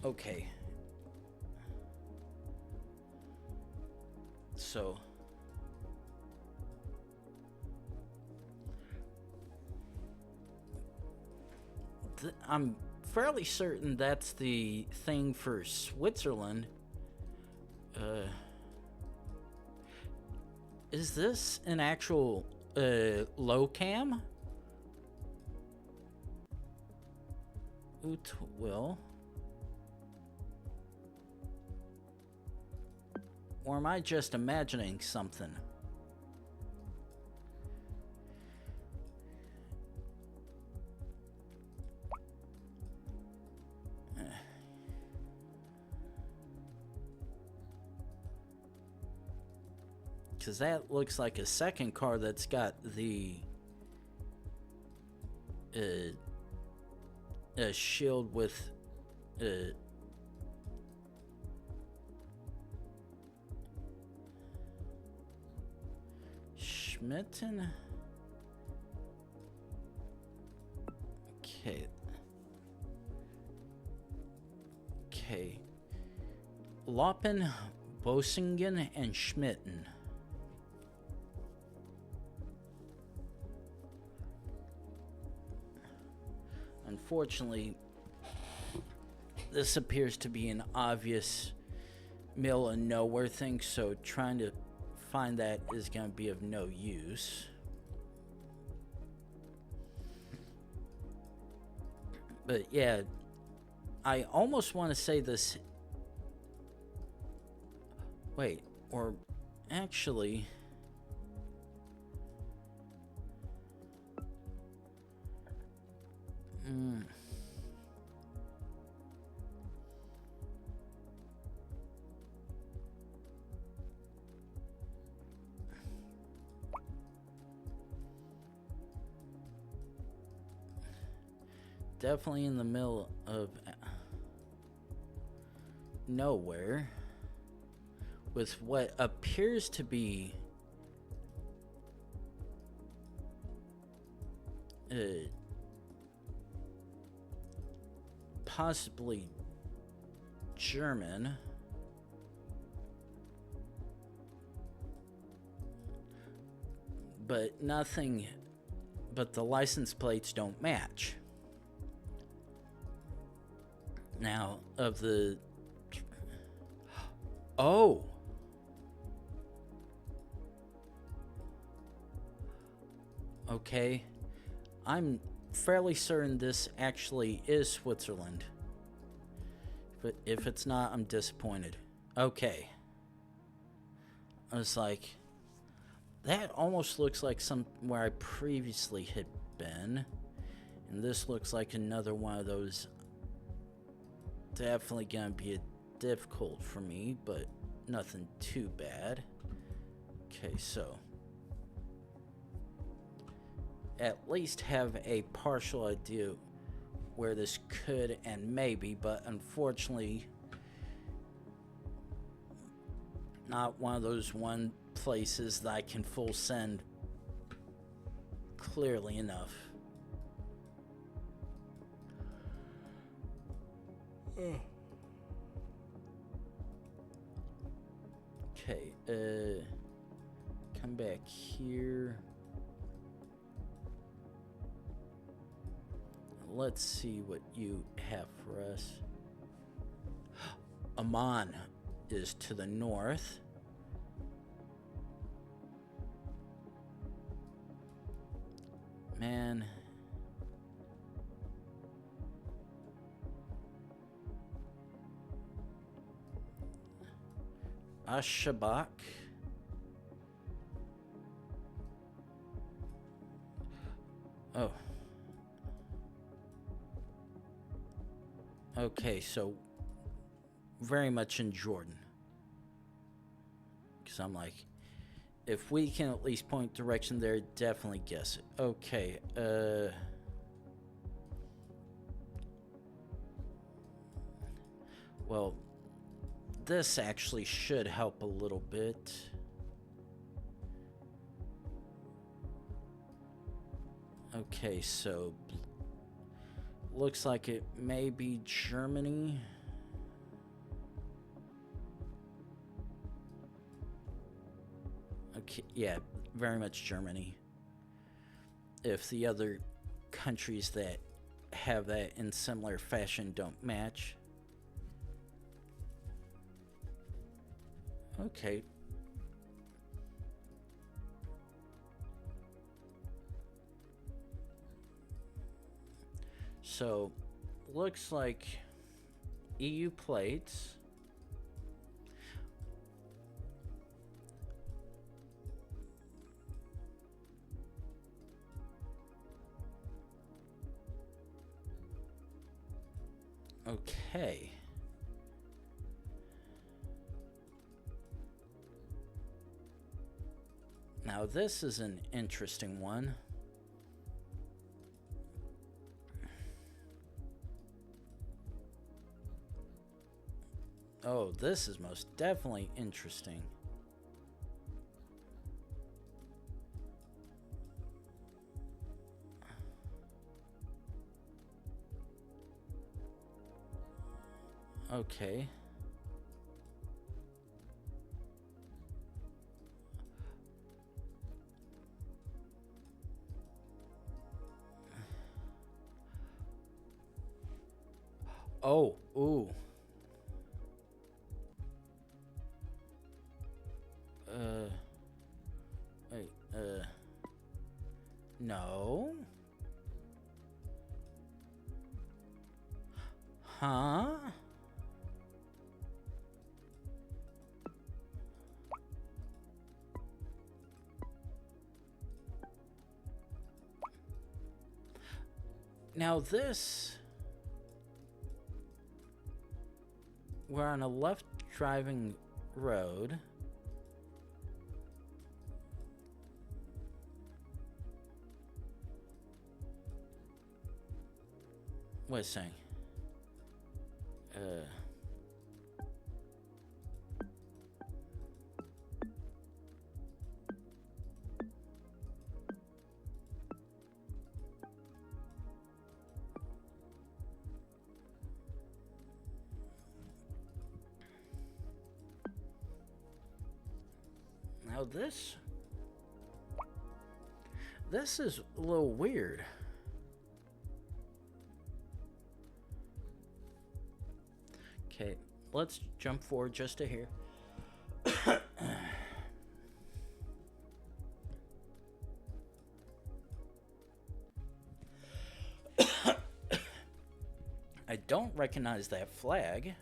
Okay. So. I'm fairly certain that's the thing for Switzerland. Is this an actual low cam? Ut will. Or am I just imagining something? Because that looks like a second car that's got the a shield with Schmitten. Okay. Loppen, Bosingen, and Schmitten. Unfortunately, this appears to be an obvious middle of nowhere thing, so trying to find that is going to be of no use. But yeah, I almost want to say this. Wait, or actually. Definitely in the middle of nowhere with what appears to be possibly German. But nothing, but the license plates don't match. Now, of the... Oh! Okay. I'm fairly certain this actually is Switzerland. But if it's not, I'm disappointed. Okay. I was like... That almost looks like somewhere I previously had been. And this looks like another one of those... Definitely gonna be difficult for me, but nothing too bad. Okay, so at least have a partial idea where this could and maybe, but unfortunately not one of those places that I can full send clearly enough. Okay, come back here. Let's see what you have for us. Amman. is to the north. Man. Ashabak. Oh. Okay, so very much in Jordan. Because I'm like, if we can at least point direction there, definitely guess it. Okay, well, this actually should help a little bit. Okay, so looks like it may be Germany. Okay, yeah, very much Germany. If the other countries that have that in similar fashion don't match. Okay. So, looks like EU plates. Okay. Now this is an interesting one. Oh, this is most definitely interesting. Okay. Oh, ooh. Wait, no. Huh? Now this, we're on a left driving road. Wait a second. Now this is a little weird. Okay, let's jump forward just to here. I don't recognize that flag.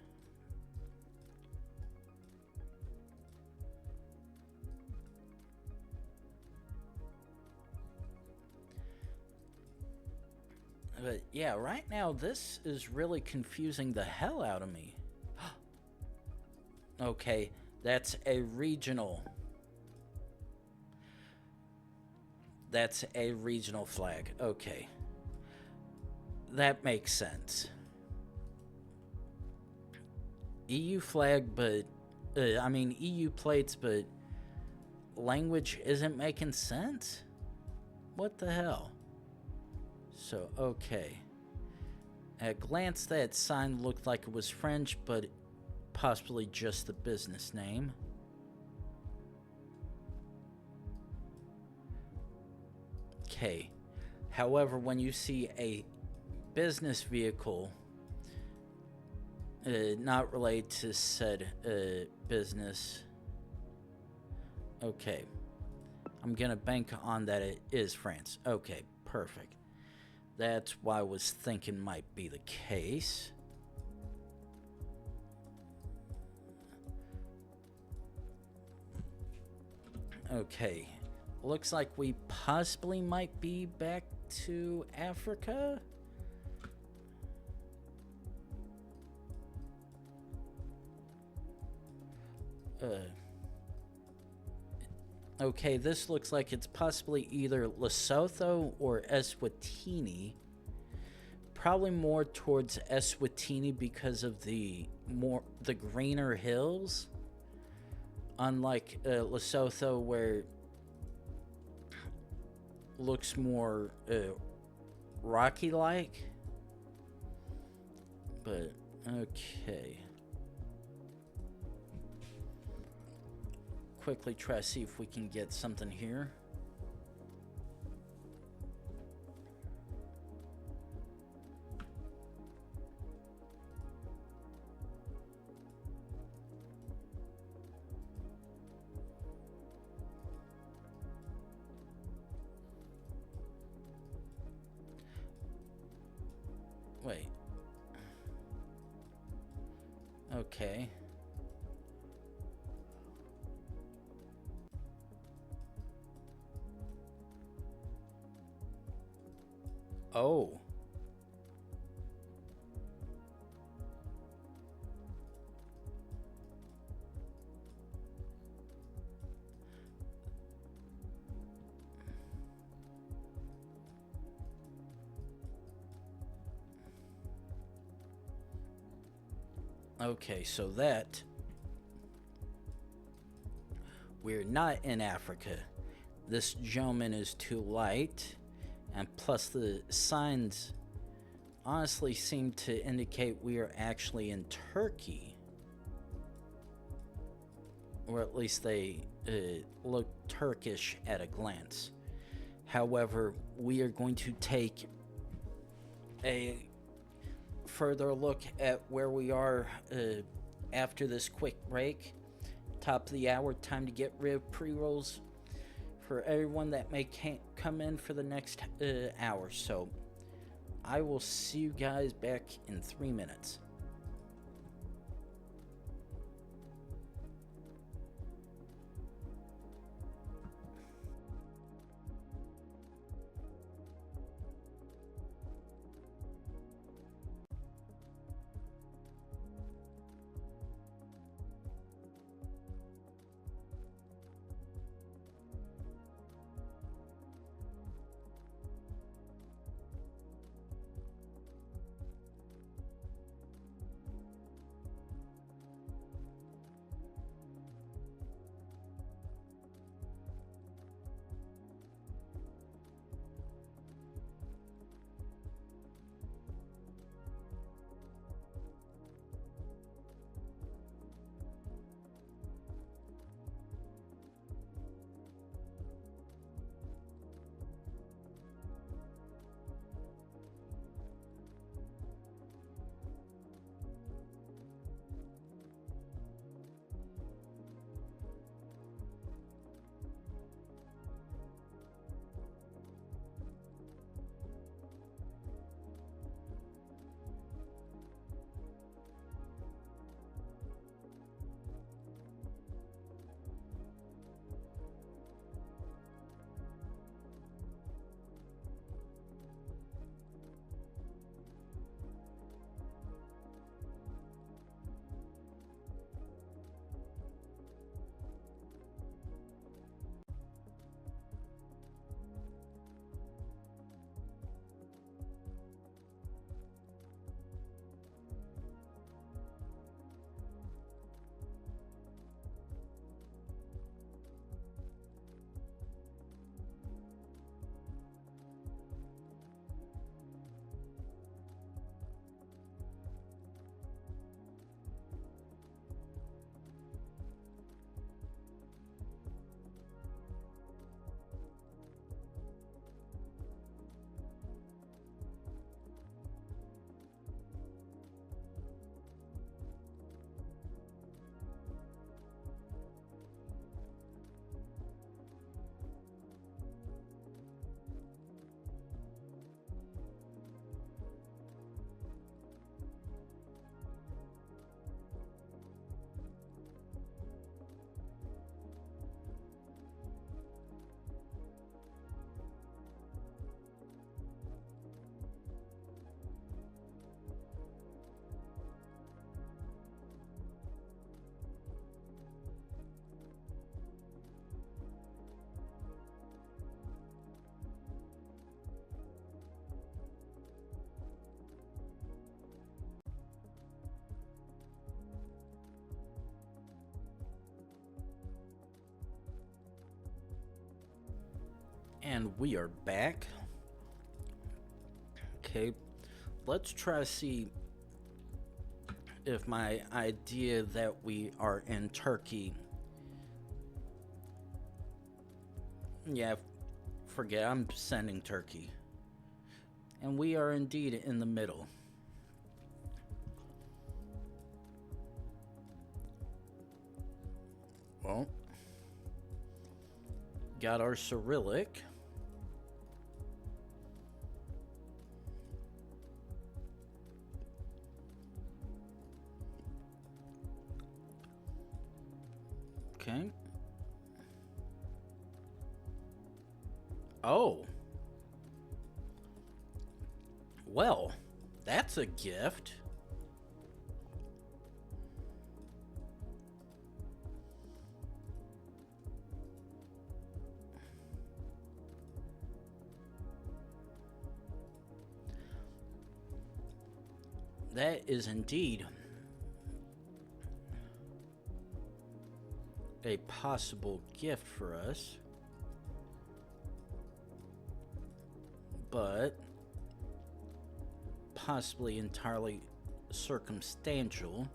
But yeah, right now this is really confusing the hell out of me. Okay, that's a regional. That's a regional flag. Okay. That makes sense. EU flag, but I mean EU plates, but language isn't making sense? What the hell? So, okay. At a glance, that sign looked like it was French, but possibly just the business name. Okay. However, when you see a business vehicle not related to said business. Okay. I'm gonna bank on that it is France. Okay, perfect. That's why I was thinking might be the case. Okay. Looks like we possibly might be back to Africa. Okay, this looks like it's possibly either Lesotho or Eswatini. Probably more towards Eswatini because of the greener hills. Unlike Lesotho, where looks more rocky-like. But okay. Quickly try to see if we can get something here. Wait. Okay. Oh. Okay, so that we're not in Africa. This gentleman is too light, and plus the signs honestly seem to indicate we are actually in Turkey. Or at least they look Turkish at a glance. However, we are going to take a further look at where we are after this quick break. Top of the hour, time to get rid of pre-rolls for everyone that may can't come in for the next hour. So I will see you guys back in 3 minutes. And we are back. Okay, let's try to see if my idea that we are in Turkey. Yeah, forget, I'm sending Turkey. And we are indeed in the middle. Well, got our Cyrillic. Okay. Oh. Well, that's a gift. That is indeed a possible gift for us. But possibly entirely circumstantial.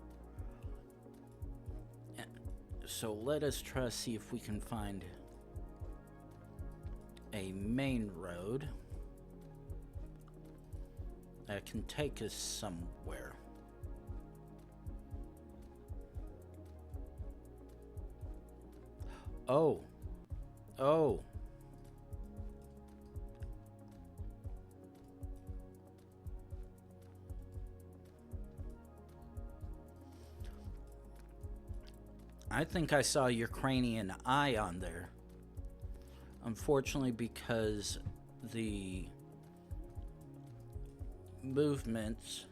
So let us try to see if we can find a main road that can take us somewhere. Oh. Oh. I think I saw Ukrainian eye on there. Unfortunately, because the movements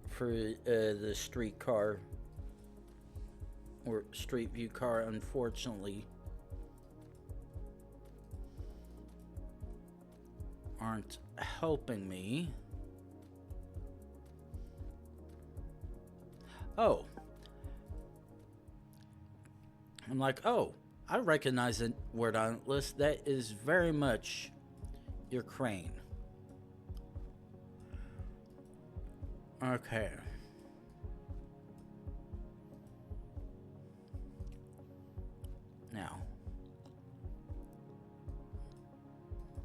for the streetcar or street view car, unfortunately, aren't helping me. Oh. I'm like, oh, I recognize the word on the list. That is very much Ukraine. Okay. Now,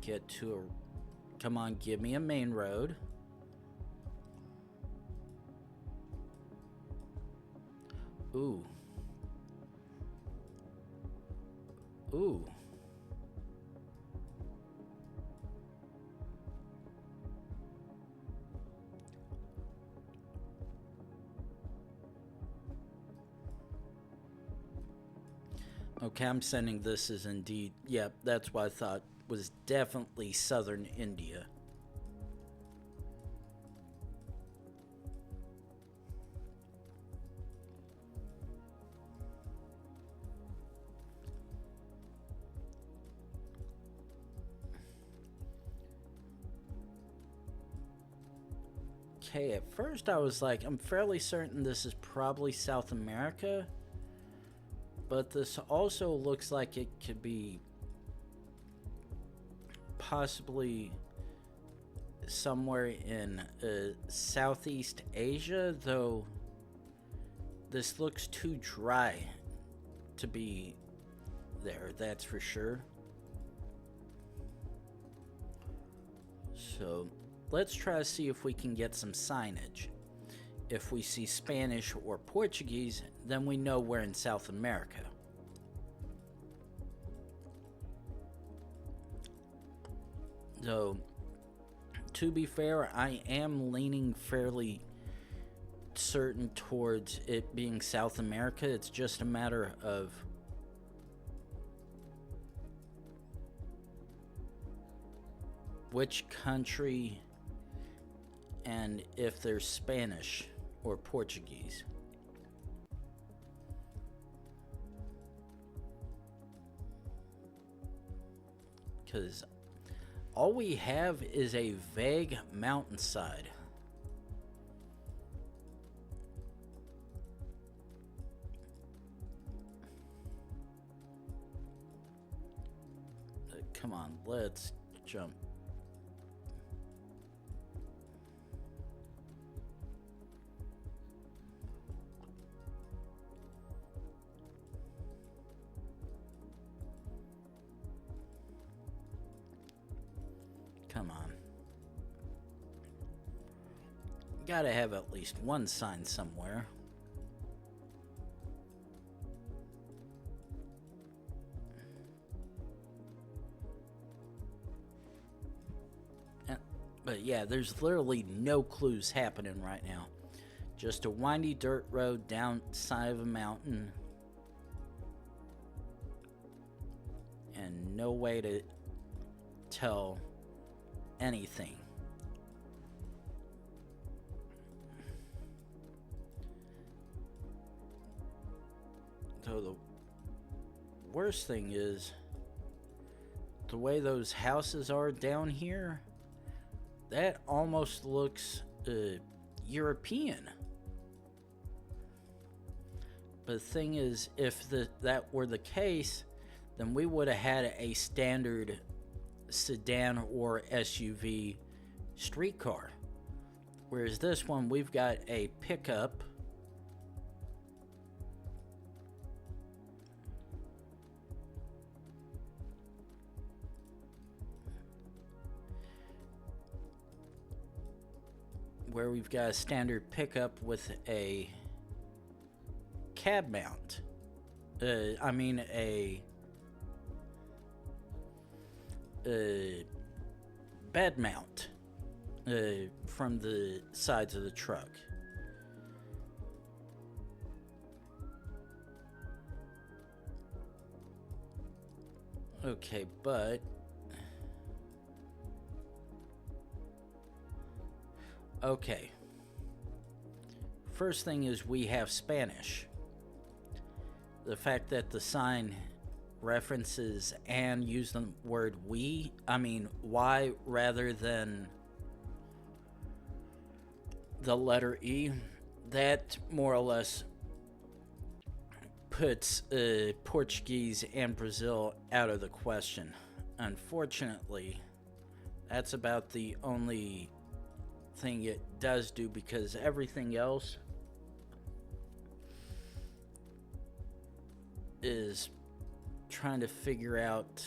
get to a... Come on, give me a main road. Ooh. Ooh. Okay, I'm sending this as indeed... Yep, that's what I thought was definitely southern India. Okay, at first I was like, I'm fairly certain this is probably South America. But this also looks like it could be possibly somewhere in Southeast Asia, though this looks too dry to be there, that's for sure. So let's try to see if we can get some signage. If we see Spanish or Portuguese, then we know we're in South America. Though, to be fair, I am leaning fairly certain towards it being South America. It's just a matter of which country and if there's Spanish or Portuguese. Because all we have is a vague mountainside. Come on, let's jump. Come on. Gotta have at least one sign somewhere. But yeah, there's literally no clues happening right now. Just a windy dirt road down side of a mountain. And no way to tell anything. So the worst thing is the way those houses are down here. That almost looks European. But the thing is, if that were the case, then we would have had a standard sedan or SUV streetcar. Whereas this one, we've got a pickup. Where we've got a standard pickup with a cab mount. A bed mount from the sides of the truck. Okay, but okay. First thing is we have Spanish. The fact that the sign references and use the word why rather than the letter E, that more or less puts Portuguese and Brazil out of the question. Unfortunately, that's about the only thing it does do, because everything else is trying to figure out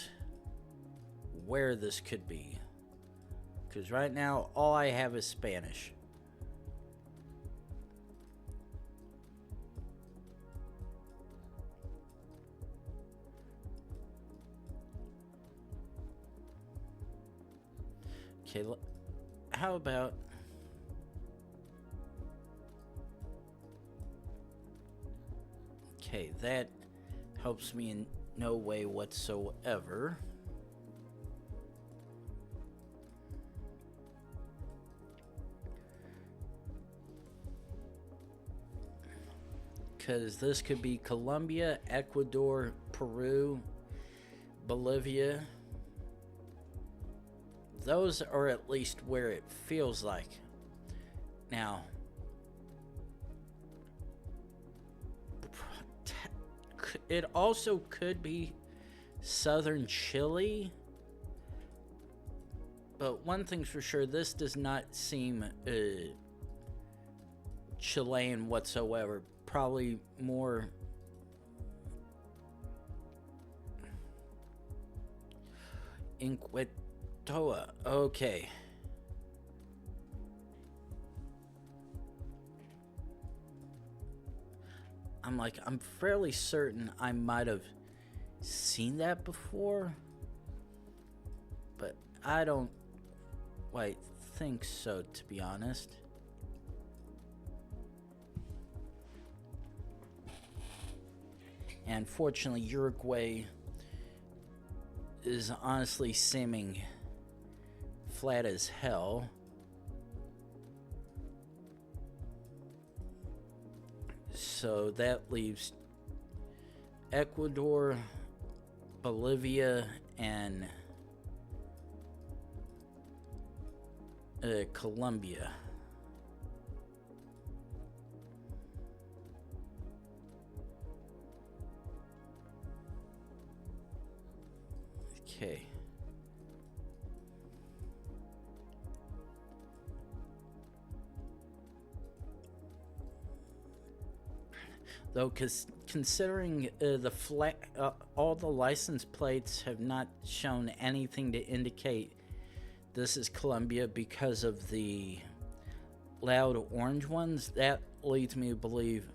where this could be, because right now all I have is Spanish. Okay, how about okay, that helps me in no way whatsoever. Because this could be Colombia, Ecuador, Peru, Bolivia. Those are at least where it feels like. Now, it also could be southern Chile, but one thing's for sure, this does not seem Chilean whatsoever. Probably more Inquitoa. Okay. I'm fairly certain I might have seen that before, but I don't quite think so, to be honest. And fortunately, Uruguay is honestly seeming flat as hell. So that leaves Ecuador, Bolivia, and Colombia. Okay. Though, considering all the license plates have not shown anything to indicate this is Colombia because of the loud orange ones, that leads me to believe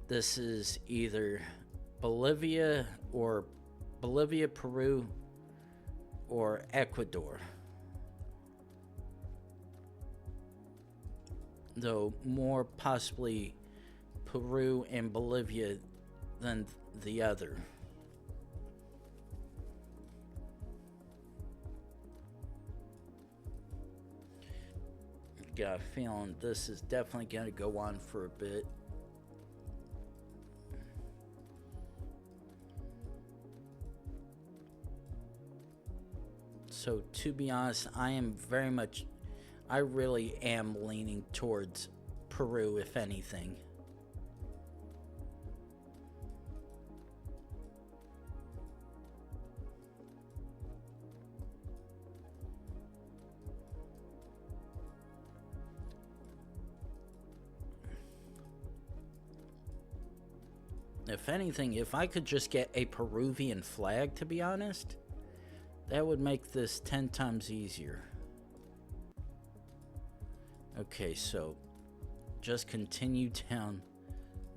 this is either Bolivia, Peru, or Ecuador. Though more possibly Peru and Bolivia than the other. Got a feeling this is definitely going to go on for a bit. So to be honest, I really am leaning towards Peru, if anything. If anything, if I could just get a Peruvian flag, to be honest, that would make this 10 times easier. Okay, so just continue down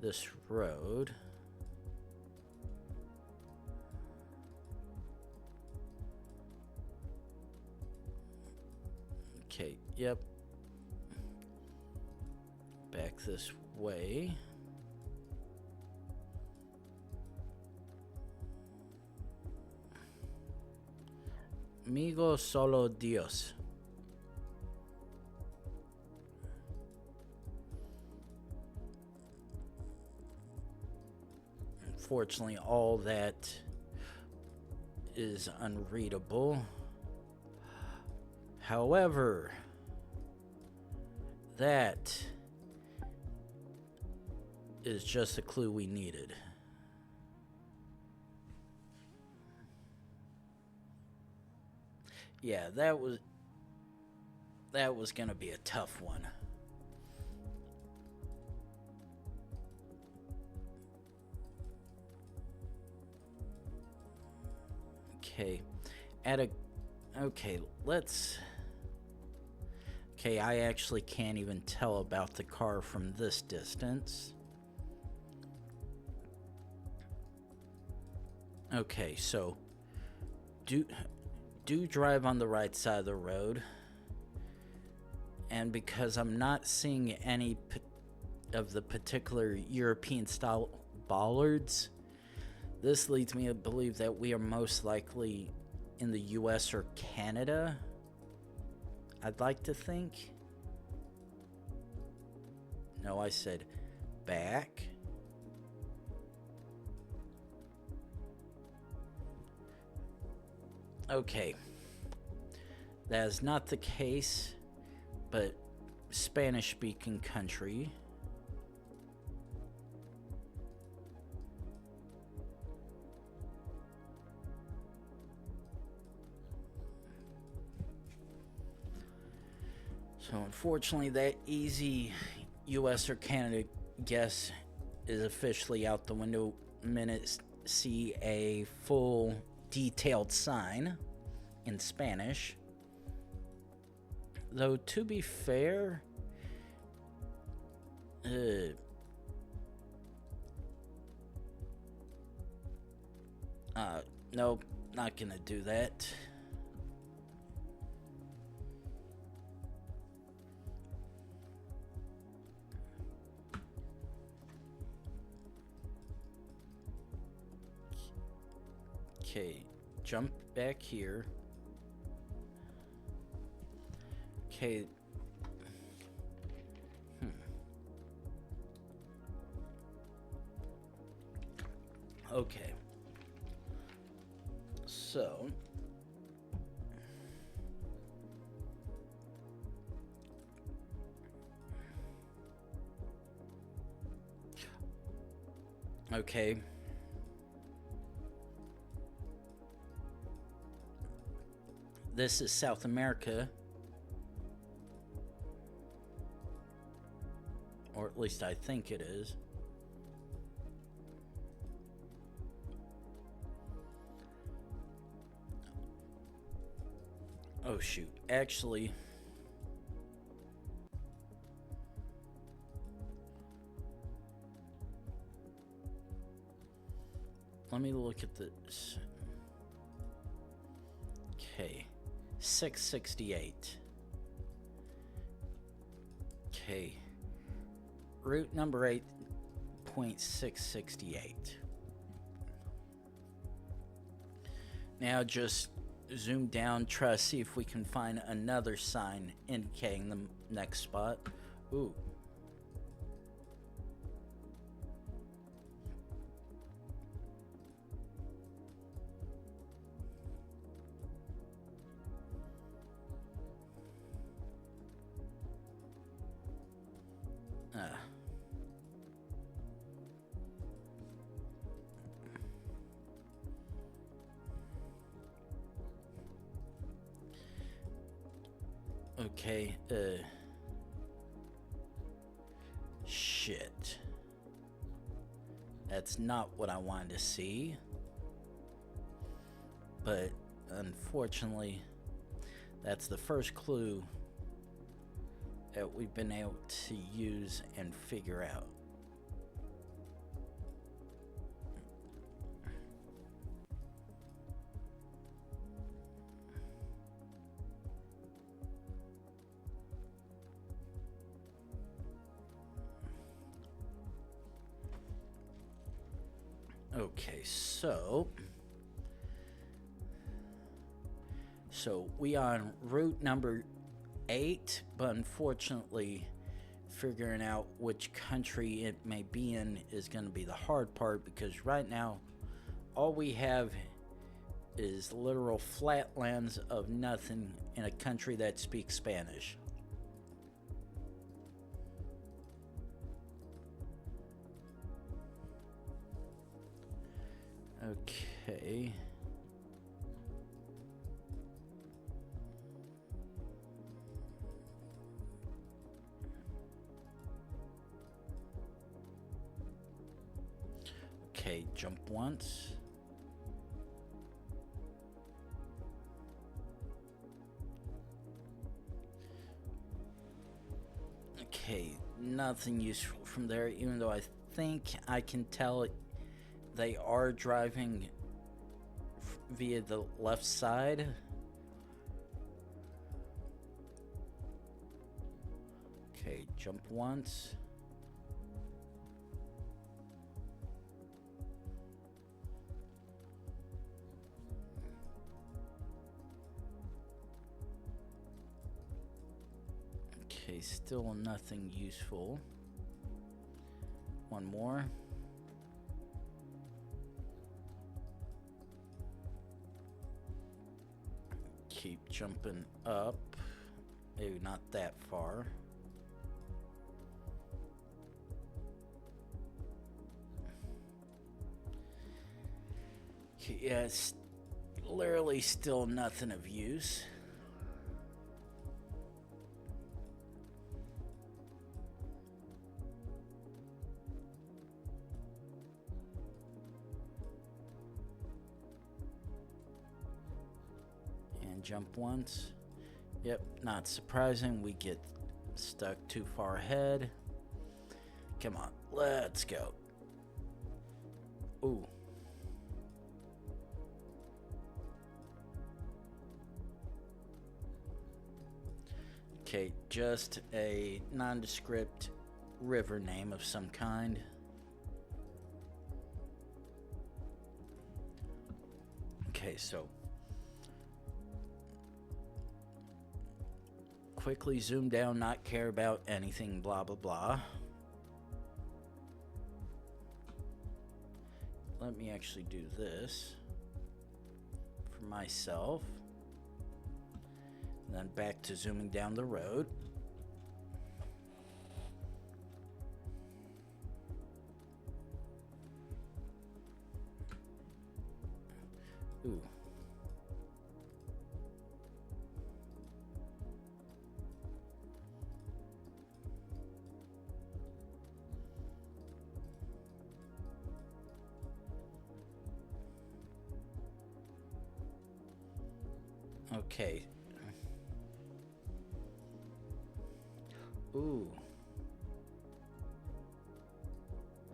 this road. Okay, yep. Back this way. Amigo solo Dios. Unfortunately, all that is unreadable. However, that is just a clue we needed. Yeah, that was gonna be a tough one. Okay, let's. Okay, I actually can't even tell about the car from this distance. Okay, so do drive on the right side of the road. And because I'm not seeing any of the particular European style bollards, this leads me to believe that we are most likely in the US or Canada. I'd like to think. No, I said back. Okay. That is not the case, but Spanish-speaking country. So unfortunately, that easy US or Canada guess is officially out the window. Minutes see a full detailed sign in Spanish. Though to be fair, nope, not gonna do that. Okay, jump back here. Okay. Okay. So. Okay. This is South America. Or at least I think it is. Oh shoot, actually, let me look at this. Okay, 668. Okay, route number 8.668. Now just zoom down, try to see if we can find another sign indicating the next spot. Ooh. Okay, shit. That's not what I wanted to see. But unfortunately, that's the first clue that we've been able to use and figure out. Okay, so we on route number 8, but unfortunately figuring out which country it may be in is going to be the hard part, because right now all we have is literal flatlands of nothing in a country that speaks Spanish. Okay. Okay, jump once. Okay, nothing useful from there, even though I think I can tell they are driving via the left side. Okay, jump once. Okay, still nothing useful. One more. Keep jumping up. Maybe not that far. Okay, yeah, it's literally still nothing of use. Jump once. Yep, not surprising. We get stuck too far ahead. Come on, let's go. Ooh. Okay, just a nondescript river name of some kind. Okay, so quickly zoom down, not care about anything, blah blah blah. Let me actually do this for myself. And then back to zooming down the road. Ooh. Okay. Ooh.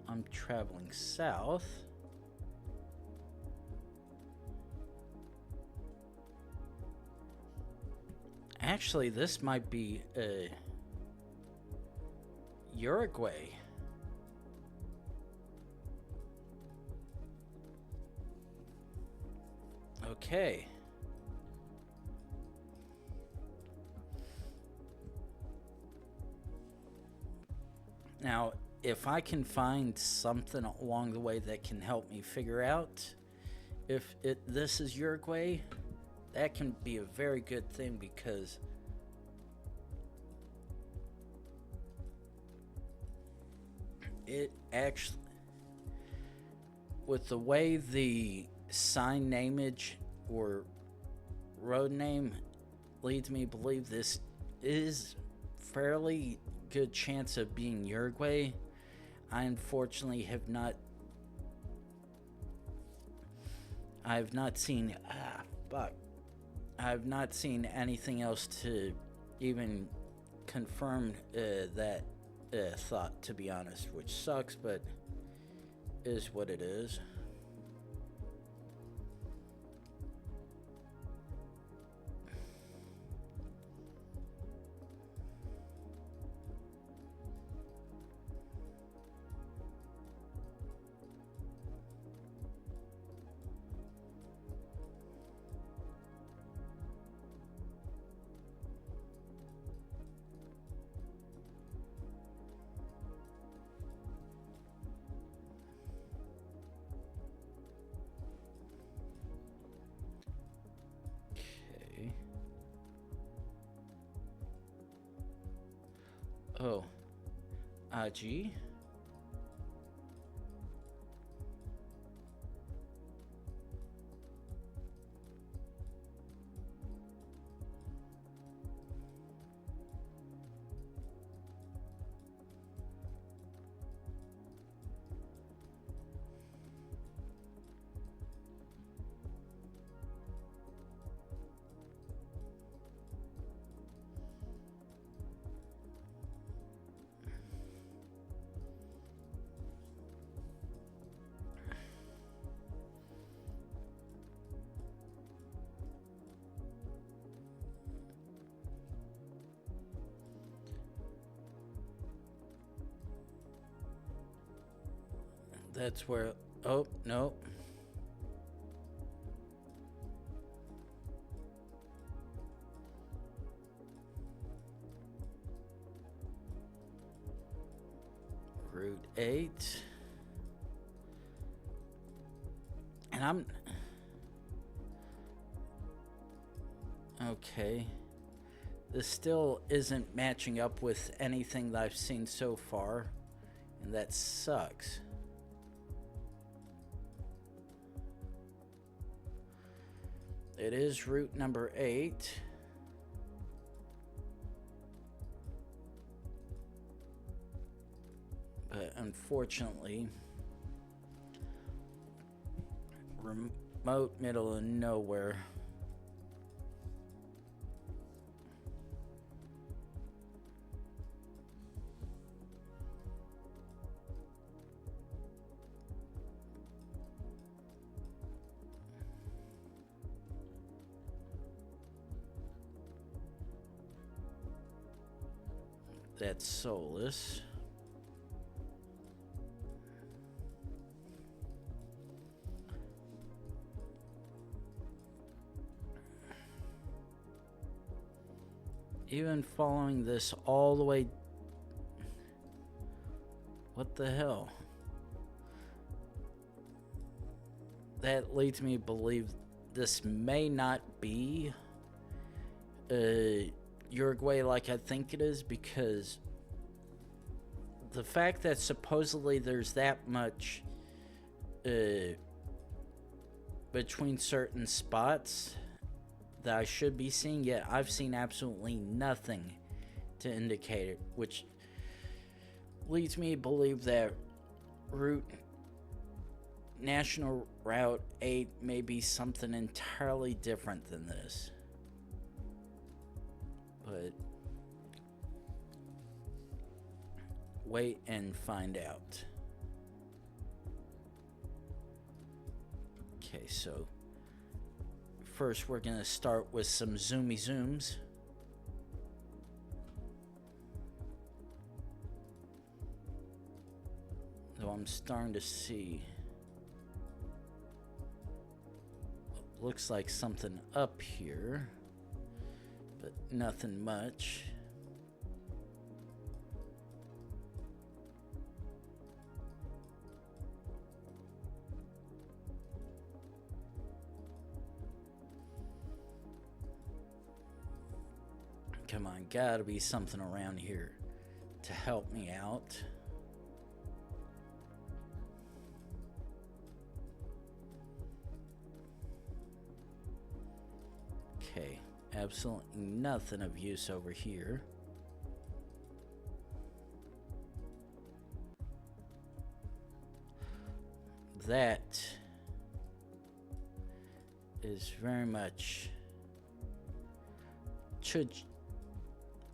I'm traveling south. Actually, this might be Uruguay. Okay. Now, if I can find something along the way that can help me figure out if this is Uruguay, that can be a very good thing, because it actually, with the way the sign nameage or road name leads me to believe this is fairly good chance of being Uruguay. I unfortunately have not seen I've not seen anything else to even confirm that thought, to be honest, which sucks, but is what it is. Oh, G. That's where. Oh, no. Route 8. And I'm. Okay. This still isn't matching up with anything that I've seen so far, and that sucks. It is route number 8. But unfortunately, remote middle of nowhere. That's soulless. Even following this all the way. What the hell? That leads me to believe this may not be Uruguay like I think it is, because the fact that supposedly there's that much between certain spots that I should be seeing, yet I've seen absolutely nothing to indicate it, which leads me to believe that National Route 8 may be something entirely different than this. But wait and find out. Okay, so first we're going to start with some zoomy zooms. So I'm starting to see, looks like something up here, but nothing much. Come on, gotta be something around here to help me out. Okay, absolutely nothing of use over here. That is very much...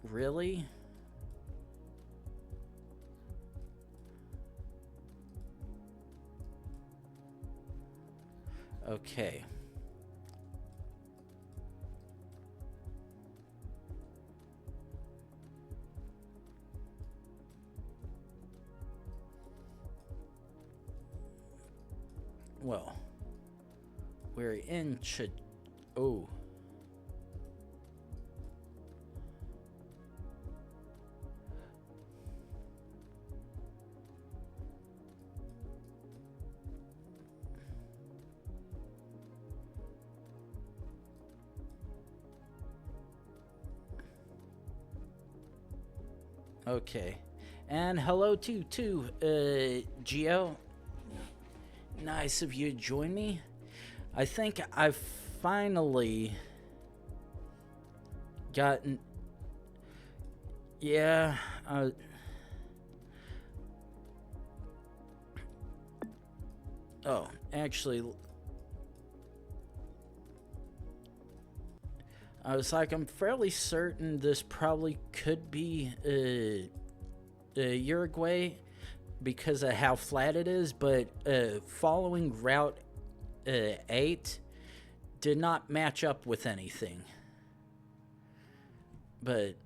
Really? Okay. Well, we're in oh. Okay. And hello to Geo. Nice of you to join me. I think I've finally gotten... Yeah, oh, actually, I was like, I'm fairly certain this probably could be Uruguay because of how flat it is, but following Route 8 did not match up with anything. But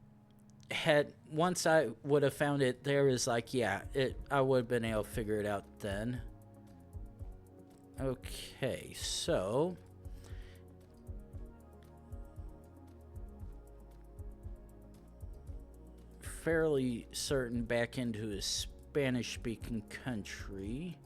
once I would have found it, there is like, yeah, I would have been able to figure it out then. Okay, so fairly certain back into a Spanish-speaking country.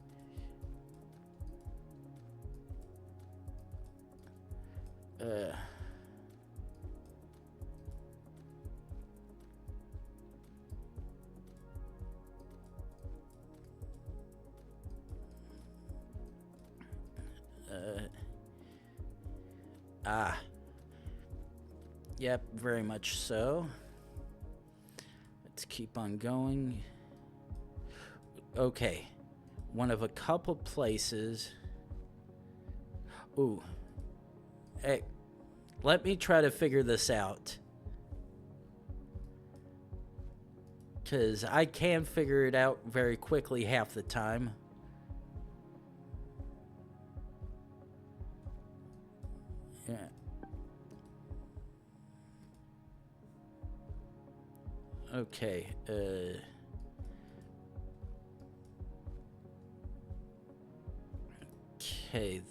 Yep, very much so. Let's keep on going. Okay, one of a couple places. Ooh. Hey, let me try to figure this out. Because I can figure it out very quickly half the time. Yeah. Okay, okay,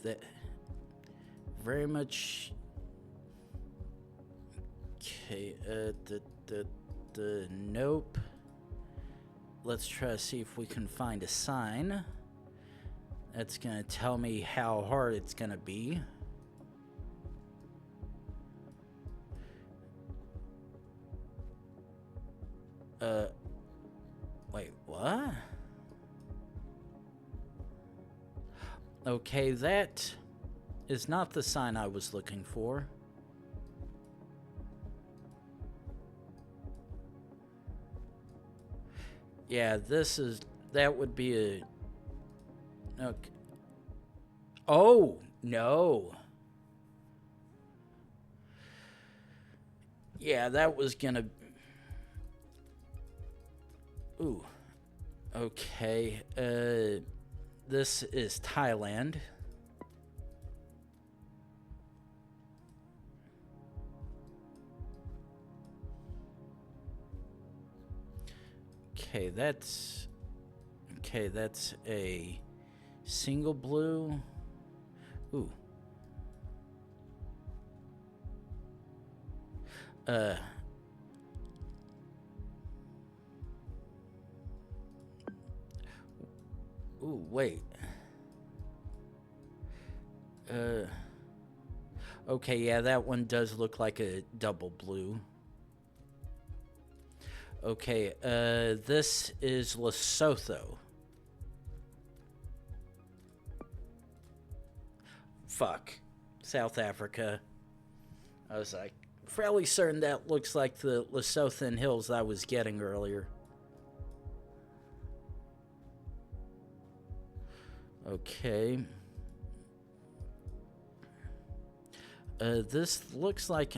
that very much. Okay, nope. Let's try to see if we can find a sign that's gonna tell me how hard it's gonna be. Wait, what? Okay, that is not the sign I was looking for. Yeah, that would be a... Okay. Oh, no. Yeah, that was gonna... Ooh. Okay, this is Thailand. Okay, that's a single blue. Ooh. Ooh, wait. Okay, yeah, that one does look like a double blue. Okay, this is Lesotho. Fuck. South Africa. I was like, fairly certain that looks like the Lesothan hills I was getting earlier. Okay. This looks like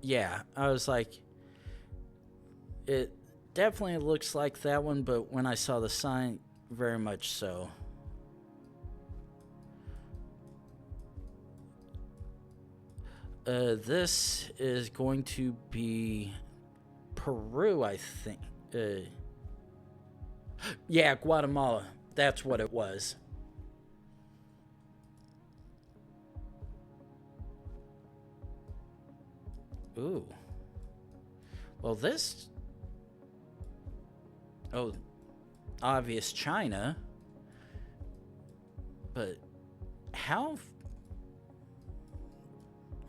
yeah, I was like, it definitely looks like that one, but when I saw the sign, very much so. This is going to be Peru, I think. Yeah, Guatemala. That's what it was. Ooh. Well, this... Oh, obvious China. But how...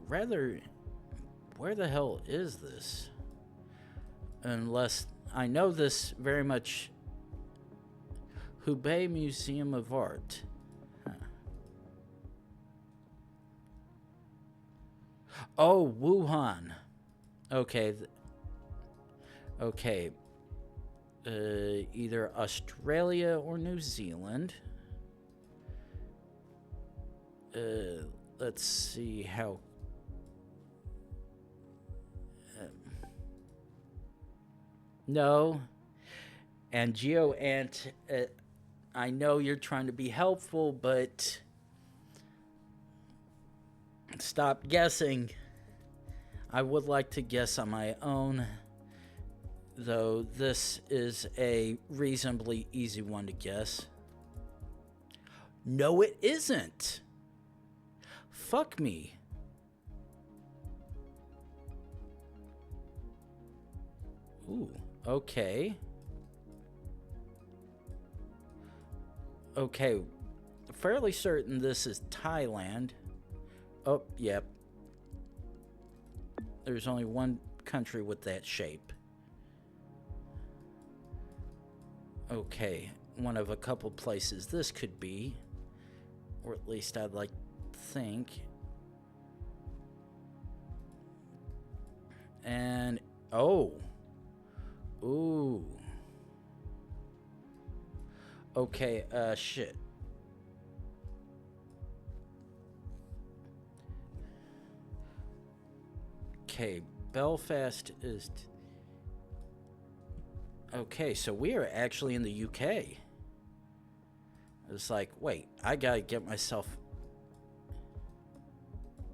Rather... Where the hell is this? Unless... I know this very much... Hubei Museum of Art. Huh. Oh, Wuhan. Okay. Okay. Either Australia or New Zealand. Let's see how... no. And GeoAnt, I know you're trying to be helpful, but stop guessing. I would like to guess on my own, though this is a reasonably easy one to guess. No, it isn't. Fuck me. Ooh, okay. Okay, fairly certain this is Thailand. Oh, yep. There's only one country with that shape. Okay, one of a couple places this could be. Or at least I'd like to think. And, oh. Ooh. Okay, shit. Okay, Belfast is... Okay, so we are actually in the UK. It's like, wait, I gotta get myself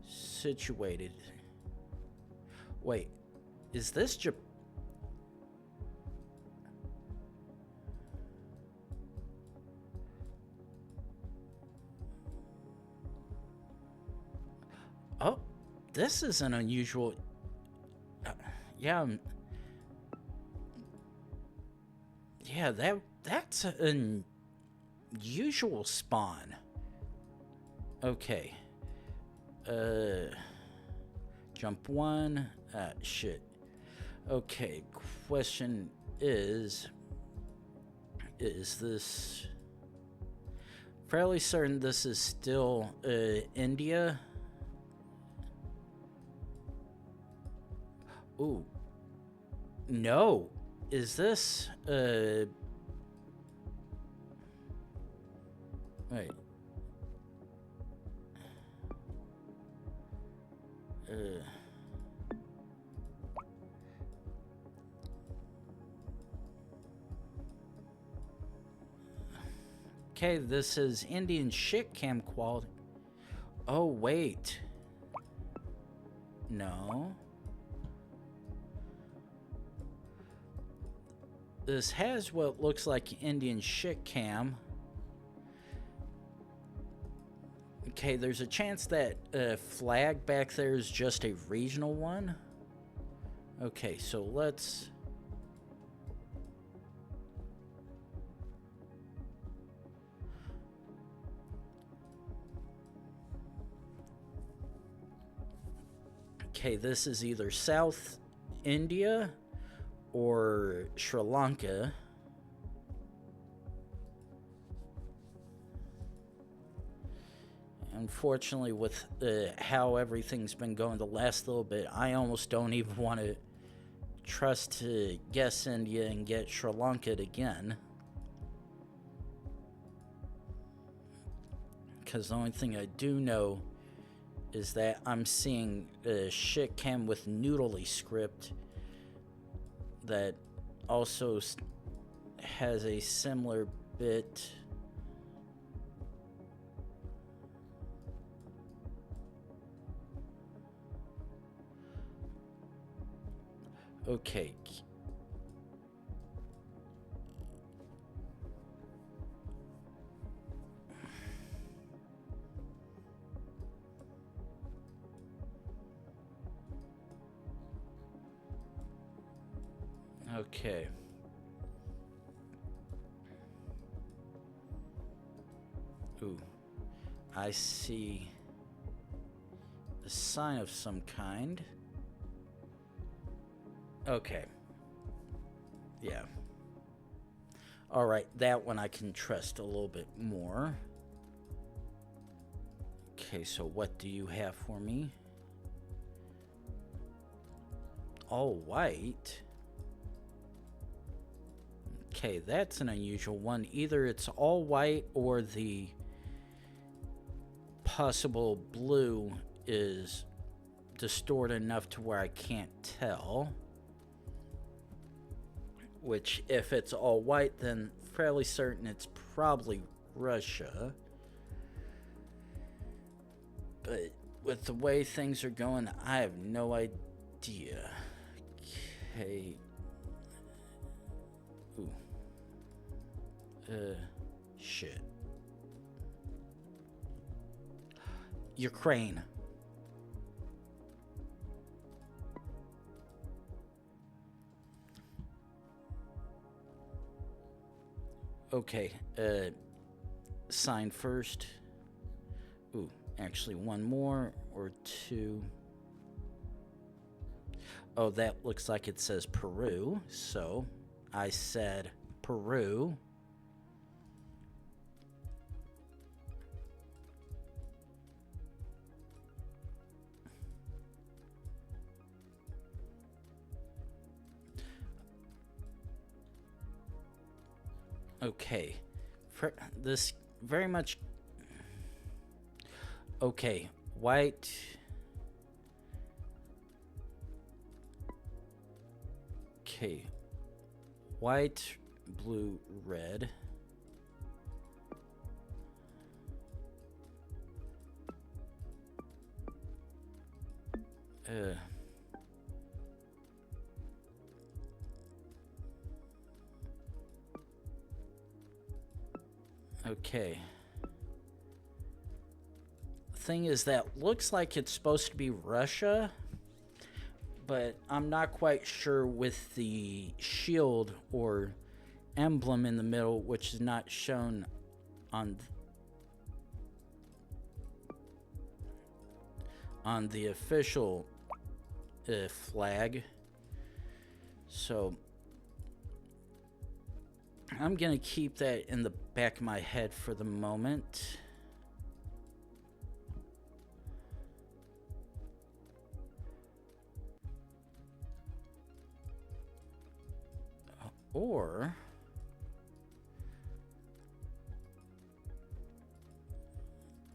situated. Wait, is this Japan? Oh, this is an unusual... yeah, yeah, that's an unusual spawn. Okay. Jump one. Shit. Okay, question is this... Fairly certain this is still, India? Ooh. No. Is this, wait. Okay, this is Indian shit cam quality. Oh, wait. No. This has what looks like Indian shit cam. Okay, there's a chance that flag back there is just a regional one. Okay, so let's... Okay, this is either South India or Sri Lanka. Unfortunately, with how everything's been going the last little bit, I almost don't even want to trust to guess India and get Sri Lanka again. Because the only thing I do know is that I'm seeing a shit cam with noodly script that also has a similar bit. Okay. Okay. Ooh. I see a sign of some kind. Okay. Yeah. Alright, that one I can trust a little bit more. Okay, so what do you have for me? All white? Okay, that's an unusual one. Either it's all white or the possible blue is distorted enough to where I can't tell. Which, if it's all white, then fairly certain it's probably Russia. But with the way things are going, I have no idea. Okay. Ooh. Shit. Ukraine. Okay, sign first. Ooh, actually one more or two. Oh, that looks like it says Peru, so I said Peru. Okay, for this very much. Okay, white. Okay, white, blue, red. Okay. Thing is, that looks like it's supposed to be Russia, but I'm not quite sure with the shield or emblem in the middle, which is not shown on the official flag. So I'm gonna keep that in the back of my head for the moment. Or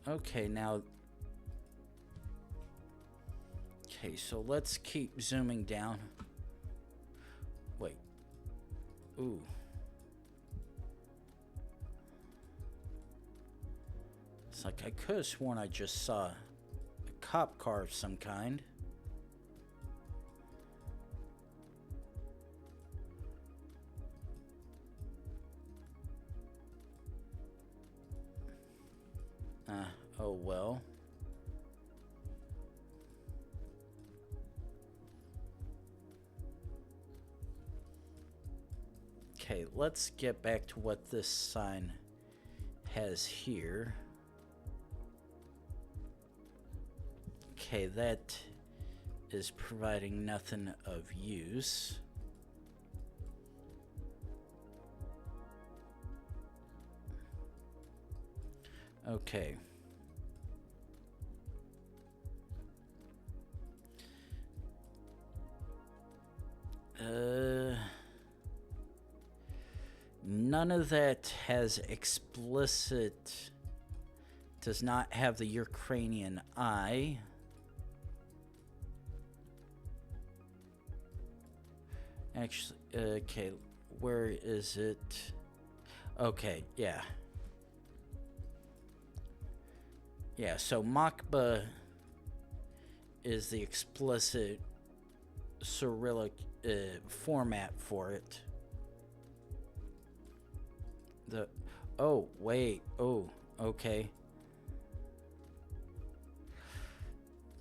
okay, now okay, so let's keep zooming down. Wait. Ooh. It's like I could have sworn I just saw a cop car of some kind. Oh well. Okay, let's get back to what this sign has here. Okay, that is providing nothing of use. Okay. None of that has explicit, does not have the Ukrainian I. Actually, okay, where is it? Okay, yeah. Yeah, so Makba is the explicit Cyrillic format for it. Oh, wait. Oh, okay.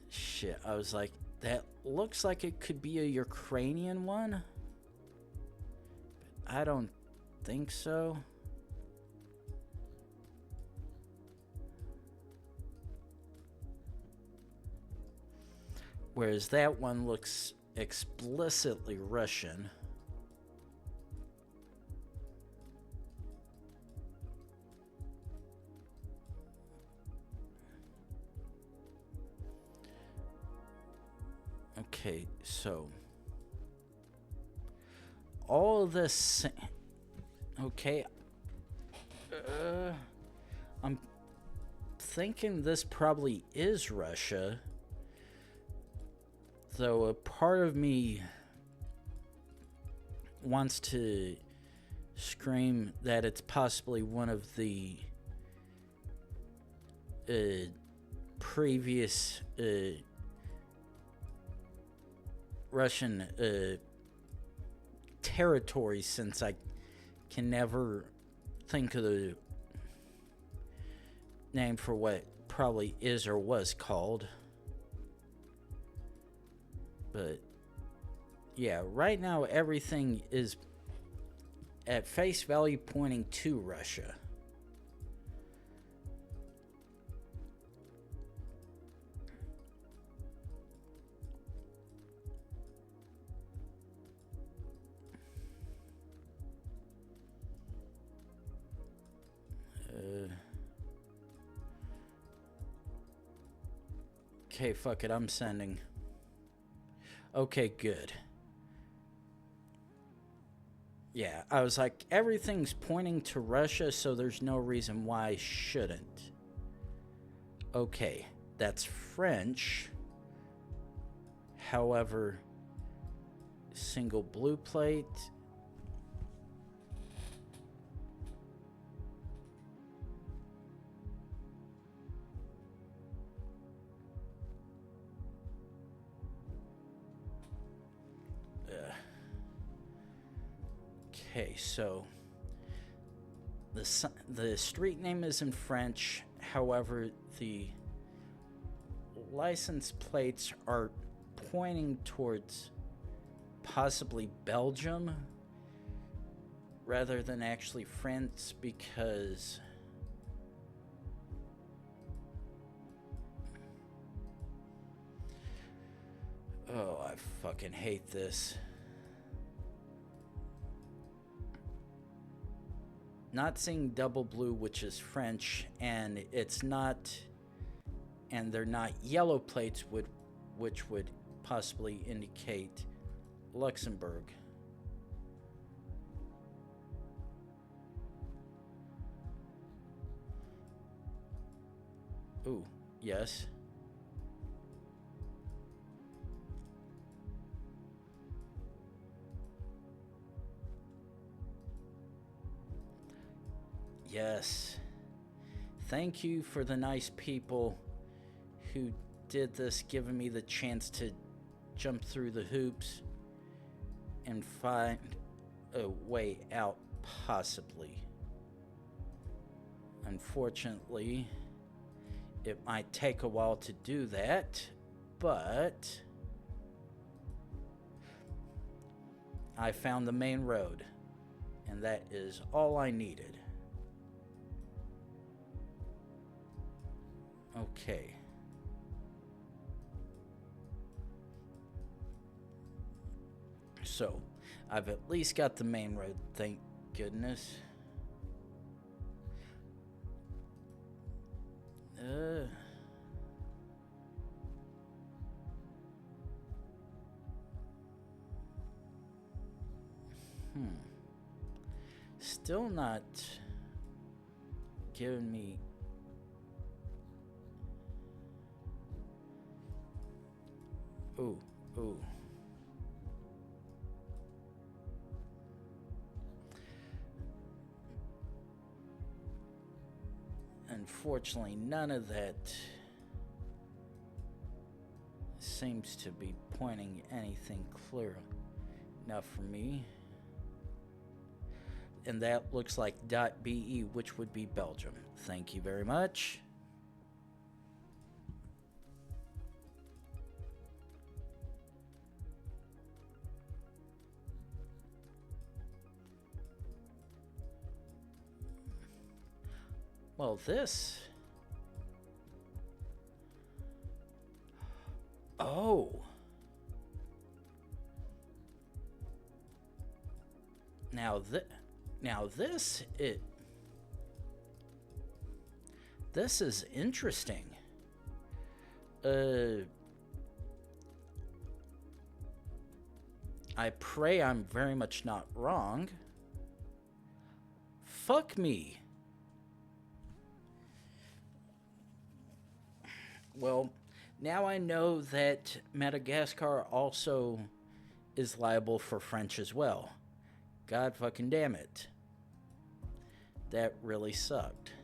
Shit, I was like, that looks like it could be a Ukrainian one. But I don't think so. Whereas that one looks explicitly Russian. Okay, so all of this. Okay, I'm thinking this probably is Russia, though a part of me wants to scream that it's possibly one of the previous Russian territories, since I can never think of the name for what it probably is or was called. But yeah, right now everything is at face value pointing to Russia. Okay, fuck it, I'm sending. Okay, good. Yeah, I was like, everything's pointing to Russia, so there's no reason why I shouldn't. Okay, that's French. However, single blue plate. Okay, so the street name is in French. However, the license plates are pointing towards possibly Belgium rather than actually France, because oh, I fucking hate this. Not seeing double blue, which is French, and it's not, and they're not yellow plates, which would possibly indicate Luxembourg. Ooh, yes. Yes. thank you for the nice people who did this, giving me the chance to jump through the hoops and find a way out, possibly. Unfortunately, it might take a while to do that, but I found the main road, and that is all I needed. Okay. So, I've at least got the main road, thank goodness. Still not giving me... Ooh. Unfortunately, none of that seems to be pointing anything clear enough for me. And that looks like .be, which would be Belgium. Thank you very much. Well, this... Oh. Now this is interesting. I pray I'm very much not wrong. Fuck me. Well, now I know that Madagascar also is liable for French as well. God fucking damn it. That really sucked.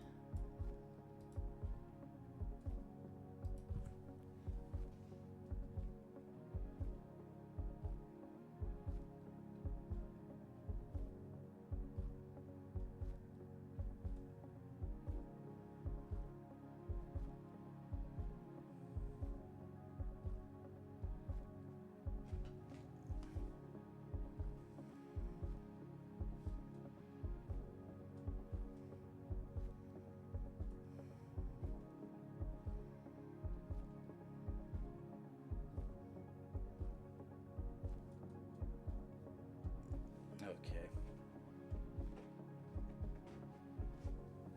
Okay.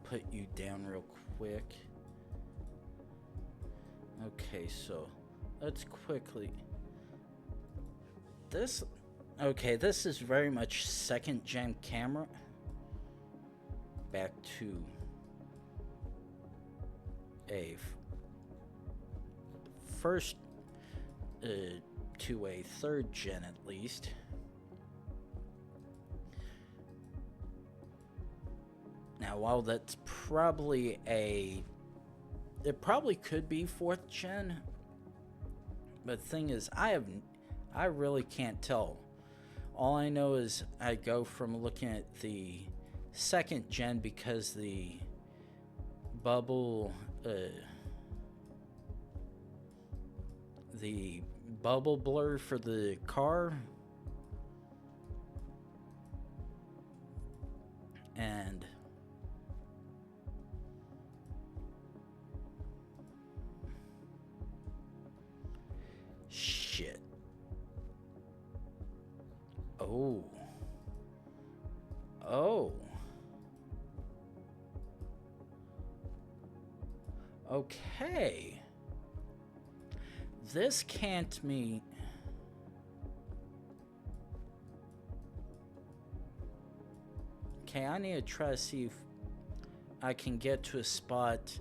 Put you down real quick. Okay, so let's quickly... This is very much second gen camera. Back to a first to a third gen at least. Now, while that's probably it probably could be 4th gen, but the thing is, I really can't tell. All I know is I go from looking at the 2nd gen because the bubble blur for the car and shit. Oh. Okay. This can't mean... Okay, I need to try to see if I can get to a spot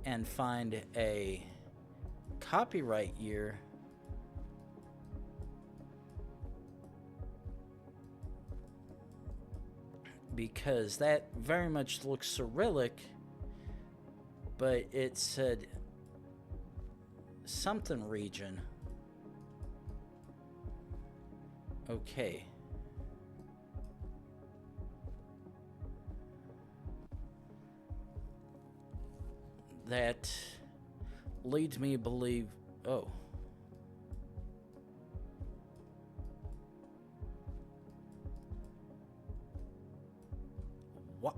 and find a copyright year. Because that very much looks Cyrillic but it said something region. Okay. That leads me to believe. Oh. What?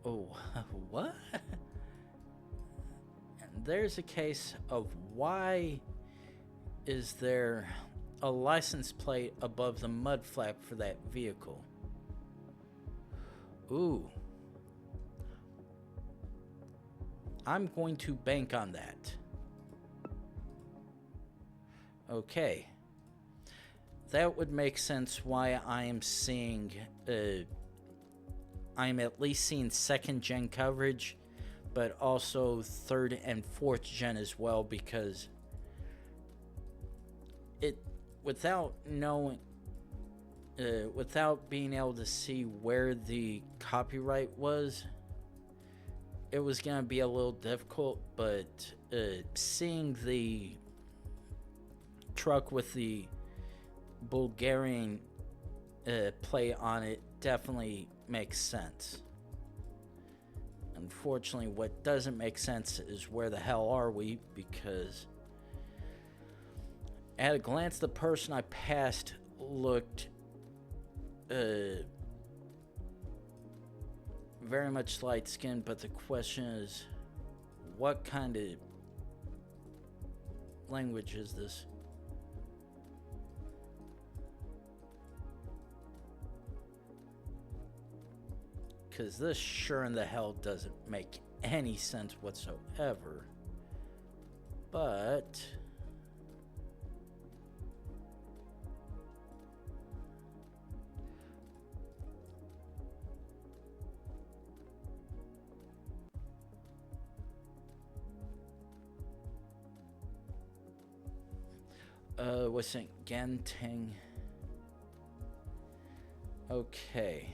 Oh, what? There's a case of why is there a license plate above the mud flap for that vehicle? Ooh. I'm going to bank on that. Okay. That would make sense why I am seeing, I'm at least seeing second gen coverage, but also third and fourth gen as well, because it, without knowing, without being able to see where the copyright was, it was going to be a little difficult, but seeing the truck with the Bulgarian plate on it definitely makes sense. Unfortunately, what doesn't make sense is where the hell are we, because at a glance the person I passed looked very much light skinned, but the question is, what kind of language is this? Because this sure in the hell doesn't make any sense whatsoever. But what's it? Ganting. Okay.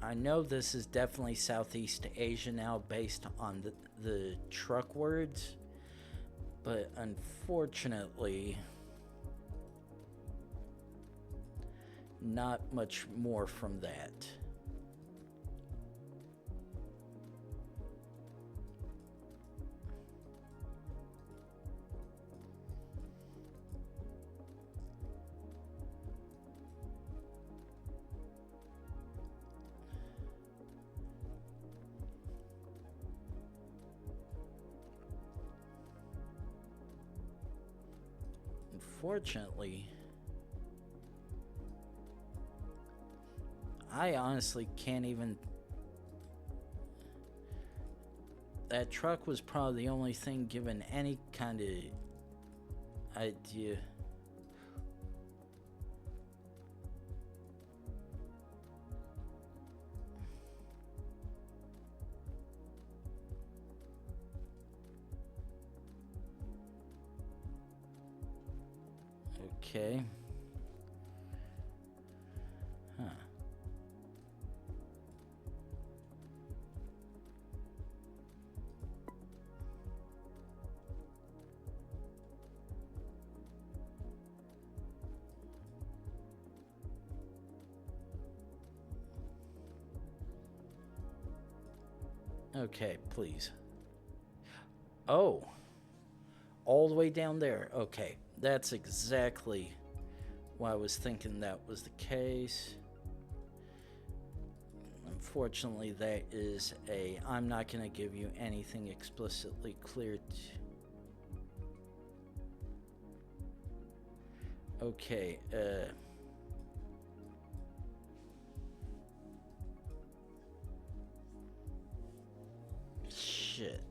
I know this is definitely Southeast Asia now based on the truck words, but unfortunately not much more from that. Unfortunately, I honestly can't even. That truck was probably the only thing given any kind of idea. Okay. Huh. Okay, please. Oh. All the way down there. Okay. That's exactly why I was thinking that was the case. Unfortunately, that is a... I'm not going to give you anything explicitly clear. Okay, shit.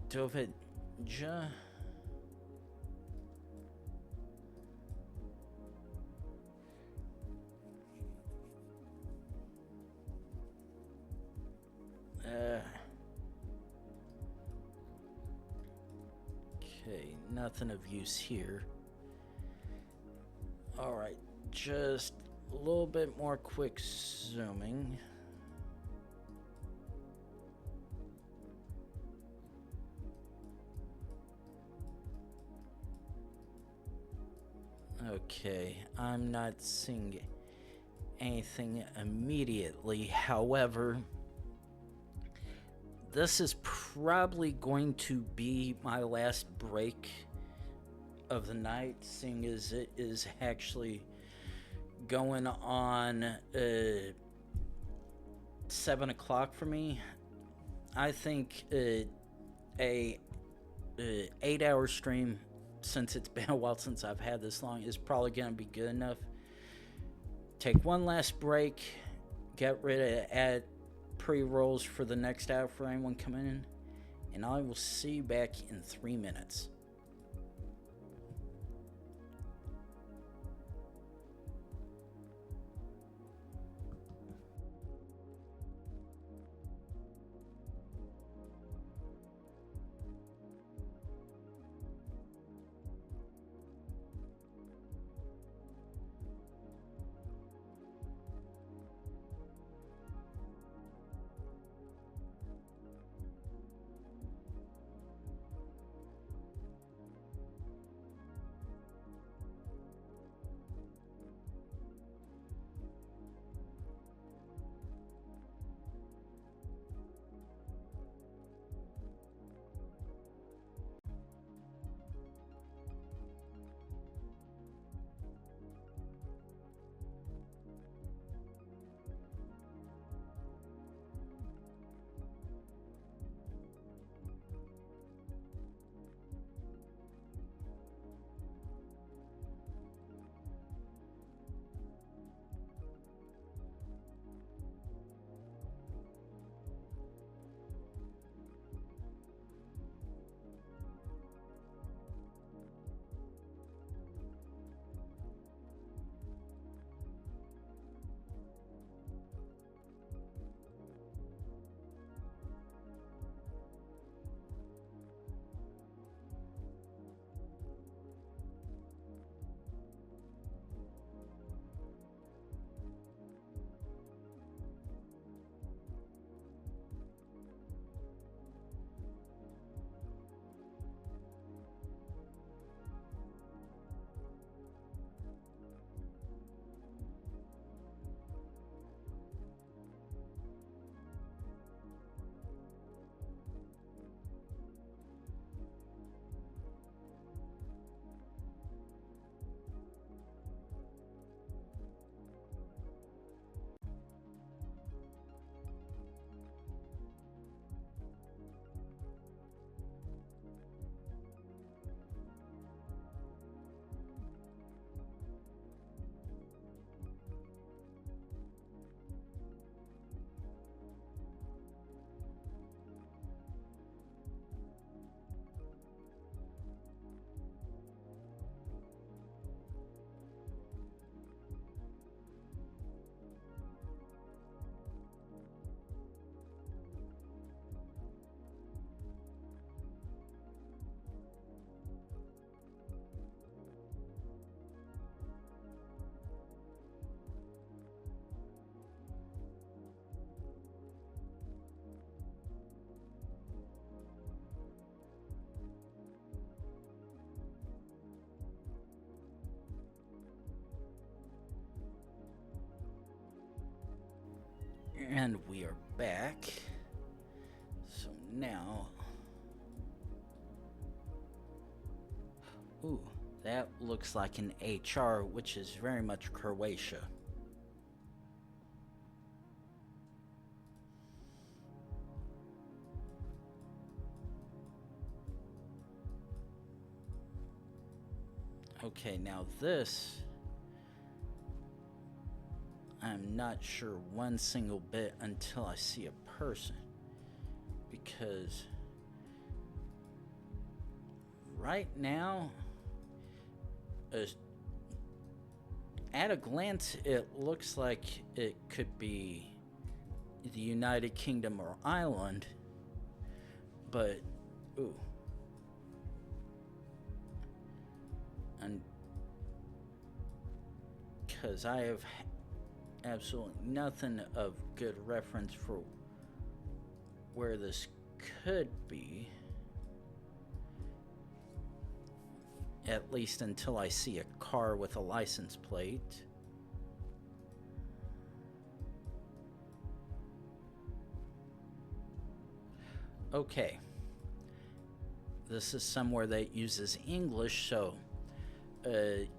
Dovedja. Okay, nothing of use here. Alright, just a little bit more quick zooming. Okay, I'm not seeing anything immediately. However, this is probably going to be my last break of the night, seeing as it is actually going on 7 o'clock for me. I think a 8-hour stream, since it's been a while since I've had this long, is probably going to be good enough. Take one last break, get rid of ad pre-rolls for the next hour for anyone coming in, and I will see you back in 3 minutes. And we are back. So now... Ooh, that looks like an HR, which is very much Croatia. Okay, now this... I'm not sure one single bit until I see a person, because right now, at a glance, it looks like it could be the United Kingdom or Ireland, but ooh, and because I have absolutely nothing of good reference for where this could be, at least until I see a car with a license plate. Okay, this is somewhere that uses English, so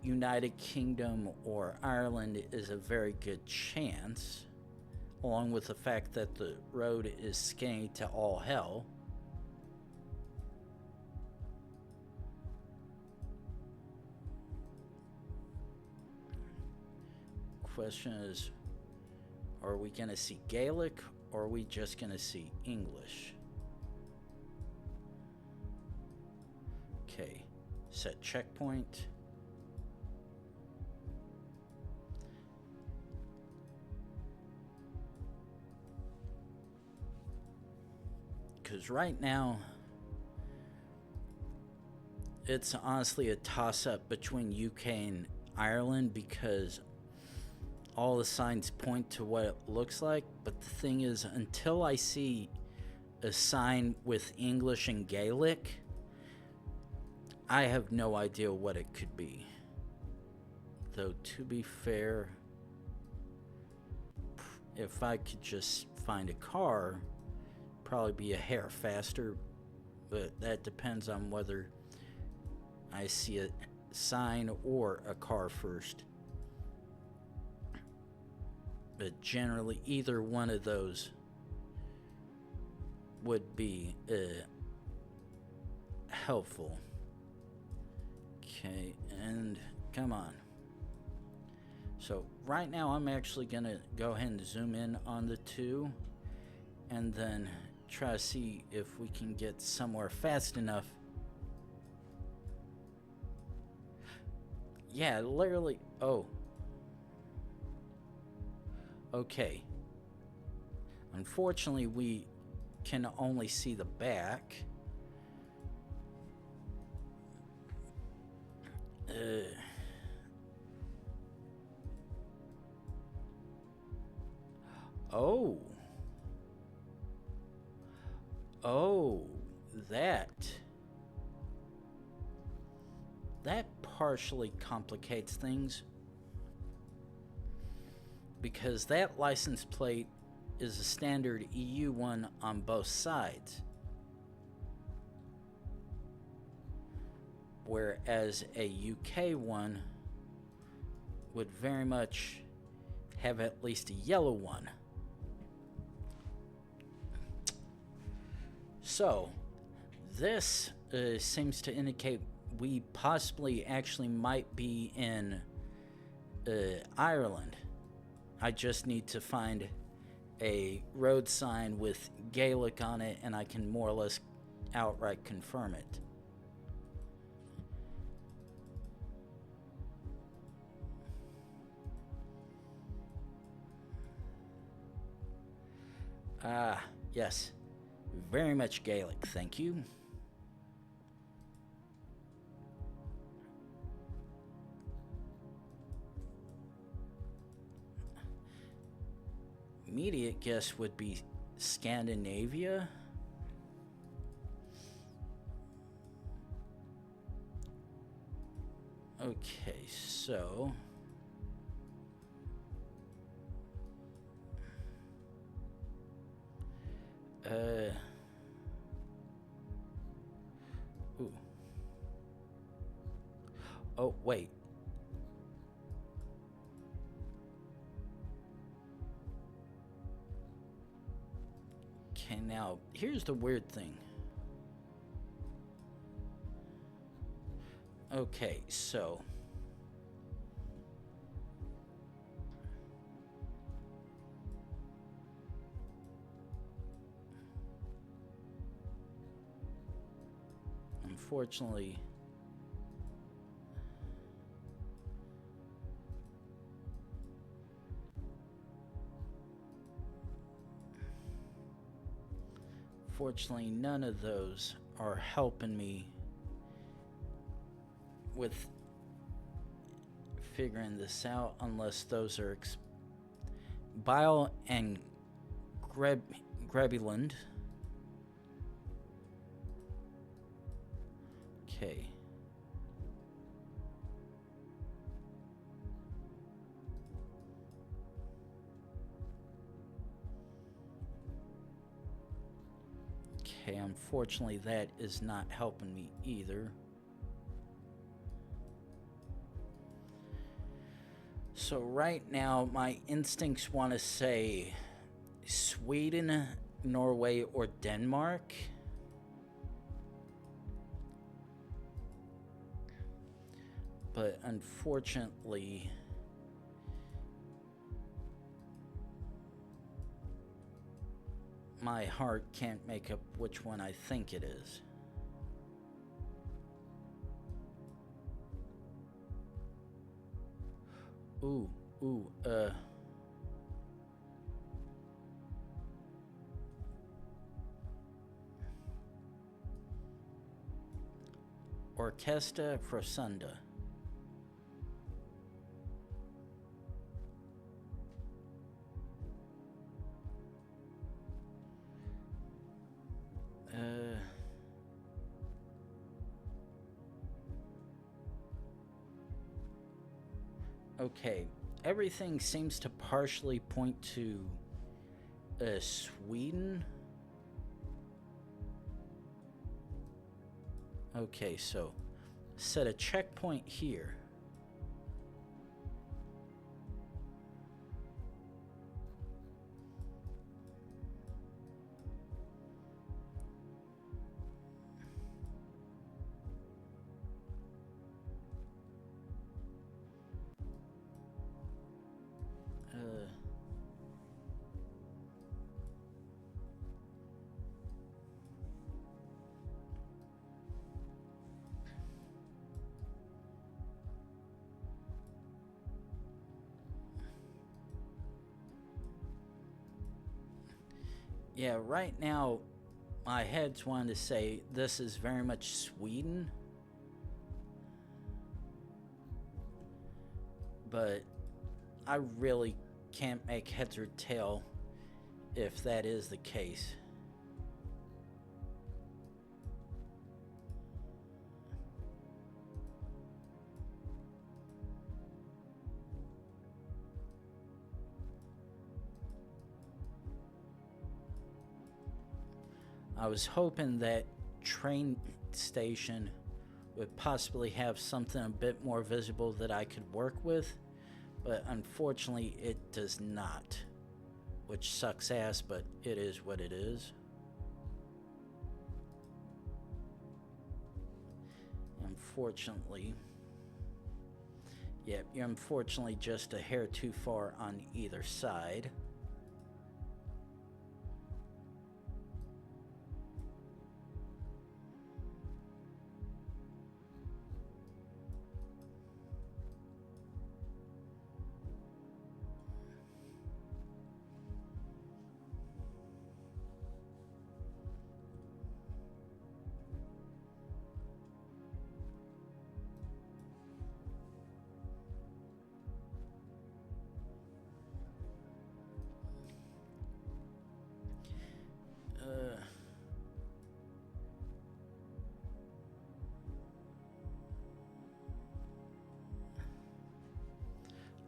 United Kingdom or Ireland is a very good chance, along with the fact that the road is skinny to all hell. Question is, are we going to see Gaelic or are we just going to see English? Okay, set checkpoint. Because right now, it's honestly a toss-up between UK and Ireland because all the signs point to what it looks like. But the thing is, until I see a sign with English and Gaelic, I have no idea what it could be. Though, to be fair, if I could just find a car, probably be a hair faster, but that depends on whether I see a sign or a car first. But generally, either one of those would be helpful. Okay, and come on. So right now I'm actually gonna go ahead and zoom in on the two and then try to see if we can get somewhere fast enough. Yeah, literally. Oh. Okay. Unfortunately, we can only see the back. Oh. Oh, that partially complicates things because that license plate is a standard EU one on both sides, whereas a UK one would very much have at least a yellow one. So this seems to indicate we possibly actually might be in Ireland. I just need to find a road sign with Gaelic on it and I can more or less outright confirm it. Ah, yes. Very much Gaelic, thank you. Immediate guess would be Scandinavia. Okay, so ooh. Oh, wait. Okay, now, here's the weird thing. Okay, so unfortunately, Unfortunately, none of those are helping me with figuring this out unless those are bile and Grebuland. Okay. Okay, unfortunately that is not helping me either. So right now my instincts want to say Sweden, Norway, or Denmark. But unfortunately, my heart can't make up which one I think it is. Orchestra Profunda. Okay, everything seems to partially point to Sweden. Okay, so set a checkpoint here. Yeah, right now my head's wanting to say this is very much Sweden. But I really can't make heads or tail if that is the case. I was hoping that train station would possibly have something a bit more visible that I could work with, but unfortunately it does not, which sucks ass, but it is what it is. Unfortunately, yep, you're unfortunately just a hair too far on either side.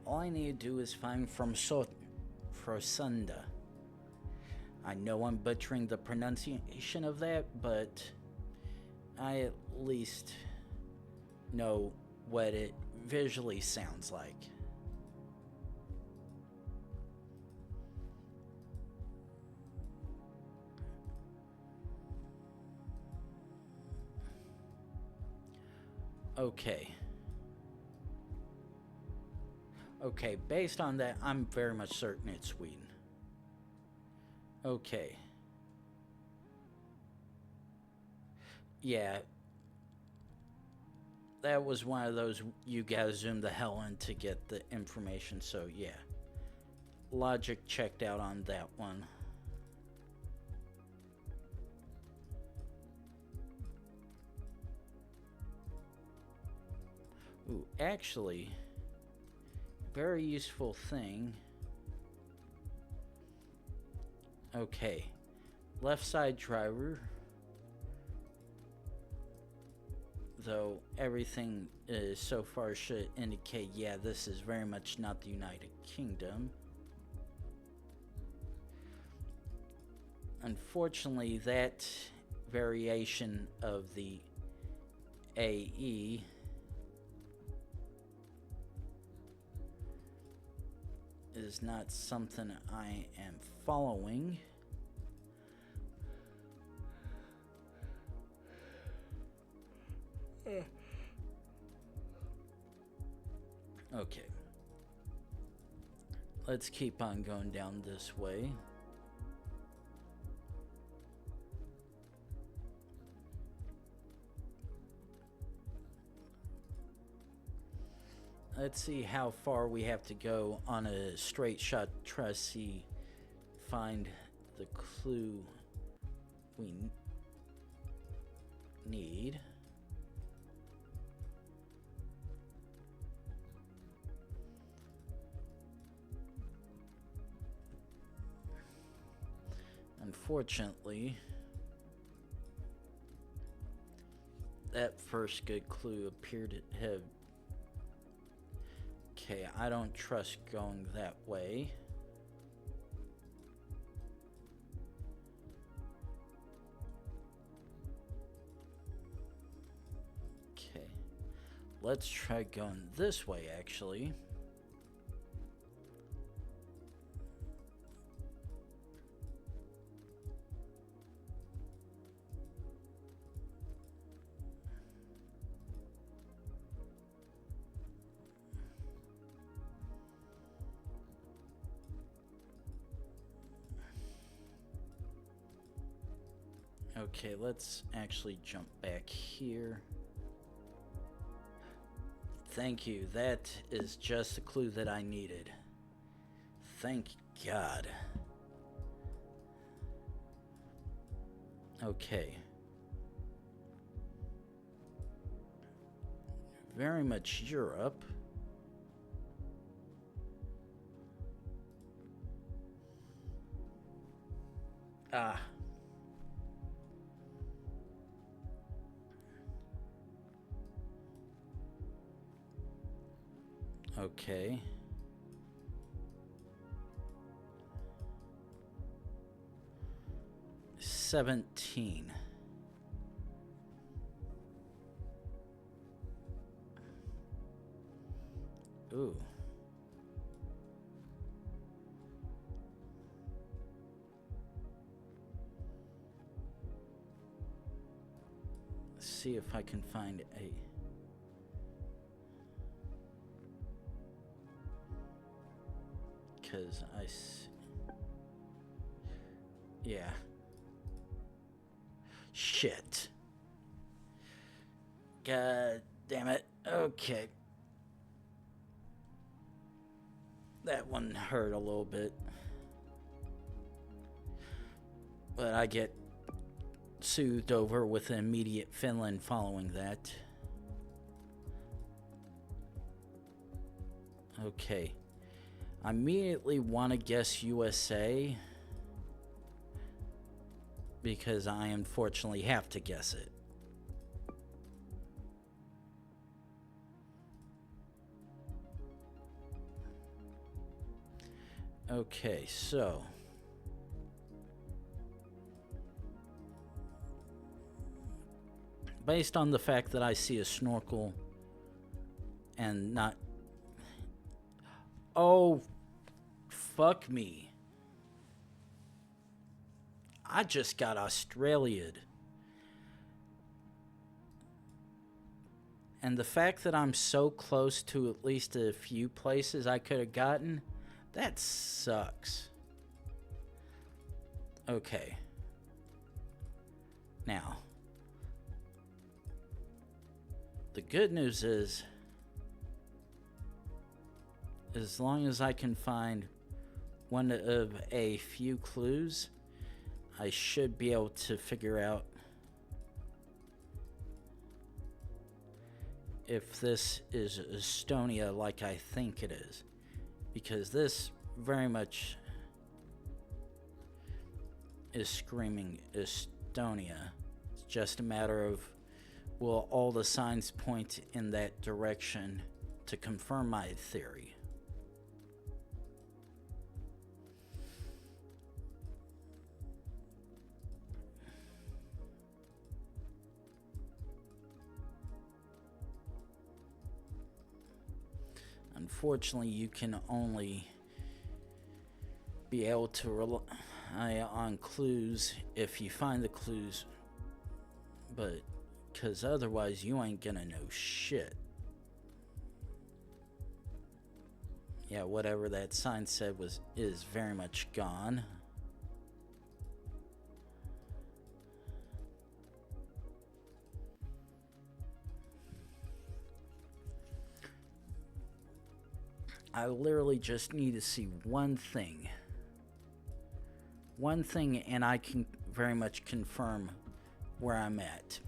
All I need to do is find from Frosunda. I know I'm butchering the pronunciation of that, but I at least know what it visually sounds like. Okay. Okay, based on that, I'm very much certain it's Sweden. Okay. Yeah. That was one of those you gotta zoom the hell in to get the information, so yeah. Logic checked out on that one. Ooh, actually, very useful thing. Okay, left side driver. Though everything so far should indicate, yeah, this is very much not the United Kingdom. Unfortunately, that variation of the AE is not something I am following. Okay. Let's keep on going down this way. Let's see how far we have to go on a straight shot. Try to see, find the clue we need. Unfortunately, that first good clue appeared to have... Okay, I don't trust going that way. Okay, let's try going this way, actually. Okay, let's actually jump back here. Thank you. That is just the clue that I needed. Thank God. Okay. Very much Europe. Ah. Okay. $17. Ooh. Let's see if I can find a... Because yeah. Shit. God damn it. Okay. That one hurt a little bit. But I get soothed over with an immediate Finland following that. Okay. I immediately want to guess USA because I unfortunately have to guess it. Okay, so based on the fact that I see a snorkel and not... Oh, fuck me. I just got Australia'd. And the fact that I'm so close to at least a few places I could have gotten, that sucks. Okay. Now, the good news is, as long as I can find one of a few clues, I should be able to figure out if this is Estonia like I think it is, because this very much is screaming Estonia. It's just a matter of, will all the signs point in that direction to confirm my theory? Unfortunately, you can only be able to rely on clues if you find the clues, but because otherwise you ain't gonna know shit. Yeah, whatever that sign said is very much gone. I literally just need to see one thing. One thing, and I can very much confirm where I'm at.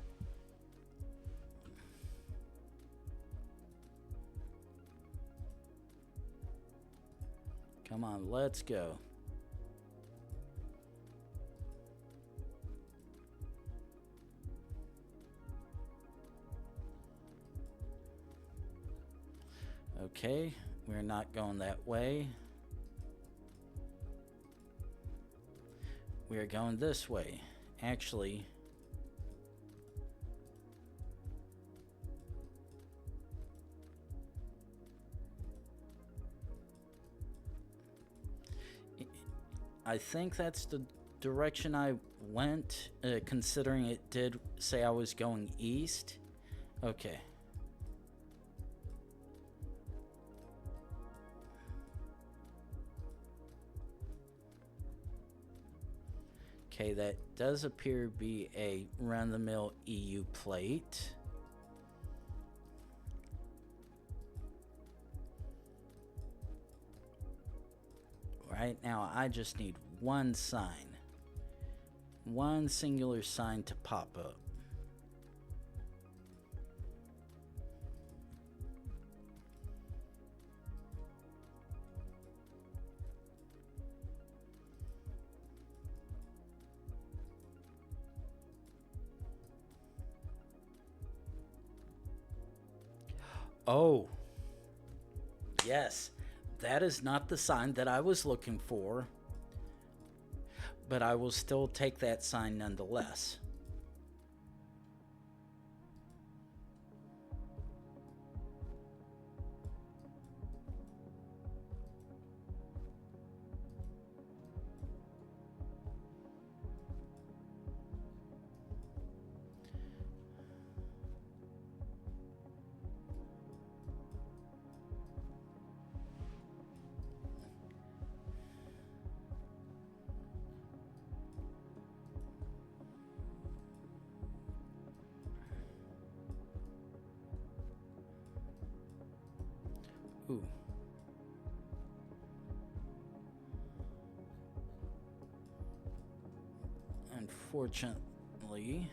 Come on, let's go. Okay, we're not going that way. We're going this way. Actually, I think that's the direction I went, considering it did say I was going east. Okay. Okay, that does appear to be a run-of-the-mill EU plate. Right now, I just need one sign. One singular sign to pop up. Oh, yes, that is not the sign that I was looking for, but I will still take that sign nonetheless. Ooh. Unfortunately,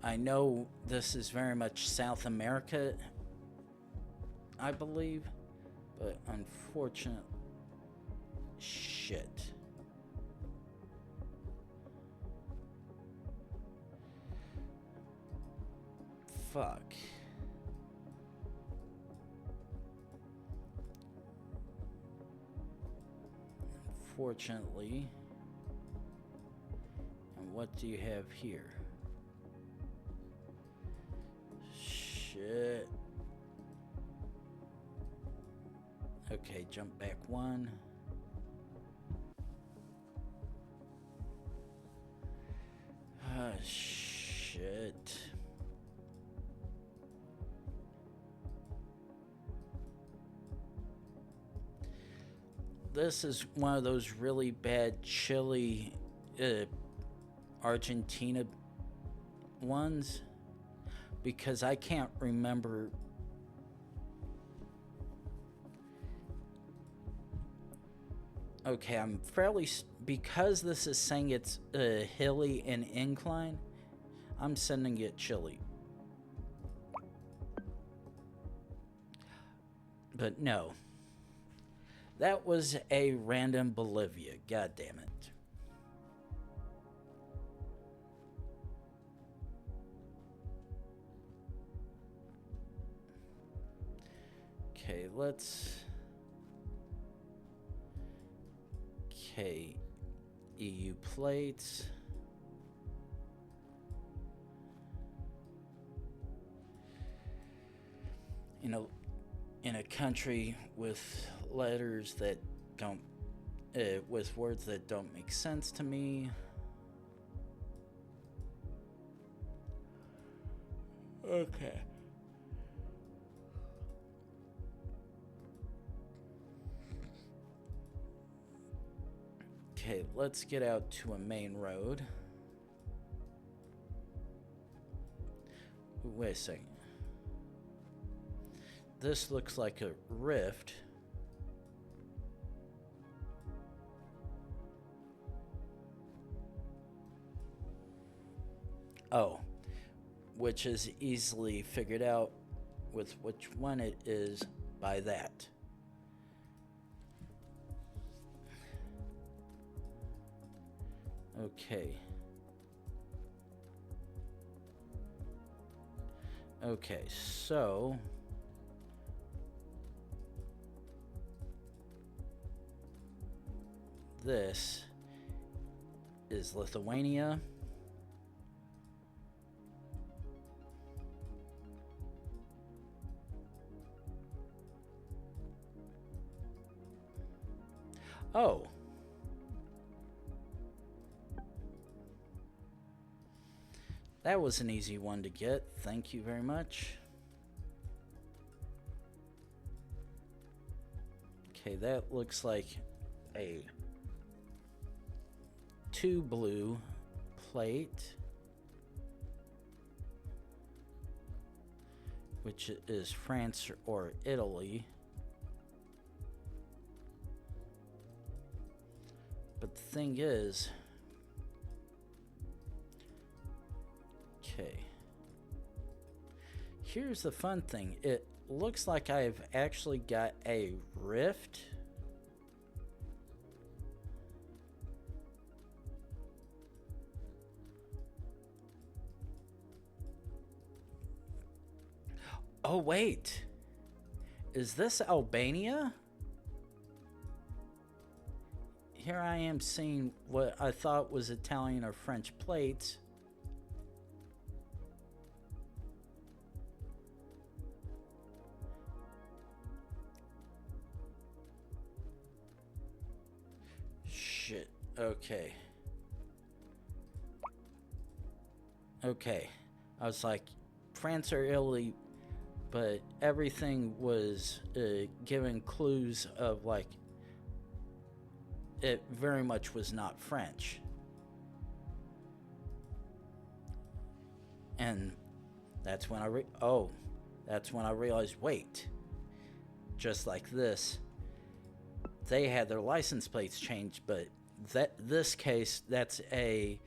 I know this is very much South America, I believe, but unfortunately, shit. Fuck. Unfortunately. And what do you have here? Shit. Okay, jump back one. Ah, shit. This is one of those really bad Chile, Argentina ones, because I can't remember. Okay, I'm fairly, because this is saying it's hilly and incline, I'm sending it Chile. But no, that was a random Bolivia. God damn it. Okay, let's... Okay, EU plates. You know, in a country with letters that don't, with words that don't make sense to me. Okay. Okay, let's get out to a main road. Wait a second. This looks like a rift. Oh, which is easily figured out with which one it is by that. Okay. Okay, so this is Lithuania. Oh. That was an easy one to get. Thank you very much. Okay, that looks like a 2 blue plate, which is France or Italy. But the thing is, okay, here's the fun thing. It looks like I've actually got a rift. Oh, wait. Is this Albania? Here I am seeing what I thought was Italian or French plates. Shit. Okay. Okay. I was like, France or Italy, but everything was giving clues of like, it very much was not French. And that's when that's when I realized, wait, just like this, they had their license plates changed, but this case, that's a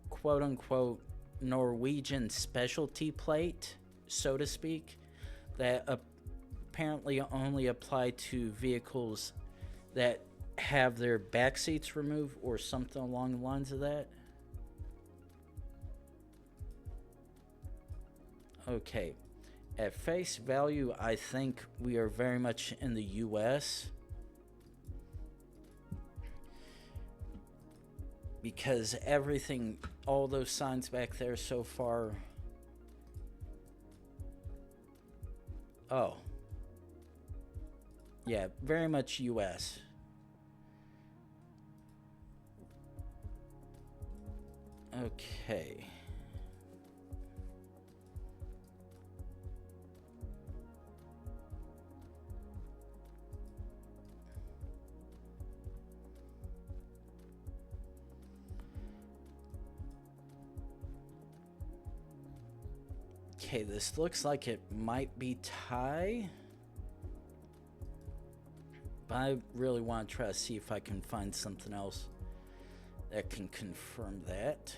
quote unquote Norwegian specialty plate, so to speak, that apparently only apply to vehicles that have their back seats removed or something along the lines of that. Okay, at face value, I think we are very much in the US, because everything, all those signs back there so far. Oh. Yeah, very much US. Okay. Okay, this looks like it might be Thai. But I really want to try to see if I can find something else that can confirm that.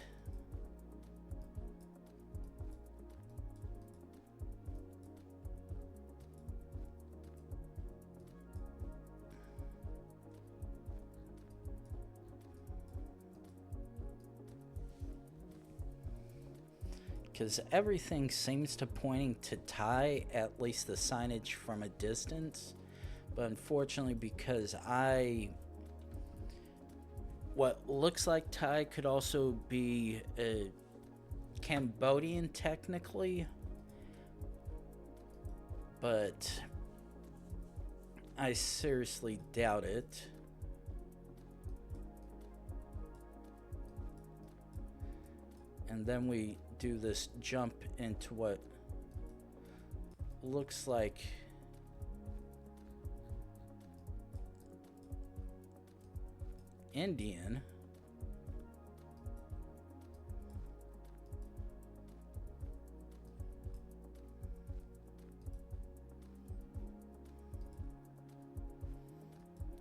Because everything seems to pointing to tie, at least the signage from a distance. But unfortunately, because what looks like Thai could also be Cambodian technically, but I seriously doubt it. And then we do this jump into what looks like Indian.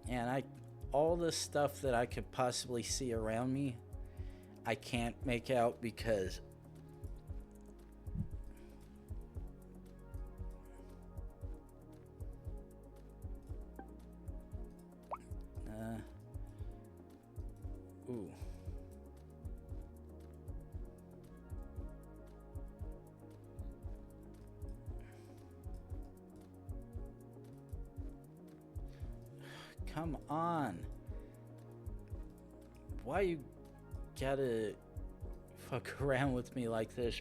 And all the stuff that I could possibly see around me, I can't make out because ooh. Come on. Why you gotta fuck around with me like this?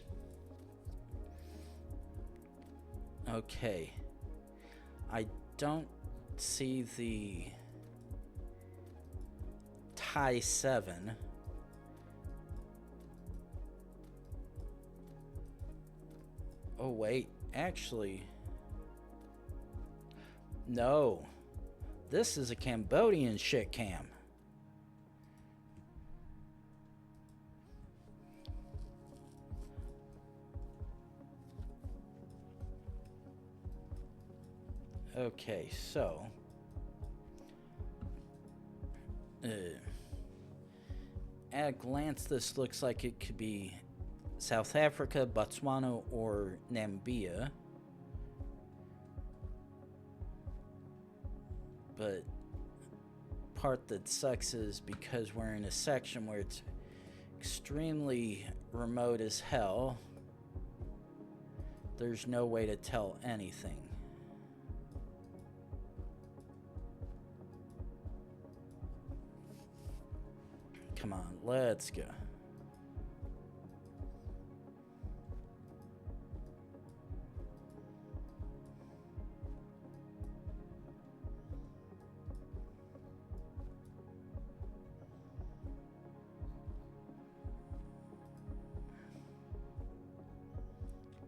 Okay. I don't see the Thai 7. Oh, wait. Actually, no. This is a Cambodian shit cam. Okay, so at a glance, this looks like it could be South Africa, Botswana, or Namibia. But part that sucks is because we're in a section where it's extremely remote as hell, there's no way to tell anything. Come on, let's go.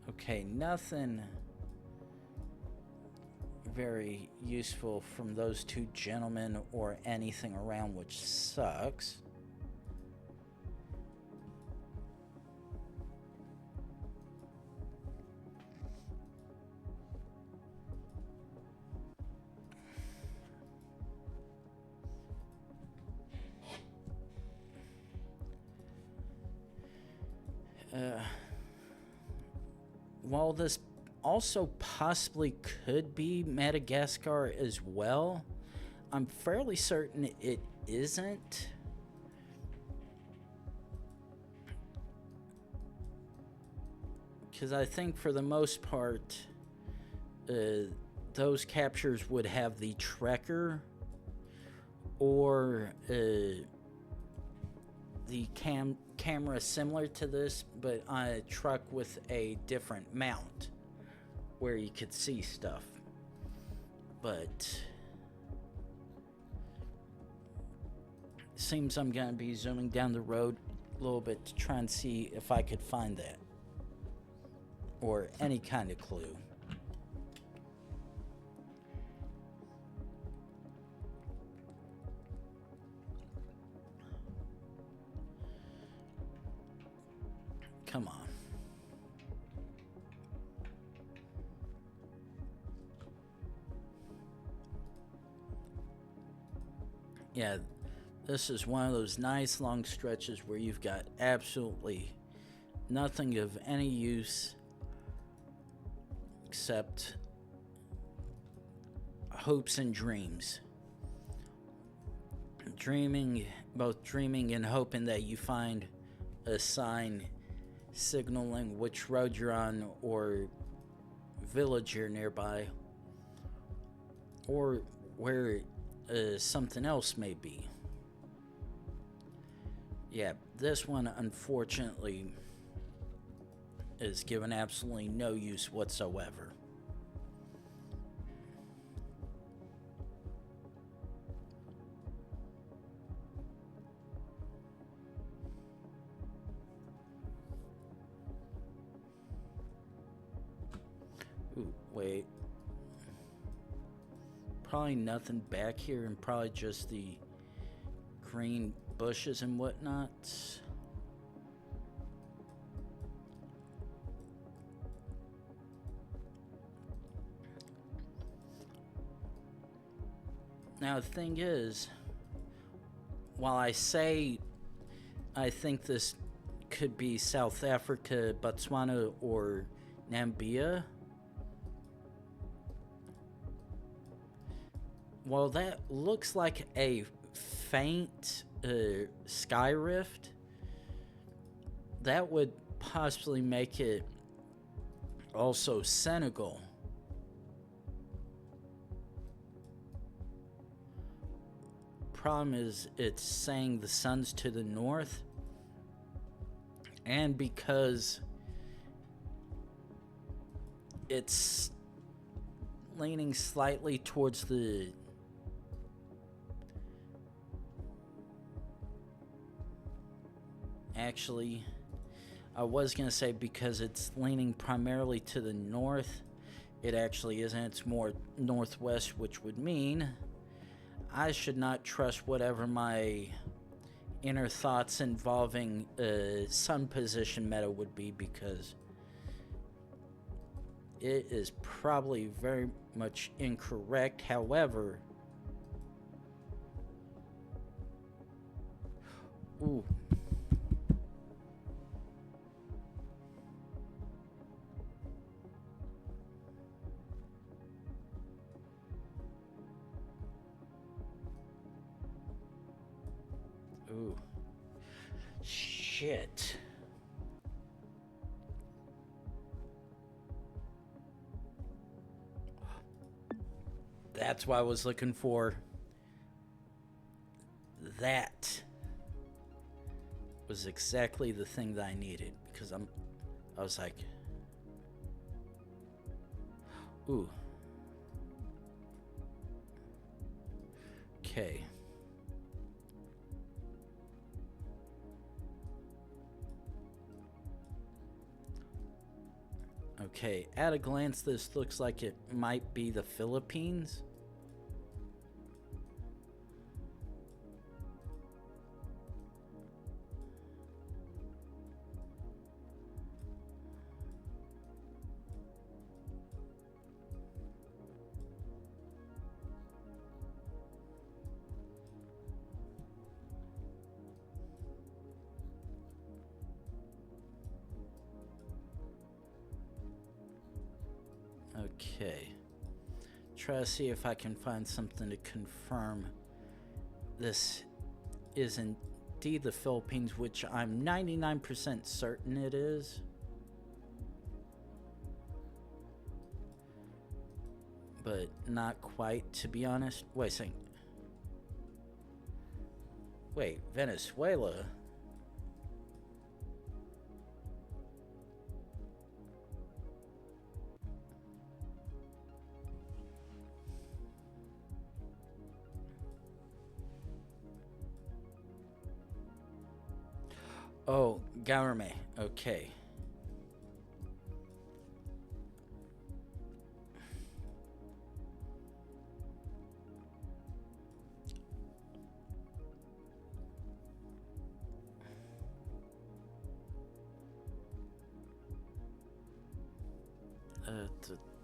Okay, nothing very useful from those two gentlemen or anything around, which sucks. While this also possibly could be Madagascar as well, I'm fairly certain it isn't. Because I think for the most part, those captures would have the Trekker or the camera similar to this, but on a truck with a different mount where you could see stuff. But seems I'm gonna be zooming down the road a little bit to try and see if I could find that or any kind of clue. Come on. Yeah, this is one of those nice long stretches where you've got absolutely nothing of any use except hopes and dreams. Both dreaming and hoping that you find a sign signaling which road you're on or village you're nearby, or where something else may be. Yeah, this one unfortunately is given absolutely no use whatsoever. Ooh, wait. Probably nothing back here, and probably just the green bushes and whatnot. Now, the thing is, while I say I think this could be South Africa, Botswana, or Namibia, well, that looks like a faint sky rift. That would possibly make it also Senegal. Problem is, it's saying the sun's to the north, and because it's leaning slightly towards the actually, I was gonna say because it's leaning primarily to the north, it actually isn't. It's more northwest, which would mean I should not trust whatever my inner thoughts involving sun position meta would be, because it is probably very much incorrect. However, ooh. Ooh. Shit. That's what I was looking for. That was exactly the thing that I needed, because I was like, ooh. Okay. Okay, at a glance, this looks like it might be the Philippines. Okay. Try to see if I can find something to confirm this is indeed the Philippines, which I'm 99% certain it is. But not quite, to be honest. Wait a second. Wait, Venezuela? Oh, government. Okay.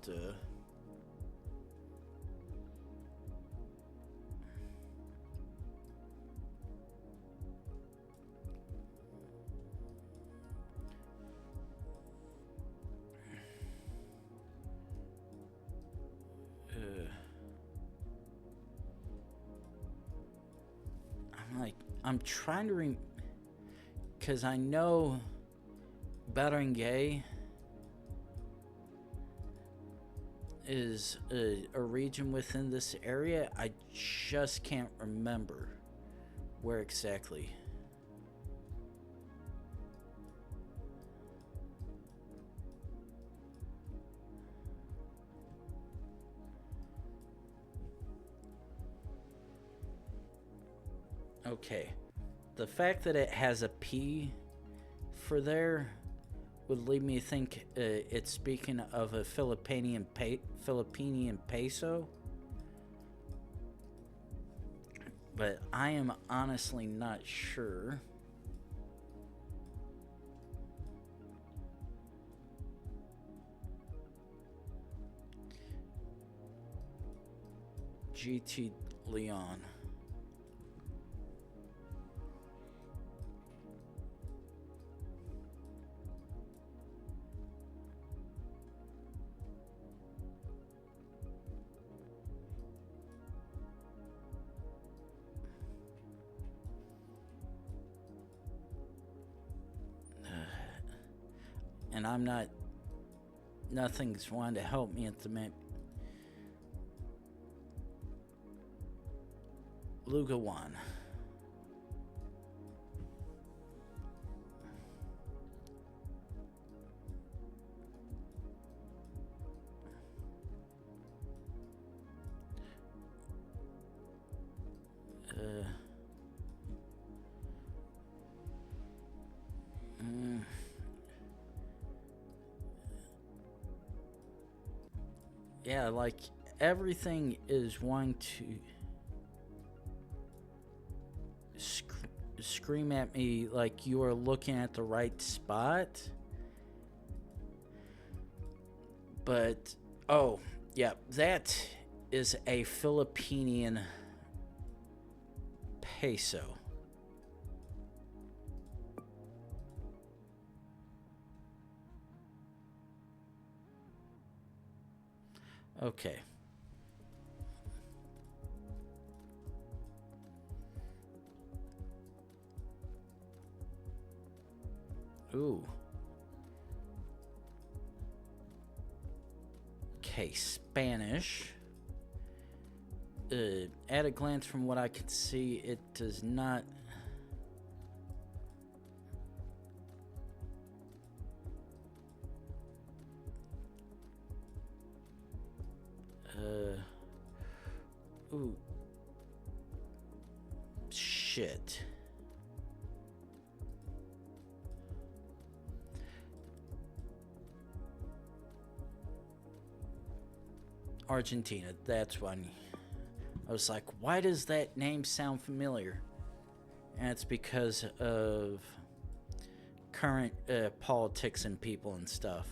Duh. I'm trying to because I know Barangay is a region within this area. I just can't remember where exactly. Okay. The fact that it has a P for there would lead me to think it's speaking of a Filipinian peso. But I am honestly not sure. GT Leon. And I'm not. Nothing's wanting to help me at the minute. Lugawan. Yeah, like everything is wanting to scream at me like you are looking at the right spot. But, oh, yeah, that is a Filipinian peso. Okay. Ooh. Okay, Spanish. At a glance, from what I can see, it does not. Ooh. Shit. Argentina, that's one. I was like, why does that name sound familiar? And it's because of current politics and people and stuff.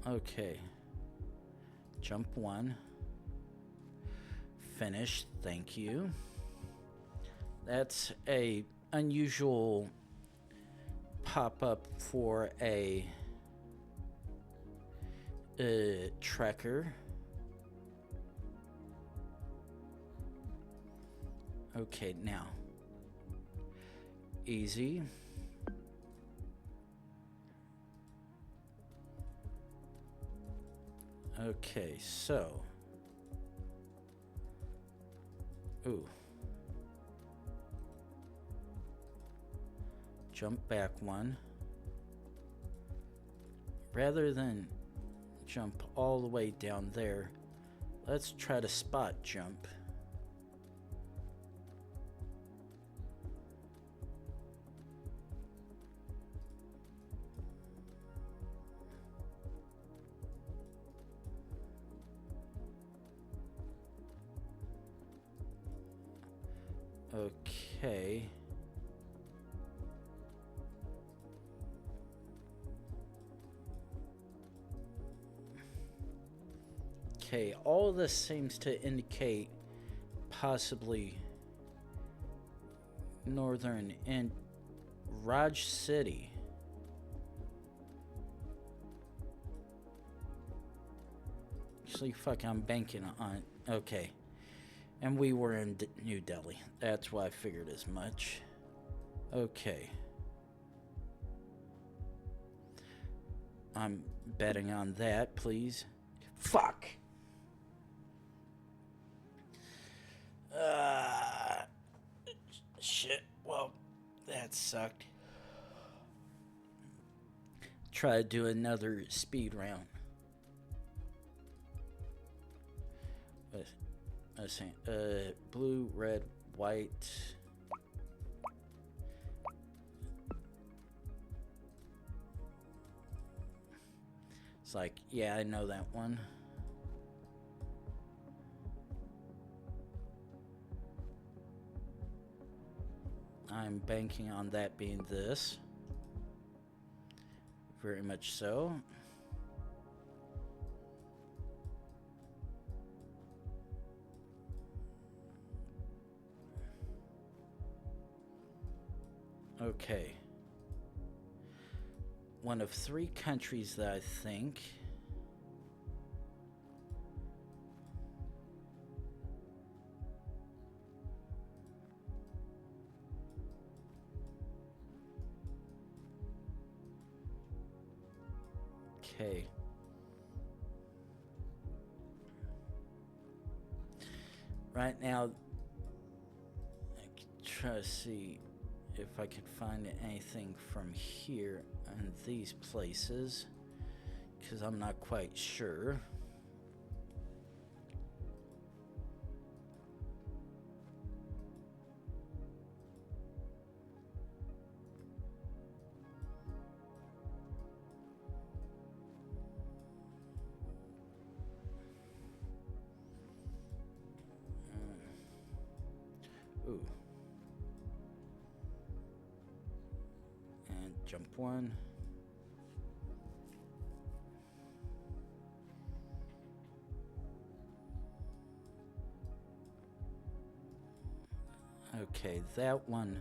Okay. Jump one. Finish. Thank you. That's a unusual pop-up for a trekker. Okay, now. Easy. Okay, so. Ooh. Jump back one. Rather than jump all the way down there, let's try to spot jump. Okay. Okay, all of this seems to indicate possibly northern and Raj City. Actually, fuck, I'm banking on. Okay. And we were in New Delhi. That's why I figured as much. Okay. I'm betting on that, please. Fuck! Shit. Well, that sucked. Try to do another speed round. Blue, red, white. It's like, yeah, I know that one. I'm banking on that being this. Very much so. Okay. One of 3 countries that I think. Okay. Right now, I can try to see if I could find anything from here and these places, because I'm not quite sure. Ooh. And jump 1. Okay, that one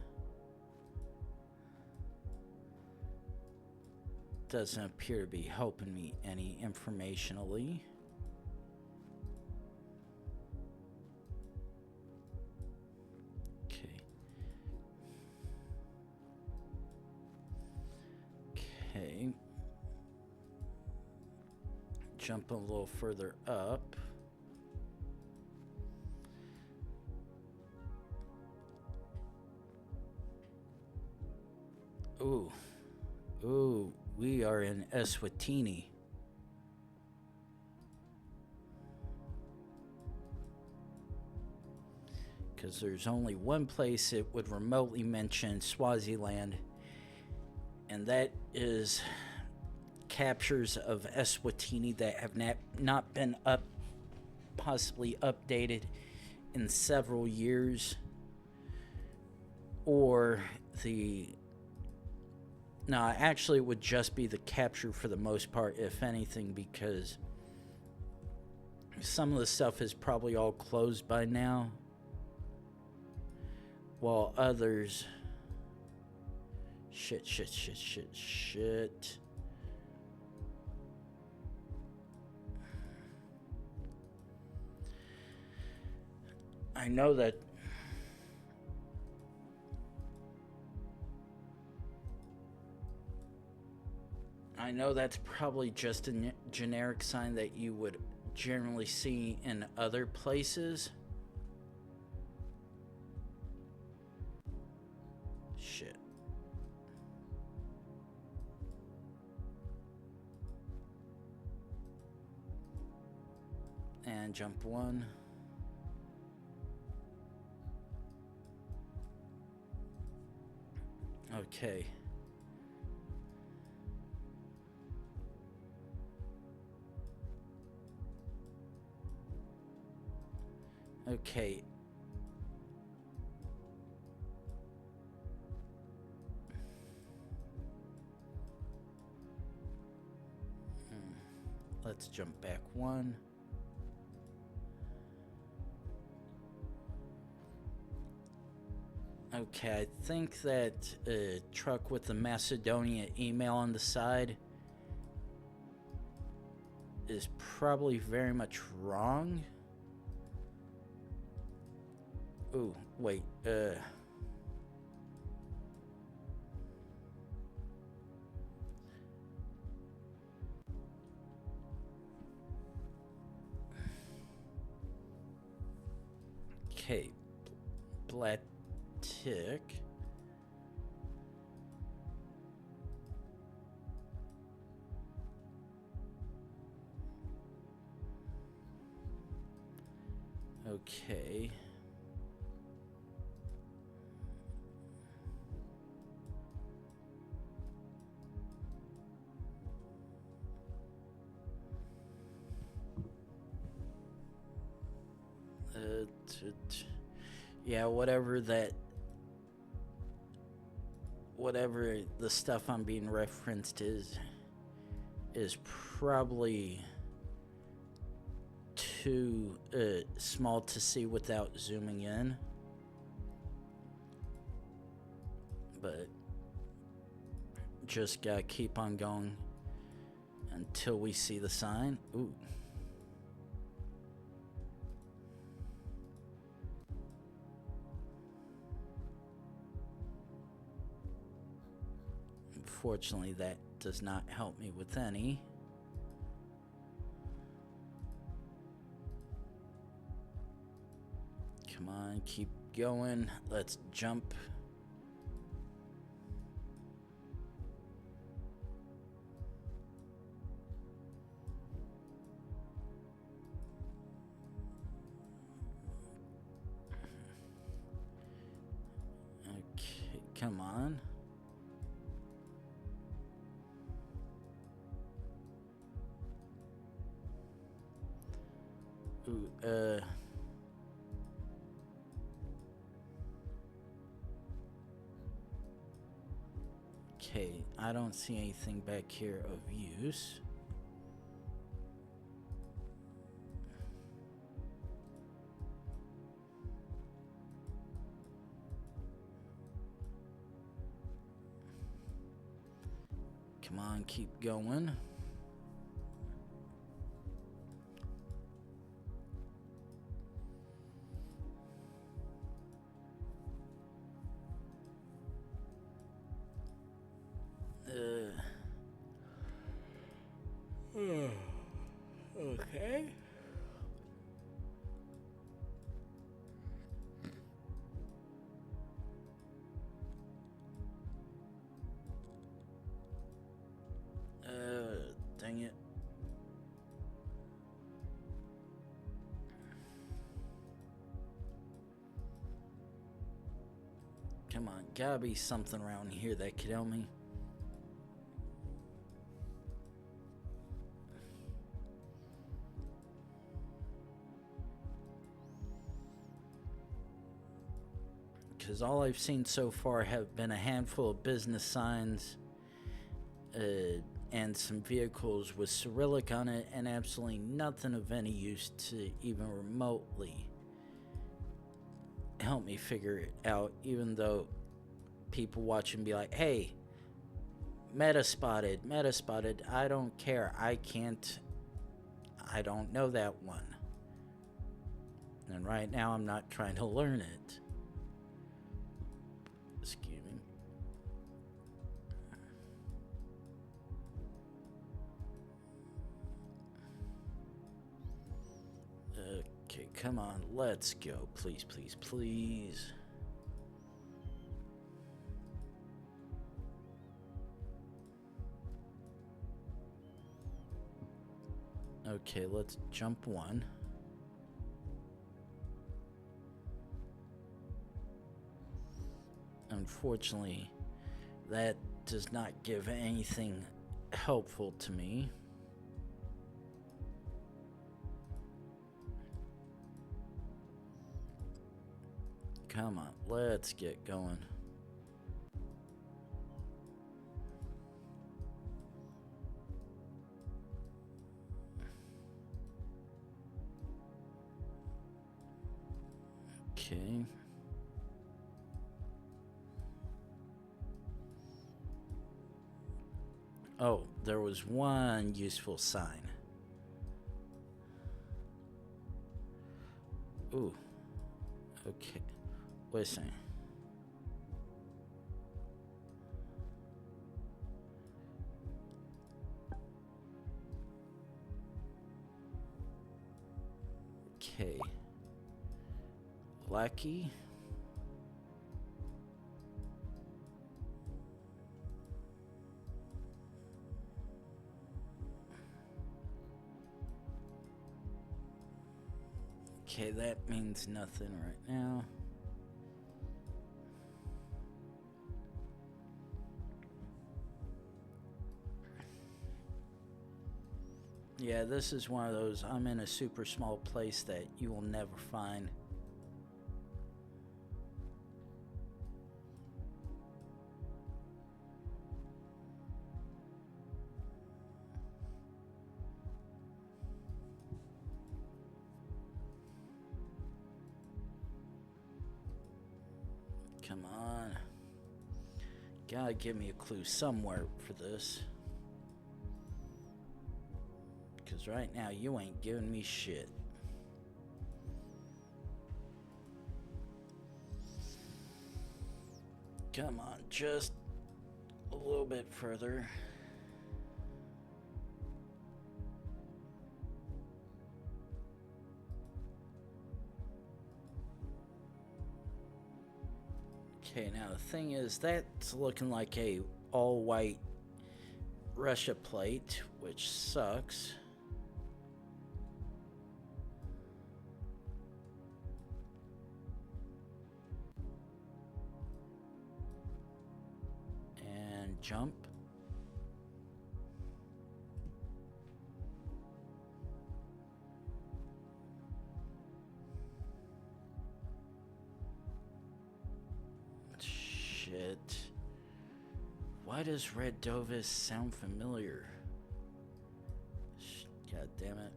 doesn't appear to be helping me any informationally. Okay. Okay. Jump a little further up. Ooh. Ooh, we are in Eswatini. Because there's only one place it would remotely mention Swaziland, and that is captures of Eswatini that have not been possibly updated in several years, or the... No, actually, it would just be the capture for the most part, if anything, because some of the stuff is probably all closed by now, while others... Shit. I know that... I know that's probably just a generic sign that you would generally see in other places. Shit. And jump 1. Okay. Okay. Let's jump back 1. Okay, I think that truck with the Macedonia email on the side is probably very much wrong. Ooh, wait, okay, black tick. Okay. Yeah, whatever the stuff I'm being referenced is probably too small to see without zooming in. But just gotta keep on going until we see the sign. Ooh. Unfortunately, that does not help me with any. Come on, keep going. Let's jump. Okay, come on. Ooh, okay, I don't see anything back here of use. Come on, keep going. Okay. Dang it. Come on, gotta be something around here that could help me. Because all I've seen so far have been a handful of business signs and some vehicles with Cyrillic on it, and absolutely nothing of any use to even remotely help me figure it out, even though people watch and be like, hey, meta spotted. I don't care. I don't know that one. And right now I'm not trying to learn it. Excuse me. Okay, come on, let's go. Please, please, please. Okay, let's jump one. Unfortunately, that does not give anything helpful to me. Come on, let's get going. Okay. Oh, there was one useful sign. Okay. Wait a second. Okay. Lucky. Okay, that means nothing right now. Yeah, this is one of those, I'm in a super small place that you will never find. Come on. Gotta give me a clue somewhere for this. Because right now you ain't giving me shit. Come on, just a little bit further. Okay, now the thing is, that's looking like a all-white Russia plate, which sucks. And jump. Shit. Why does Red Dovis sound familiar? God damn it.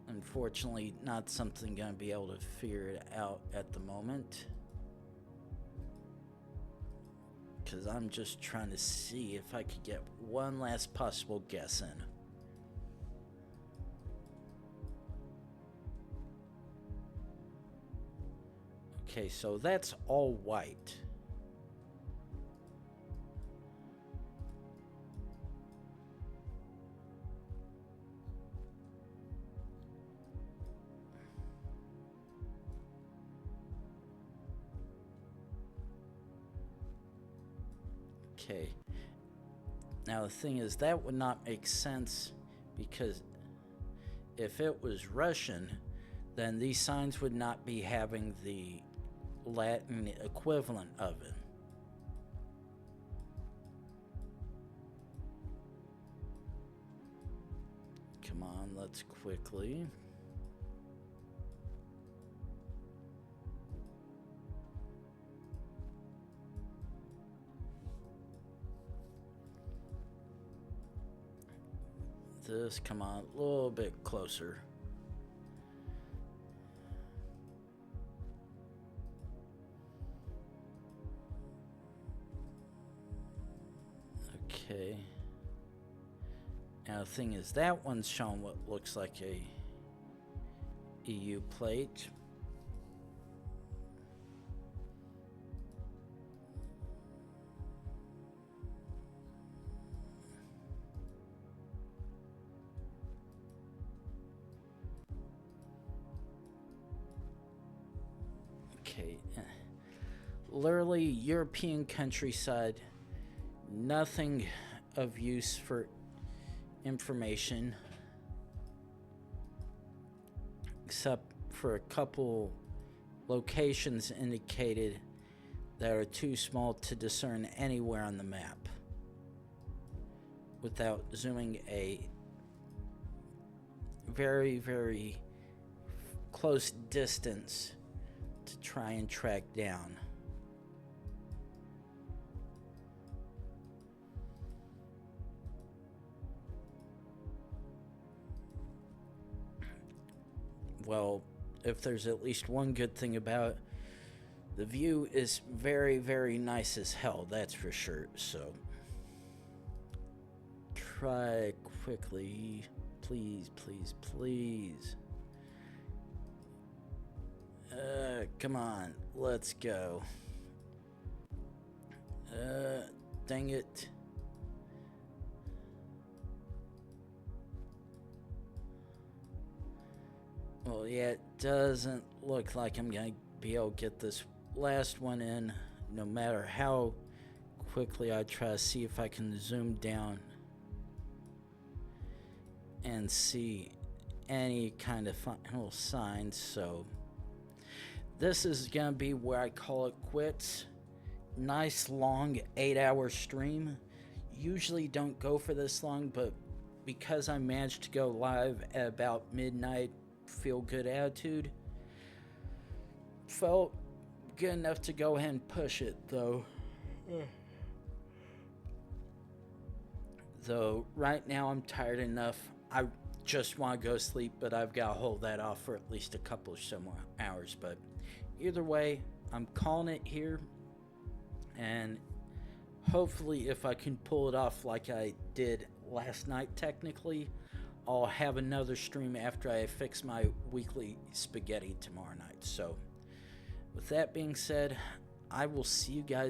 Unfortunately, not something gonna be able to figure it out at the moment. Because I'm just trying to see if I could get one last possible guess in. Okay, so that's all white. Okay. Now the thing is, that would not make sense, because if it was Russian, then these signs would not be having the Latin equivalent of it. Come on, let's quickly. This, come on, a little bit closer. Okay. Now the thing is, that one's showing what looks like a EU plate. Okay. Literally, European countryside, nothing of use for information except for a couple locations indicated that are too small to discern anywhere on the map without zooming a very, very close distance to try and track down. Well, if there's at least one good thing about it, the view is very, very nice as hell, that's for sure. So try quickly, please, please, please. Come on, let's go. Dang it. Well, yeah, it doesn't look like I'm going to be able to get this last one in, no matter how quickly I try to see if I can zoom down and see any kind of final signs. So this is going to be where I call it quits. Nice long 8-hour stream. Usually don't go for this long, but because I managed to go live at about midnight, feel good attitude, felt good enough to go ahead and push it though. Though right now I'm tired enough, I just want to go sleep, but I've got to hold that off for at least a couple of some more hours. But either way, I'm calling it here, and hopefully if I can pull it off like I did last night, technically I'll have another stream after I fix my weekly spaghetti tomorrow night. So with that being said, I will see you guys